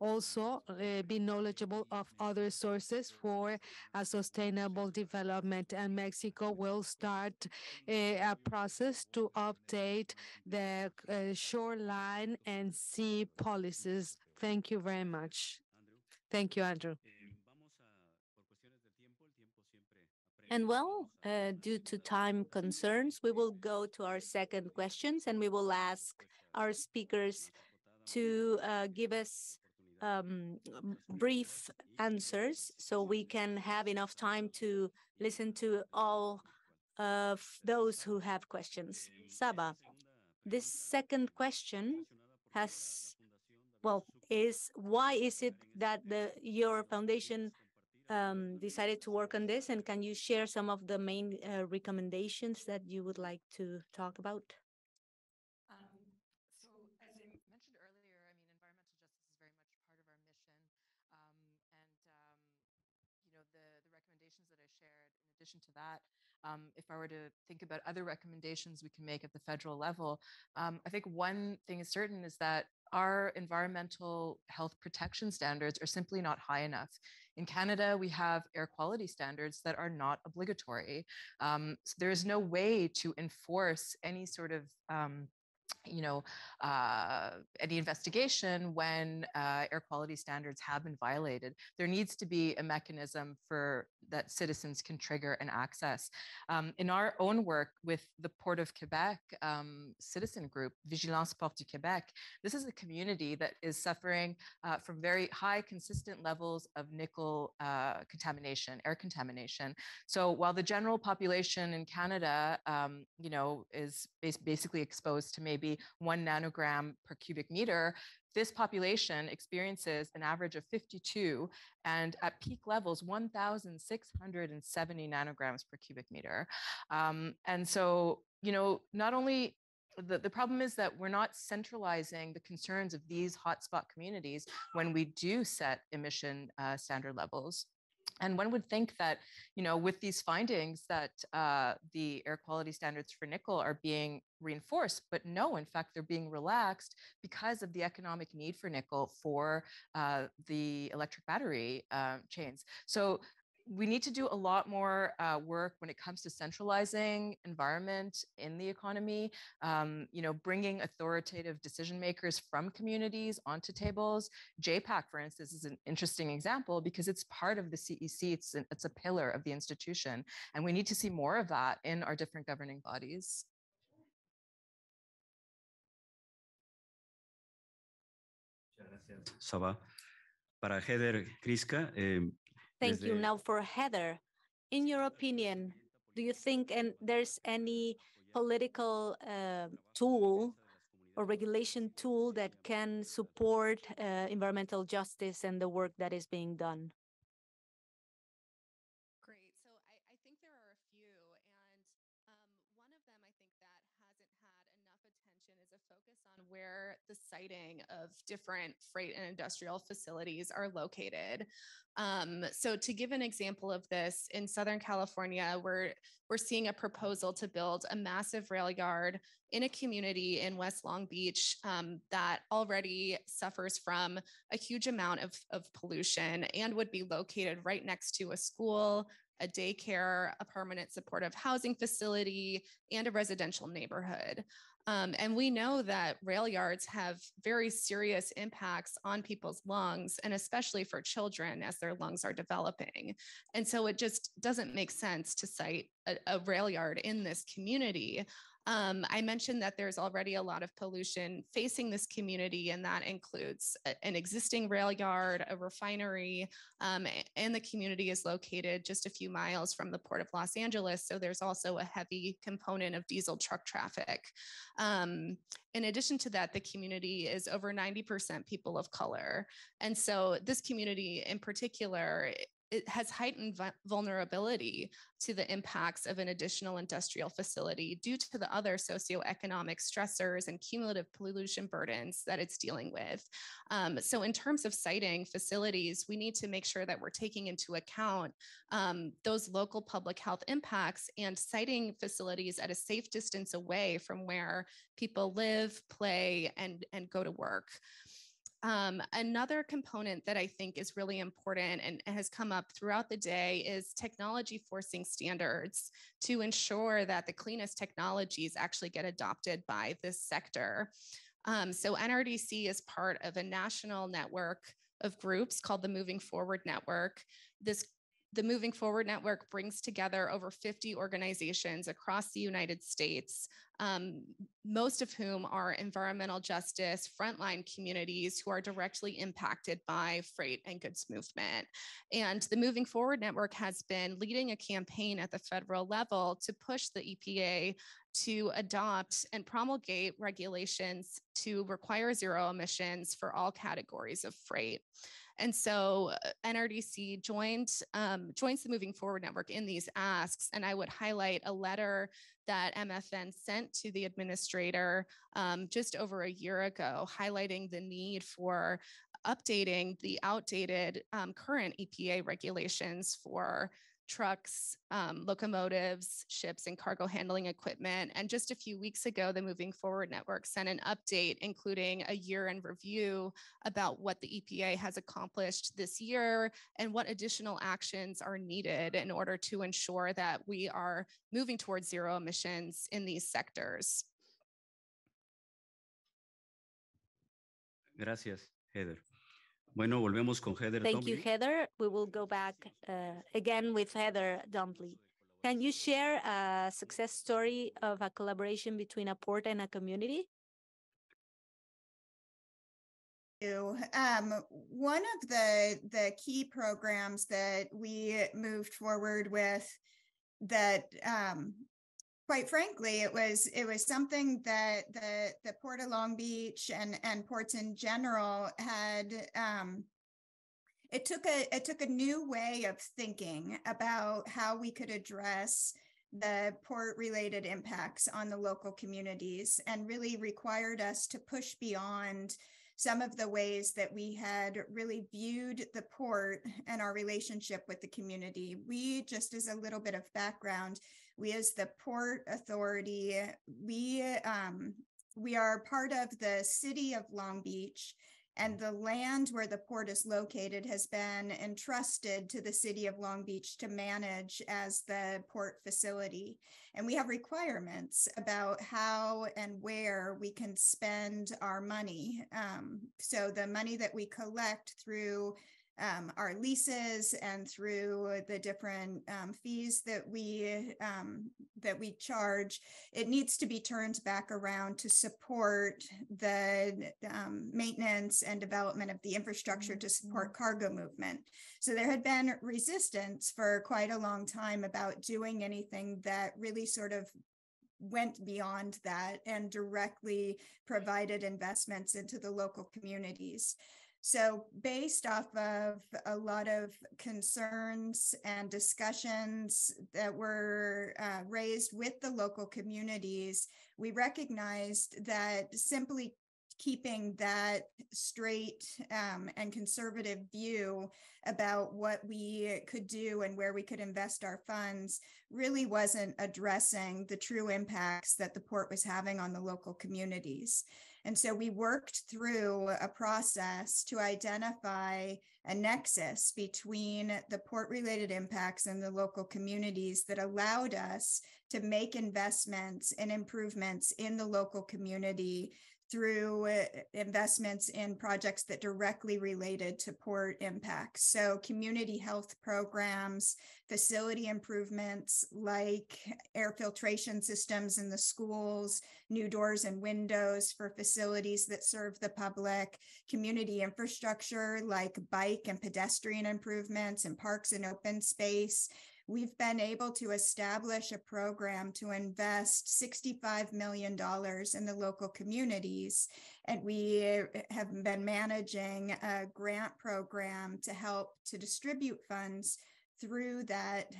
also be knowledgeable of other sources for a sustainable development. And Mexico will start a process to update the shoreline and sea policies. Thank you very much. Thank you, Andrew. And well, due to time concerns, we will go to our second questions, and we will ask our speakers to give us brief answers so we can have enough time to listen to all of those who have questions. Saba, this second question is why is it that your foundation decided to work on this, and can you share some of the main recommendations that you would like to talk about? So as I mentioned earlier, I mean, environmental justice is very much part of our mission. The recommendations that I shared, in addition to that, if I were to think about other recommendations we can make at the federal level, I think one thing is certain is that our environmental health protection standards are simply not high enough. In Canada, we have air quality standards that are not obligatory. So there is no way to enforce any sort of any investigation when air quality standards have been violated. There needs to be a mechanism for that citizens can trigger and access. In our own work with the Port of Quebec citizen group, Vigilance Port du Québec, this is a community that is suffering from very high consistent levels of nickel contamination, air contamination. So while the general population in Canada, is basically exposed to maybe 1 nanogram per cubic meter, this population experiences an average of 52 and at peak levels 1,670 nanograms per cubic meter. And so, not only the problem is that we're not centralizing the concerns of these hotspot communities when we do set emission standard levels. And one would think that, with these findings that the air quality standards for nickel are being reinforced, but no, in fact, they're being relaxed because of the economic need for nickel for the electric battery chains. So we need to do a lot more work when it comes to centralizing environment in the economy, bringing authoritative decision makers from communities onto tables. JPAC, for instance, is an interesting example because it's part of the CEC. It's a pillar of the institution. And we need to see more of that in our different governing bodies. Saba. Para Heather Kriska. Thank you. Now for Heather, in your opinion, do you think there's any political tool or regulation tool that can support environmental justice and the work that is being done? Great. So I think there are a few, and one of them I think that hasn't had enough attention is a focus on where the siting of different freight and industrial facilities are located. So to give an example of this, in Southern California, we're seeing a proposal to build a massive rail yard in a community in West Long Beach that already suffers from a huge amount of pollution and would be located right next to a school, a daycare, a permanent supportive housing facility, and a residential neighborhood. And we know that rail yards have very serious impacts on people's lungs, and especially for children as their lungs are developing. And so it just doesn't make sense to site a rail yard in this community. I mentioned that there's already a lot of pollution facing this community, and that includes an existing rail yard, a refinery, and the community is located just a few miles from the Port of Los Angeles. So there's also a heavy component of diesel truck traffic. In addition to that, the community is over 90% people of color. And so this community in particular, it has heightened vulnerability to the impacts of an additional industrial facility due to the other socioeconomic stressors and cumulative pollution burdens that it's dealing with. So in terms of siting facilities, we need to make sure that we're taking into account those local public health impacts and siting facilities at a safe distance away from where people live, play, and go to work. Another component that I think is really important and has come up throughout the day is technology forcing standards to ensure that the cleanest technologies actually get adopted by this sector. So NRDC is part of a national network of groups called the Moving Forward Network. The Moving Forward Network brings together over 50 organizations across the United States, most of whom are environmental justice frontline communities who are directly impacted by freight and goods movement. And the Moving Forward Network has been leading a campaign at the federal level to push the EPA to adopt and promulgate regulations to require zero emissions for all categories of freight. And so NRDC joins the Moving Forward Network in these asks, and I would highlight a letter that MFN sent to the administrator just over a year ago, highlighting the need for updating the outdated current EPA regulations for trucks, locomotives, ships, and cargo handling equipment. And just a few weeks ago, the Moving Forward Network sent an update, including a year-end review about what the EPA has accomplished this year and what additional actions are needed in order to ensure that we are moving towards zero emissions in these sectors. Gracias, Heather. Bueno, volvemos con Heather Thank you, Dumbley. Heather. We will go back again with Heather Dumbley. Can you share a success story of a collaboration between a port and a community? One of the key programs that we moved forward with that quite frankly, it was something that the Port of Long Beach and ports in general had. It took a new way of thinking about how we could address the port related impacts on the local communities, and really required us to push beyond some of the ways that we had really viewed the port and our relationship with the community. We, just as a little bit of background, we as the Port Authority, we are part of the city of Long Beach, and the land where the port is located has been entrusted to the city of Long Beach to manage as the port facility. And we have requirements about how and where we can spend our money. So the money that we collect through our leases and through the different fees that we charge, it needs to be turned back around to support the maintenance and development of the infrastructure to support cargo movement. So there had been resistance for quite a long time about doing anything that really sort of went beyond that and directly provided investments into the local communities. So based off of a lot of concerns and discussions that were raised with the local communities, we recognized that simply keeping that straight and conservative view about what we could do and where we could invest our funds really wasn't addressing the true impacts that the port was having on the local communities. And so we worked through a process to identify a nexus between the port-related impacts and the local communities that allowed us to make investments and improvements in the local community through investments in projects that directly related to port impacts. So community health programs, facility improvements like air filtration systems in the schools, new doors and windows for facilities that serve the public, community infrastructure like bike and pedestrian improvements and parks and open space. We've been able to establish a program to invest $65 million in the local communities. And we have been managing a grant program to help to distribute funds through that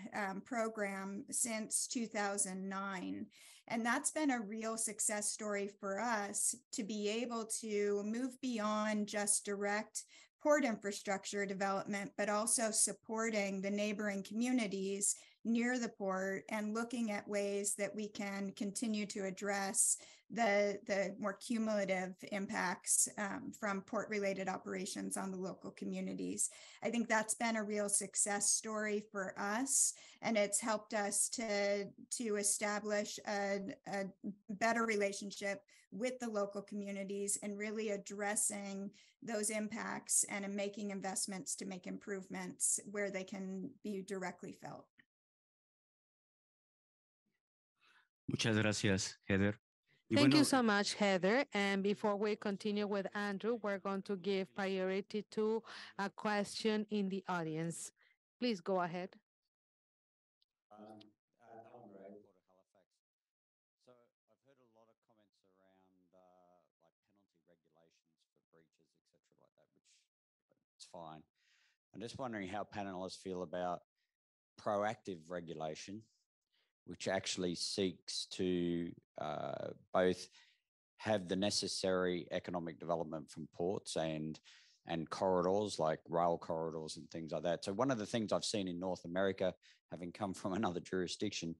program since 2009. And that's been a real success story for us to be able to move beyond just direct port infrastructure development, but also supporting the neighboring communities near the port and looking at ways that we can continue to address the more cumulative impacts from port-related operations on the local communities. I think that's been a real success story for us, and it's helped us to establish a better relationship with the local communities and really addressing those impacts and in making investments to make improvements where they can be directly felt. Muchas gracias, Heather. Thank you so much, Heather. And before we continue with Andrew, we're going to give priority to a question in the audience. Please go ahead. Alan Gray, Port of Halifax. So I've heard a lot of comments around like penalty regulations for breaches, etc., like that, which it's fine. I'm just wondering how panelists feel about proactive regulation, which actually seeks to both have the necessary economic development from ports and corridors like rail corridors and things like that. So one of the things I've seen in North America, having come from another jurisdiction,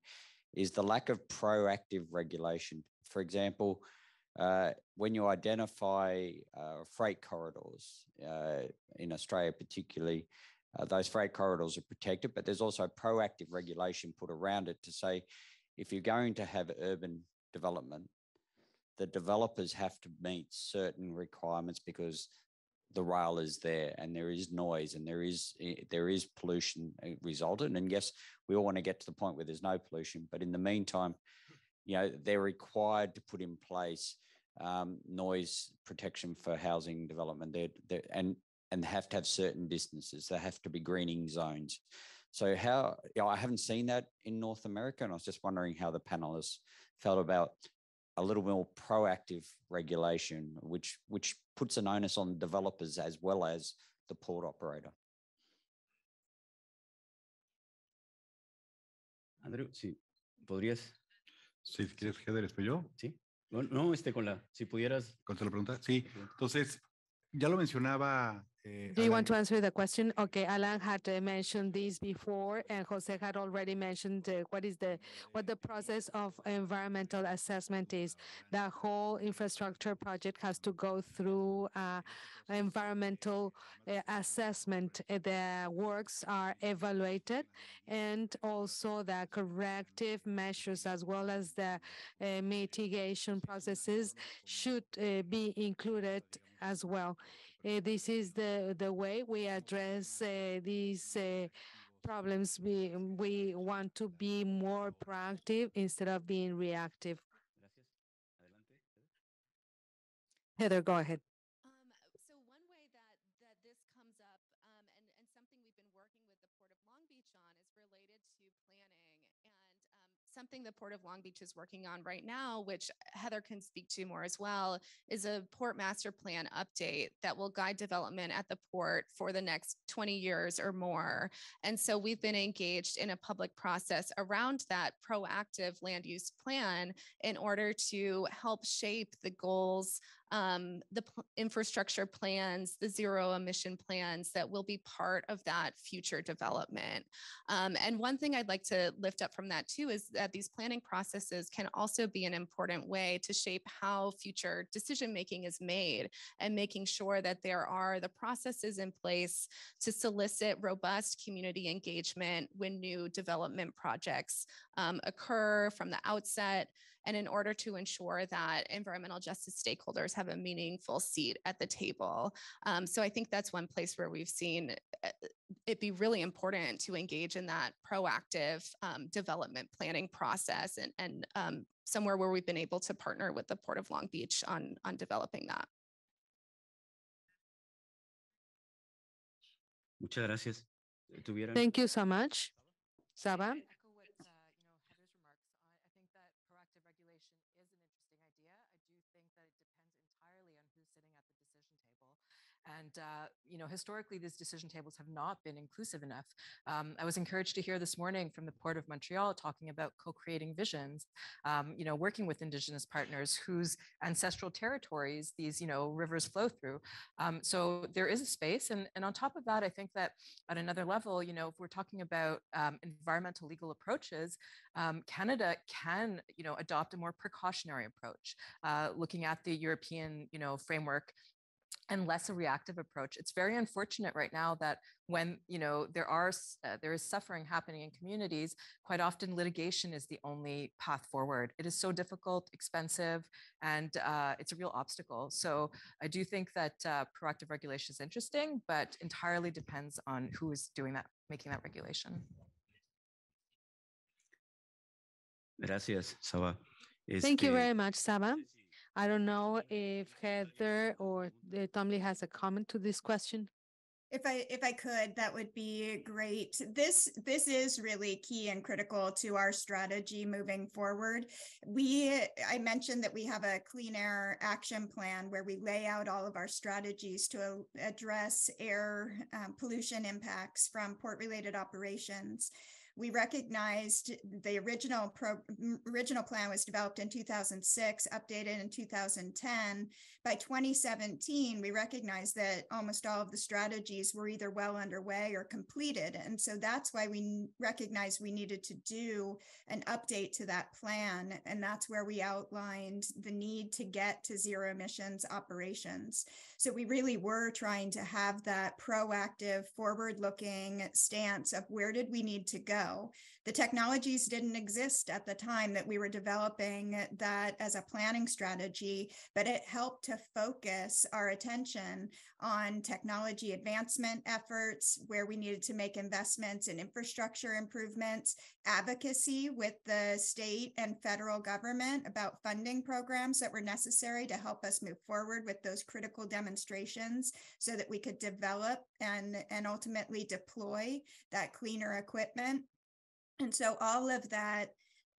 is the lack of proactive regulation. For example, when you identify freight corridors in Australia particularly, those freight corridors are protected, but there's also proactive regulation put around it to say, if you're going to have urban development, the developers have to meet certain requirements because the rail is there and there is noise and there is pollution resulted. And yes, we all want to get to the point where there's no pollution, but in the meantime, they're required to put in place noise protection for housing development. And have to have certain distances. There have to be greening zones. So I haven't seen that in North America, and I was just wondering how the panelists felt about a little more proactive regulation, which puts an onus on developers as well as the port operator. Andrew, sí, ¿podrías? Sí, si quieres, Heather, ¿estoy yo? Sí. No, si pudieras. ¿Contestar la pregunta? Sí. Entonces, ya lo mencionaba. Do you want to answer the question? Okay, Alan had mentioned this before, and Jose had already mentioned what the process of environmental assessment is. The whole infrastructure project has to go through environmental assessment. The works are evaluated, and also the corrective measures as well as the mitigation processes should be included as well. This is the way we address these problems. We want to be more proactive instead of being reactive. Heather, go ahead. So one way that this comes up, and something we've been working with the Port of Long Beach on, is related to planning. And something the Port of Long Beach is working on right now, which Heather can speak to more as well, is a port master plan update that will guide development at the port for the next 20 years or more. And so we've been engaged in a public process around that proactive land use plan in order to help shape the goals, the infrastructure plans, the zero emission plans that will be part of that future development. And one thing I'd like to lift up from that too is that these planning processes can also be an important way to shape how future decision-making is made, and making sure that there are the processes in place to solicit robust community engagement when new development projects occur from the outset, and in order to ensure that environmental justice stakeholders have a meaningful seat at the table. So I think that's one place where we've seen it be really important to engage in that proactive development planning process, and somewhere where we've been able to partner with the Port of Long Beach on developing that. Muchas gracias. Thank you so much. Saba? Echo what Heather's remarks. I think that proactive regulation is an interesting idea. I do think that it depends entirely on who's sitting at the decision table. And historically, these decision tables have not been inclusive enough. I was encouraged to hear this morning from the Port of Montreal talking about co-creating visions, working with Indigenous partners whose ancestral territories these, rivers flow through. So there is a space. And on top of that, I think that at another level, if we're talking about environmental legal approaches, Canada can, adopt a more precautionary approach, looking at the European, framework, and less a reactive approach. It's very unfortunate right now that when there is suffering happening in communities, quite often litigation is the only path forward. It is so difficult, expensive, and it's a real obstacle. So I do think that proactive regulation is interesting, but entirely depends on who is doing that, making that regulation. Gracias, Saba. Thank you very much, Saba. I don't know if Heather or Tomly has a comment to this question. If I could, that would be great. This is really key and critical to our strategy moving forward. I mentioned that we have a clean air action plan where we lay out all of our strategies to address air pollution impacts from port-related operations. We recognized the original plan was developed in 2006, updated in 2010. By 2017, we recognized that almost all of the strategies were either well underway or completed. And so that's why we recognized we needed to do an update to that plan. And that's where we outlined the need to get to zero emissions operations. So we really were trying to have that proactive, forward-looking stance of where did we need to go. The technologies didn't exist at the time that we were developing that as a planning strategy, but it helped to focus our attention on technology advancement efforts, where we needed to make investments in infrastructure improvements, advocacy with the state and federal government about funding programs that were necessary to help us move forward with those critical demonstrations so that we could develop and ultimately deploy that cleaner equipment. And so all of that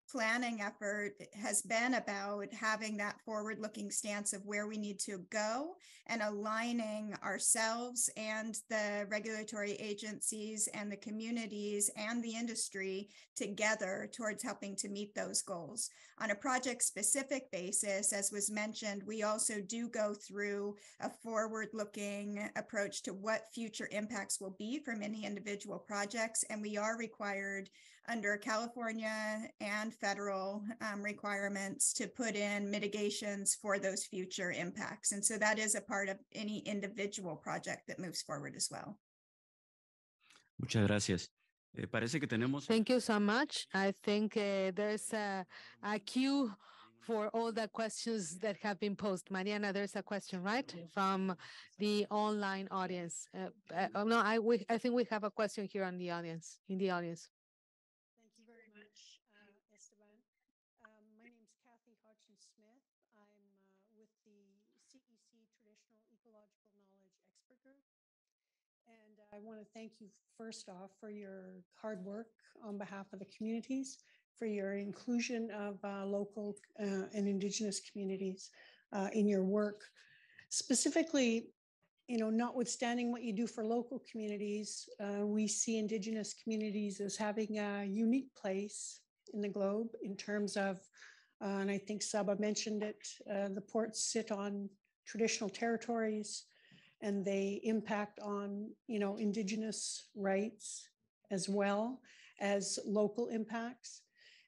planning effort has been about having that forward-looking stance of where we need to go and aligning ourselves and the regulatory agencies and the communities and the industry together towards helping to meet those goals. On a project-specific basis, as was mentioned, we also do go through a forward-looking approach to what future impacts will be from any individual projects, and we are required under California and federal requirements to put in mitigations for those future impacts. And so that is a part of any individual project that moves forward as well. Muchas gracias. Parece que tenemos. Thank you so much. I think there's a queue for all the questions that have been posed. Mariana, there's a question, right, from the online audience. No, I think we have a question here in the audience. Thank you very much, Esteban. My name is Kathy Hodgson-Smith. I'm with the CEC Traditional Ecological Knowledge Expert Group. And I want to thank you first off for your hard work on behalf of the communities, for your inclusion of local and Indigenous communities in your work. Specifically, notwithstanding what you do for local communities, we see Indigenous communities as having a unique place in the globe in terms of, and I think Saba mentioned it, the ports sit on traditional territories and they impact on, Indigenous rights as well as local impacts.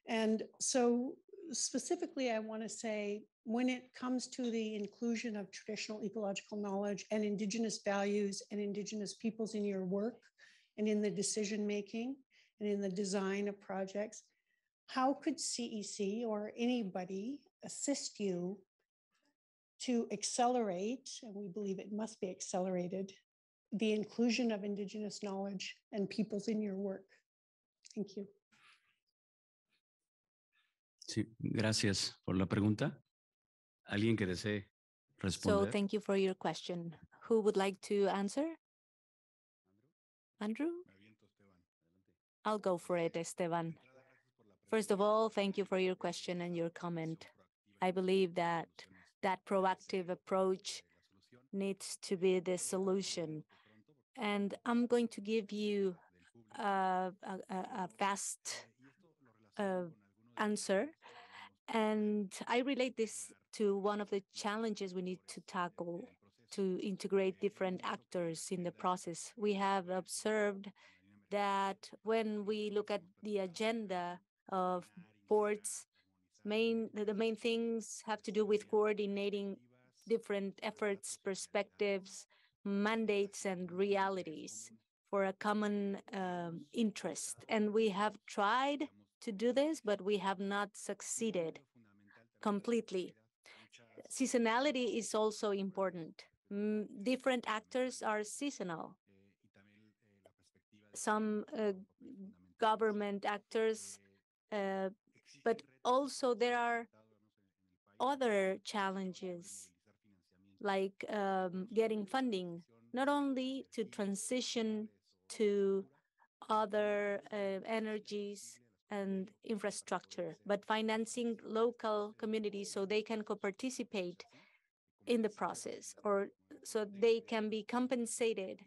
And so specifically, I want to say, when it comes to the inclusion of traditional ecological knowledge and Indigenous values and Indigenous peoples in your work and in the decision-making and in the design of projects, how could CEC or anybody assist you to accelerate, and we believe it must be accelerated, the inclusion of Indigenous knowledge and peoples in your work? Thank you. Sí, gracias por la pregunta. ¿Alguien que desee responder? So thank you for your question. Who would like to answer? Andrew? I'll go for it, Esteban. First of all, thank you for your question and your comment. I believe that proactive approach needs to be the solution. And I'm going to give you a fast answer. And I relate this to one of the challenges we need to tackle to integrate different actors in the process. We have observed that when we look at the agenda of ports, the main things have to do with coordinating different efforts, perspectives, mandates, and realities for a common interest. And we have tried to do this, but we have not succeeded completely. Seasonality is also important. Different actors are seasonal. Some government actors, but also there are other challenges like getting funding, not only to transition to other energies and infrastructure, but financing local communities so they can co-participate in the process, or so they can be compensated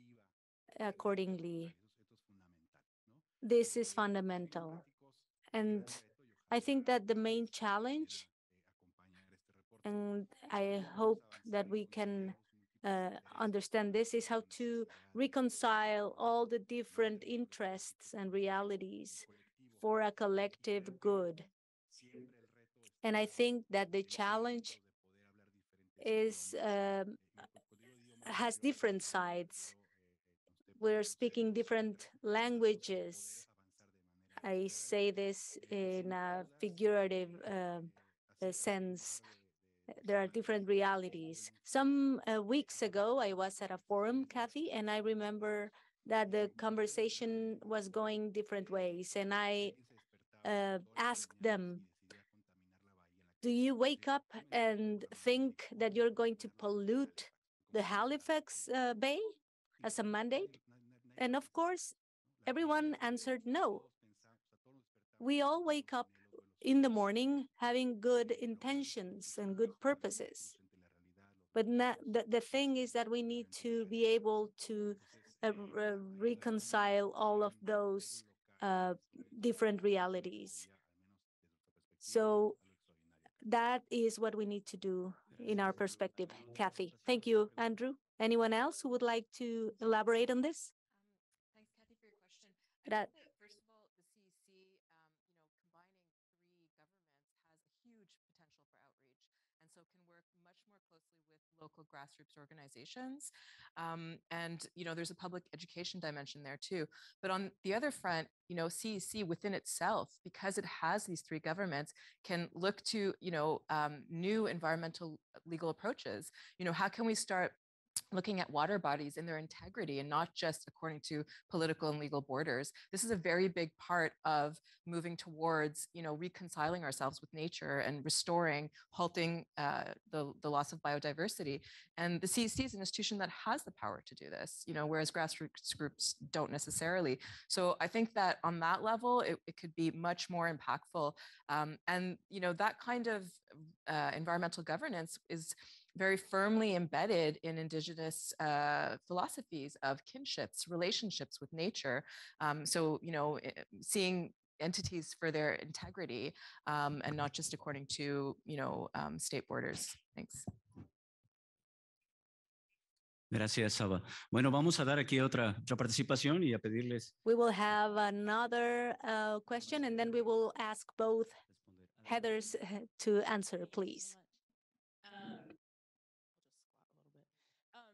accordingly. This is fundamental. And I think that the main challenge, and I hope that we can understand this, is how to reconcile all the different interests and realities for a collective good. And I think that the challenge is has different sides. We're speaking different languages. I say this in a figurative sense. There are different realities. Some weeks ago, I was at a forum, Kathy, and I remember that the conversation was going different ways. And I asked them, do you wake up and think that you're going to pollute the Halifax Bay as a mandate? And of course, everyone answered no. We all wake up in the morning having good intentions and good purposes. But the thing is that we need to be able to reconcile all of those different realities. So that is what we need to do in our perspective, Kathy. Thank you, Andrew. Anyone else who would like to elaborate on this? Thanks, Kathy, for your question. First of all, the CEC, combining 3 governments has a huge potential for outreach, and so can work much more closely with local grassroots organizations. And there's a public education dimension there too. But on the other front, CEC within itself, because it has these 3 governments, can look to new environmental legal approaches. How can we start looking at water bodies in their integrity and not just according to political and legal borders? This is a very big part of moving towards, reconciling ourselves with nature and restoring, halting the loss of biodiversity. And the CEC is an institution that has the power to do this, whereas grassroots groups don't necessarily. So I think that on that level, it could be much more impactful. And, that kind of environmental governance is very firmly embedded in Indigenous philosophies of kinships, relationships with nature. So, seeing entities for their integrity and not just according to, state borders. Thanks. Gracias, Saba. Bueno, vamos a dar aquí otra participación y a pedirles. We will have another question, and then we will ask both Heathers to answer, please.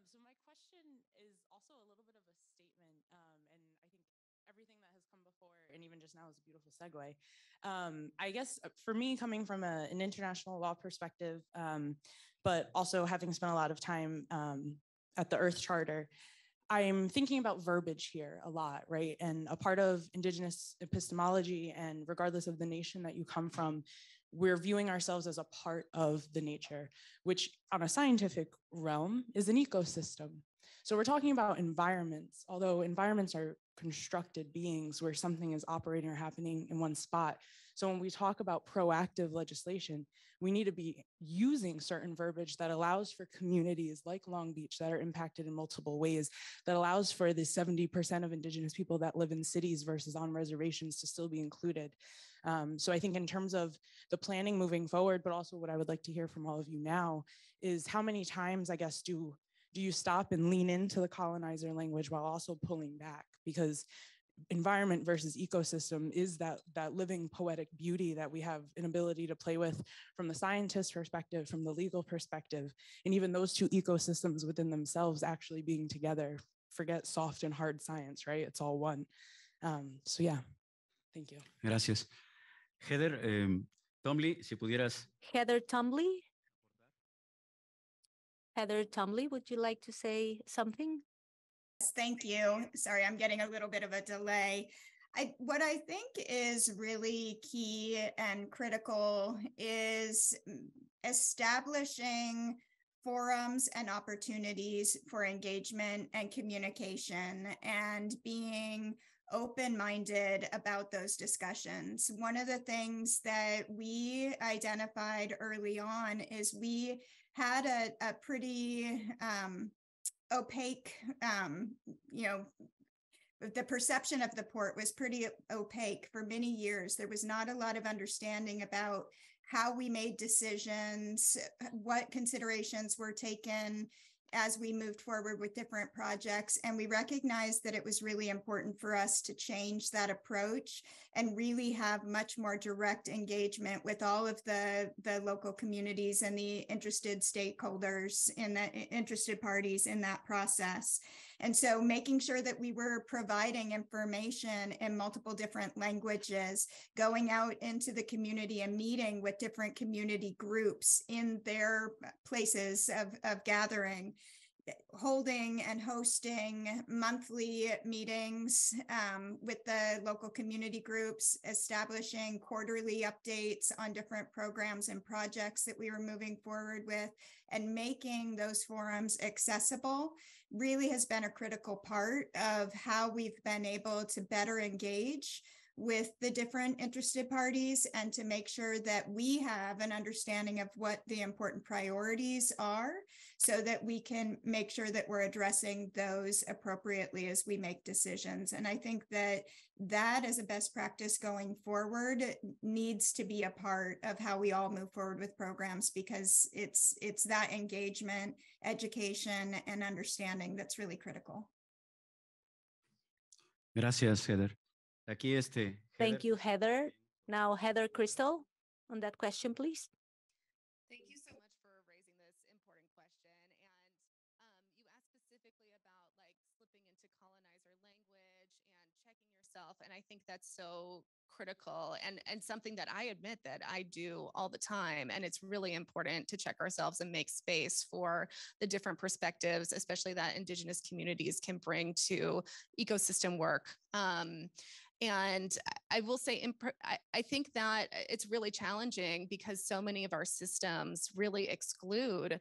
So my question is also a little bit of a statement, and I think everything that has come before and even just now is a beautiful segue. I guess for me, coming from an international law perspective, but also having spent a lot of time at the Earth Charter, I'm thinking about verbiage here a lot, right? And a part of Indigenous epistemology, and regardless of the nation that you come from, we're viewing ourselves as a part of the nature, which on a scientific realm is an ecosystem. So we're talking about environments, although environments are constructed beings where something is operating or happening in one spot. So when we talk about proactive legislation, we need to be using certain verbiage that allows for communities like Long Beach that are impacted in multiple ways, that allows for the 70% of Indigenous people that live in cities versus on reservations to still be included. So I think in terms of the planning moving forward, but also what I would like to hear from all of you now is how many times, I guess, do you stop and lean into the colonizer language while also pulling back? Because environment versus ecosystem is that living poetic beauty that we have an ability to play with from the scientist perspective, from the legal perspective, and even those 2 ecosystems within themselves actually being together. Forget soft and hard science, right? It's all one. So yeah, thank you. Gracias. Heather Tumbley, si pudieras. Heather Tumbley? Heather Tumbley, would you like to say something? Yes, thank you. Sorry, I'm getting a little bit of a delay. What I think is really key and critical is establishing forums and opportunities for engagement and communication, and being open-minded about those discussions. One of the things that we identified early on is we had a pretty opaque, the perception of the port was pretty opaque for many years. There was not a lot of understanding about how we made decisions, what considerations were taken as we moved forward with different projects. And we recognized that it was really important for us to change that approach and really have much more direct engagement with all of the local communities and the interested stakeholders and the interested parties in that process. And so making sure that we were providing information in multiple different languages, going out into the community and meeting with different community groups in their places of gathering, holding and hosting monthly meetings with the local community groups, establishing quarterly updates on different programs and projects that we were moving forward with, and making those forums accessible really has been a critical part of how we've been able to better engage with the different interested parties and to make sure that we have an understanding of what the important priorities are so that we can make sure that we're addressing those appropriately as we make decisions. And I think that that as a best practice going forward needs to be a part of how we all move forward with programs, because it's that engagement, education, and understanding that's really critical. Gracias, Heather. Aquí Thank you, Heather. Now, Heather Crystal, on that question, please. Thank you so much for raising this important question. And you asked specifically about like slipping into colonizer language and checking yourself. And I think that's so critical and something that I admit that I do all the time. And it's really important to check ourselves and make space for the different perspectives, especially that Indigenous communities can bring to ecosystem work. And I will say, I think that it's really challenging because so many of our systems really exclude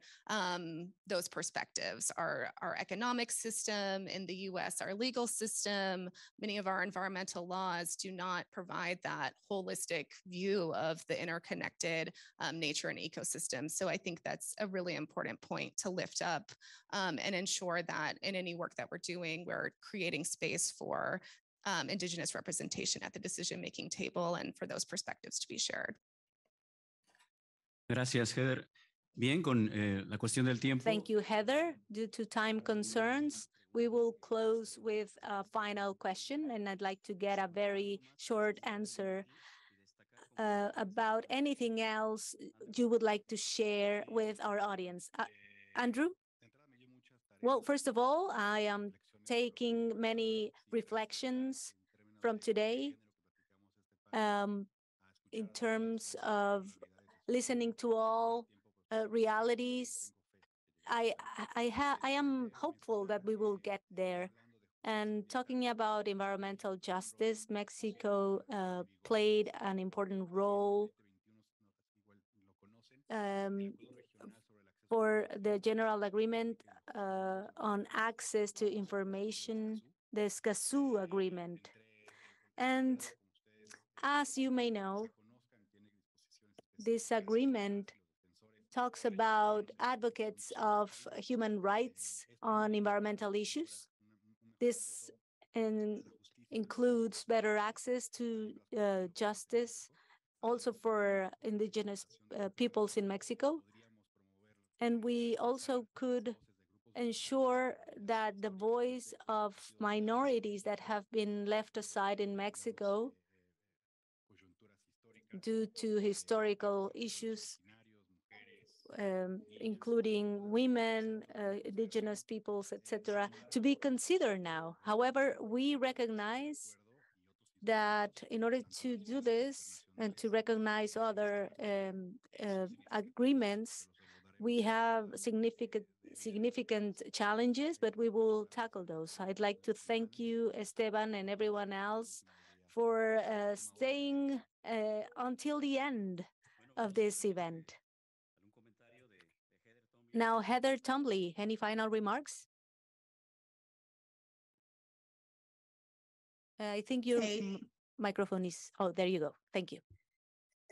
those perspectives. Our economic system in the US, our legal system, many of our environmental laws do not provide that holistic view of the interconnected nature and ecosystems. So I think that's a really important point to lift up and ensure that in any work that we're doing, we're creating space for Indigenous representation at the decision-making table and for those perspectives to be shared. Gracias, Heather. Bien, con la cuestión del tiempo. Thank you, Heather. Due to time concerns, we will close with a final question, and I'd like to get a very short answer about anything else you would like to share with our audience. Andrew? Well, first of all, I am taking many reflections from today in terms of listening to all realities. I am hopeful that we will get there. And talking about environmental justice, Mexico played an important role for the General Agreement on Access to Information, the Escazú Agreement. And as you may know, this agreement talks about advocates of human rights on environmental issues. This includes better access to justice, also for Indigenous peoples in Mexico. And we also could ensure that the voice of minorities that have been left aside in Mexico due to historical issues, including women, Indigenous peoples, etc., to be considered now. However, we recognize that in order to do this and to recognize other agreements, we have significant challenges, but we will tackle those. I'd like to thank you, Esteban, and everyone else for staying until the end of this event. Now, Heather Tumbley, any final remarks? I think your microphone is, oh, there you go. Thank you.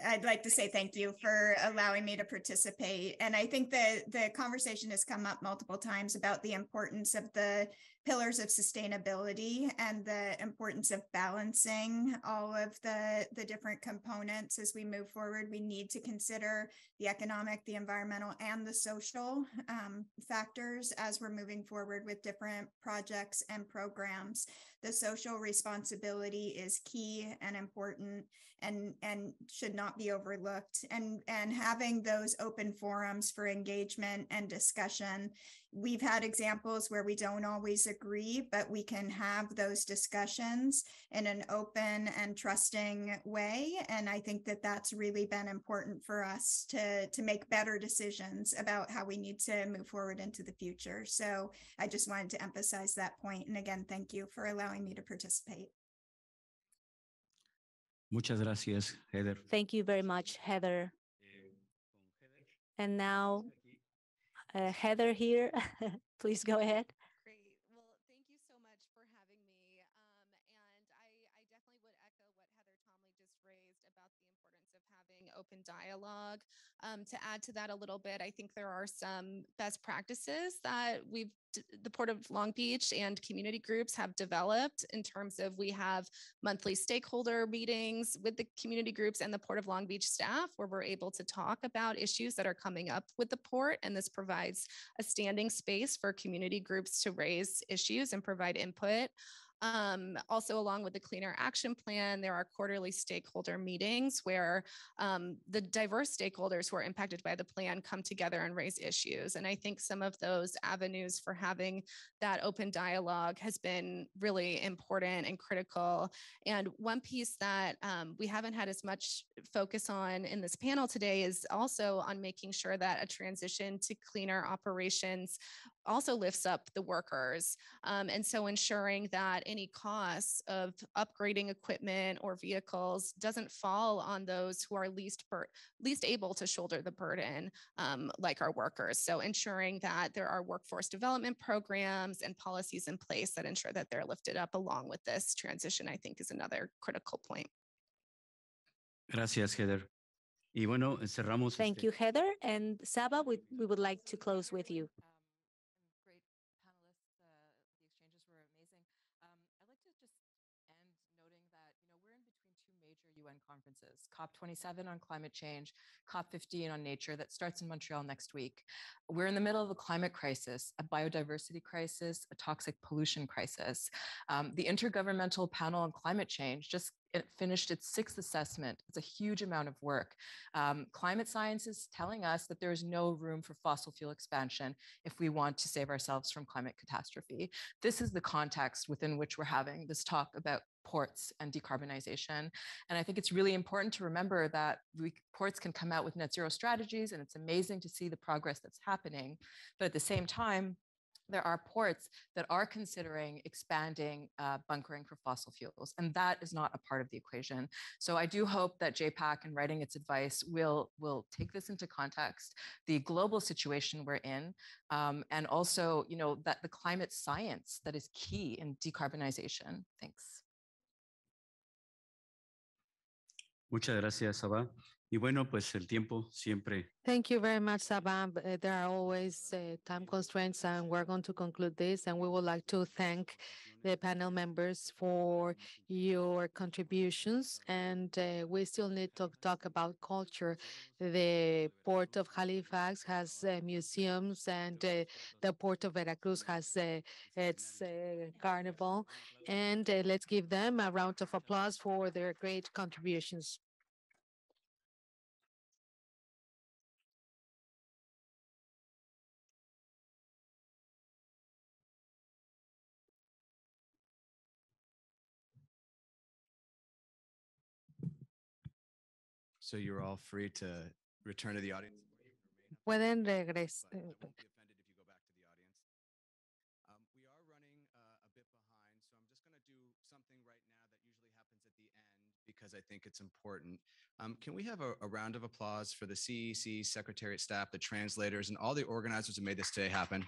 I'd like to say thank you for allowing me to participate. And I think that the conversation has come up multiple times about the importance of the pillars of sustainability and the importance of balancing all of the different components as we move forward. We need to consider the economic, the environmental, and the social factors as we're moving forward with different projects and programs. The social responsibility is key and important and should not be overlooked. And having those open forums for engagement and discussion. We've had examples where we don't always agree, but we can have those discussions in an open and trusting way. And I think that that's really been important for us to make better decisions about how we need to move forward into the future. So I just wanted to emphasize that point. And again, thank you for allowing me to participate. Muchas gracias, Heather. Thank you very much, Heather. And now, Heather here, please go ahead. Great. Well, thank you so much for having me. And I definitely would echo what Heather Tomley just raised about the importance of having open dialogue. To add to that a little bit, I think there are some best practices that the Port of Long Beach and community groups have developed in terms of we have monthly stakeholder meetings with the community groups and the Port of Long Beach staff where we're able to talk about issues that are coming up with the port. And this provides a standing space for community groups to raise issues and provide input. Also, along with the Cleaner Action Plan, there are quarterly stakeholder meetings where the diverse stakeholders who are impacted by the plan come together and raise issues. And I think some of those avenues for having that open dialogue has been really important and critical. And one piece that we haven't had as much focus on in this panel today is also on making sure that a transition to cleaner operations also lifts up the workers. And so ensuring that any costs of upgrading equipment or vehicles doesn't fall on those who are least able to shoulder the burden, like our workers. So ensuring that there are workforce development programs and policies in place that ensure that they're lifted up along with this transition, I think is another critical point. Gracias, Heather. Y bueno, cerramos. Thank you, Heather. And Saba, we would like to close with you. Great panelists, the exchanges were amazing. I'd like to just end noting that, we're in between two major UN conferences, COP27 on climate change, COP15 on nature that starts in Montreal next week. We're in the middle of a climate crisis, a biodiversity crisis, a toxic pollution crisis. The Intergovernmental Panel on Climate Change it finished its 6th assessment. It's a huge amount of work. Climate science is telling us that there is no room for fossil fuel expansion if we want to save ourselves from climate catastrophe. This is the context within which we're having this talk about ports and decarbonization. And I think it's really important to remember that ports can come out with net zero strategies, and it's amazing to see the progress that's happening. But at the same time, there are ports that are considering expanding bunkering for fossil fuels, and that is not a part of the equation. So I do hope that JPAC, in writing its advice, will take this into context, the global situation we're in, and also, that the climate science that is key in decarbonization. Thanks. Muchas gracias, Saba. Y bueno, pues el tiempo siempre. Thank you very much, Saba. There are always time constraints, and we're going to conclude this. And we would like to thank the panel members for your contributions. And we still need to talk about culture. The Port of Halifax has museums, and the Port of Veracruz has its carnival. And let's give them a round of applause for their great contributions. So you're all free to return to the audience. Pueden regresar. I won't be offended if you go back to the audience. We are running a bit behind, so I'm just going to do something right now that usually happens at the end because I think it's important. Can we have a round of applause for the CEC, Secretariat staff, the translators, and all the organizers who made this day happen?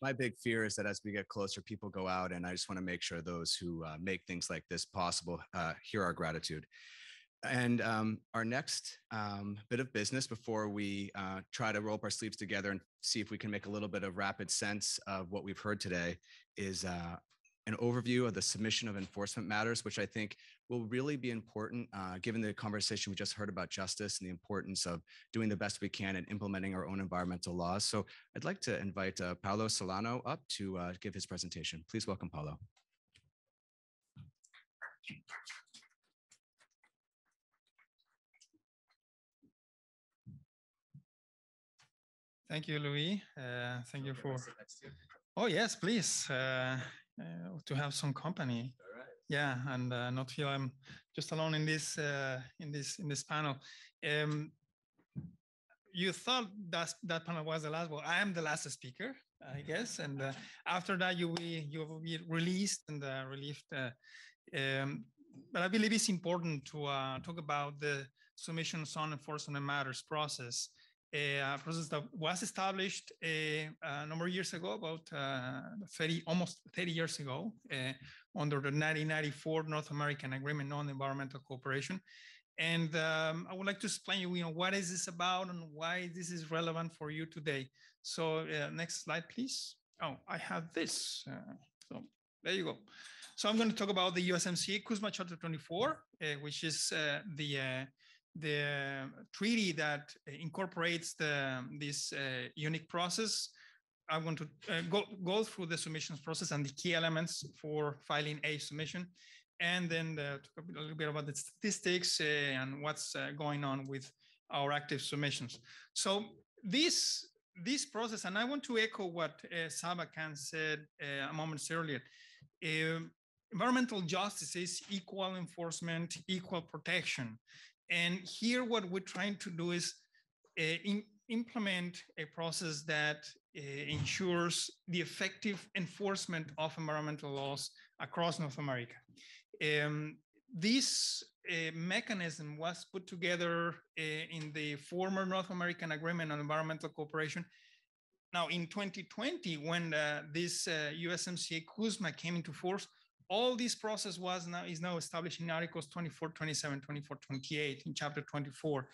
My big fear is that as we get closer, people go out, and I just want to make sure those who make things like this possible hear our gratitude. And our next bit of business before we try to roll up our sleeves together and see if we can make a little bit of rapid sense of what we've heard today is an overview of the submission of enforcement matters, which I think will really be important given the conversation we just heard about justice and the importance of doing the best we can and implementing our own environmental laws. So I'd like to invite Paulo Solano up to give his presentation. Please welcome Paulo. Thank you, Louis. Thank you for. Oh yes, please. To have some company. All right. Yeah, and not feel I'm just alone in this panel. You thought that panel was the last. Well, I am the last speaker, I guess, and after that you will be released and relieved. But I believe it's important to talk about the submissions on enforcement matters process. A process that was established a number of years ago, about almost 30 years ago, under the 1994 North American Agreement on Environmental Cooperation. And I would like to explain you know, what is this about and why this is relevant for you today. So next slide, please. Oh, I have this. So there you go. So I'm going to talk about the USMCA CUSMA Chapter 24, which is the treaty that incorporates this unique process. I want to go through the submissions process and the key elements for filing a submission, and then talk a little bit about the statistics and what's going on with our active submissions. So this process, and I want to echo what Saba Khan said a moment earlier, environmental justice is equal enforcement, equal protection. And here what we're trying to do is implement a process that ensures the effective enforcement of environmental laws across North America. This mechanism was put together in the former North American Agreement on Environmental Cooperation. Now in 2020, when this USMCA CUSMA came into force, all this process is now established in Articles 24, 27, 24, 28 in Chapter 24.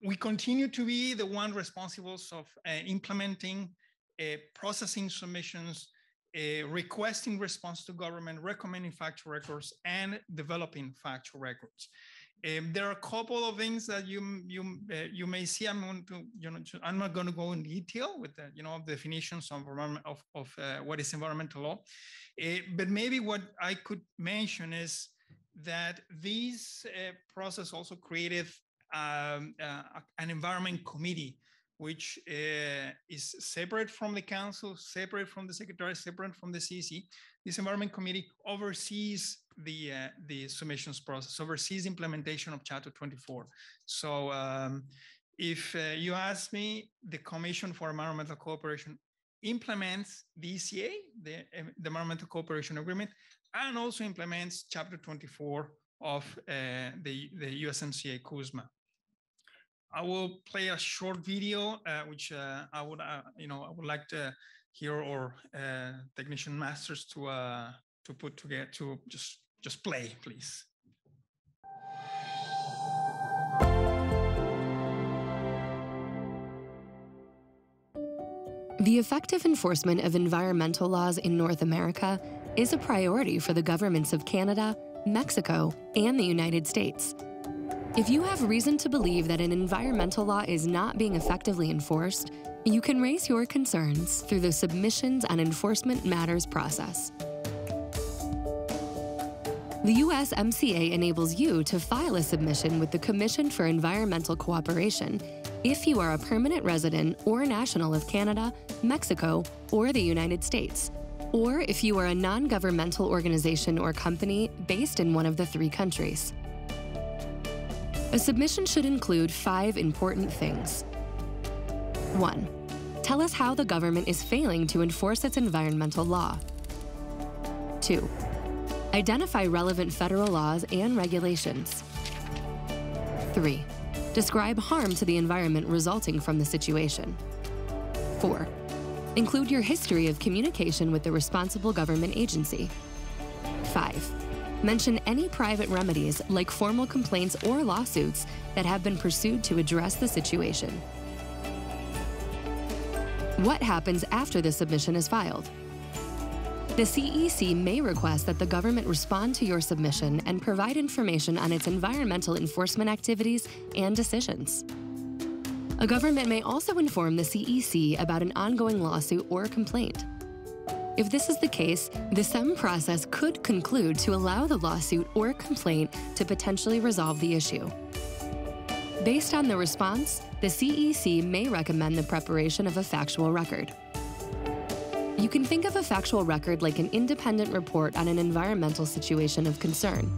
We continue to be the one responsible of implementing, processing submissions, requesting response to government, recommending factual records, and developing factual records. There are a couple of things that you may see. I'm not going to go in detail with the definitions of what is environmental law, but maybe what I could mention is that this process also created an environment committee, which is separate from the council, separate from the secretary, separate from the CEC. This environment committee oversees the submissions process, oversees implementation of Chapter 24. So if you ask me, the Commission for Environmental Cooperation implements the ECA, the Environmental Cooperation Agreement, and also implements Chapter 24 of the USMCA CUSMA. I will play a short video, which I would like to hear our technician masters to put together. To just play, please. The effective enforcement of environmental laws in North America is a priority for the governments of Canada, Mexico, and the United States. If you have reason to believe that an environmental law is not being effectively enforced, you can raise your concerns through the Submissions and Enforcement Matters process. The USMCA enables you to file a submission with the Commission for Environmental Cooperation if you are a permanent resident or national of Canada, Mexico, or the United States, or if you are a non-governmental organization or company based in one of the 3 countries. A submission should include 5 important things. 1. Tell us how the government is failing to enforce its environmental law. 2. Identify relevant federal laws and regulations. 3. Describe harm to the environment resulting from the situation. 4. Include your history of communication with the responsible government agency. 5. Mention any private remedies like formal complaints or lawsuits that have been pursued to address the situation. What happens after the submission is filed? The CEC may request that the government respond to your submission and provide information on its environmental enforcement activities and decisions. A government may also inform the CEC about an ongoing lawsuit or complaint. If this is the case, the SEM process could conclude to allow the lawsuit or complaint to potentially resolve the issue. Based on the response, the CEC may recommend the preparation of a factual record. You can think of a factual record like an independent report on an environmental situation of concern.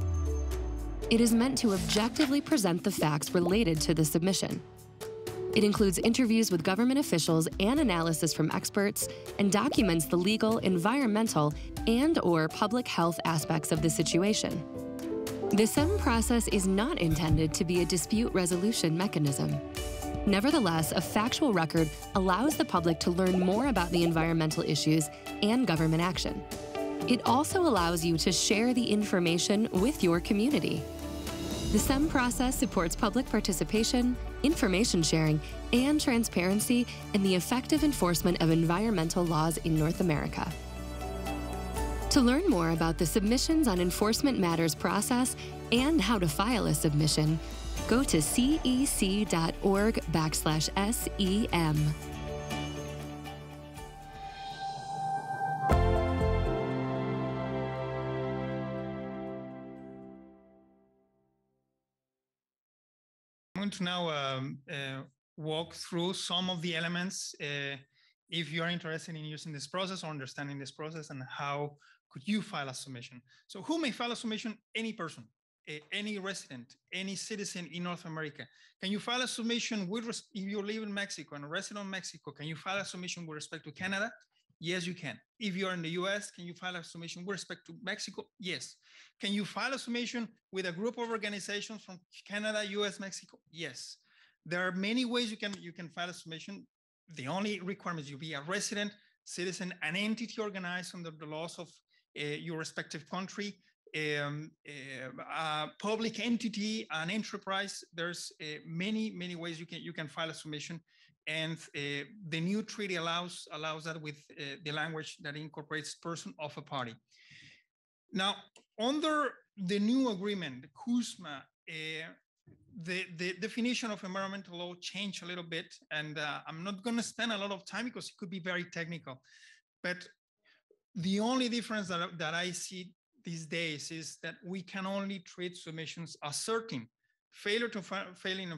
It is meant to objectively present the facts related to the submission. It includes interviews with government officials and analysis from experts, and documents the legal, environmental, and/or public health aspects of the situation. The SEM process is not intended to be a dispute resolution mechanism. Nevertheless, a factual record allows the public to learn more about the environmental issues and government action. It also allows you to share the information with your community. The SEM process supports public participation, information sharing, and transparency in the effective enforcement of environmental laws in North America. To learn more about the Submissions on Enforcement Matters process and how to file a submission, go to cec.org/SEM. I'm going to now walk through some of the elements if you're interested in using this process or understanding this process, and how could you file a submission. So who may file a submission? Any person, any resident, any citizen in North America. Can you file a submission if you live in Mexico and a resident of Mexico? Can you file a submission with respect to Canada? Yes, you can. If you're in the US, can you file a submission with respect to Mexico? Yes. Can you file a submission with a group of organizations from Canada, US, Mexico? Yes. There are many ways you can file a submission. The only requirement is you be a resident, citizen, an entity organized under the laws of your respective country, a public entity, an enterprise. There's many ways you can file a submission. And the new treaty allows that with the language that incorporates person of a party. Now, under the new agreement, the CUSMA, the definition of environmental law changed a little bit, and I'm not going to spend a lot of time because it could be very technical. But the only difference that I see these days is that we can only treat submissions as certain failure to failing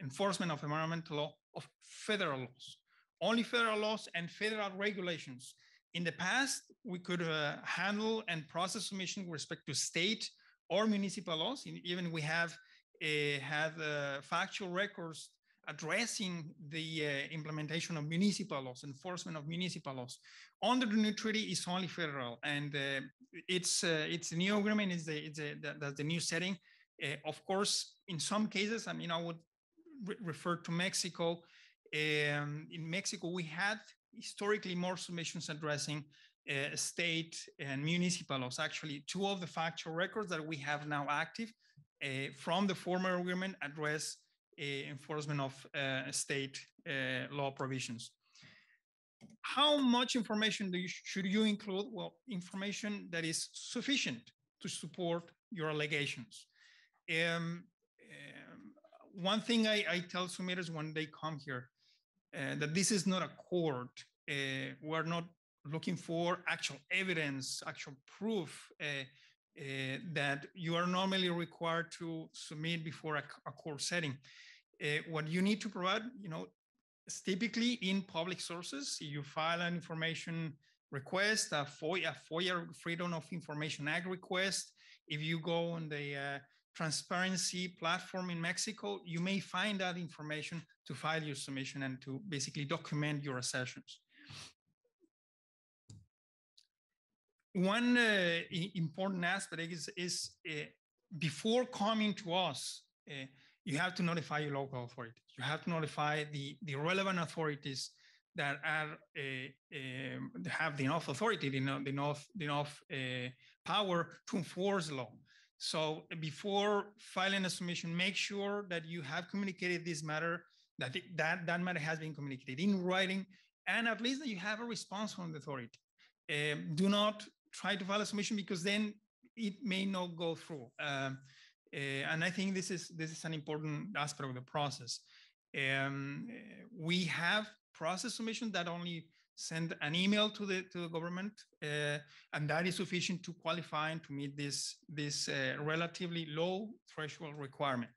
enforcement of environmental law of federal laws, only federal laws and federal regulations. In the past, we could handle and process submission with respect to state or municipal laws. Even we have had factual records addressing the implementation of municipal laws, enforcement of municipal laws. Under the new treaty, it's only federal, and it's a new agreement. That's the new setting. Of course, in some cases, I mean, I would refer to Mexico. In Mexico, we had historically more submissions addressing state and municipal laws. Actually, two of the factual records that we have now active from the former agreement address enforcement of state law provisions. How much information should you include? Well, information that is sufficient to support your allegations. One thing I tell submitters when they come here, that this is not a court. We're not looking for actual evidence, actual proof that you are normally required to submit before a court setting. What you need to provide, is typically in public sources. You file an information request, a FOIA Freedom of Information Act request. If you go on the transparency platform in Mexico, you may find that information to file your submission and to basically document your assertions. One important aspect is before coming to us, you have to notify your local authorities. You have to notify the relevant authorities that are have the enough authority, the enough power to enforce the law. So before filing a submission, make sure that you have communicated this matter, that matter has been communicated in writing, and at least that you have a response from the authority. Do not try to file a submission because then it may not go through. And I think this is an important aspect of the process. We have process submissions that only send an email to the government, and that is sufficient to qualify and to meet this relatively low threshold requirement.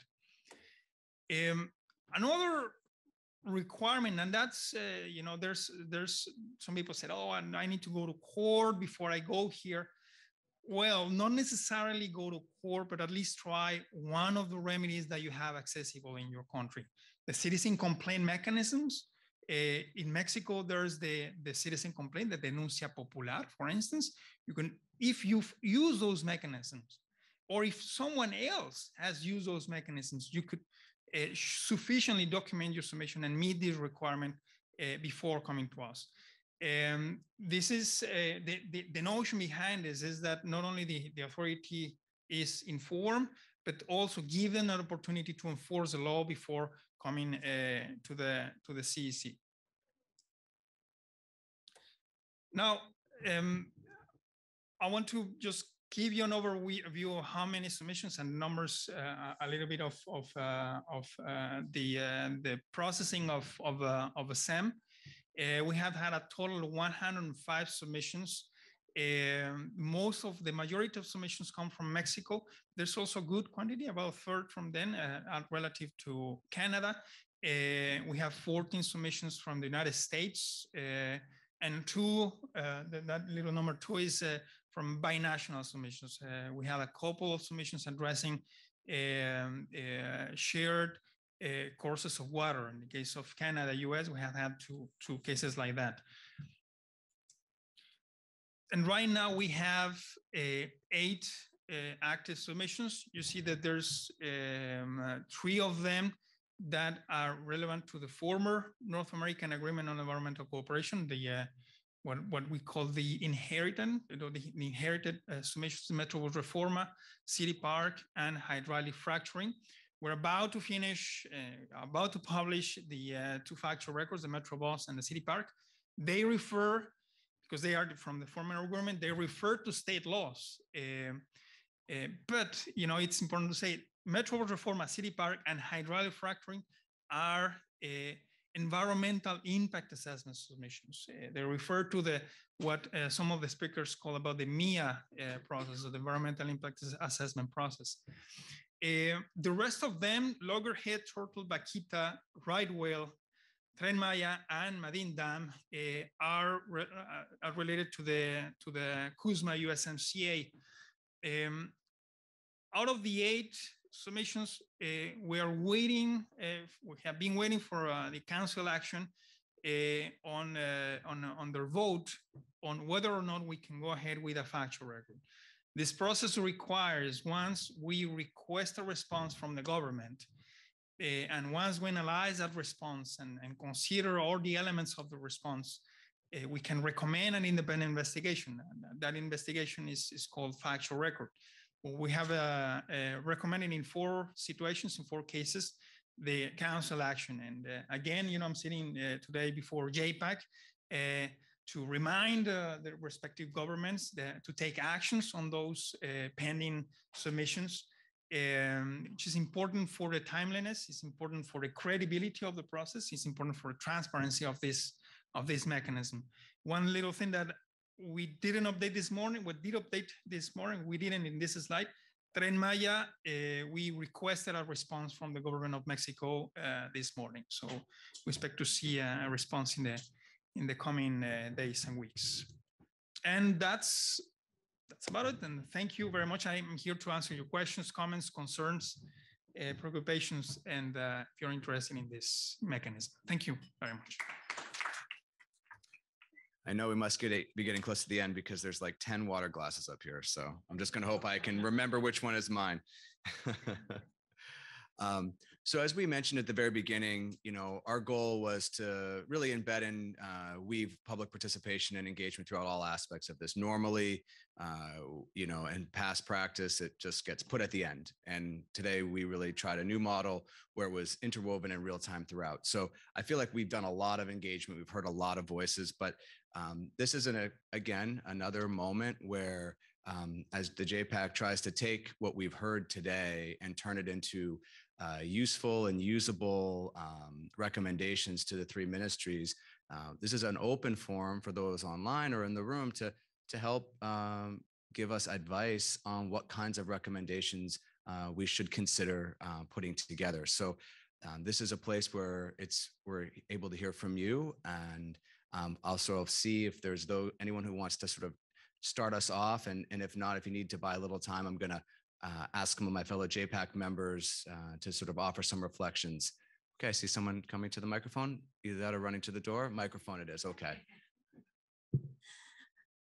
Another requirement, and that's there's some people said, oh, and I need to go to court before I go here. Well, not necessarily go to court, but at least try one of the remedies that you have accessible in your country. The citizen complaint mechanisms. In Mexico, there's the citizen complaint, the denuncia popular, for instance. You can, if you use those mechanisms, or if someone else has used those mechanisms, you could sufficiently document your submission and meet this requirement before coming to us. This is the notion behind this is that not only the authority is informed, but also given an opportunity to enforce the law before coming to the CEC. Now, I want to just give you an overview of how many submissions and numbers, a little bit of the processing of a SEM. We have had a total of 105 submissions. Most of the majority of submissions come from Mexico. There's also a good quantity, about a third from them, relative to Canada. We have 14 submissions from the United States, and two, that little number 2 is from binational submissions. We have a couple of submissions addressing shared courses of water. In the case of Canada, US, we have had two cases like that. And right now we have 8 active submissions. You see that there's 3 of them that are relevant to the former North American Agreement on Environmental Cooperation, the what we call the inherited, the inherited submissions, Metrobus Reforma, City Park, and hydraulic fracturing. We're about to finish, about to publish the 2 factual records, the Metrobus and the City Park. They refer, because they are from the former agreement, they refer to state laws. But, it's important to say, Metrobus Reforma, City Park, and hydraulic fracturing are environmental impact assessment submissions. They refer to what some of the speakers call about the MIA process, or the environmental impact assessment process. The rest of them, Loggerhead, Turtle, Vaquita, Right Whale, Tren Maya, and Madin Dam, are related to the CUSMA USMCA. Out of the 8 submissions, we are waiting. We have been waiting for the council action on their vote on whether or not we can go ahead with a factual record. This process requires, once we request a response from the government, and once we analyze that response and consider all the elements of the response, we can recommend an independent investigation. That investigation is called factual record. We have recommended in 4 situations, in 4 cases, the council action. And again, I'm sitting today before JPAC to remind the respective governments to take actions on those pending submissions, which is important for the timeliness, it's important for the credibility of the process, it's important for the transparency of this mechanism. One little thing that we didn't update this morning, we did update this morning, we didn't in this slide. Tren Maya, we requested a response from the government of Mexico this morning. So we expect to see a response in the coming days and weeks. And that's about it. And thank you very much. I'm here to answer your questions, comments, concerns, preoccupations, and if you're interested in this mechanism. Thank you very much. I know we must be getting close to the end because there's like 10 water glasses up here. So I'm just going to hope I can remember which one is mine. So as we mentioned at the very beginning, our goal was to really embed and weave public participation and engagement throughout all aspects of this. Normally, in past practice, it just gets put at the end. And today we really tried a new model where it was interwoven in real time throughout. So I feel like we've done a lot of engagement. We've heard a lot of voices, but this is again, another moment where as the JPAC tries to take what we've heard today and turn it into useful and usable recommendations to the three ministries. This is an open forum for those online or in the room to help give us advice on what kinds of recommendations we should consider putting together. So this is a place where we're able to hear from you, and also see if there's anyone who wants to sort of start us off, and if not, if you need to buy a little time, I'm going to ask some of my fellow JPAC members to sort of offer some reflections. Okay, I see someone coming to the microphone. Either that or running to the door. Microphone it is. Okay.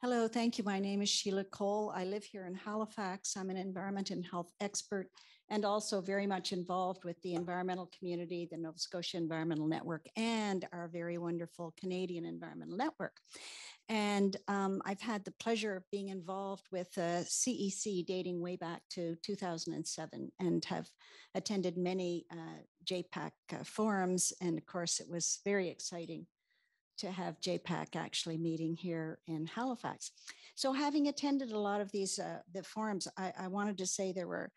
Hello, thank you. My name is Sheila Cole. I live here in Halifax. I'm an environment and health expert and also very much involved with the environmental community, the Nova Scotia Environmental Network, and our very wonderful Canadian Environmental Network. And I've had the pleasure of being involved with CEC dating way back to 2007 and have attended many JPAC forums. And of course, it was very exciting to have JPAC actually meeting here in Halifax. So having attended a lot of these the forums, I wanted to say there were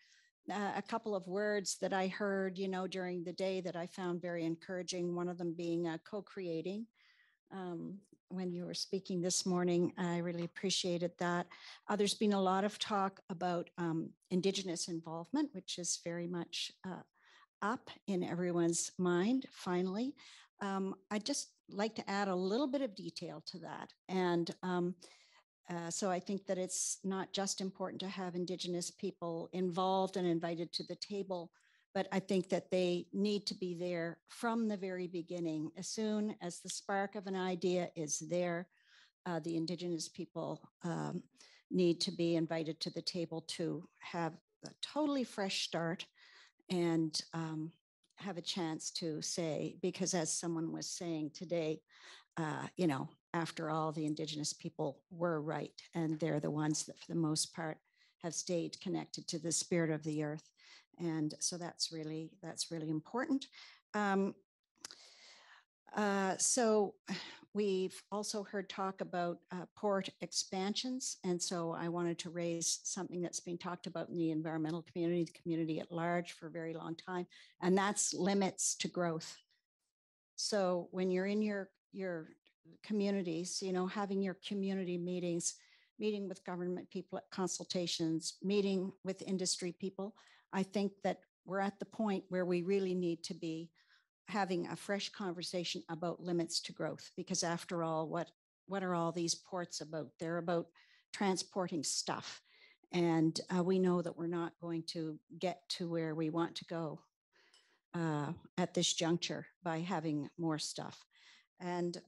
a couple of words that I heard, during the day that I found very encouraging. One of them being co-creating. When you were speaking this morning, I really appreciated that. There's been a lot of talk about Indigenous involvement, which is very much up in everyone's mind, finally. I'd just like to add a little bit of detail to that. And so I think that it's not just important to have Indigenous people involved and invited to the table, but I think that they need to be there from the very beginning. As soon as the spark of an idea is there, the Indigenous people need to be invited to the table to have a totally fresh start and have a chance to say, because as someone was saying today, after all, the Indigenous people were right, and they're the ones that for the most part have stayed connected to the spirit of the earth. And so that's really important. So we've also heard talk about port expansions. And so I wanted to raise something that's been talked about in the environmental community, the community at large for a very long time, and that's limits to growth. So when you're in your communities, having your community meetings, meeting with government people at consultations, meeting with industry people, I think that we're at the point where we really need to be having a fresh conversation about limits to growth, because after all, what are all these ports about? They're about transporting stuff. And we know that we're not going to get to where we want to go at this juncture by having more stuff. And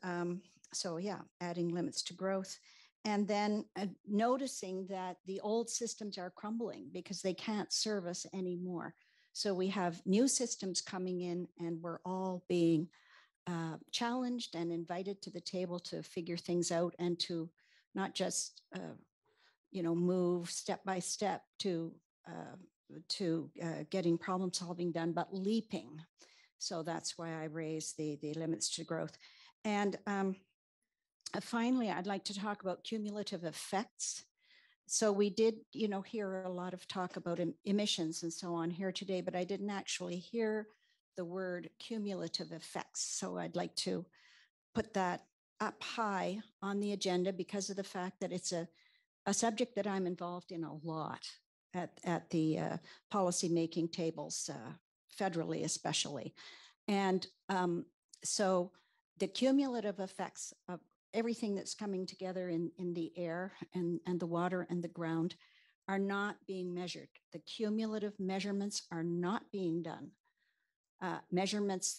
so, yeah, adding limits to growth. And then noticing that the old systems are crumbling because they can't serve us anymore. So we have new systems coming in, and we're all being challenged and invited to the table to figure things out and to not just, move step by step to getting problem solving done, but leaping. So that's why I raised the limits to growth. And finally, I'd like to talk about cumulative effects. So we did, hear a lot of talk about emissions and so on here today, but I didn't actually hear the word cumulative effects. So I'd like to put that up high on the agenda because of the fact that it's a subject that I'm involved in a lot at the policymaking tables, federally especially. And so the cumulative effects of everything that's coming together in the air and the water and the ground are not being measured. The cumulative measurements are not being done.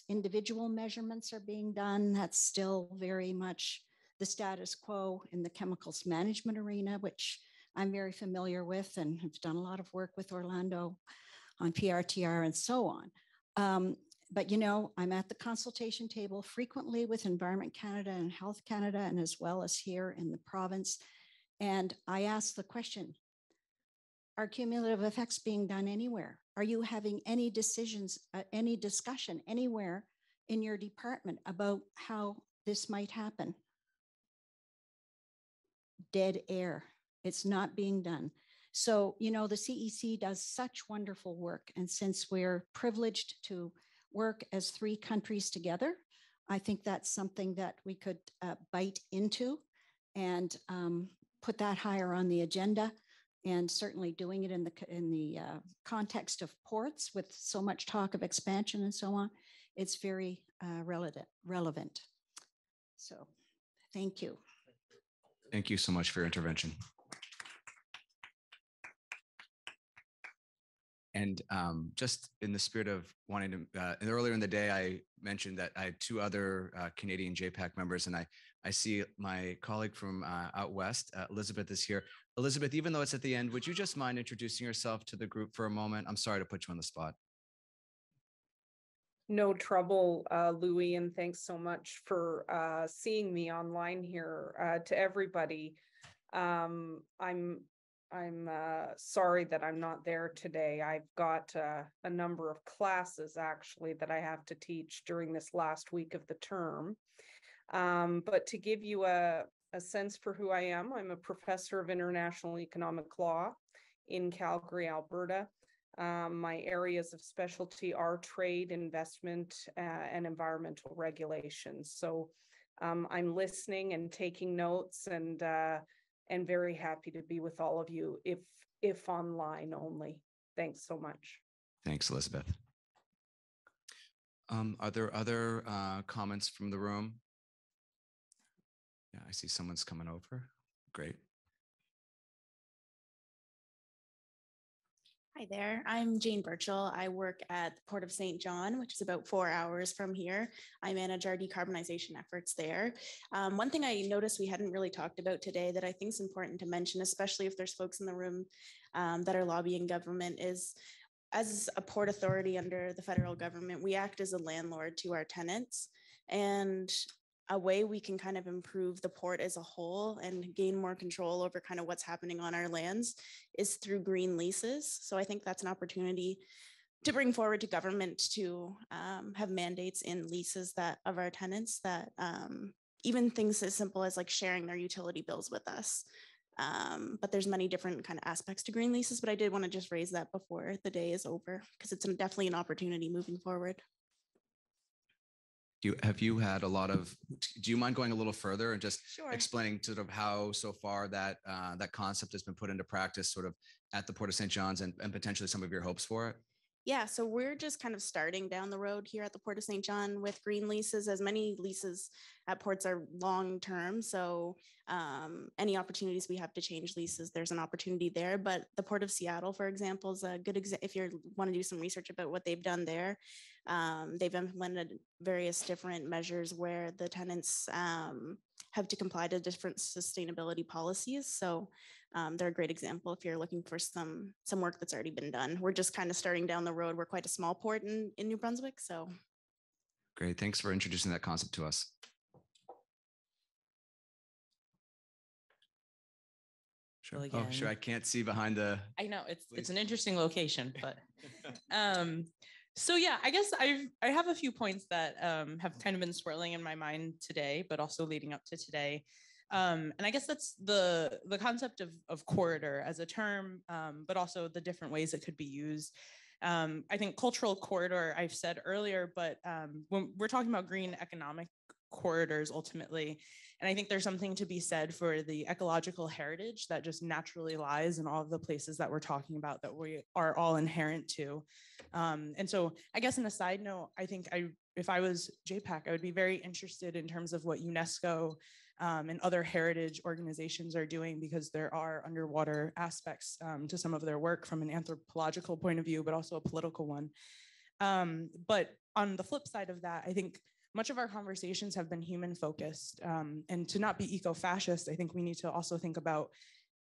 Individual measurements are being done. That's still very much the status quo in the chemicals management arena, which I'm very familiar with and have done a lot of work with Orlando on PRTR and so on. But, you know, I'm at the consultation table frequently with Environment Canada and Health Canada, and as well as here in the province. And I ask the question, are cumulative effects being done anywhere? Are you having any decisions, any discussion anywhere in your department about how this might happen? Dead air. It's not being done. So, you know, the CEC does such wonderful work. And since we're privileged to work as 3 countries together, I think that's something that we could bite into and put that higher on the agenda. And certainly doing it in the context of ports with so much talk of expansion and so on, it's very relevant. So thank you. Thank you so much for your intervention. And just in the spirit of wanting to, earlier in the day, I mentioned that I had 2 other Canadian JPAC members, and I see my colleague from out west, Elizabeth, is here. Elizabeth, even though it's at the end, would you just mind introducing yourself to the group for a moment? I'm sorry to put you on the spot. No trouble, Louis, and thanks so much for seeing me online here. To everybody, I'm sorry that I'm not there today. I've got a number of classes actually that I have to teach during this last week of the term. But to give you a sense for who I am, I'm a professor of international economic law in Calgary, Alberta. My areas of specialty are trade, investment, and environmental regulations. So I'm listening and taking notes, and very happy to be with all of you, if online only. Thanks so much. Thanks, Elizabeth. Are there other comments from the room? Yeah, I see someone's coming over. Great. Hi there, I'm Jane Birchall. I work at the Port of St. John, which is about 4 hours from here. I manage our decarbonization efforts there. One thing I noticed we hadn't really talked about today that I think is important to mention, especially if there's folks in the room that are lobbying government, is as a port authority under the federal government, we act as a landlord to our tenants. And a way we can kind of improve the port as a whole and gain more control over kind of what's happening on our lands is through green leases. So I think that's an opportunity to bring forward to government to have mandates in leases that of our tenants that even things as simple as like sharing their utility bills with us. But there's many different kind of aspects to green leases, but I did want to just raise that before the day is over because it's definitely an opportunity moving forward. Have you had a lot of, do you mind going a little further and just Sure. explaining sort of how so far that that concept has been put into practice sort of at the Port of St. John's and potentially some of your hopes for it? Yeah, so we're just kind of starting down the road here at the Port of St. John with green leases, as many leases at ports are long-term. So any opportunities we have to change leases, there's an opportunity there. But the Port of Seattle, for example, is a good example. If you want to do some research about what they've done there, they've implemented various different measures where the tenants have to comply to different sustainability policies. So they're a great example if you're looking for some work that's already been done. We're just kind of starting down the road. We're quite a small port in New Brunswick, so. Great, thanks for introducing that concept to us. Sure. Well, oh, sure, I can't see behind the. I know it's an interesting location, but so yeah, I guess I have a few points that have kind of been swirling in my mind today, but also leading up to today. And I guess that's the concept of corridor as a term, but also the different ways it could be used. I think cultural corridor, I've said earlier, but when we're talking about green economic corridors ultimately, and I think there's something to be said for the ecological heritage that just naturally lies in all of the places that we're talking about that we are all inherent to. And so I guess on a side note, I think if I was JPAC, I would be very interested in terms of what UNESCO and other heritage organizations are doing, because there are underwater aspects to some of their work from an anthropological point of view, but also a political one. But on the flip side of that, I think much of our conversations have been human focused, and to not be eco-fascist, I think we need to also think about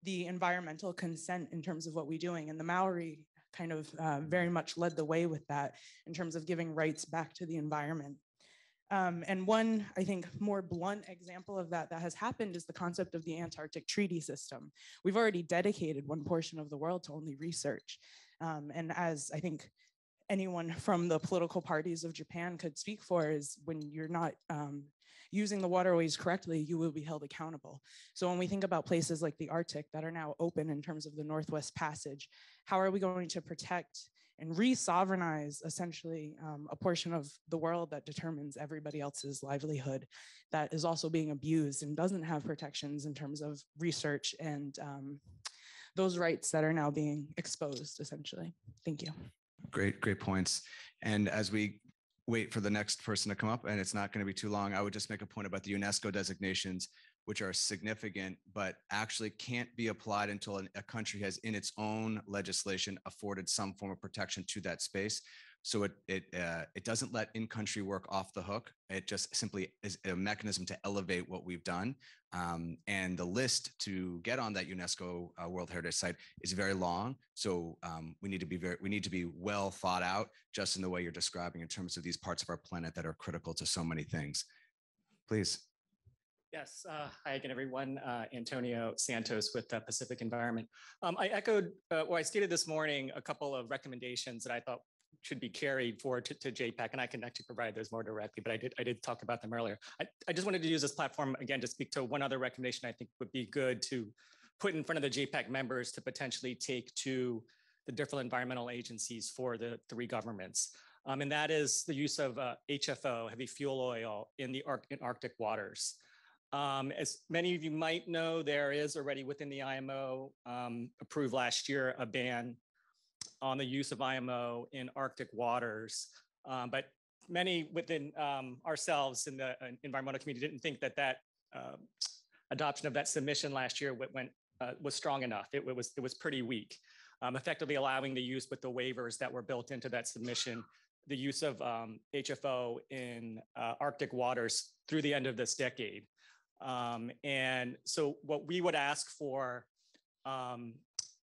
the environmental consent in terms of what we're doing. And the Maori kind of very much led the way with that in terms of giving rights back to the environment. And one, I think, more blunt example of that has happened is the concept of the Antarctic Treaty System. We've already dedicated one portion of the world to only research. And as I think anyone from the political parties of Japan could speak for, is when you're not using the waterways correctly, you will be held accountable. So when we think about places like the Arctic that are now open in terms of the Northwest Passage, how are we going to protect and re-sovereignize essentially a portion of the world that determines everybody else's livelihood, that is also being abused and doesn't have protections in terms of research and those rights that are now being exposed, essentially. Thank you. Great points. And as we wait for the next person to come up, and it's not going to be too long, I would just make a point about the UNESCO designations, which are significant, but actually can't be applied until a country has in its own legislation afforded some form of protection to that space. So it doesn't let in-country work off the hook. It just simply is a mechanism to elevate what we've done. And the list to get on that UNESCO World Heritage Site is very long. So we need to be well thought out, just in the way you're describing in terms of these parts of our planet that are critical to so many things. Please. Yes, hi again, everyone. Antonio Santos with Pacific Environment. I echoed what I stated this morning, a couple of recommendations that I thought should be carried forward to JPAC, and I can actually provide those more directly, but I did talk about them earlier. I just wanted to use this platform again to speak to one other recommendation I think would be good to put in front of the JPAC members to potentially take to the different environmental agencies for the three governments. And that is the use of HFO, heavy fuel oil, in Arctic waters. As many of you might know, there is already within the IMO approved last year a ban on the use of IMO in Arctic waters. But many within ourselves in the environmental community didn't think that adoption of that submission last year was strong enough. It was pretty weak, effectively allowing the use with the waivers that were built into that submission, the use of HFO in Arctic waters through the end of this decade. And so what we would ask for,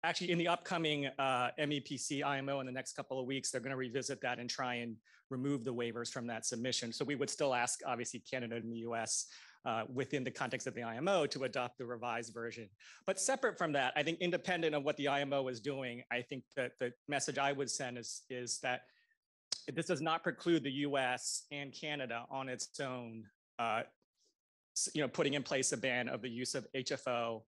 actually in the upcoming MEPC IMO in the next couple of weeks, they're going to revisit that and try and remove the waivers from that submission. So we would still ask, obviously, Canada and the US within the context of the IMO to adopt the revised version. But separate from that, I think independent of what the IMO is doing, I think that the message I would send is that this does not preclude the US and Canada on its own putting in place a ban of the use of HFO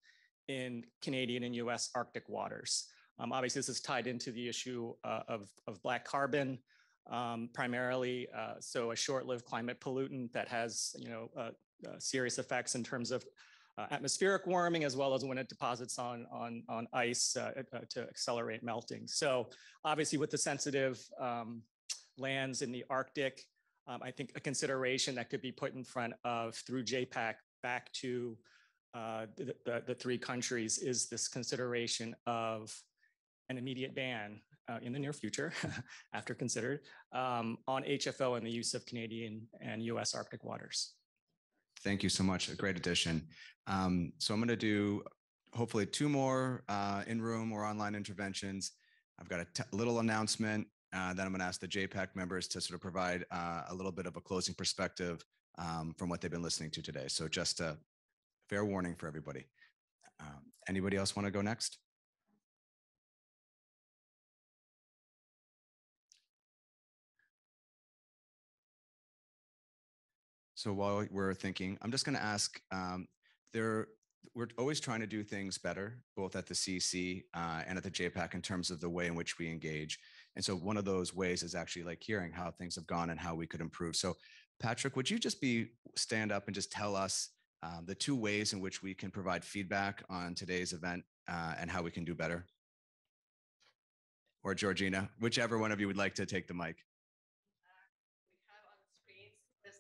in Canadian and US Arctic waters. Obviously, this is tied into the issue of black carbon, primarily. So a short-lived climate pollutant that has serious effects in terms of atmospheric warming, as well as when it deposits on ice to accelerate melting. So obviously with the sensitive lands in the Arctic, I think a consideration that could be put in front of through JPAC back to the three countries is this consideration of an immediate ban in the near future, after considered, on HFO and the use of Canadian and US Arctic waters. Thank you so much. A great addition. So I'm going to do hopefully two more in-room or online interventions. I've got a little announcement. Then I'm going to ask the JPAC members to sort of provide a little bit of a closing perspective from what they've been listening to today. So just a fair warning for everybody. Anybody else want to go next? So while we're thinking, I'm just going to ask, we're always trying to do things better, both at the CC and at the JPAC in terms of the way in which we engage. And so one of those ways is actually like hearing how things have gone and how we could improve. So Patrick, would you just stand up and just tell us the two ways in which we can provide feedback on today's event and how we can do better? Or Georgina, whichever one of you would like to take the mic. We have on the screens this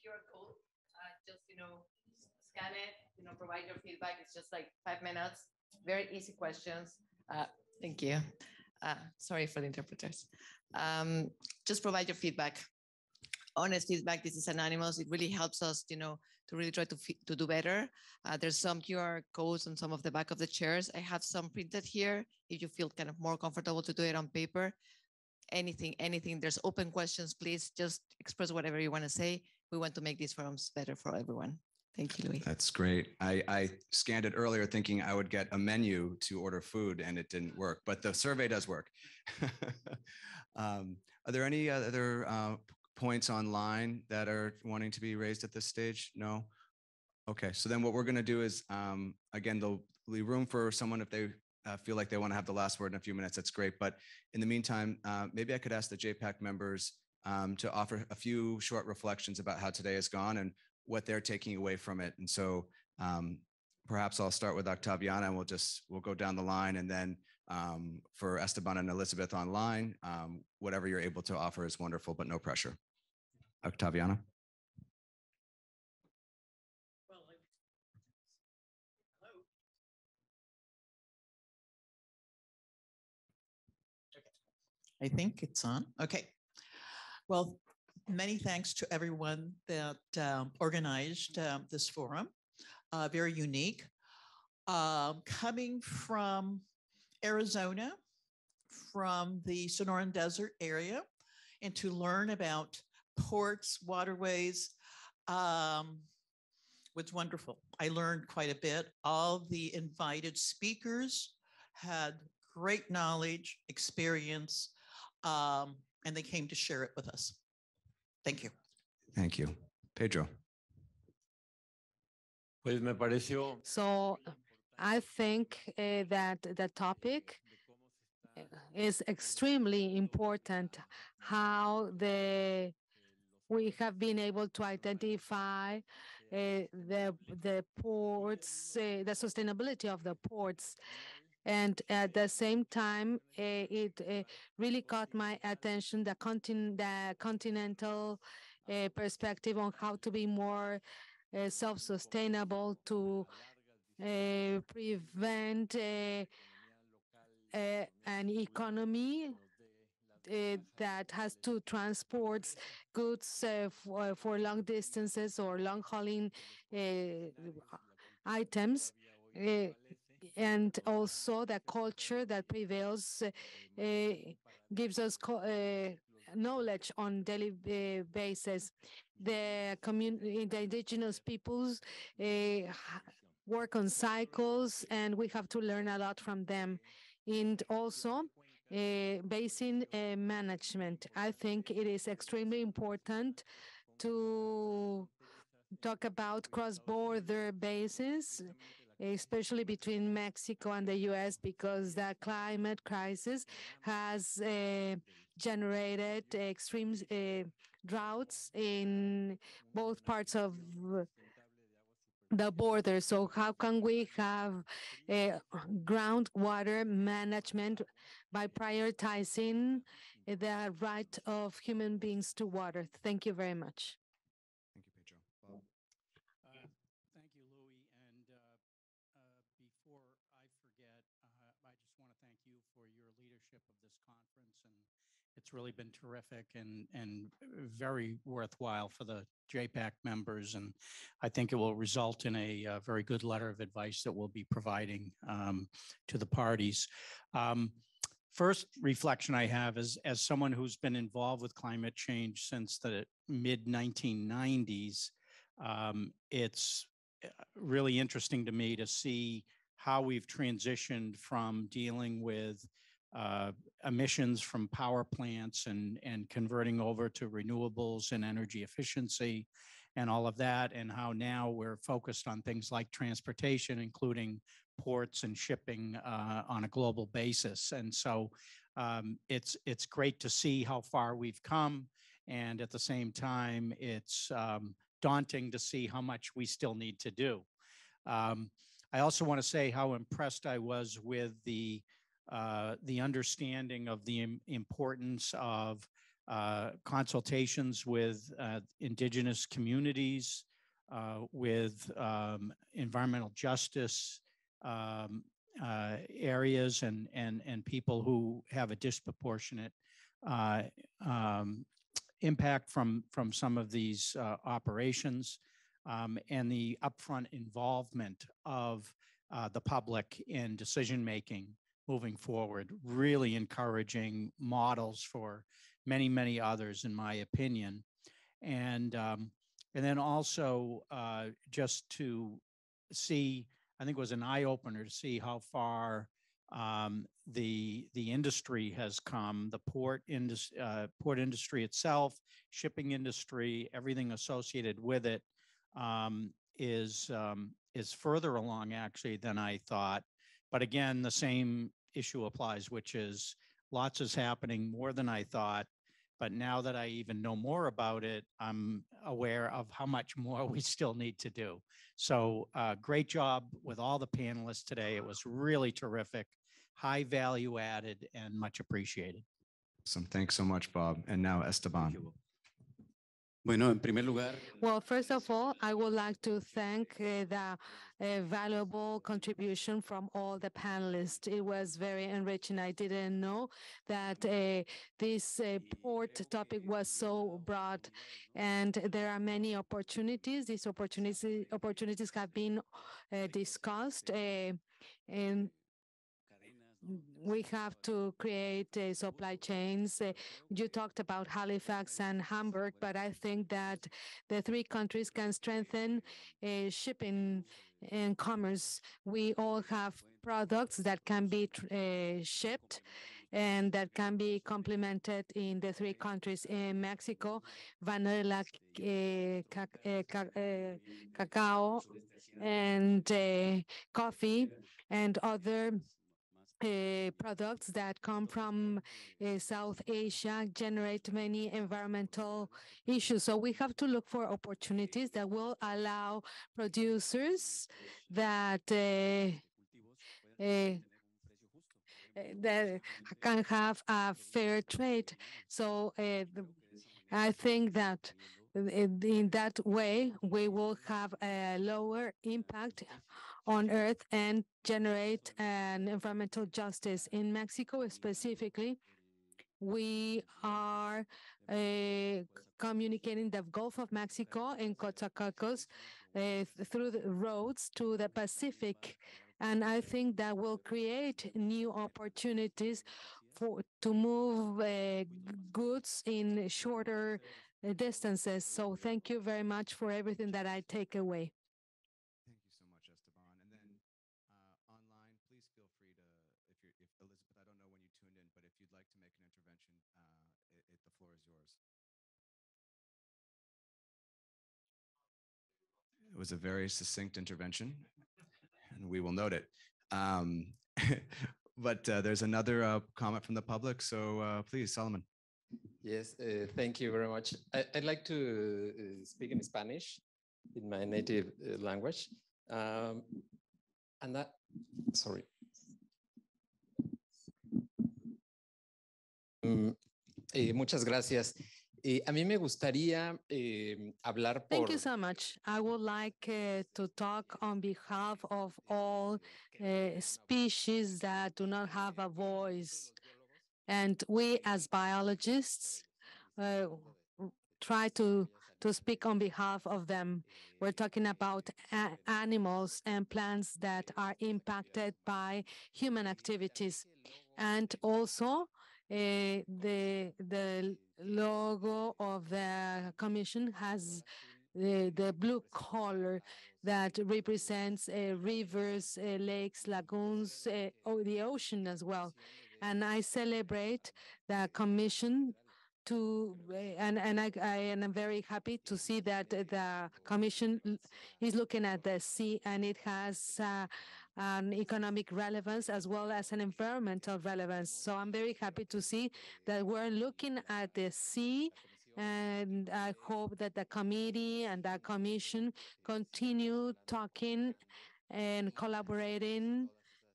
QR code. Just scan it. Provide your feedback. It's just like 5 minutes. Very easy questions. Thank you. Sorry for the interpreters. Just provide your feedback. honest feedback. This is anonymous. It really helps us, to really try to do better. There's some QR codes on some of the back of the chairs. I have some printed here. If you feel kind of more comfortable to do it on paper, anything. There's open questions. Please just express whatever you want to say. We want to make these forums better for everyone. Thank you, Louis. That's great. I scanned it earlier thinking I would get a menu to order food and it didn't work, but the survey does work. Are there any other points online that are wanting to be raised at this stage? No? Okay, so then what we're gonna do is, again, there'll be room for someone if they feel like they wanna have the last word in a few minutes, that's great. But in the meantime, maybe I could ask the JPAC members to offer a few short reflections about how today has gone and what they're taking away from it. And so perhaps I'll start with Octaviana and we'll go down the line, and then for Esteban and Elizabeth online, whatever you're able to offer is wonderful, but no pressure. Octaviana. I think it's on. Okay. Well, many thanks to everyone that organized this forum. Very unique. Coming from Arizona, from the Sonoran Desert area, and to learn about ports, waterways, was wonderful. I learned quite a bit. All the invited speakers had great knowledge, experience, and they came to share it with us. Thank you. Thank you. Pedro. Pues me pareció. So I think that the topic is extremely important, how we have been able to identify the ports, the sustainability of the ports. And at the same time, it really caught my attention, the continental perspective on how to be more self-sustainable, to prevent an economy that has to transport goods for long distances or long hauling items. And also the culture that prevails gives us knowledge on daily basis. The indigenous peoples work on cycles, and we have to learn a lot from them. And also basin management. I think it is extremely important to talk about cross-border basins, especially between Mexico and the US, because the climate crisis has generated extreme droughts in both parts of the border. So how can we have groundwater management by prioritizing the right of human beings to water? Thank you very much. Thank you, Pedro. Thank you, Louis. And before I forget, I just want to thank you for your leadership of this conference. And it's really been terrific and very worthwhile for the JPAC members. And I think it will result in a very good letter of advice that we'll be providing to the parties. First reflection I have is, as someone who's been involved with climate change since the mid-1990s, it's really interesting to me to see how we've transitioned from dealing with emissions from power plants and converting over to renewables and energy efficiency and all of that, and how now we're focused on things like transportation, including ports and shipping on a global basis. And so it's great to see how far we've come, and at the same time, it's daunting to see how much we still need to do. I also want to say how impressed I was with the understanding of the importance of consultations with indigenous communities, with environmental justice areas, and people who have a disproportionate impact from some of these operations and the upfront involvement of the public in decision-making moving forward, really encouraging models for many, many others, in my opinion. And then also just to see, I think it was an eye-opener to see how far the industry has come, the port industry itself, shipping industry, everything associated with it is further along actually than I thought. But again, the same issue applies, which is lots is happening, more than I thought. But now that I even know more about it, I'm aware of how much more we still need to do. So great job with all the panelists today. It was really terrific, high value added, and much appreciated. Awesome. Thanks so much, Bob. And now Esteban. Bueno, en primer lugar. Well, first of all, I would like to thank the valuable contribution from all the panelists. It was very enriching. I didn't know that this port topic was so broad, and there are many opportunities. These opportunities have been discussed, and we have to create supply chains. You talked about Halifax and Hamburg, but I think that the three countries can strengthen shipping and commerce. We all have products that can be shipped and that can be complemented in the three countries. In Mexico, vanilla, cacao, and coffee, and other products that come from South Asia generate many environmental issues. So we have to look for opportunities that will allow producers that that can have a fair trade. So I think that in that way, we will have a lower impact on Earth and generate an environmental justice. In Mexico specifically, we are communicating the Gulf of Mexico in Coatzacoalcos through the roads to the Pacific. And I think that will create new opportunities to move goods in shorter distances. So thank you very much for everything that I take away. Thank you so much, Esteban. And then online, please feel free to, if Elizabeth, I don't know when you tuned in, but if you'd like to make an intervention, the floor is yours. It was a very succinct intervention, and we will note it. But there's another comment from the public, so please, Solomon. Yes, thank you very much. I'd like to speak in Spanish, in my native language. And that, sorry. Muchas gracias. A mí me gustaría hablar por... Thank you so much. I would like to talk on behalf of all species that do not have a voice. And we as biologists try to speak on behalf of them. We're talking about animals and plants that are impacted by human activities. And also the logo of the Commission has the blue color that represents rivers, lakes, lagoons, or the ocean as well. And I celebrate the Commission and I'm very happy to see that the Commission is looking at the sea, and it has an economic relevance as well as an environmental relevance. So I'm very happy to see that we're looking at the sea, and I hope that the committee and the Commission continue talking and collaborating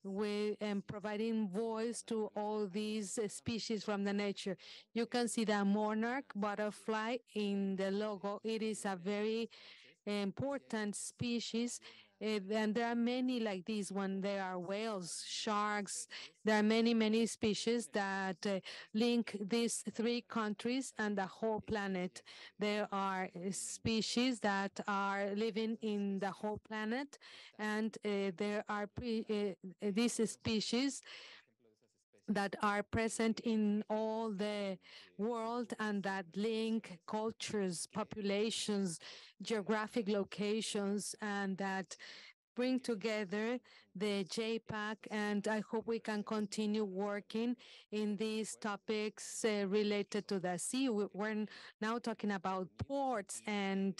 with and providing voice to all these species from the nature. You can see the monarch butterfly in the logo. It is a very important species, And there are many like these when there are whales, sharks. There are many, many species that link these three countries and the whole planet. There are species that are living in the whole planet, and there are these species that are present in all the world and that link cultures, populations, geographic locations, and that bring together the JPAC. And I hope we can continue working in these topics related to the sea. We're now talking about ports and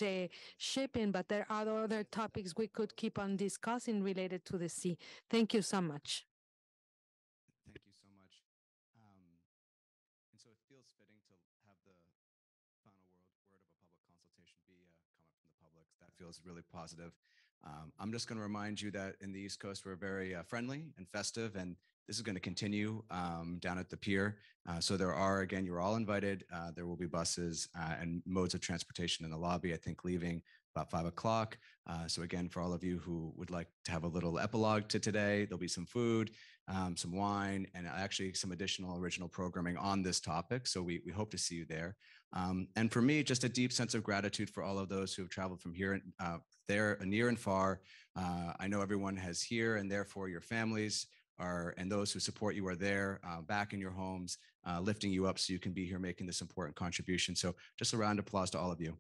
shipping, but there are other topics we could keep on discussing related to the sea. Thank you so much. Thank you so much. And so it feels fitting to have the final word of a public consultation be a comment from the public. That feels really positive. I'm just going to remind you that in the East Coast, we're very friendly and festive, and this is going to continue down at the pier. So there are, again, you're all invited. There will be buses and modes of transportation in the lobby, I think leaving about 5 o'clock. So again, for all of you who would like to have a little epilogue to today, there'll be some food, some wine, and actually some additional original programming on this topic. So we hope to see you there. And for me, just a deep sense of gratitude for all of those who have traveled from here, there, near and far. I know everyone has here, and therefore your families are, and those who support you are there, back in your homes, lifting you up so you can be here making this important contribution. So just a round of applause to all of you.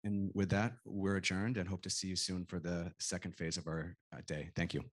And with that, we're adjourned and hope to see you soon for the second phase of our day. Thank you.